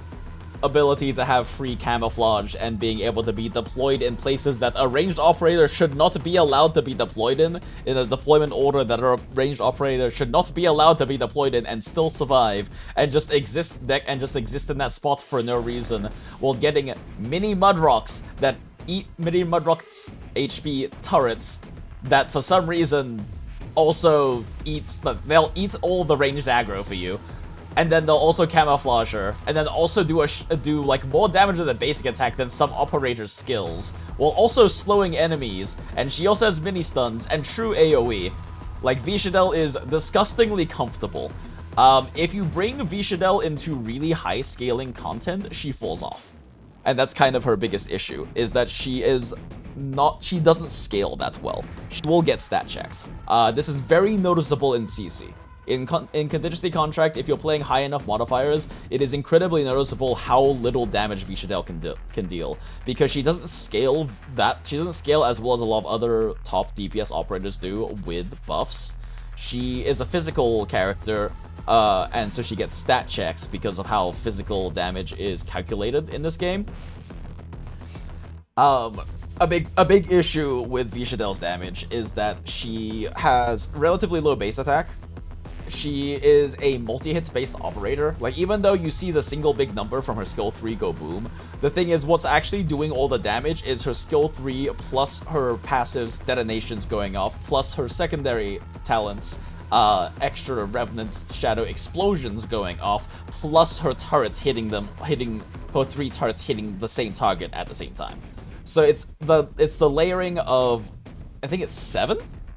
ability to have free camouflage and being able to be deployed in places that a ranged operator should not be allowed to be deployed in a deployment order that a ranged operator should not be allowed to be deployed in and still survive and just exist in that spot for no reason, while getting mini Mudrocks that eat mini Mudrocks HP turrets that for some reason also they'll eat all the ranged aggro for you. And then they'll also camouflage her, and then also do like more damage with a basic attack than some operator's skills, while also slowing enemies. And she also has mini stuns and true AoE. Like, Vishadel is disgustingly comfortable. If you bring Vishadel into really high scaling content, she falls off, and that's kind of her biggest issue. Is that she doesn't scale that well. She will get stat checks. This is very noticeable in CC. In Contingency Contract, if you're playing high enough modifiers, it is incredibly noticeable how little damage Vishadel can deal, because she doesn't scale as well as a lot of other top DPS operators do with buffs. She is a physical character, and so she gets stat checks because of how physical damage is calculated in this game. a big issue with Vishadel's damage is that she has relatively low base attack. She is a multi-hit based operator. Like, even though you see the single big number from her skill 3 go boom, the thing is what's actually doing all the damage is her skill 3 plus her passives detonations going off, plus her secondary talents, extra Revenant Shadow explosions going off, plus her turrets hitting her 3 turrets hitting the same target at the same time. So it's the layering of, I think it's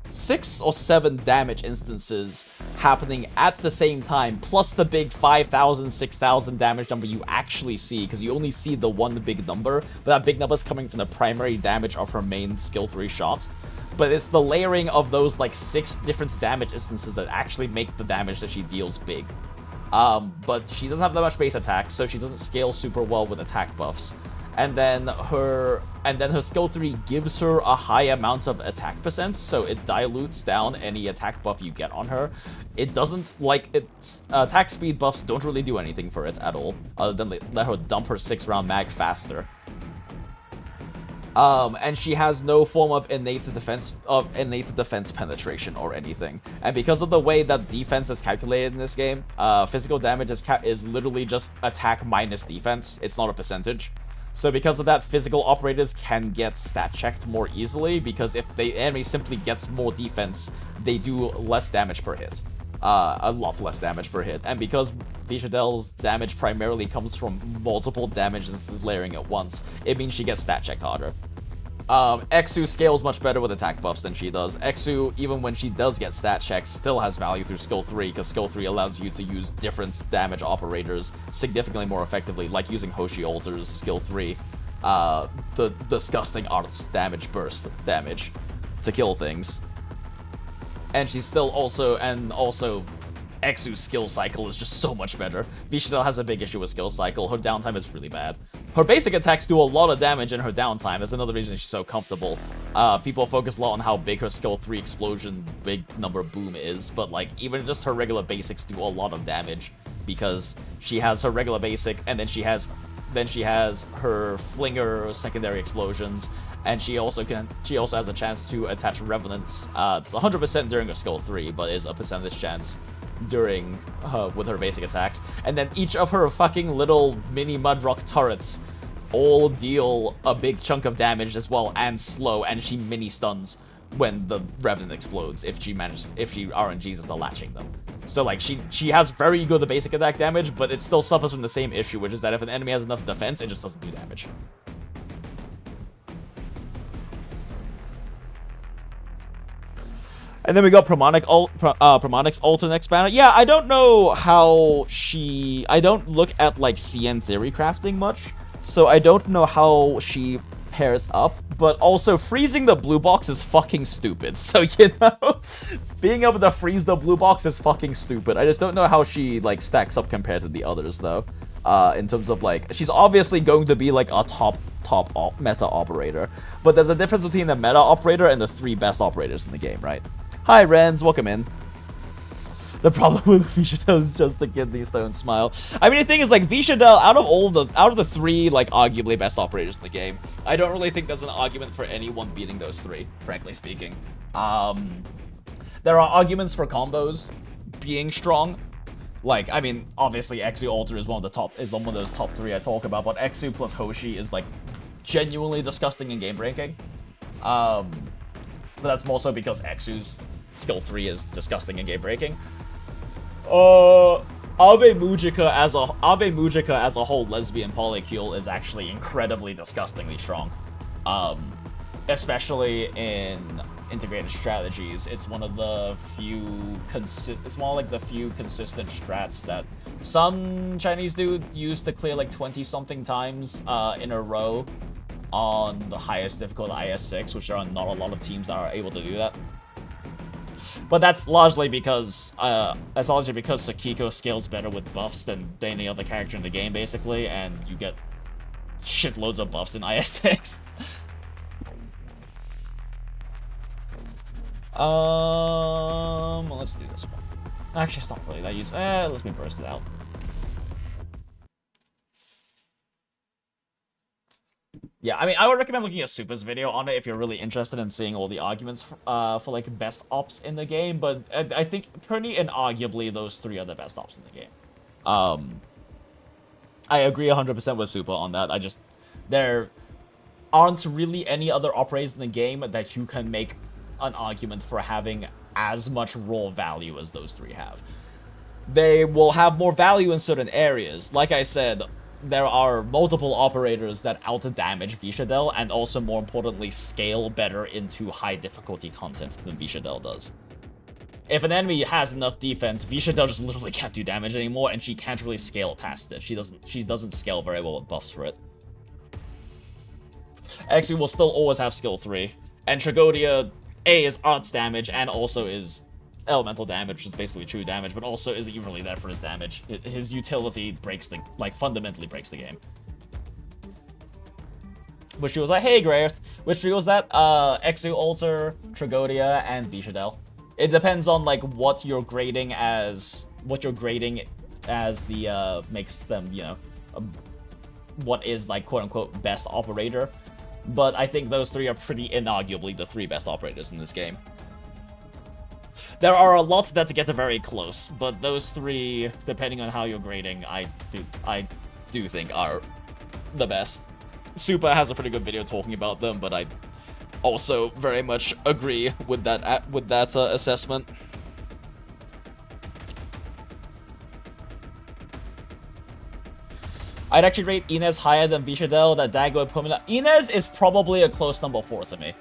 6 or 7 damage instances happening at the same time, plus the big 5,000, 6,000 damage number you actually see, because you only see the one big number, but that big number is coming from the primary damage of her main skill 3 shot. But it's the layering of those like 6 different damage instances that actually make the damage that she deals big. But she doesn't have that much base attack, so she doesn't scale super well with attack buffs. And then her skill 3 gives her a high amount of attack percent, so it dilutes down any attack buff you get on her. It doesn't, like, its attack speed buffs don't really do anything for it at all, other than let her dump her 6-round mag faster. And she has no form of innate defense penetration or anything. And because of the way that defense is calculated in this game, physical damage is literally just attack minus defense. It's not a percentage. So because of that, physical operators can get stat checked more easily, because if the enemy simply gets more defense, they do less damage per hit. A lot less damage per hit. And because Vishadel's damage primarily comes from multiple damage instances layering at once, it means she gets stat checked harder. Exu scales much better with attack buffs than she does. Exu, even when she does get stat checks, still has value through skill 3, because skill 3 allows you to use different damage operators significantly more effectively, like using Hoshi Alter's skill 3, the disgusting arts damage burst damage to kill things. And she's still also Exu's skill cycle is just so much better. Vishadel has a big issue with skill cycle. Her downtime is really bad. Her basic attacks do a lot of damage in her downtime. That's another reason she's so comfortable. People focus a lot on how big her skill 3 explosion big number boom is, but like even just her regular basics do a lot of damage, because she has her regular basic, and then she has her flinger secondary explosions, and she also has a chance to attach revenants. It's 100% during her skill 3, but is a percentage chance during with her basic attacks. And then each of her fucking little mini mudrock turrets all deal a big chunk of damage as well, and slow, and she mini stuns when the revenant explodes if she RNGs into latching them. So like she has very good basic attack damage, but it still suffers from the same issue, which is that if an enemy has enough defense, it just doesn't do damage. And then we got Pramonic's alternate expander. Yeah, I don't know how I don't look at, like, CN theory crafting much, so I don't know how she pairs up, but also freezing the blue box is fucking stupid. So, you know, being able to freeze the blue box is fucking stupid. I just don't know how she, like, stacks up compared to the others, though. In terms of, like, she's obviously going to be, like, a top meta operator, but there's a difference between the meta operator and the 3 best operators in the game, right? Hi, Renz, welcome in. The problem with Vishadel is just the kidney stone smile. I mean, the thing is, like, Vishadel, out of the 3, like, arguably best operators in the game, I don't really think there's an argument for anyone beating those 3, frankly speaking. There are arguments for combos being strong. Like, I mean, obviously, Exu Alter is one of those top 3 I talk about, but Exu plus Hoshi is, like, genuinely disgusting in game ranking. But that's more so because Exu's skill 3 is disgusting in game breaking. Ave Mujica as a whole lesbian polycule is actually incredibly disgustingly strong. Especially in integrated strategies. It's one of the few consistent strats that some Chinese dude used to clear like 20-something times in a row on the highest difficulty IS6, which there are not a lot of teams that are able to do that. But that's largely because Sakiko scales better with buffs than any other character in the game, basically, and you get shitloads of buffs in IS6. Let's do this one. Actually, it's not really that useful. Let me burst it out. Yeah, I mean, I would recommend looking at Super's video on it if you're really interested in seeing all the arguments for like best ops in the game. But I think pretty inarguably those three are the best ops in the game. I agree 100% with Super on that. There aren't really any other operators in the game that you can make an argument for having as much raw value as those three have. They will have more value in certain areas. Like I said, there are multiple operators that out-damage Vishadel, and also, more importantly, scale better into high-difficulty content than Vishadel does. If an enemy has enough defense, Vishadel just literally can't do damage anymore, and she can't really scale past it. She doesn't scale very well with buffs for it. Exu will still always have skill 3, and Tragodia, A, is arts damage, and also is elemental damage, which is basically true damage, but also isn't even really there for his damage. His utility breaks the, fundamentally breaks the game. Which was like, hey Graerth, which tree was that? Exu, Alter, Tragodia, and Vishadel. It depends on what you're grading as the makes them, you know, what is quote unquote best operator. But I think those three are pretty inarguably the three best operators in this game. There are a lot that get very close, but those three, depending on how you're grading, I do think are the best. Super has a pretty good video talking about them, but I also very much agree with that assessment. I'd actually rate Inez higher than Vishadel. That Dago and Permanent. Inez is probably a close number 4 to me.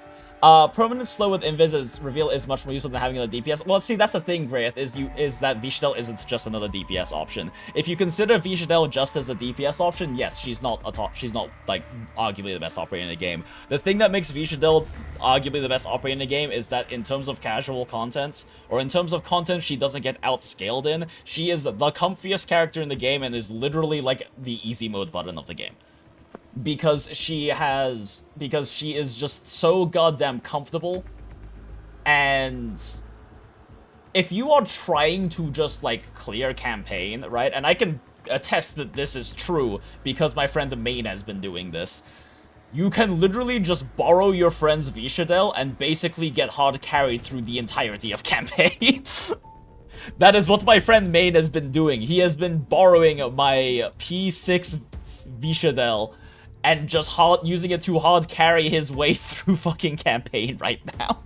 Permanent slow with Invis reveal is much more useful than having another DPS. Well, see, that's the thing, Graeth, is that Vishadel isn't just another DPS option. If you consider Vishadel just as a DPS option, yes, she's not arguably the best operator in the game. The thing that makes Vishadel arguably the best operator in the game is that in terms of casual content, or in terms of content she doesn't get outscaled in, she is the comfiest character in the game and is literally the easy mode button of the game. Because she is just so goddamn comfortable, and if you are trying to just clear campaign, right, and I can attest that this is true because my friend Main has been doing this, you can literally just borrow your friend's Vishadel and basically get hard carried through the entirety of campaign. That is what my friend Main has been doing. He has been borrowing my P6 Vishadel and just using it to hard carry his way through fucking campaign right now.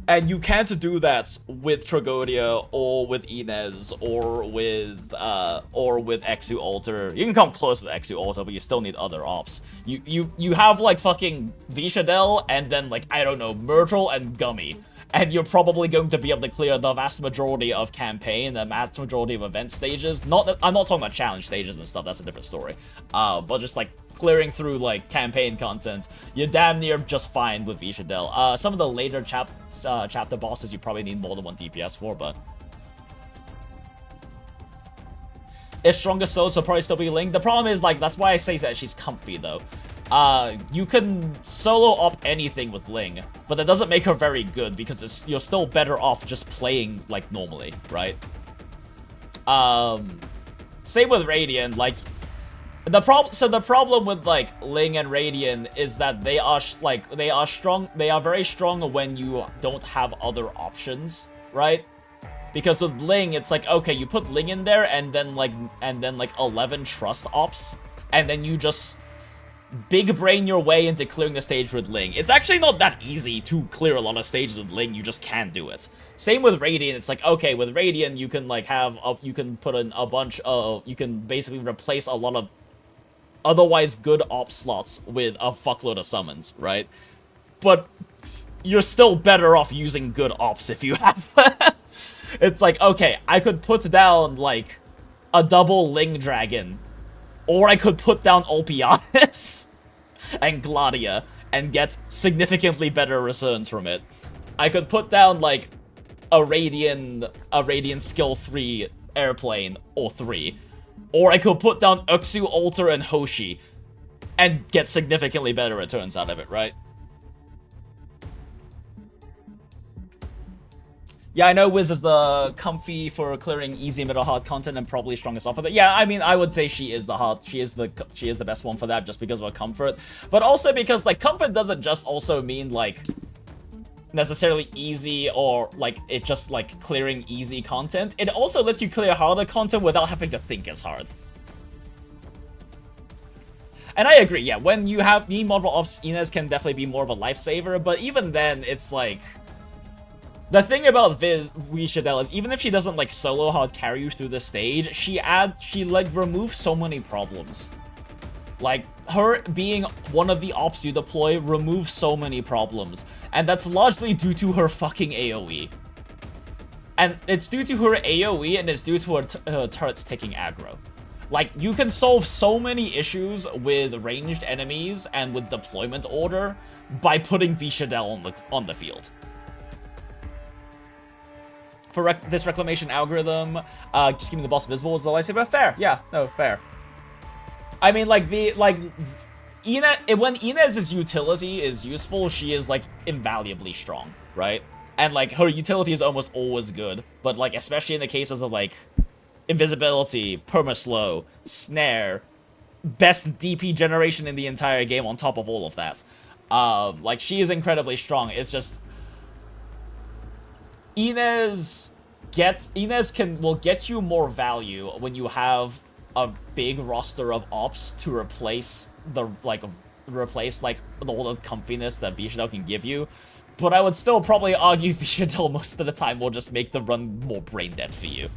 And you can't do that with Tragodia, or with Inez, or with Exu Alter. You can come close with Exu Alter, but you still need other ops. You have fucking Vishadel, and then I don't know, Myrtle and Gummy. And you're probably going to be able to clear the vast majority of campaign, the vast majority of event stages. I'm not talking about challenge stages and stuff, that's a different story. But just clearing through campaign content, you're damn near just fine with Vishadel. Some of the later chapter bosses you probably need more than one DPS for, but if strongest souls will probably still be Ling. The problem is that's why I say that she's comfy though. You can solo up anything with Ling, but that doesn't make her very good because you're still better off just playing normally, right? Same with Radiant, the problem with Ling and Radiant is that they are very strong when you don't have other options, right? Because with Ling, it's okay, you put Ling in there and then 11 trust ops, and then you just big brain your way into clearing the stage with Ling. It's actually not that easy to clear a lot of stages with Ling, you just can't do it. Same with Radiant, it's okay, with Radiant you can you can put in a bunch of, you can basically replace a lot of otherwise good op slots with a fuckload of summons, right? But you're still better off using good ops if you have it's okay, I could put down a double Ling Dragon, or I could put down Olpianis and Gladia and get significantly better returns from it. I could put down a Radiant skill 3 airplane or 3. Or I could put down Uxu, Alter, and Hoshi and get significantly better returns out of it, right? Yeah, I know Wiz is the comfy for clearing easy middle hard content and probably strongest off of it. Yeah, I mean, I would say she is the best one for that just because of her comfort, but also because like comfort doesn't just also mean like necessarily easy or like it just like clearing easy content. It also lets you clear harder content without having to think as hard. And I agree, yeah, when you have need multiple ops, Inez can definitely be more of a lifesaver, but even then, it's like... The thing about Vishadel is, even if she doesn't, like, solo hard carry you through the stage, she like, removes so many problems. Like, her being one of the ops you deploy removes so many problems. And that's largely due to her fucking AoE. And it's due to her AoE, and it's due to her turrets taking aggro. Like, you can solve so many issues with ranged enemies and with deployment order by putting Vishadel on the field. For this reclamation algorithm, just keeping the boss visible is the lightsaber. Fair, yeah, no, fair. I mean, like, when Inez's utility is useful, she is, like, invaluably strong, right? And, like, her utility is almost always good, but, like, especially in the cases of, like, invisibility, perma-slow, snare, best DP generation in the entire game on top of all of that. Like, she is incredibly strong. It's just... Inez will get you more value when you have a big roster of ops to replace all the comfiness that Vishadel can give you. But I would still probably argue Vishadel most of the time will just make the run more brain dead for you.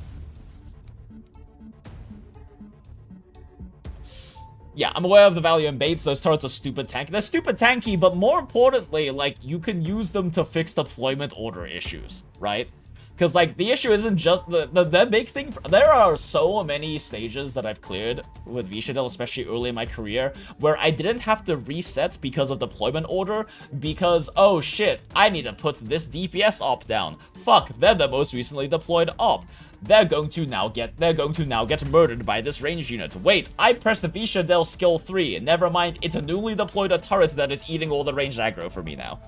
Yeah, I'm aware of the value in baits. Those turrets are stupid tanky. They're stupid tanky, but more importantly, like, you can use them to fix deployment order issues, right? Because, like, the issue isn't just the big thing. There are so many stages that I've cleared with Vishadel, especially early in my career, where I didn't have to reset because of deployment order, because, oh shit, I need to put this DPS op down. Fuck, they're the most recently deployed op. They're going to now get murdered by this ranged unit. Wait, I pressed the Vishadel skill 3. Never mind, it's a newly deployed turret that is eating all the ranged aggro for me now.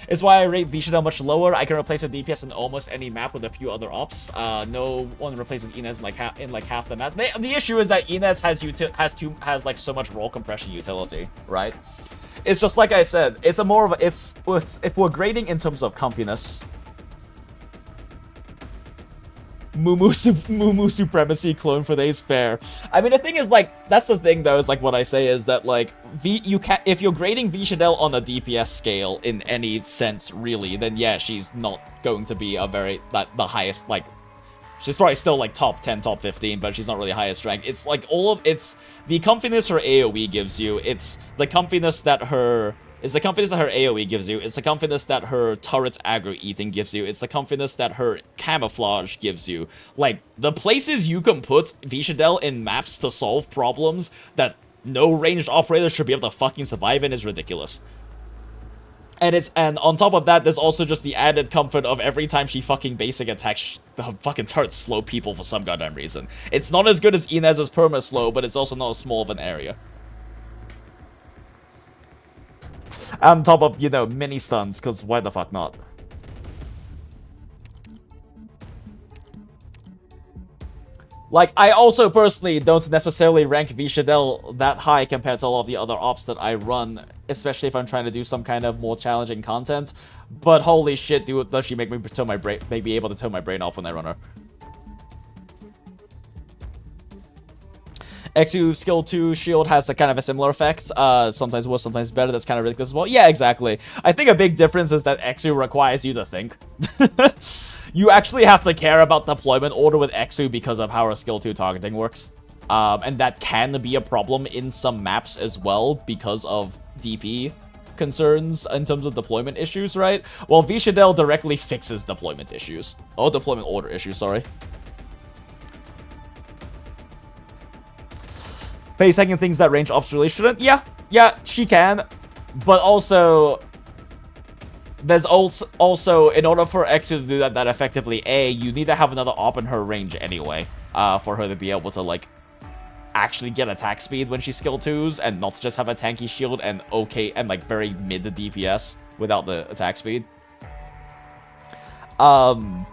It's why I rate Vishadel much lower. I can replace a DPS in almost any map with a few other ops. No one replaces Inez in like half the map. The issue is that Inez has like so much role compression utility, right? It's just like I said, it's a more of a, if we're grading in terms of comfiness, Mumu supremacy clone for days fair. I mean, the thing is, like, that's the thing though, is like what I say is that, like, if you're grading Vishadel on a DPS scale in any sense really, then yeah, she's not going to be the highest, like, she's probably still like top 10, top 15, but she's not really highest rank. It's like it's the comfiness her AoE gives you. It's the comfiness that her AoE gives you. It's the comfiness that her turret's aggro eating gives you. It's the comfiness that her camouflage gives you. Like, the places you can put Vishadel in maps to solve problems that no ranged operator should be able to fucking survive in is ridiculous. And on top of that, there's also just the added comfort of every time she fucking basic attacks, the fucking turrets slow people for some goddamn reason. It's not as good as Inez's perma slow, but it's also not as small of an area. On top of, you know, mini stuns, because why the fuck not? Like, I also personally don't necessarily rank Vishadel that high compared to all of the other ops that I run, especially if I'm trying to do some kind of more challenging content. But holy shit, dude, does she make me be able to turn my brain off when I run her. Exu skill 2 shield has a kind of a similar effect. Sometimes worse, sometimes better. That's kind of ridiculous as well. Yeah, exactly. I think a big difference is that Exu requires you to think. You actually have to care about deployment order with Exu because of how her skill 2 targeting works. And that can be a problem in some maps as well because of DP concerns in terms of deployment issues, right? Well, Vishadel directly fixes deployment issues. Oh, deployment order issues, sorry. Face hacking things that range ops really shouldn't? Yeah, she can. But also, there's also in order for Exu to do that effectively, you need to have another op in her range anyway, for her to be able to, like, actually get attack speed when she skill 2s and not just have a tanky shield and like very mid DPS without the attack speed. And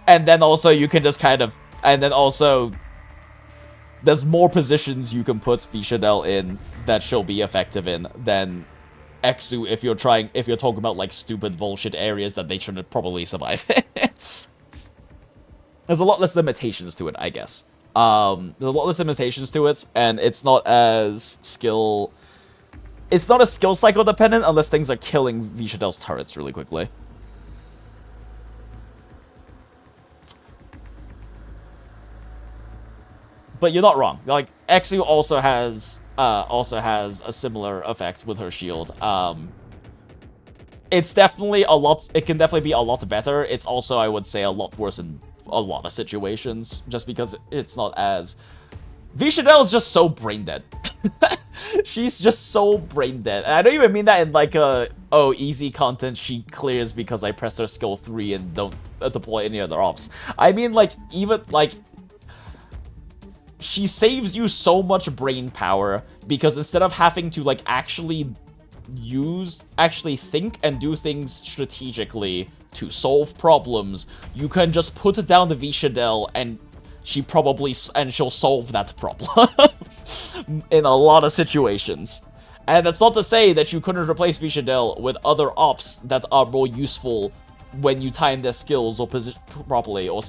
then also you can just kind of, and then also there's more positions you can put Vishadel in that she'll be effective in than Exu if you're talking about like stupid bullshit areas that they shouldn't probably survive in. There's a lot less limitations to it, I guess. There's a lot less limitations to it, and it's not as skill cycle dependent unless things are killing Vishadel's turrets really quickly. But you're not wrong. Like, Exu also has a similar effect with her shield. It's definitely a lot. It can definitely be a lot better. It's also, I would say, a lot worse in a lot of situations, just because it's not as. Vishadel is just so brain dead. She's just so brain dead. And I don't even mean that in like easy content she clears because I press her skill 3 and don't deploy any other ops. I mean like even like. She saves you so much brain power because instead of having to like actually think and do things strategically to solve problems, you can just put down the Vishadel and she'll solve that problem in a lot of situations. And that's not to say that you couldn't replace Vishadel with other ops that are more useful when you time their skills or properly, or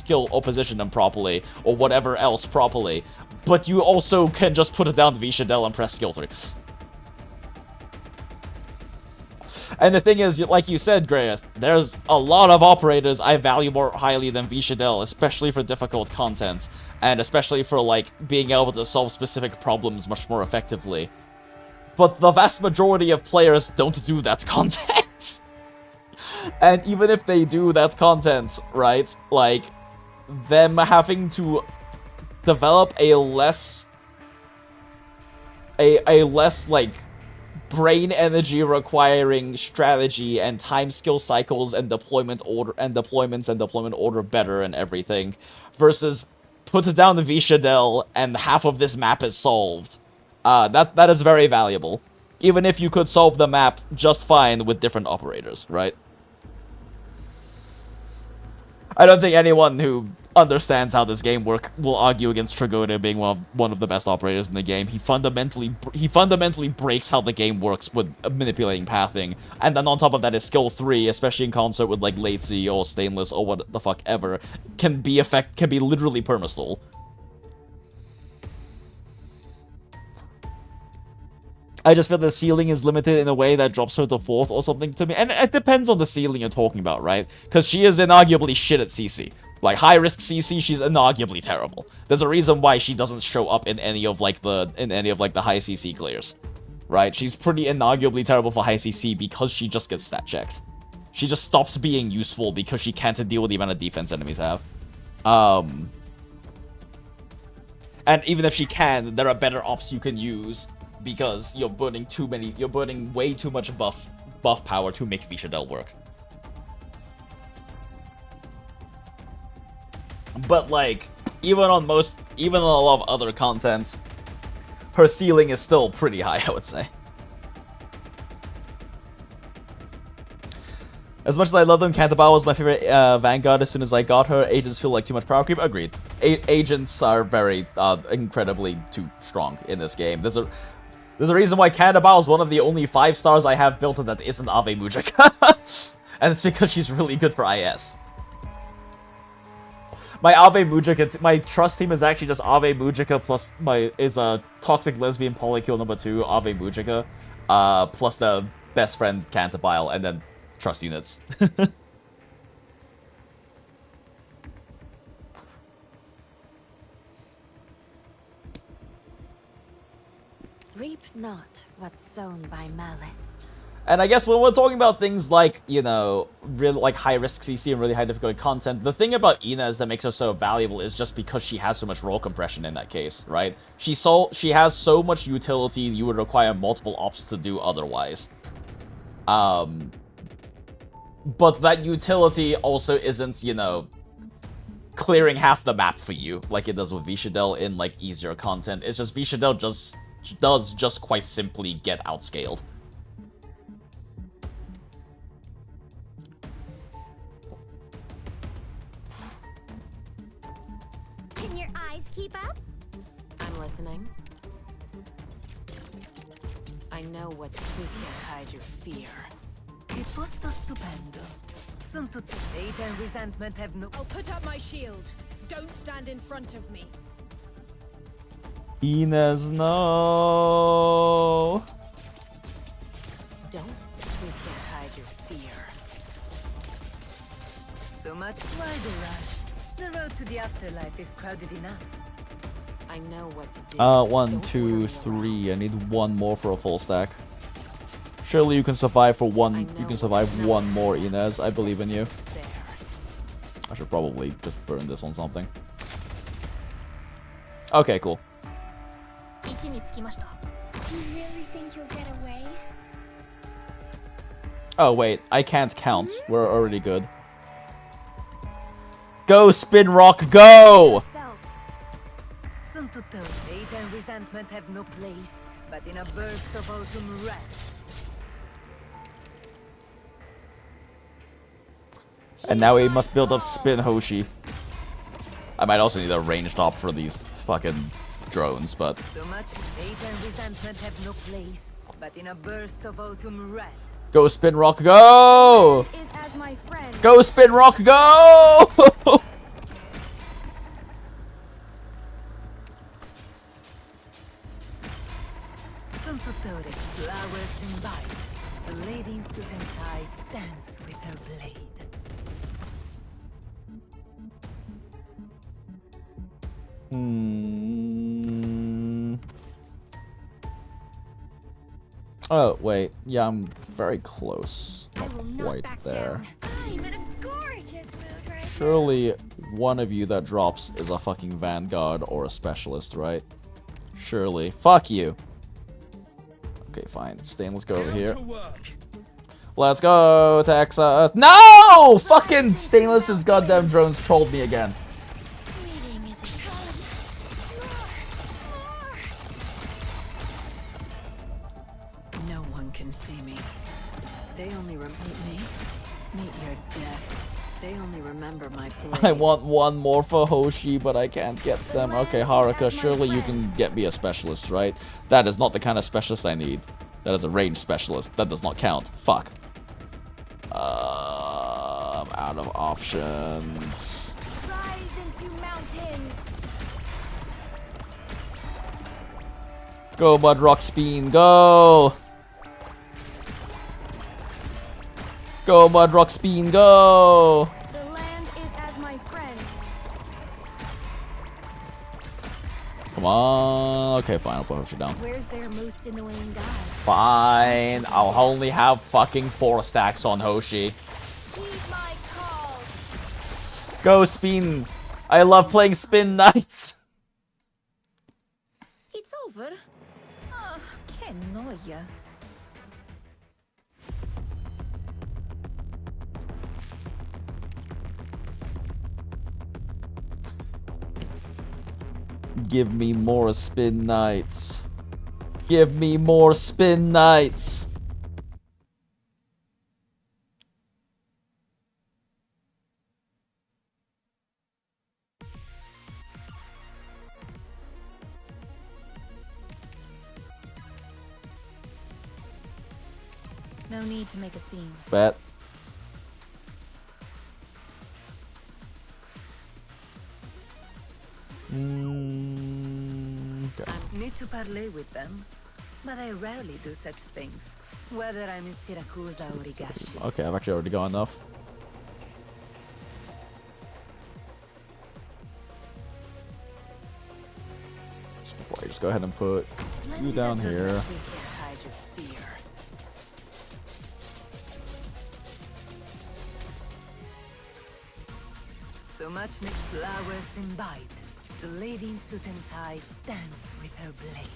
position them properly, or whatever else properly. But you also can just put it down to Vishadel and press skill 3. And the thing is, like you said, Grayeth, there's a lot of operators I value more highly than Vishadel, especially for difficult content, and especially for, like, being able to solve specific problems much more effectively. But the vast majority of players don't do that content. And even if they do that content, right, like, them having to develop a less, like, brain energy requiring strategy and time skill cycles and deployments and deployment order better and everything, versus put it down to Vishadel and half of this map is solved. That is very valuable. Even if you could solve the map just fine with different operators, right? I don't think anyone who understands how this game works will argue against Tragoda being one of the best operators in the game. He fundamentally breaks how the game works with manipulating pathing, and then on top of that, his skill 3, especially in concert with like Lazy or Stainless or what the fuck ever, can be literally permastall. I just feel the ceiling is limited in a way that drops her to 4th or something to me. And it depends on the ceiling you're talking about, right? Because she is inarguably shit at CC. Like, high-risk CC, she's inarguably terrible. There's a reason why she doesn't show up in any of, like, the high CC clears. Right? She's pretty inarguably terrible for high CC because she just gets stat checked. She just stops being useful because she can't deal with the amount of defense enemies have. And even if she can, there are better ops you can use, because you're burning way too much buff power to make Vishadel work. But like, even on a lot of other content, her ceiling is still pretty high, I would say. As much as I love them, Cantabile was my favorite Vanguard as soon as I got her. Agents feel like too much power creep. Agreed. Agents are very incredibly too strong in this game. There's a reason why Cantabile is one of the only 5 stars I have built that isn't Ave Mujika. And it's because she's really good for IS. My Ave Mujika, my trust team is actually just Ave Mujika plus a Toxic Lesbian Polykill number 2, Ave Mujika, plus the best friend Cantabile, and then trust units. Reap not what's sown by malice. And I guess when we're talking about things like, you know, really like high-risk CC and really high difficulty content, the thing about Inez that makes her so valuable is just because she has so much roll compression in that case, right? She has so much utility you would require multiple ops to do otherwise. But that utility also isn't, you know, clearing half the map for you like it does with Vishadel in, like, easier content. It's just Vishadel does quite simply get outscaled. listening? I know what you can't hide your fear. Che posto stupendo. Son tutte hate and resentment have no. I'll put up my shield. Don't stand in front of me. Inez, no. Don't you can't hide your fear. So much. Why the rush? The road to the afterlife is crowded enough. I know what to do. 1, Don't 2, worry 3. I need one more for a full stack. Surely you can survive for one. You can survive one more, Inez. I believe in you. Spare. I should probably just burn this on something. Okay, cool. You really think you'll get away? Oh wait, I can't count. We're already good. Go, Spin Rock, go! Son tutte hate and resentment have no place, but in a burst of autumn wrath. And now we must build up Spin Hoshi. I might also need a ranged op for these fucking drones, but... So much hate and resentment have no place, but in a burst of autumn wrath. Go, Spin Rock, go! Is as my friend. Go, Spin Rock, go! Son tutte flowers in bite. The lady in suit and tie dance with her blade. Oh, wait. Yeah, I'm very close. Not quite there. I'm in a gorgeous mood right Surely one of you that drops is a fucking Vanguard or a Specialist, right? Surely. Fuck you! Okay, fine. Stain, let's go over here. Let's go, Texas. No! Fucking Stainless's goddamn drones trolled me again. Bleeding is a calling. More. No one can see me. They only meet your death. They only remember my blade. I want one more for Hoshi, but I can't get them. Okay, Haruka, surely you can get me a Specialist, right? That is not the kind of Specialist I need. That is a range Specialist. That does not count. Fuck. I'm out of options. Rise into mountains. Go, Mudrock Speen, go! Go, Mudrock Speen, go! The land is as my friend. Come on. Okay, fine, I'll put Hoshi down. Where's their most annoying guy? Fine, I'll only have fucking 4 stacks on Hoshi. Heed my call. Go, Spin! I love playing Spin Knights! It's over. Ah, che noia. Give me more Spin Knights. Give me more Spin Knights! No need to make a scene. Bet. Okay. I need to parley with them, but I rarely do such things, whether I'm in Syracuse or Higashi. Okay, I've actually already got enough. So before I just go ahead and put you down here. You can't hide your fear. So much flowers imbibe. The lady in suit and tie dance with her blade.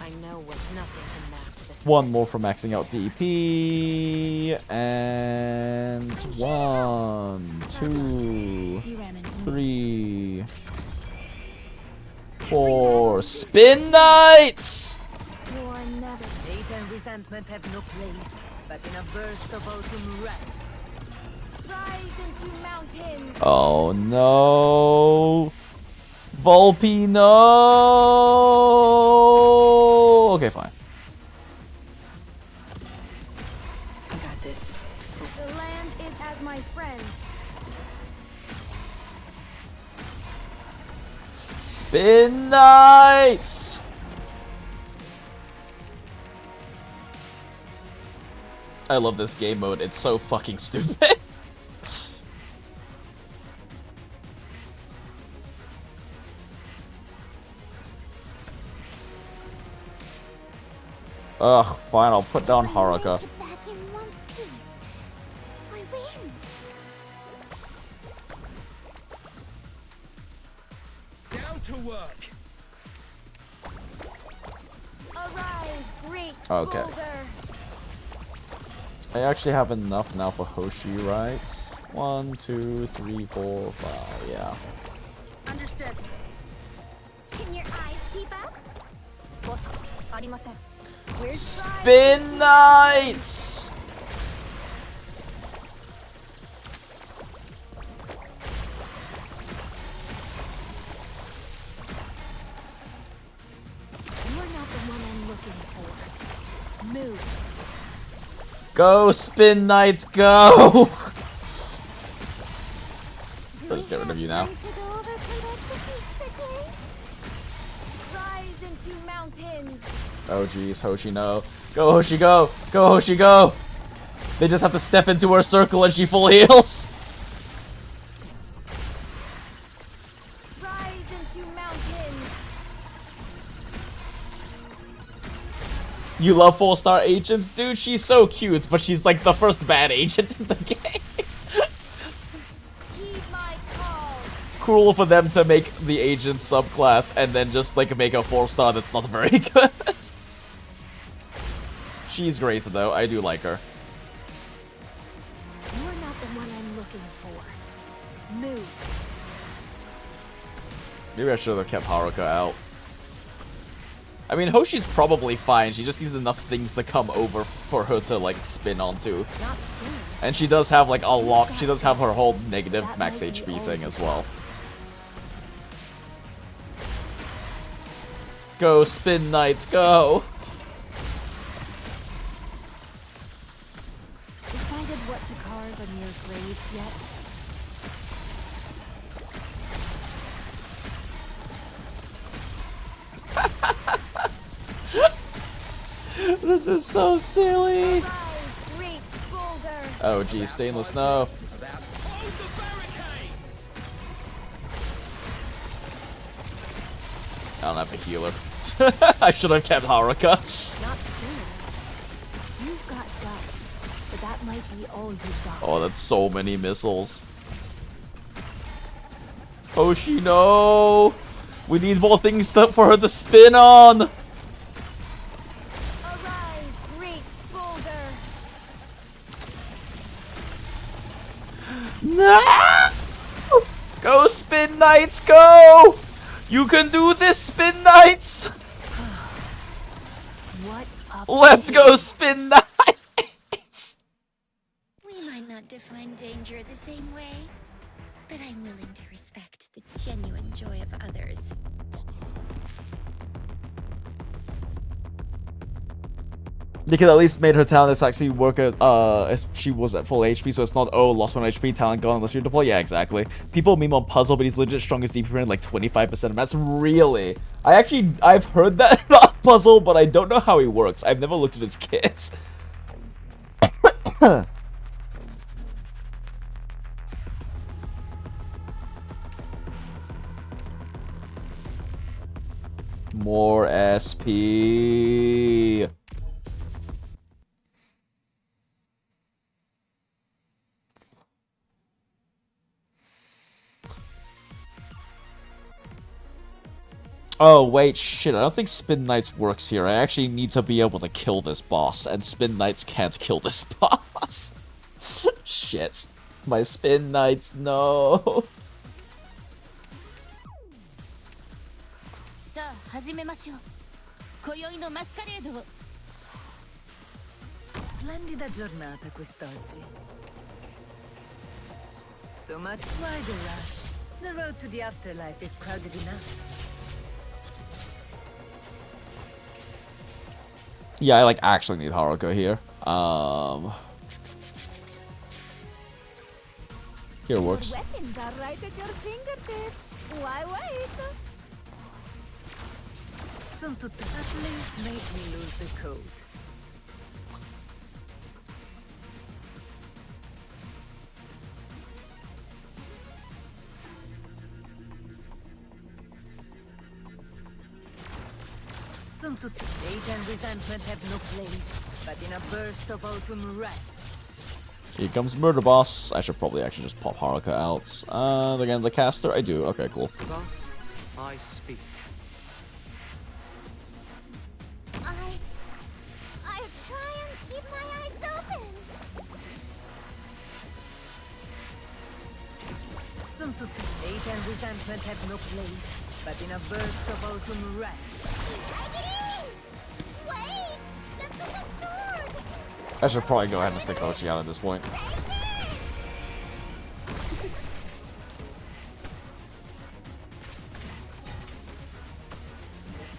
I know what nothing can mask this. One more for maxing out DP. And 1, 2, 3, 4. Spin Knights! You're never. Hate and resentment have no place, but in a burst of autumn wrath. Rise into mountains. Oh no. Volpe, no! Okay, fine. I got this. The land is as my friend. Spin Knights! I love this game mode. It's so fucking stupid. Ugh, fine, I'll put down Haruka. Make it back in one piece. I win. Down to work. Arise, great Okay. boulder. I actually have enough now for Hoshi, right? 1, 2, 3, 4, 5, yeah. Understood. Can your eyes keep up? Boss, ありません. Where's Spin Knights! You are not the one I'm looking for. Move. Go, Spin Knights, go! Let's get rid of you now. To go over quickly. Rise into mountains. Oh jeez, Hoshi, no. Go, Hoshi, go! Go, Hoshi, go! They just have to step into her circle and she full heals. Rise into mountains. You love 4-star agents? Dude, she's so cute, but she's like the first bad agent in the game. Heed my call. Cruel for them to make the agent subclass and then just like make a 4-star that's not very good. She's great though, I do like her. You are not the one I'm looking for. Move. Maybe I should have kept Haruka out. I mean, Hoshi's probably fine. She just needs enough things to come over for her to, like, spin onto. And she does have, like, a lot. She does have her whole negative max HP thing as well. Go, Spin Knights, go! Decided what to carve on your grave yet? This is so silly! Rise, great boulder. Oh, geez, stainless snow. Hold the barricades. I don't have a healer. I should have kept Haruka. Not soon. You've got dust, but that might be all you've got. Oh, that's so many missiles. Hoshi, no! We need more things for her to spin on! Arise, great boulder. No! Go, Spin Knights, go! You can do this, Spin Knights! What a Let's go, Spin Knights! We might not define danger the same way, but I'm willing to respect the genuine joy of others. They could at least made her talent actually work at, as she was at full HP, so it's not, oh, lost 1 HP, talent gone unless you deploy. Yeah, exactly. People meme on Puzzle, but he's legit strongest DP in like 25%. That's really... I've heard that about Puzzle, but I don't know how he works. I've never looked at his kits. More SP. Oh, wait, shit, I don't think Spin Knights works here. I actually need to be able to kill this boss, and Spin Knights can't kill this boss. Shit. My Spin Knights, no. さあ始めましょう。今宵のマスカレードを。 Splendida giornata quest'oggi. So much fly to rush. The road to the afterlife is crowded enough. Yeah, I like actually need Haruka here. Here works. Weapons are right at your fingertips. Why wait? Some to at least make me lose the code. Some to hate and resentment have no place, but in a burst of autumn wrath. Here comes Murder Boss. I should probably actually just pop Haruka out. Again, the caster? I do. Okay, cool. Thus, I speak. I try and keep my eyes open. Some to hate and resentment have no place, but in a burst of autumn wrath. Wait! That's the sword! I should probably go ahead and stick Hoshi out at this point.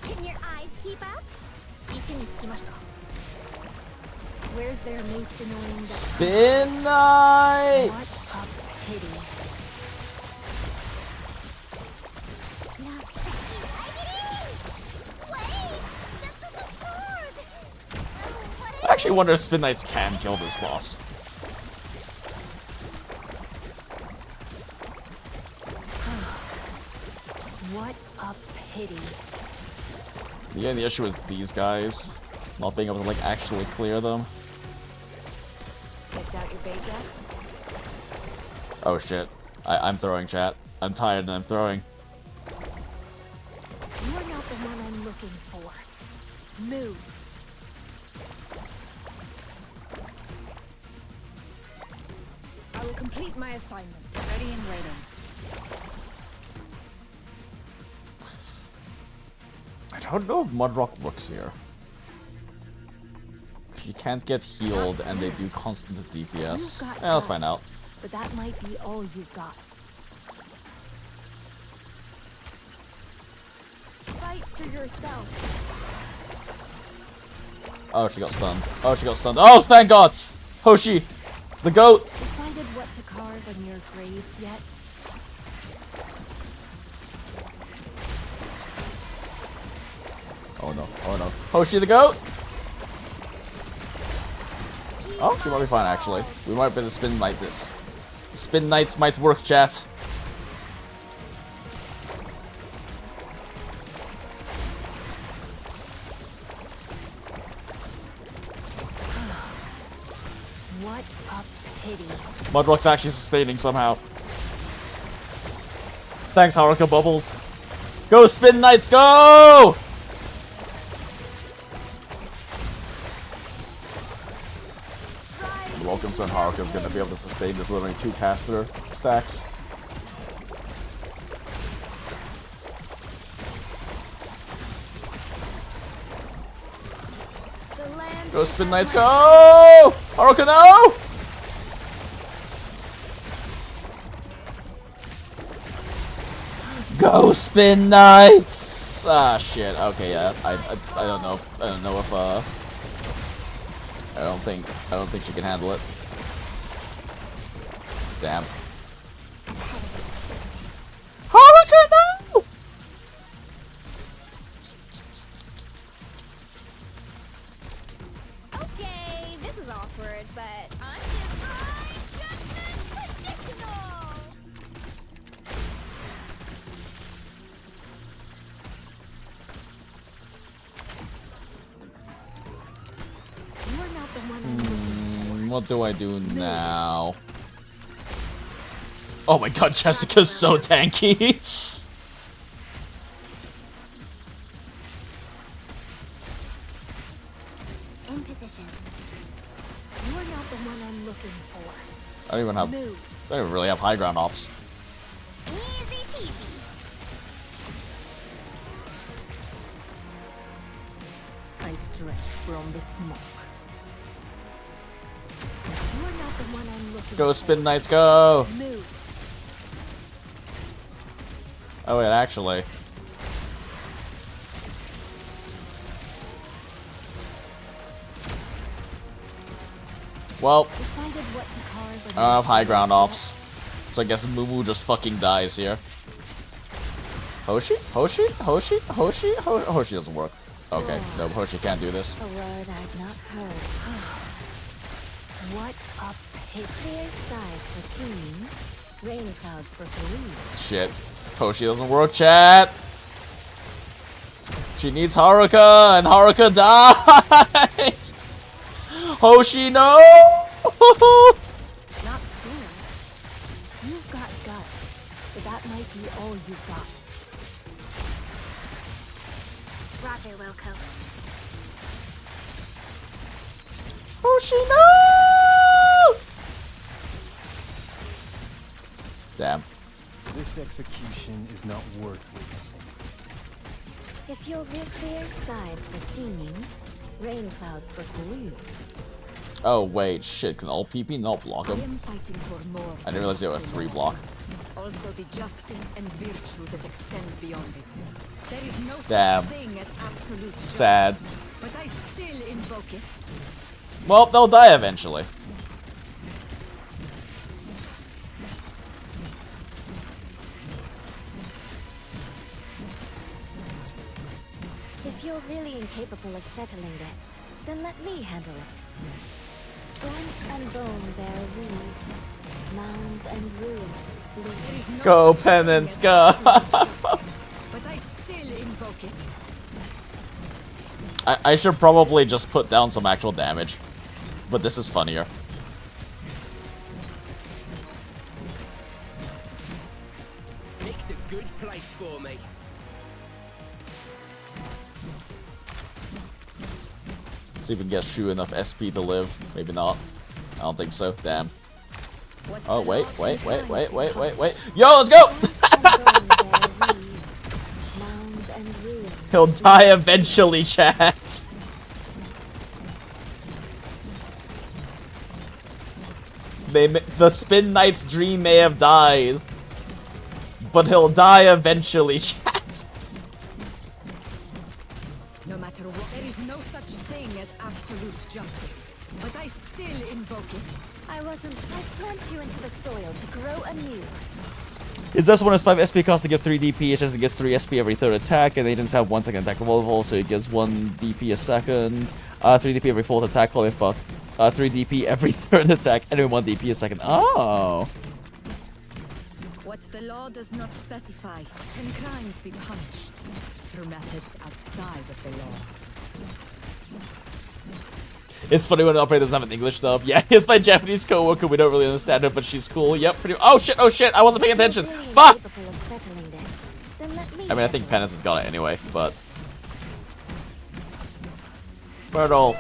Can your eyes keep up? Where's their most annoying Spin Knights! What a pity. I actually wonder if Spin Knights can kill this boss. What a pity. Yeah, the issue is these guys not being able to like actually clear them. Picked out your bait yet? Oh shit. I'm throwing, chat. I'm tired and I'm throwing. You are not the one I'm looking for. Move. I will complete my assignment. Ready and waiting. I don't know if Mudrock works here. You can't get healed and they do constant DPS. Yeah, let's find out. But that might be all you've got. Fight for yourself. Oh, she got stunned. Oh, she got stunned. Oh, thank God! Hoshi! The goat! Decided what to carve on your grave yet? Oh no, oh no. Hoshi the goat! Oh, she might be fine actually. We might be able to spin knight this. Spin knights might work, chat. What a pity. Mudrock's actually sustaining somehow. Thanks, Haruka Bubbles. Go, Spin Knights, go! I'm a little concerned Haruka's gonna be able to sustain this with only 2 caster stacks. Go, Spin Knights, go! Haruka, no! Go, Spin Knights! Ah, shit. Okay, yeah. I don't know. I don't know if I don't think she can handle it. Damn. Haruka, no! Okay, this is awkward, but I'm just traditional. You are not the one I'm looking for. What do I do now? Oh my God, Jessica's so tanky. In position. You are not the one I'm looking for. I don't even have. Move. I don't even really have high ground ops. Easy peasy. I stretch from the smoke. You are not the one I'm looking Go, for. Spin Knights, go! Move. Oh wait, actually. Well, I have high ground ops, so I guess Mumu just fucking dies here. Hoshi? Hoshi? Hoshi? Hoshi? Hoshi doesn't work. Okay, no, Hoshi can't do this. A word I've not heard. What a pit. Clear skies for team, rain clouds for police. Shit. Hoshi doesn't work, chat! She needs Haruka, and Haruka dies! Hoshi, no! Not clear. You've got guts, but that might be all you've got. Roger, Wilco. Hoshi, no! Damn. This execution is not worth witnessing. If you'll read clear skies for team, rain clouds for Kuru. Oh wait, shit, can all PP not block I him? am fighting for more. I didn't realize there was 3 block. Also the justice and virtue that extend beyond it. There is no Damn. such thing as absolute justice, Sad. but I still invoke it. Well, they'll die eventually. If you're really incapable of settling this, then let me handle it. Branch and bone bear weeds, mounds and ruins bloom. Go, penance, go! But I still invoke it. I should probably just put down some actual damage. But this is funnier. Picked a good place for me. See if we can get Shu enough SP to live. Maybe not. I don't think so. Damn. Oh, wait. Yo, let's go! He'll die eventually, chat. The Spin Knight's dream may have died, but he'll die eventually, chat. No matter what, there is no such thing as absolute justice, but I still invoke it. I plant you into the soil to grow anew. His this one has 5 SP cost to give 3 DP, it says it gives 3 SP every 3rd attack, and agents have 1 second attack removal, so it gives 1 DP a second, 3 DP every 4th attack, holy fuck. 3 DP every 3rd attack, and 1 DP a second. Oh! What the law does not specify, can crimes be punished through methods outside of the law? It's funny when an operator doesn't have an English dub. Yeah, here's my Japanese coworker, we don't really understand her, but she's cool. Yep, pretty. Oh shit, I wasn't paying attention! Fuck! I mean, I think Penance has got it anyway, but... Myrtle!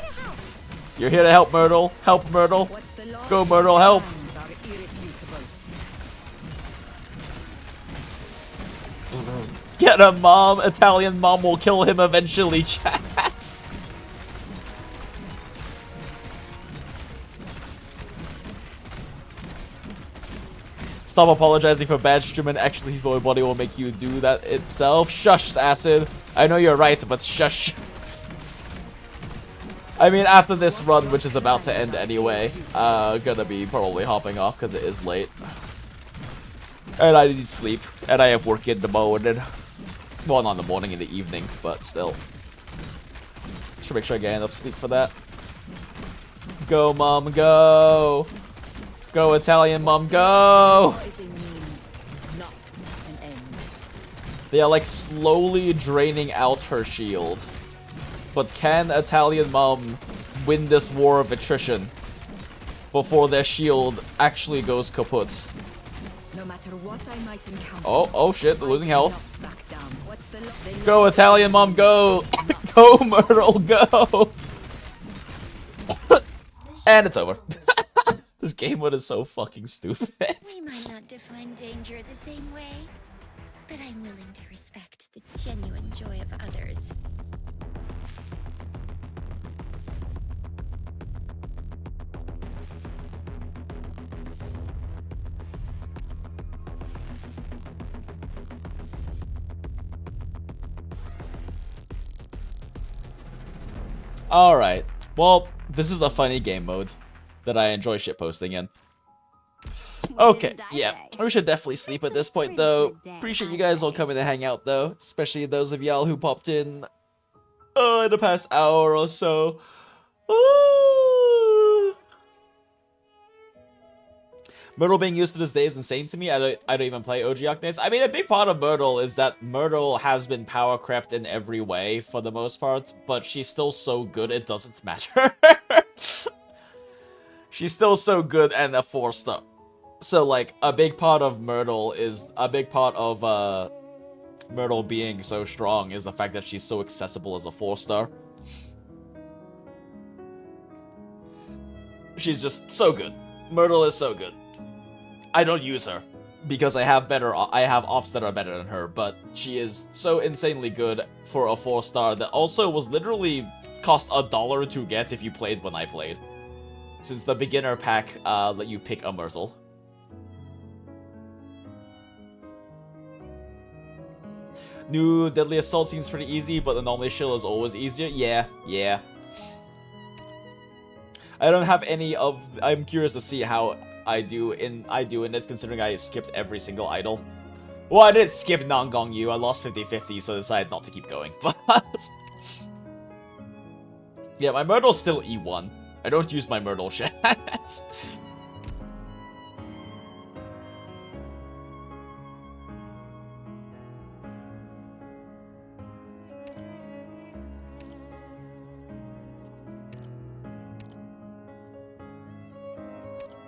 You're here to help, Myrtle! Help, Myrtle! Go, Myrtle, help! Get him, Mom! Italian Mom will kill him eventually, chat! Stop apologizing for bad streaming. Actually, his body will make you do that itself. Shush, Acid. I know you're right, but shush. I mean, after this run, which is about to end anyway, gonna be probably hopping off because it is late. And I need sleep. And I have work in the morning. Well, not in the morning, in the evening, but still. Should make sure I get enough sleep for that. Go, Mom, go! Go, Italian Mom, go! They are like slowly draining out her shield. But can Italian Mom win this war of attrition before their shield actually goes kaput? No matter what I might encounter, oh shit, they're losing health. Go, Italian Mom, go! Go, Myrtle, go! And it's over. This game mode is so fucking stupid. We might not define danger the same way, but I'm willing to respect the genuine joy of others. Alright. Well, this is a funny game mode that I enjoy shitposting in. Okay, yeah. We should definitely sleep at this point, though. Appreciate you guys all coming to hang out, though. Especially those of y'all who popped in the past hour or so. Myrtle being used to this day is insane to me. I don't even play OG Octanates. I mean, a big part of Myrtle is that Myrtle has been power crept in every way for the most part, but she's still so good it doesn't matter. She's still so good and a 4-star. So, like, a big part of Myrtle Myrtle being so strong is the fact that she's so accessible as a 4-star. She's just so good. Myrtle is so good. I don't use her because I have ops that are better than her, but she is so insanely good for a 4-star that also was literally cost $1 to get if you played when I played. Since the beginner pack let you pick a Myrtle. New Deadly Assault seems pretty easy, but the Anomaly Shield is always easier. Yeah. I don't have any of... I'm curious to see how I do in this, considering I skipped every single idol. Well, I didn't skip Nangong Yu. I lost 50-50, so I decided not to keep going. But... yeah, my Myrtle's still E1. I don't use my Myrtle shit.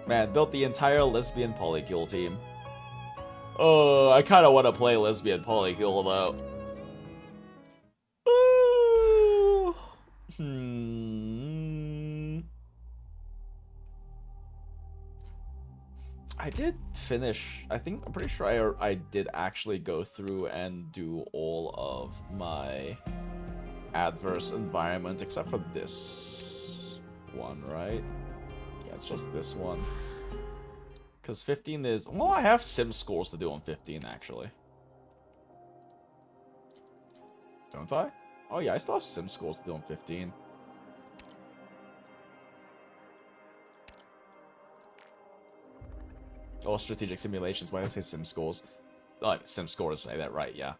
Man, built the entire lesbian polykill team. Oh, I kind of want to play lesbian polykill though. I did finish. I'm pretty sure I did actually go through and do all of my adverse environment except for this one, right? Yeah, it's just this one. Because 15 is... well, I have sim scores to do on 15, actually. Don't I? Oh yeah, I still have sim scores to do on 15. Oh, strategic simulations. Why did I say sim scores? Oh, sim scores, say that right, yeah.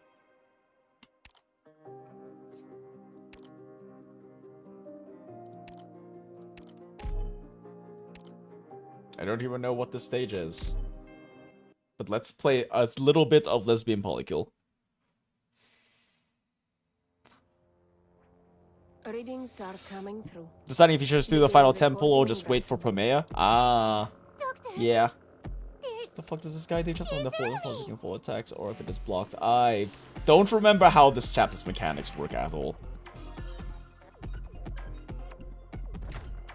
I don't even know what this stage is. But let's play a little bit of lesbian polykill. Readings are coming through. Deciding if you should just do the final temple or just wait for Promea. Ah. Yeah. What the fuck does this guy do? Just when the full attacks or if it is blocked. I don't remember how this chapter's mechanics work at all.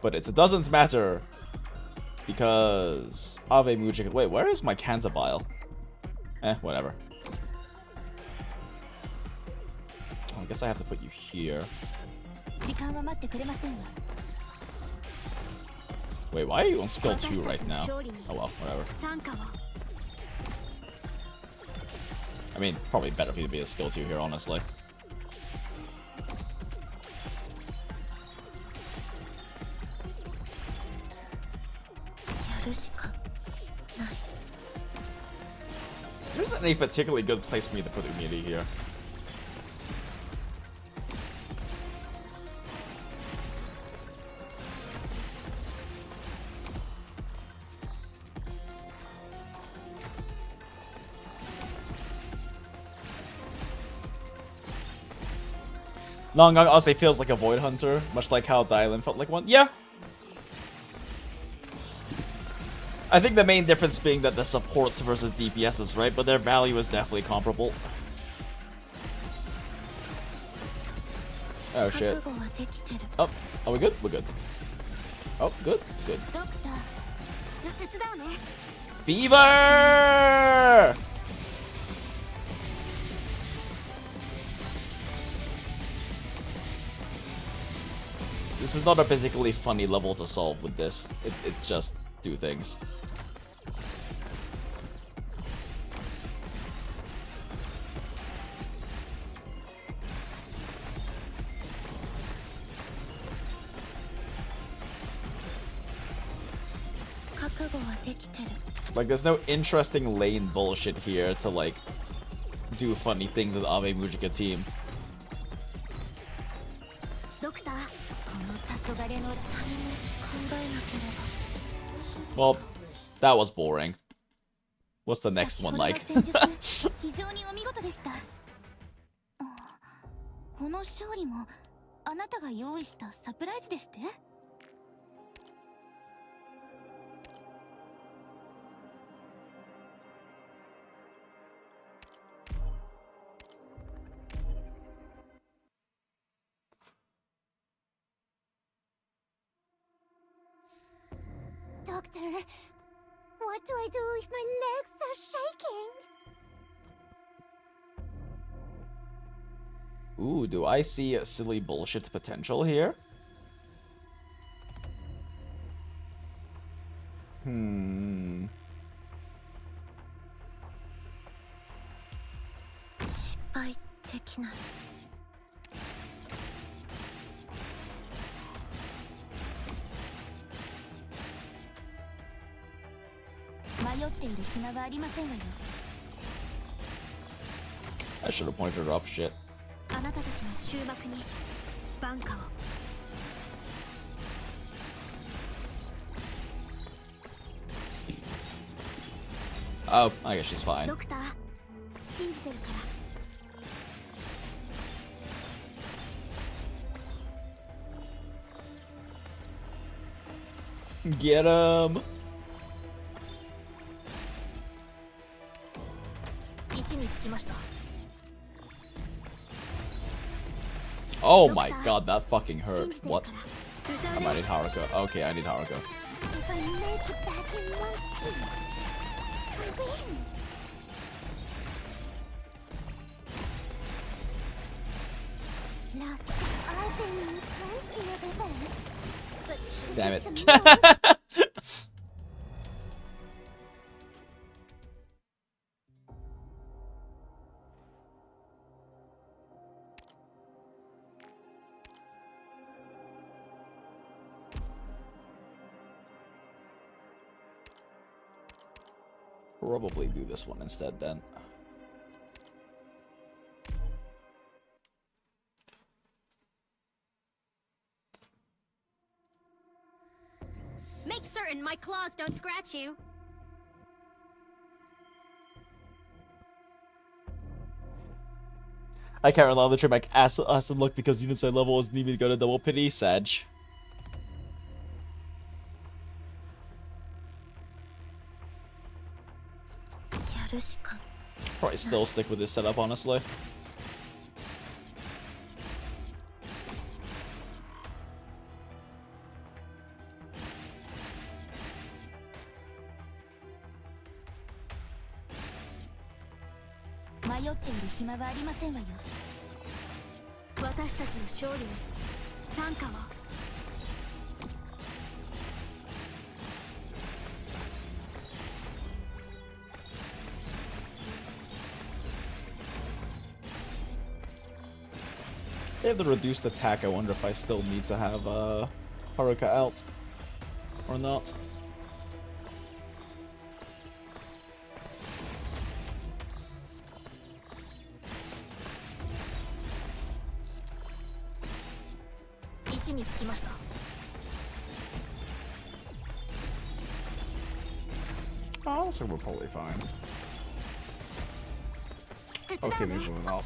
But it doesn't matter. Because Ave Mujik. Wait, where is my Cantabile? Whatever. Oh, I guess I have to put you here. Wait, why are you on skill 2 right now? Oh well, whatever. I mean, probably better for you to be a skill 2 here, honestly. There isn't any particularly good place for me to put Umiri here. Longang honestly feels like a Void Hunter, much like how Dylan felt like one. Yeah. I think the main difference being that the supports versus DPSs, right? But their value is definitely comparable. Oh shit. Oh, are we good? We're good. Oh, good, good. Fever! This is not a particularly funny level to solve with this. It's just do things. Like, there's no interesting lane bullshit here to, like, do funny things with Ame Mujika team. Well, that was boring. What's the next one like? この勝利もあなたが用意したサプライズでして Doctor, what do I do if my legs are shaking? Ooh, do I see silly bullshit potential here? I should have pointed her up, shit. あなたたちの終幕に挽回を Oh, I guess she's fine. ドクター信じてるから Get him! 位置につきました Oh my god, that fucking hurt. What? I might need Haruka. Okay, I need Haruka. If I make it back in one piece, I win. Last, I've been in plenty of events, but this Damn is it. the most Probably do this one instead then. Make certain my claws don't scratch you. I can't rely on the trademark acid luck because unit side level was needed to go to double pity, Sag. Probably still stick with this setup, honestly. They have the reduced attack. I wonder if I still need to have Haruka out or not. Oh, so we're probably fine. Okay, maybe we're not.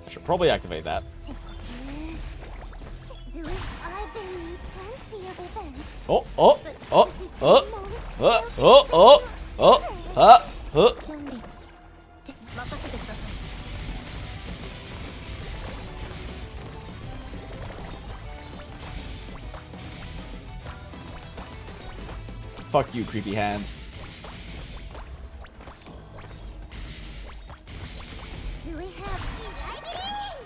Should probably activate that. Oh, oh, oh, oh, oh, oh, oh, oh, oh. Fuck you, creepy hand. Do we have lightning?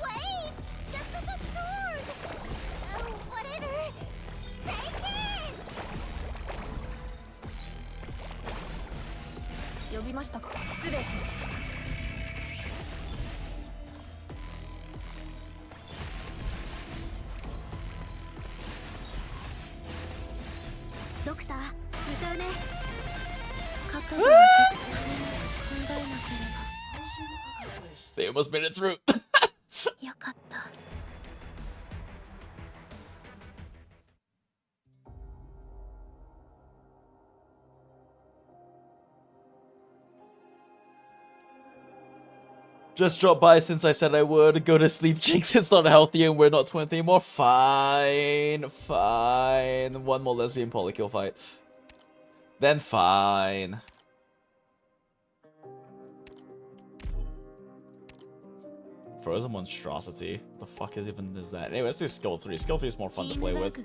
Wait! That's the sword! Oh, whatever! Take it! 呼びましたか？失礼します。ドクター、歌うね。覚悟を考えなければ。 They almost made it through. よかった。 Just dropped by since I said I would. Go to sleep, Jinx. It's not healthy and we're not 20 anymore. Fine. Fine. One more lesbian polykill fight. Then fine. Frozen monstrosity. The fuck is that? Anyway, let's do skill 3. Skill 3 is more fun to play with.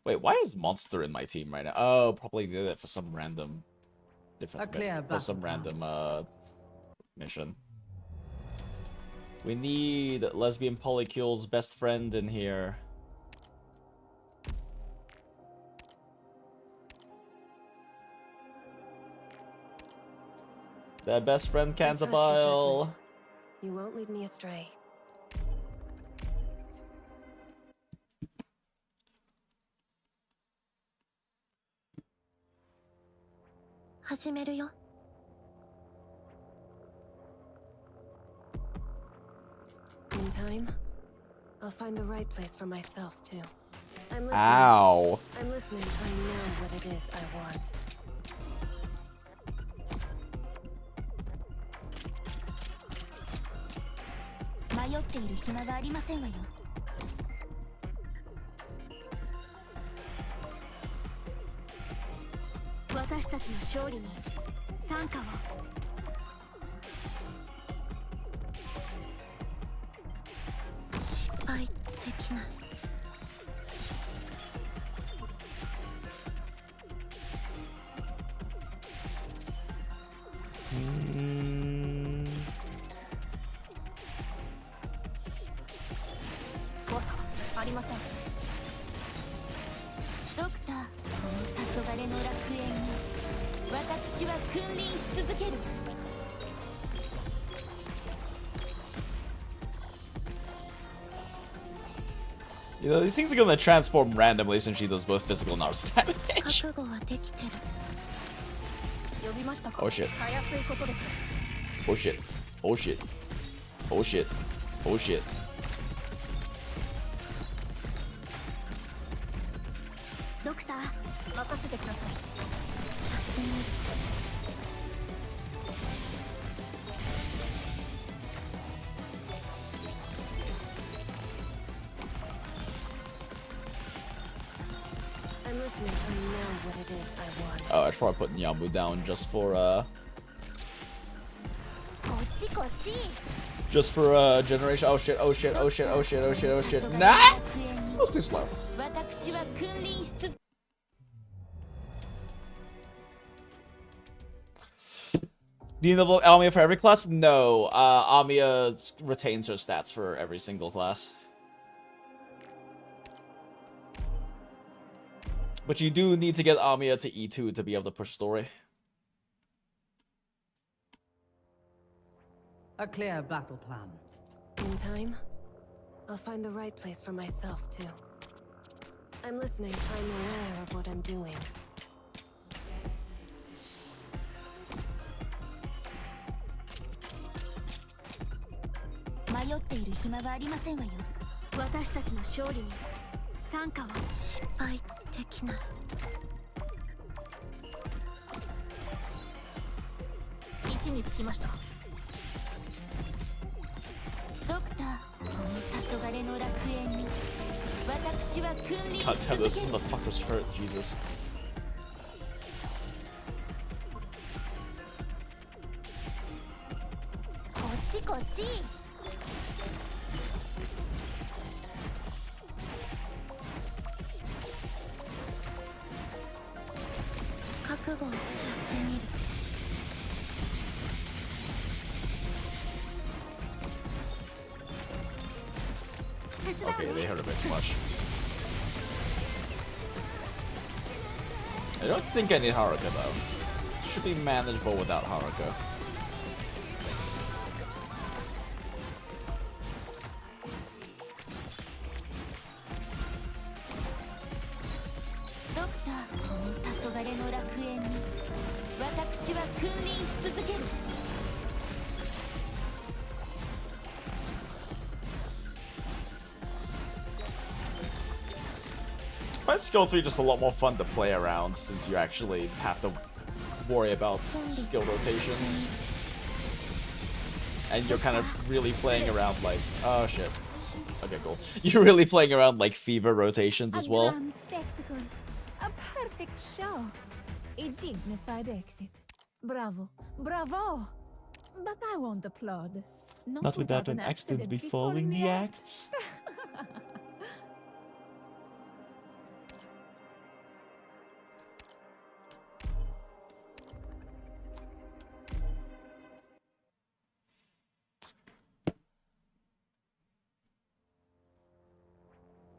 Wait, why is Monster in my team right now? Oh, probably did it for some random mission. We need lesbian polykill's best friend in here. That best friend Cantabile. You won't lead me astray. In time, I'll find the right place for myself too. I'm listening. Ow. I'm listening. I know what it is I want. You know, these things are gonna transform randomly since she does both physical and arts damage. Oh shit. Oh shit. Oh shit. Oh shit. Oh shit. I'm listening. I know what it is I want. Oh, I should probably put Nyamu down just for generation. Oh shit, oh shit, oh shit, oh shit, oh shit, oh shit. Nah! That's too slow. Do you level Amiya for every class? No. Amiya retains her stats for every single class. But you do need to get Amiya to E2 to be able to push story. A clear battle plan. In time, I'll find the right place for myself too. I'm listening. I'm aware of what I'm doing. God damn, this motherfucker's hurt, Jesus. Okay, they hurt a bit too much. I don't think I need Haruka though. It should be manageable without Haruka. I find skill 3 just a lot more fun to play around since you actually have to worry about skill rotations. And you're kind of really playing around like, oh shit. Okay, cool. You're really playing around like fever rotations as well. A grand spectacle. A perfect show. A dignified exit. Bravo. Bravo! But I won't applaud. Not without an accident befalling the act.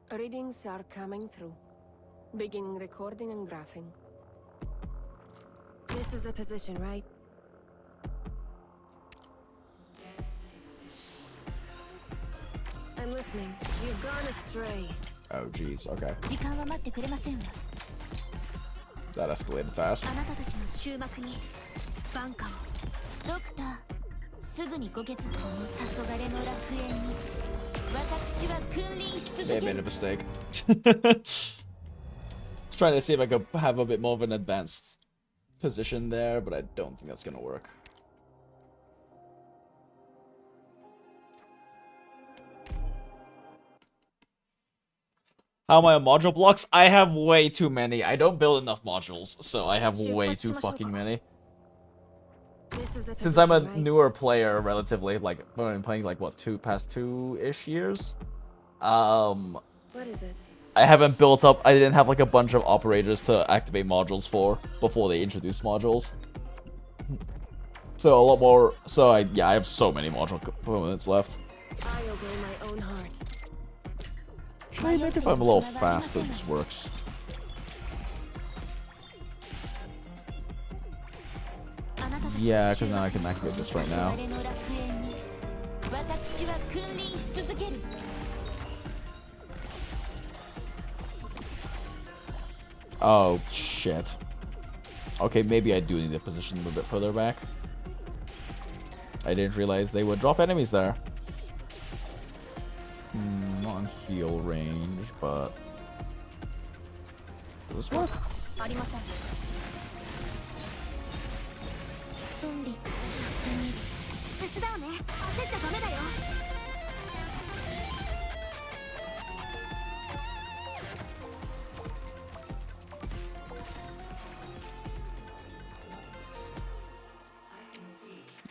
Readings are coming through. Beginning recording and graphing. This is the position, right? I'm listening. You've gone astray. Oh jeez, okay. 時間は待ってくれませんわ。 That escalated fast. あなたたちの終幕に晩夏を。ドクター、すぐにご決断を。黄昏の楽園に私は君臨し続 They け made a る。 mistake. Trying to see if I could have a bit more of an advanced position there, but I don't think that's gonna work. How am I on module blocks? I have way too many. I don't build enough modules, so I have way too fucking many. Since I'm a newer player, relatively, like, I've been playing like what, past 2-ish years? What is it? I haven't built up, I didn't have like a bunch of operators to activate modules for before they introduced modules. So a lot more, so I have so many module components left. I obey my own heart. Maybe if I'm a little faster, this works. Yeah, because now I can activate this right now. Oh, shit. Okay, maybe I do need to position them a bit further back. I didn't realize they would drop enemies there. Not in heal range, but... Does this work?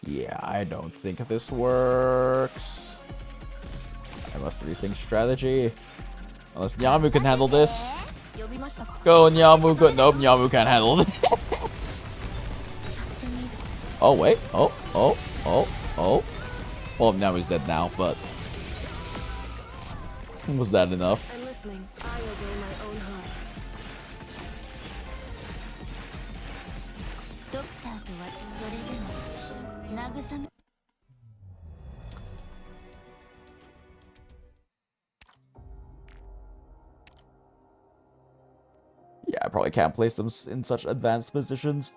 Yeah, I don't think this works. I must rethink strategy. Unless Nyamu can handle this. Go, Nyamu. Go. Nope, Nyamu can't handle this. Oh, wait. Oh. Well, Nyamu's dead now, but... Was that enough? I'm listening. I obey my own heart. Yeah, I probably can't place them in such advanced positions.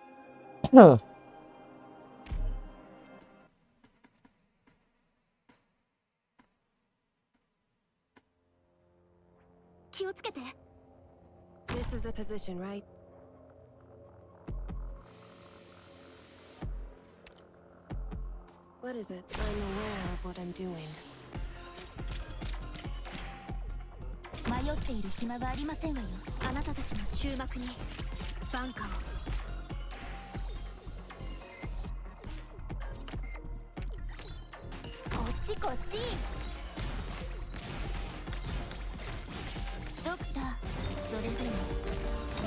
気をつけて。 This is the position, right? What is it? I'm aware of what I'm doing. 迷っている暇はありませんわよ。あなたたちの終幕に晩夏を。こっちこっち。ドクター、それでも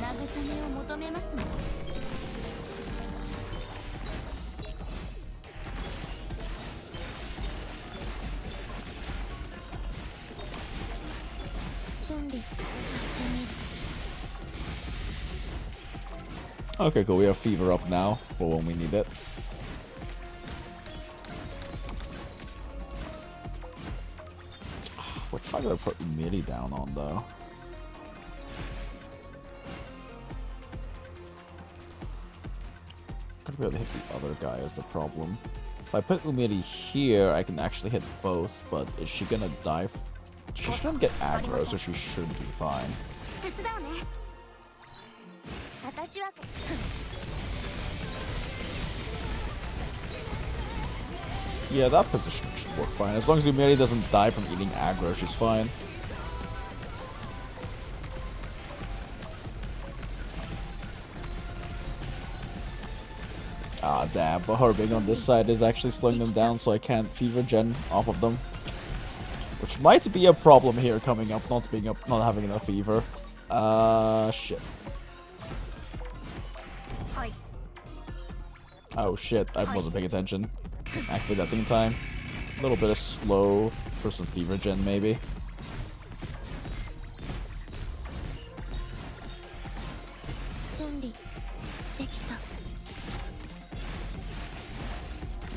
慰めを求めますの。Okay, cool. We have fever up now for when we need it. Which I gotta put Miri down on though. Gotta be able to hit the other guy is the problem. If I put Umiri here, I can actually hit both, but is she gonna die? She shouldn't get aggro, so she should be fine. Yeah, that position should work fine. As long as Umiri doesn't die from eating aggro, she's fine. Ah, damn, but her being on this side is actually slowing them down, so I can't fever gen off of them. Which might be a problem here coming up, not having enough fever. Shit. Oh shit, I wasn't paying attention. Activate that thing in time. A little bit of slow for some fever gen, maybe.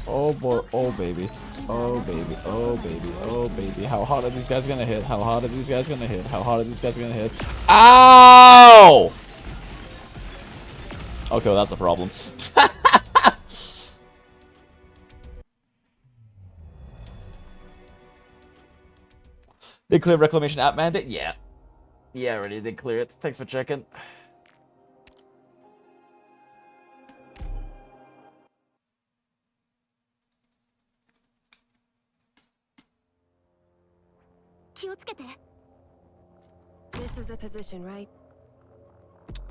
Oh boy, oh baby, oh baby, oh baby, oh baby. How hard are these guys gonna hit? How hard are these guys gonna hit? How hard are these guys gonna hit? Ow! Okay, well, that's a problem. They clear reclamation app mandate? Yeah. Yeah, I already did clear it. Thanks for checking. This is the position, right?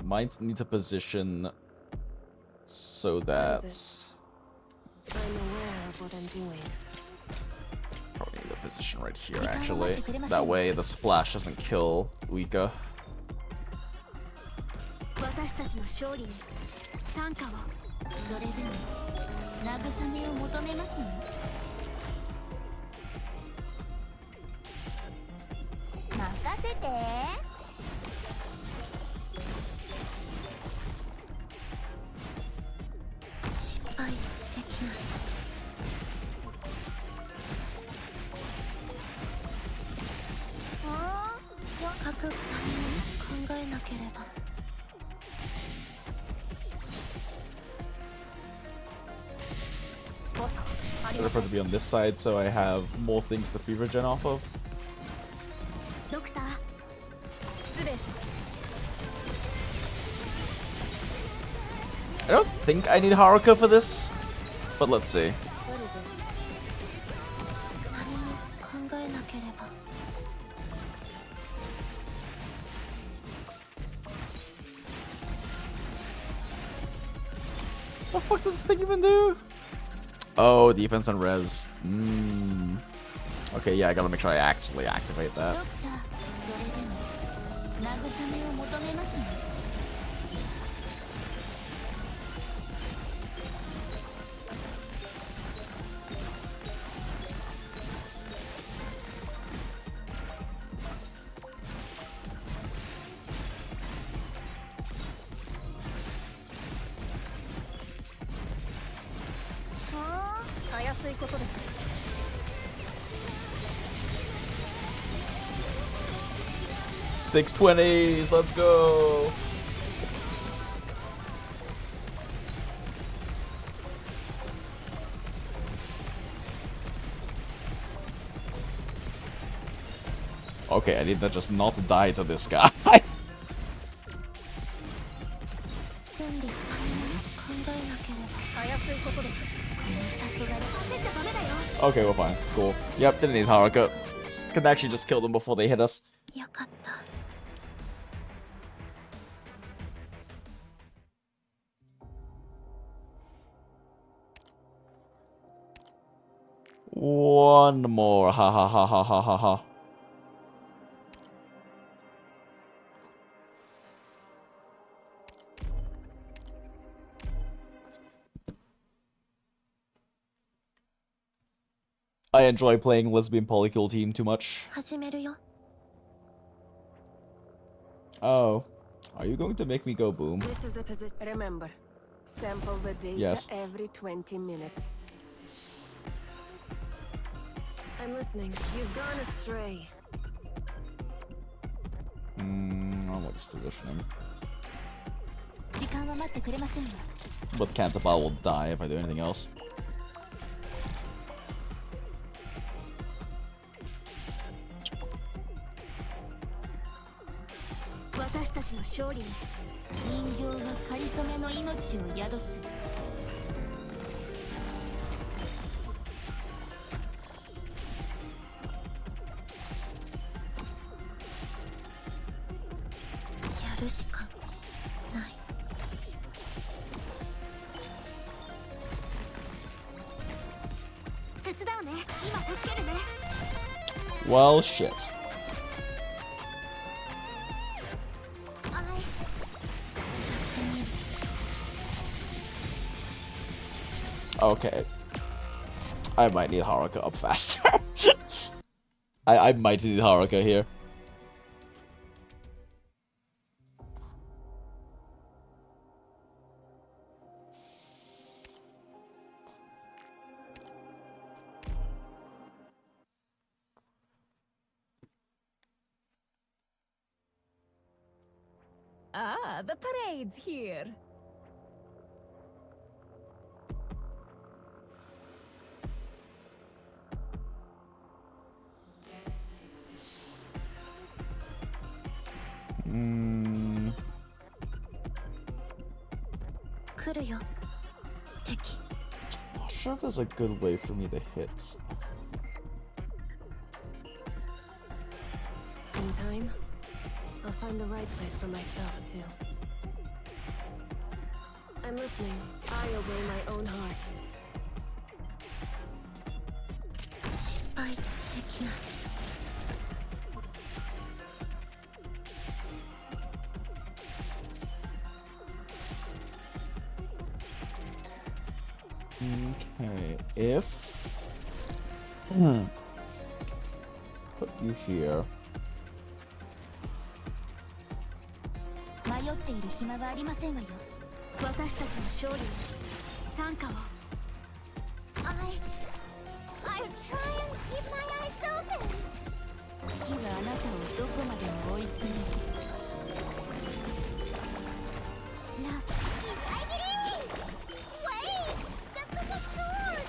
Might need to position so that... I'm aware of what I'm doing. Probably need a position right here, actually. That way the splash doesn't kill Uika. I prefer to be on this side so I have more things to fever gen off of. I don't think I need Haruka for this, but let's see. What the fuck does this thing even do? Oh, defense and res. Okay, yeah, I gotta make sure I actually activate that. $620s, let's go. Okay, I need to just not die to this guy. Okay, we're fine. Cool. Yep, didn't need Haruka. Can actually just kill them before they hit us. One more. Ha ha ha ha ha ha ha. I enjoy playing lesbian polykill team too much. Oh. Are you going to make me go boom? This is the position. Remember, sample the data Yes. every 20 minutes. I'm listening. You've gone astray. I like his positioning. 時間は待ってくれませんよ But Cantabile will die if I do anything else. 私たちの勝利に人形がかりそめの命を宿すやるしかない手伝うね今助けるね Well, shit. Okay. I might need Haruka up faster. I might need Haruka here. Ah, the parade's here. Mm. 来るよ敵 Not sure if there's a good way for me to hit. In time, I'll find the right place for myself, too. I'm listening. I obey my own heart. 失敗できない Okay, if put you here. 迷っている暇はありませんわよ私たちの勝利に参加を I'll try and keep my eyes open 月はあなたをどこまでも追い詰める Last I Wait! That's the sword!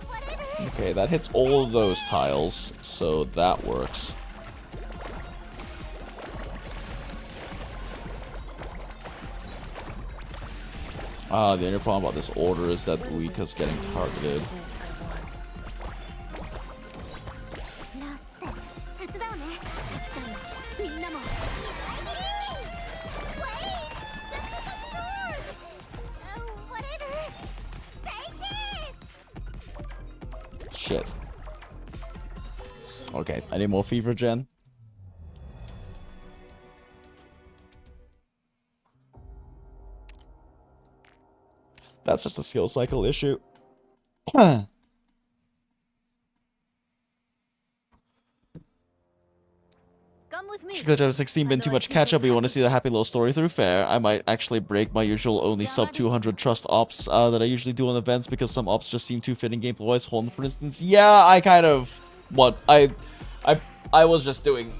Whatever! Okay, that hits all of those tiles, so that works. The only problem about this order is that Uika's getting targeted. Last step 手伝うねさきちゃんもみんなも Wait! That's the sword! Whatever! Take it! Shit. Okay, I need more fever gen. That's just a skill cycle issue. Come with me. Should glitch out of 16 been too much catch up. You want to see the happy little story through? Fair. I might actually break my usual only sub 200 trust ops that I usually do on events because some ops just seem too fitting gameplay wise. Horn, for instance. Yeah, I kind of I was just doing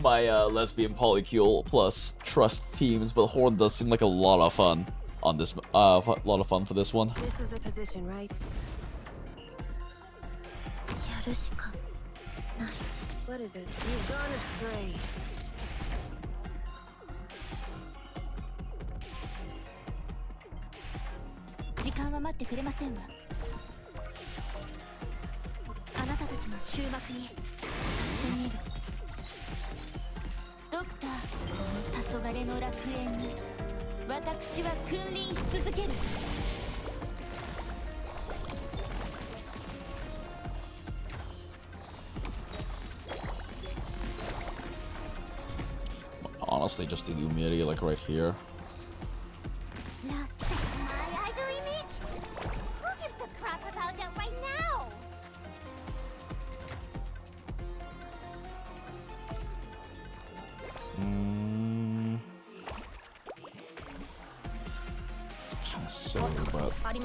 my lesbian polycule plus trust teams, but Horn does seem like a lot of fun on this. A lot of fun for this one. This is the position, right? やるしかない What is it? You've gone astray.時間は待ってくれませんわあなたたちの終幕に立ってみるドクターこの黄昏の楽園に私は君臨し続ける Honestly, just Illumity, like right here. Last my idol image? Who gives a crap about that right now? insane, but... I'm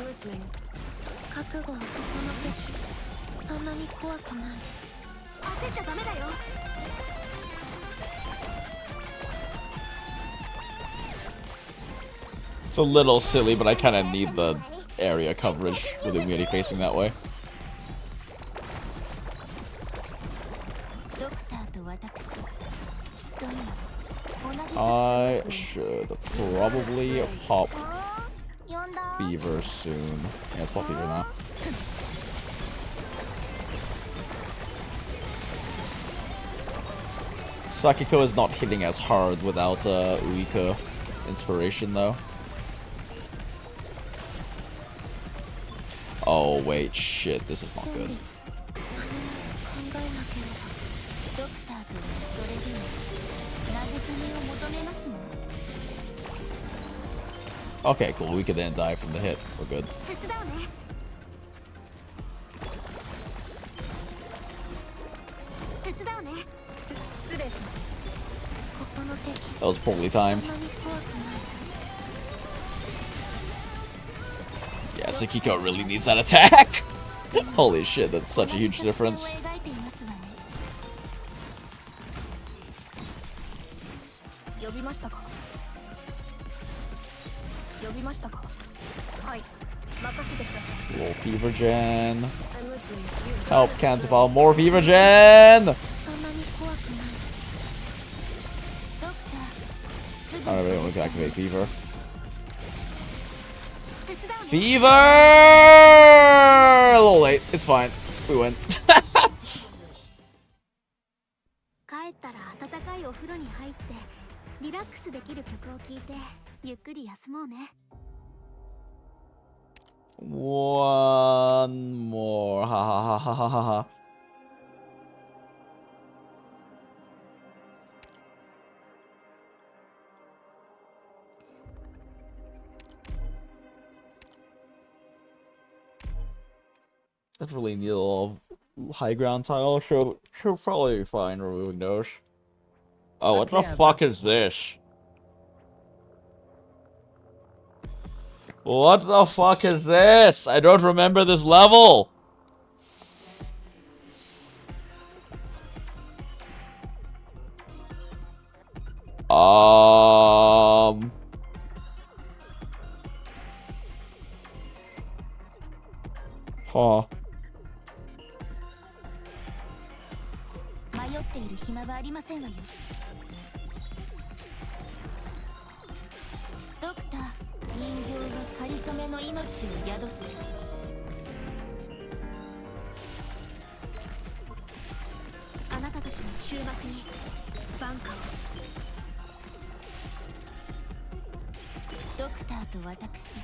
listening. 覚悟はここの敵。そんなに怖くない。焦っちゃダメだよ。It's a little silly, but I kind of need the area coverage with the immunity facing that way. I should probably pop Fever soon. Yeah, let's pop Fever now. Sakiko is not hitting as hard without Uika inspiration though. Oh wait, shit, this is not good. Okay, cool, we could then die from the hit. We're good. That was poorly timed. Yeah, Sakiko really needs that attack! Holy shit, that's such a huge difference. Little Fever Gen. Help, Cantabile, more Fever Gen! Alright, we don't activate Fever. Fever! A little late. It's fine. We win. 帰ったら温かいお風呂に入ってリラックスできる曲を聴いてゆっくり休もうね。One more. Ha ha ha ha ha ha. That's really need a little high ground tile. She'll probably be fine removing those. Oh, what the fuck is this? What the fuck is this? I don't remember this level. Huh. 迷っている暇はありませんわよ。ドクター、人形はかりそめの命を宿す。あなたたちの終末に挽歌を。ドクターと私、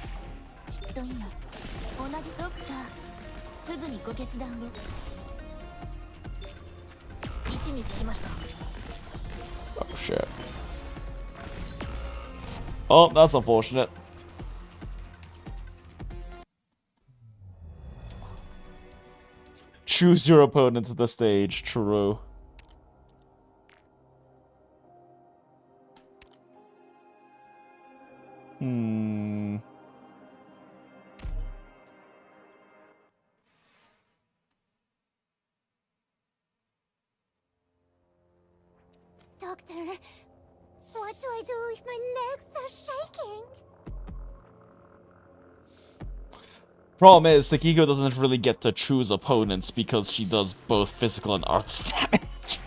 きっと今同じドクター、すぐにご決断を。位置につきました。 Oh shit. Oh, that's unfortunate. Choose your opponent to the stage, true. Doctor, what do I do if my legs are shaking? Problem is, Sakiko doesn't really get to choose opponents because she does both physical and arts damage.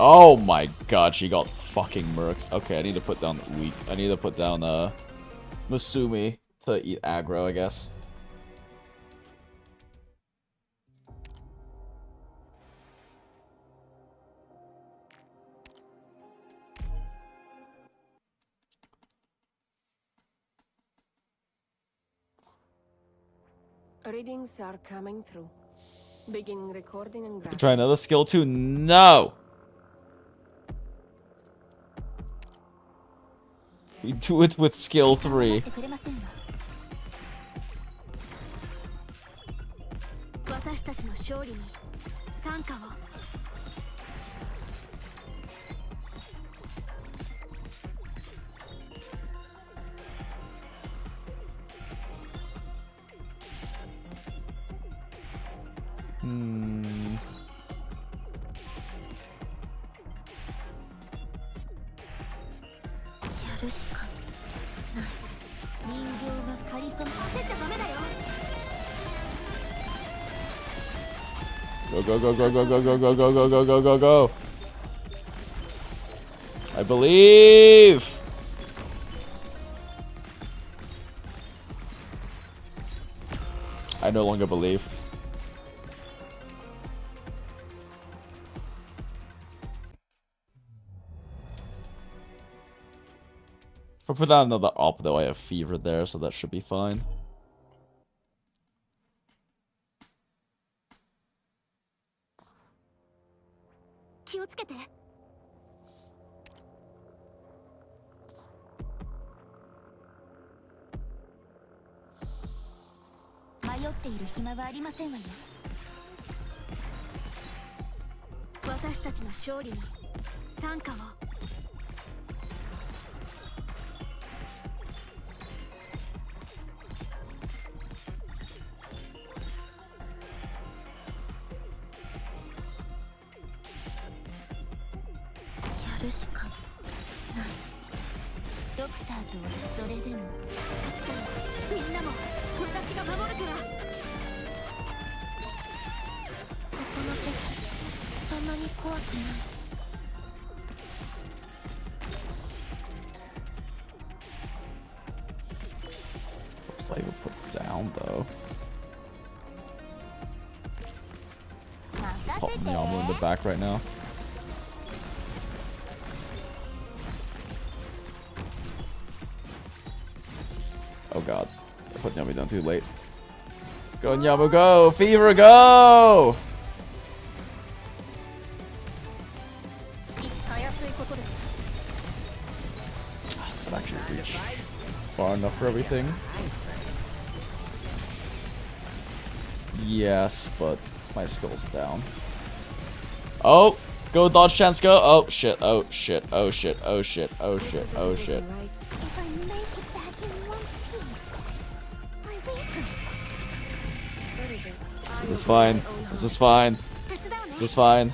Oh my god, she got fucking murked. Okay, I need to put down weak. I need to put down Masumi to eat aggro, I guess. Readings are coming through. Beginning recording and graphing. Try another skill too. No. We do it with skill 3. 私たちの勝利に参加を。やるしかない。人形がカリスマ。焦っちゃダメだよ。 Go, go, go, go, go, go, go, go, go, go, go, go, go, go. I believe. I no longer believe. If I put down another op though, I have fever there, so that should be fine. 気をつけて。迷っている暇はありませんわよ。私たちの勝利に参加を。やるしかない。ドクターとはそれでも。さきちゃん、みんなも私が守るから。ここの敵、そんなに怖くない。 Looks like we'll put down though. Pop Nyamu in the back right now. Oh god, I put Nyamu down too late. Go Nyamu, go! Fever, go! Does it actually reach far enough for everything? Yes, but my skill's down. Oh! Go dodge chance, go! Oh shit, oh shit, oh shit, oh shit, oh shit, oh shit. This is fine. This is fine. This is fine.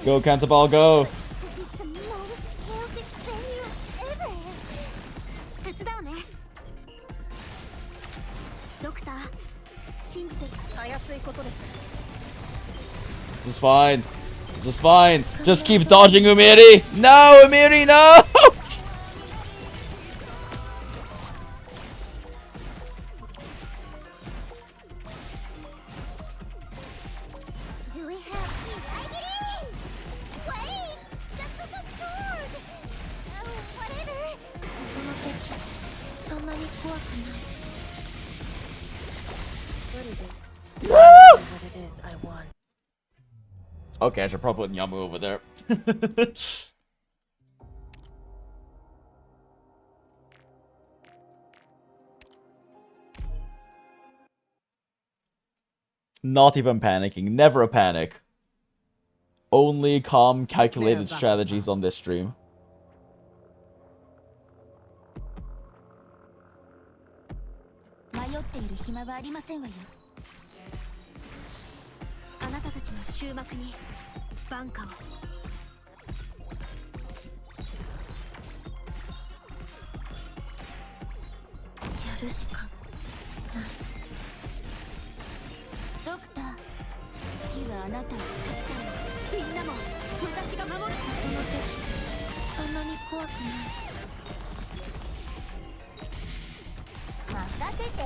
Go, Cantabal, go! This is fine. This is fine. Just keep dodging Umiri. No, Umiri, no! Do we have wait! That's the sword! Whatever! この敵、そんなに怖くない。 What is it? Woo! What it is I want. Okay, I should probably put Nyamu over there. Not even panicking. Never a panic. Only calm, calculated strategies on this stream. 迷っている暇はありませんわよ。あなたたちの終幕に挽歌を。るしかない。ドクター、次はあなたを咲ちゃう。みんなも私が守る。この敵そんなに怖くない。任せて。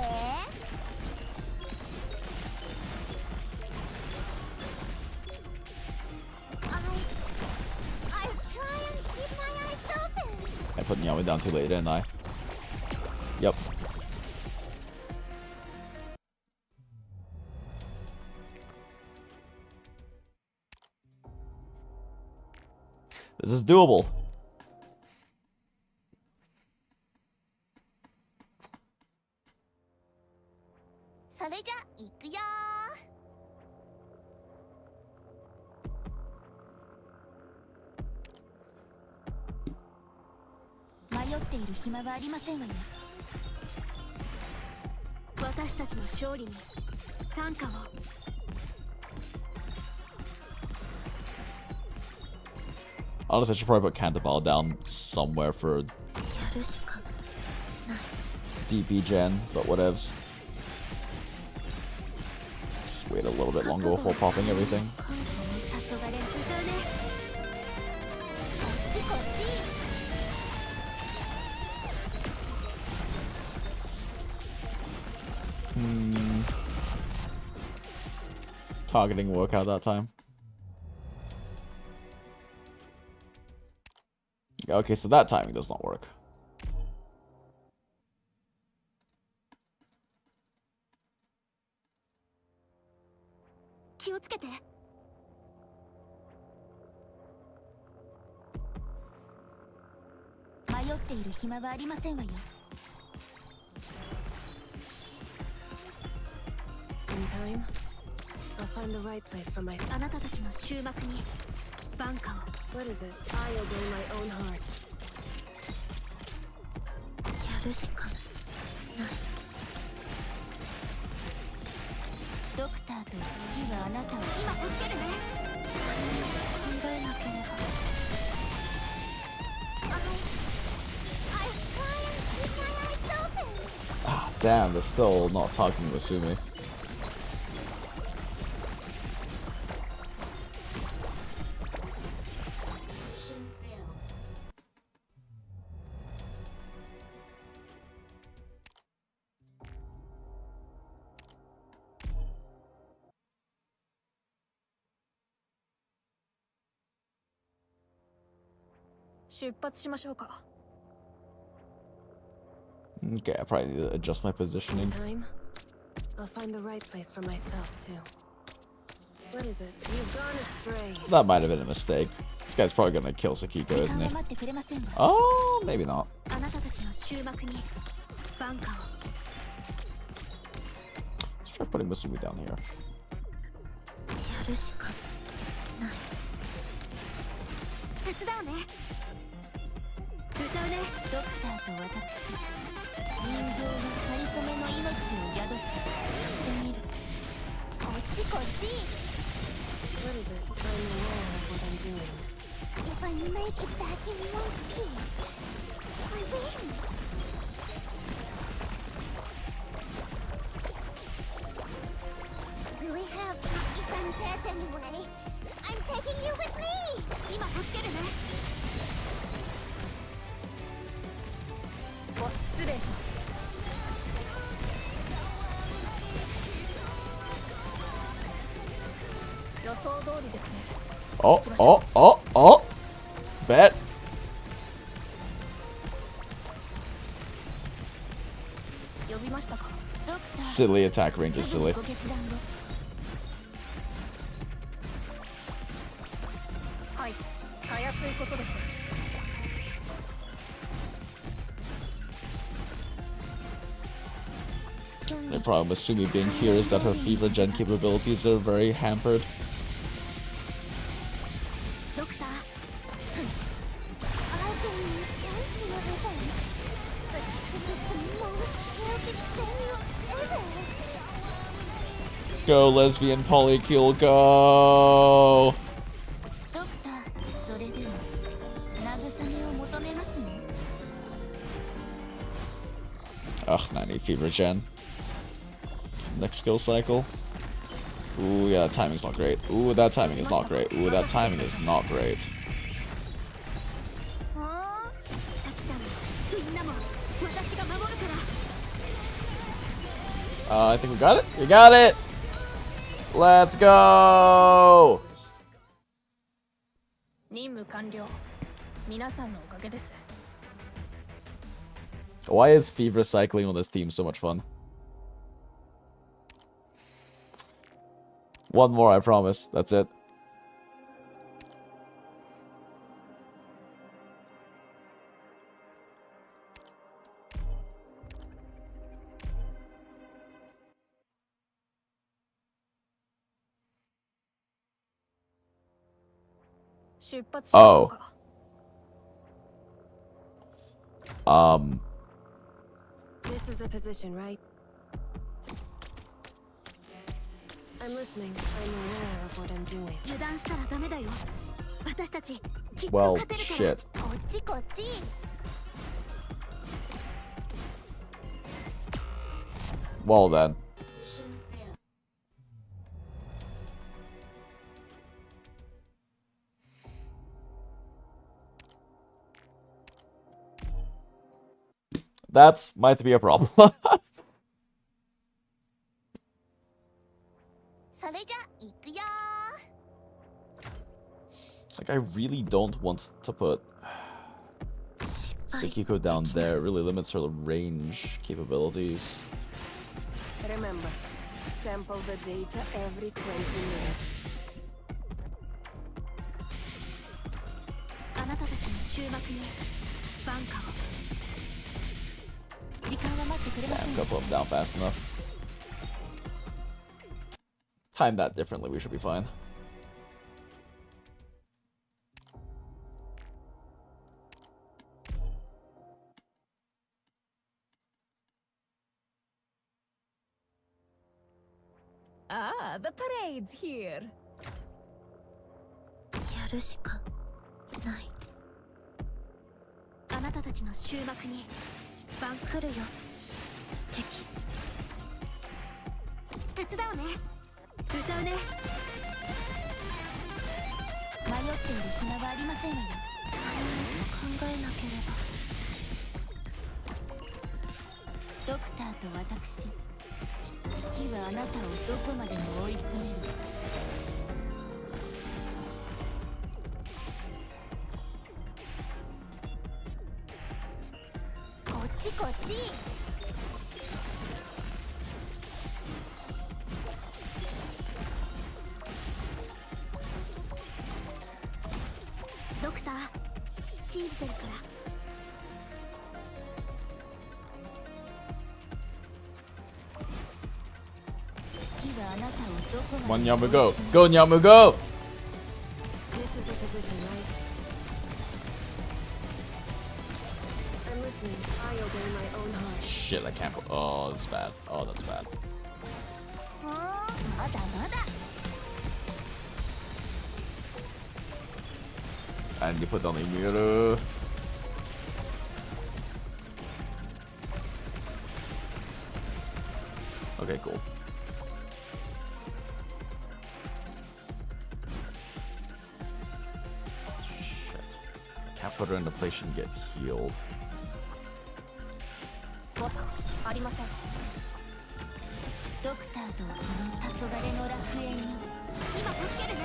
I put Nyami down too late, didn't I? Yep. This is doable. So れじゃ行くよ。迷っている暇はありませんわよ。私たちの勝利に参加を。Honestly, I should probably put Cantabile down somewhere for やるしかない。 DP gen, but whatevs. Just wait a little bit longer before popping everything. Targeting work out that time. Okay, so that timing does not work. In time, I'll find the right place for my. あなたたちの終幕に挽回を。 What is it? I obey my own heart. やるしかない。ドクターと次はあなたを今助けるね。考えなければ。Ah, damn, they're still not talking to Sumi. Okay, I probably need to adjust my positioning. In time, I'll find the right place for myself too. What is it? You've gone astray. That might have been a mistake. This guy's probably gonna kill Sakiko, isn't he? Oh, maybe not. Let's try putting Masumi down here. What is it? I'm aware of what I'm doing. If I make it back in one piece, I win. Do we have if I'm dead anyway? I'm taking you with me. 今助けるね。ボス、失礼します。予想通りですね。Oh, oh, oh, oh! Bet! Silly attack range is silly. The problem with Sumi being here is that her fever gen capabilities are very hampered. Go, lesbian polycule, go! Ugh, 90 fever gen. Next skill cycle. Ooh, yeah, that timing's not great. Ooh, that timing is not great. Ooh, that timing is not great. I think we got it. We got it. Let's go. 任務完了。皆さんのおかげです。 Why is fever cycling on this team so much fun? One more, I promise. That's it. Oh. This is the position, right? I'm listening. I'm aware of what I'm doing. 油断したらダメだよ。私たちきっと Well, 勝てるから。 shit. こっちこっち。 Well then. That might be a problem. それじゃ行くよ。 It's like I really don't want to put Sekiko down there. It really limits her range capabilities. Remember, sample the data every 20 minutes. あなたたちの終幕にバンカを。時間は待ってくれません Damn, gotta put him down fast enough. Time that differently, we should be fine. Ah, the parade's here. やるしかない。あなたたちの終幕にバン来るよ。敵。手伝うね。歌うね。迷っている暇はありませんわよ。考えなければ。ドクターと私。月はあなたをどこまでも追い詰める。こっちこっち。ドクター、信じてるから。 Come on, Nyamu, go. Go, Nyamu, go! This is the position, right? I'm listening. I obey my own heart. Shit, I can't. Oh, that's bad. Oh, that's bad. まだまだ。 I need to put down the Imuru. Okay, cool. Shit. I can't put her in a place she can get healed. ボス、ありません。ドクターとこの黄昏の楽園に今助けるね。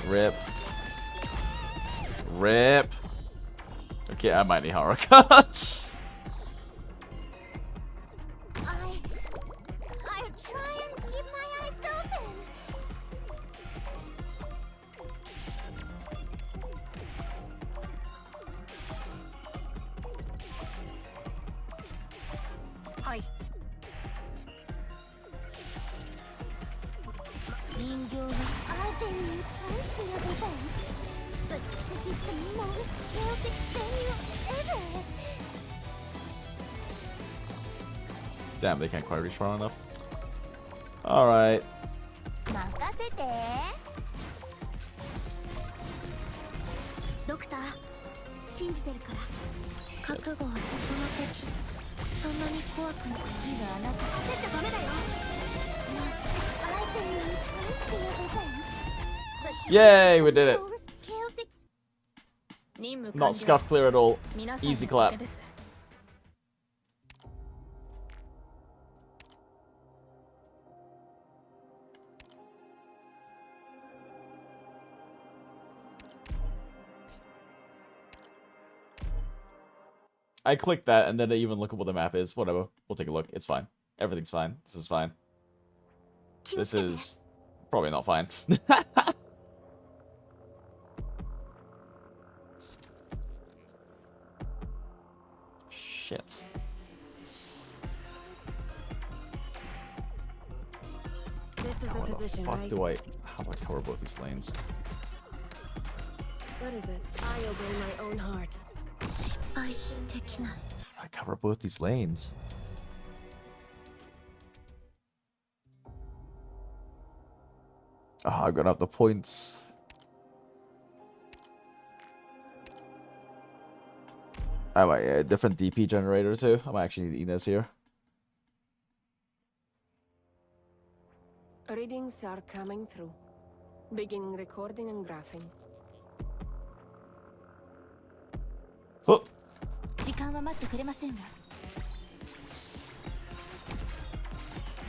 Rip. Rip. Okay, I might need Haruka. I'll try and keep my eyes open. はい。人形は I've been in plenty of events, but this is the most chaotic venue ever. Damn, they can't quite reach far enough. Alright. 任せて。ドクター、信じてるから。覚悟はこの時そんなに怖くない。時はあなた焦っちゃダメだよ。Yay, we did it. 任務 Not scuff clear at all. 皆さんの Easy おか clap. げです。I clicked that and then I even look at what the map is. Whatever. We'll take a look. It's fine. Everything's fine. This is fine. This is probably not fine. Shit. This is the How the position, fuck right? do I... How do I cover both these lanes? What is it? I obey my own heart. How do I cover both these lanes? Ah, I'm gonna have the points. I might a different DP generator too. I might actually need Inez here. Readings are coming through. Beginning recording and graphing. Oh. 時間は待ってくれませんわ。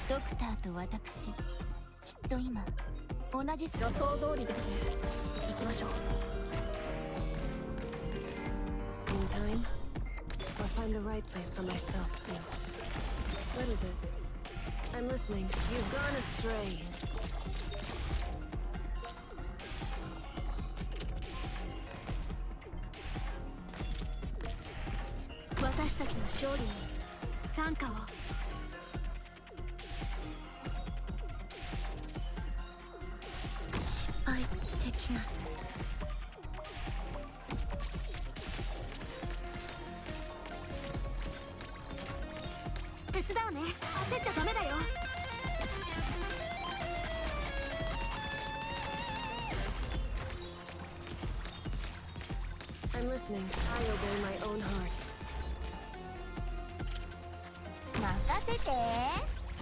ドクターと私、きっと今同じ予想通りですね。行きましょう。In time, I'll find the right place for myself too. What is it? I'm listening. You've gone astray. 私たちの勝利に参加を。失敗できない。手伝うね。焦っちゃダメだよ。I'm listening. I obey my own heart. 任せて。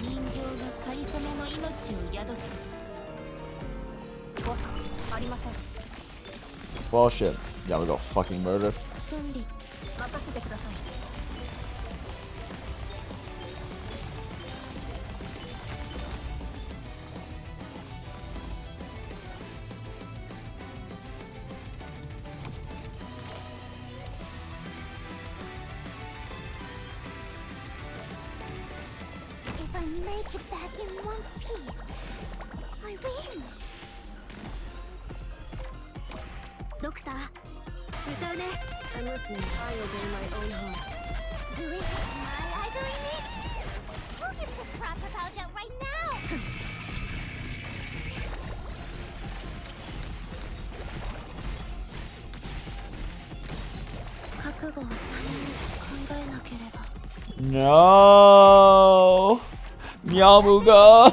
人形がかりそめの命を宿す。誤差ありません。Bullshit. Yeah, we got fucking murdered. 準備任せてください。If I make it back in one piece, I win. ドクター、歌うね。I'm listening. I obey my own heart. Do it, I doing it. Who gives a crap about that right now? 覚悟を何も考えなければ。No! Nyamuga!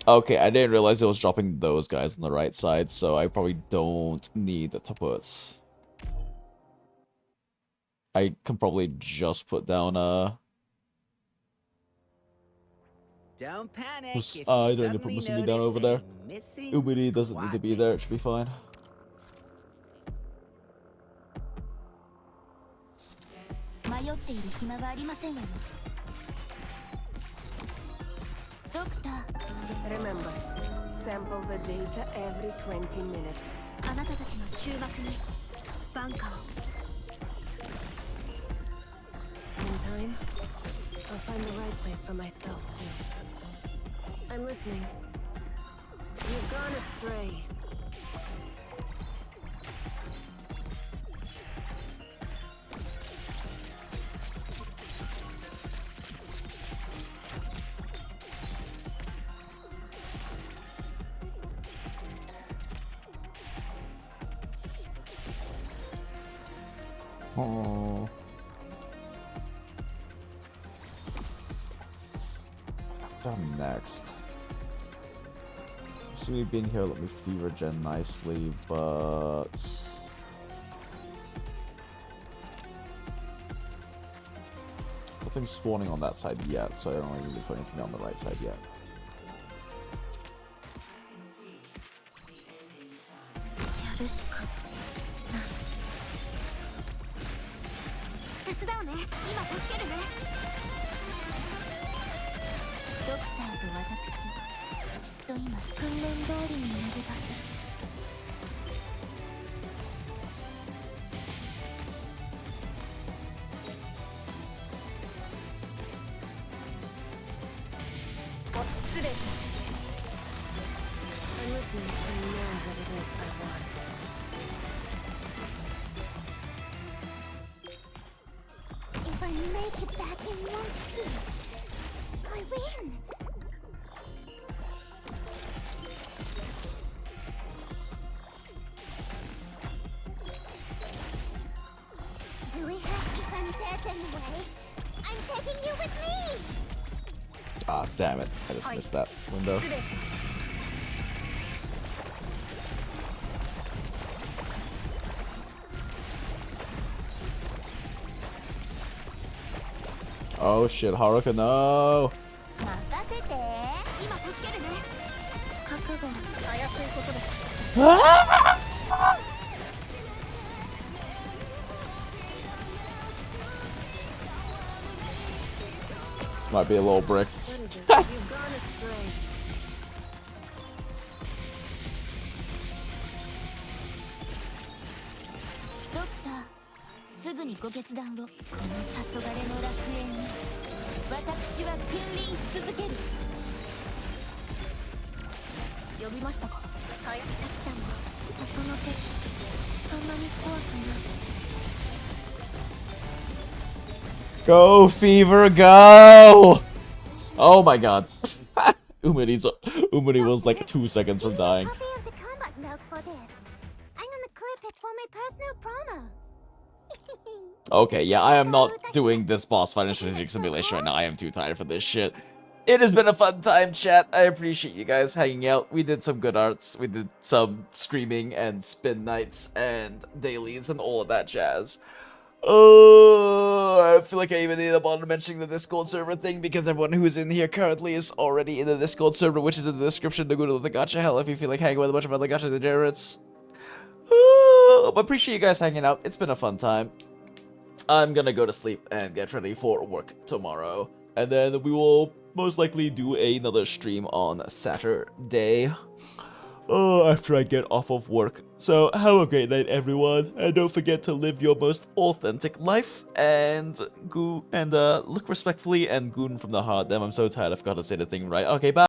Okay, I didn't realize it was dropping those guys on the right side, so I probably don't need the taputs. I can probably just put down Don't panic. I don't need to put Musume down over there. Ubiri doesn't need to be there, it should be fine. 迷っている暇はありませんわよ。ドクター。Remember, sample the data every 20 minutes. あなたたちの終幕にバンカーを。In time, I'll find the right place for myself too. I'm listening. You've gone astray. Oh. What next? see me being here, let me fever gen nicely, but nothing's spawning on that side yet, so I don't really need to put anything on the right side yet. やるしかない。手伝うね。今助けるね。ドクターと私はきっと今訓練通りにやるだけ。失礼します。I'm listening and know what it is I want. If I make it back in one piece, I win. Do we have to come there anyway? I'm taking you with me. Ah, damn it. I just missed that window. Oh shit, Haruka, no! This might be a little brick. Go, Fever, go! Oh my god. Umuri was like 2 seconds from dying. Okay, yeah, I am not doing this boss fight in Strategic Simulation right now. I am too tired for this shit. It has been a fun time, chat. I appreciate you guys hanging out. We did some good arts. We did some screaming and spin nights and dailies and all of that jazz. I feel like I even need to bother mentioning the Discord server thing because everyone who is in here currently is already in the Discord server, which is in the description to Goondola To Gacha Hell if you feel like hanging with a bunch of other gacha degenerates. Appreciate you guys hanging out. It's been a fun time. I'm gonna go to sleep and get ready for work tomorrow. And then we will most likely do another stream on Saturday. After I get off of work. So have a great night, everyone, and don't forget to live your most authentic life. And look respectfully and goon from the heart. Damn, I'm so tired. I forgot to say the thing right. Okay, bye.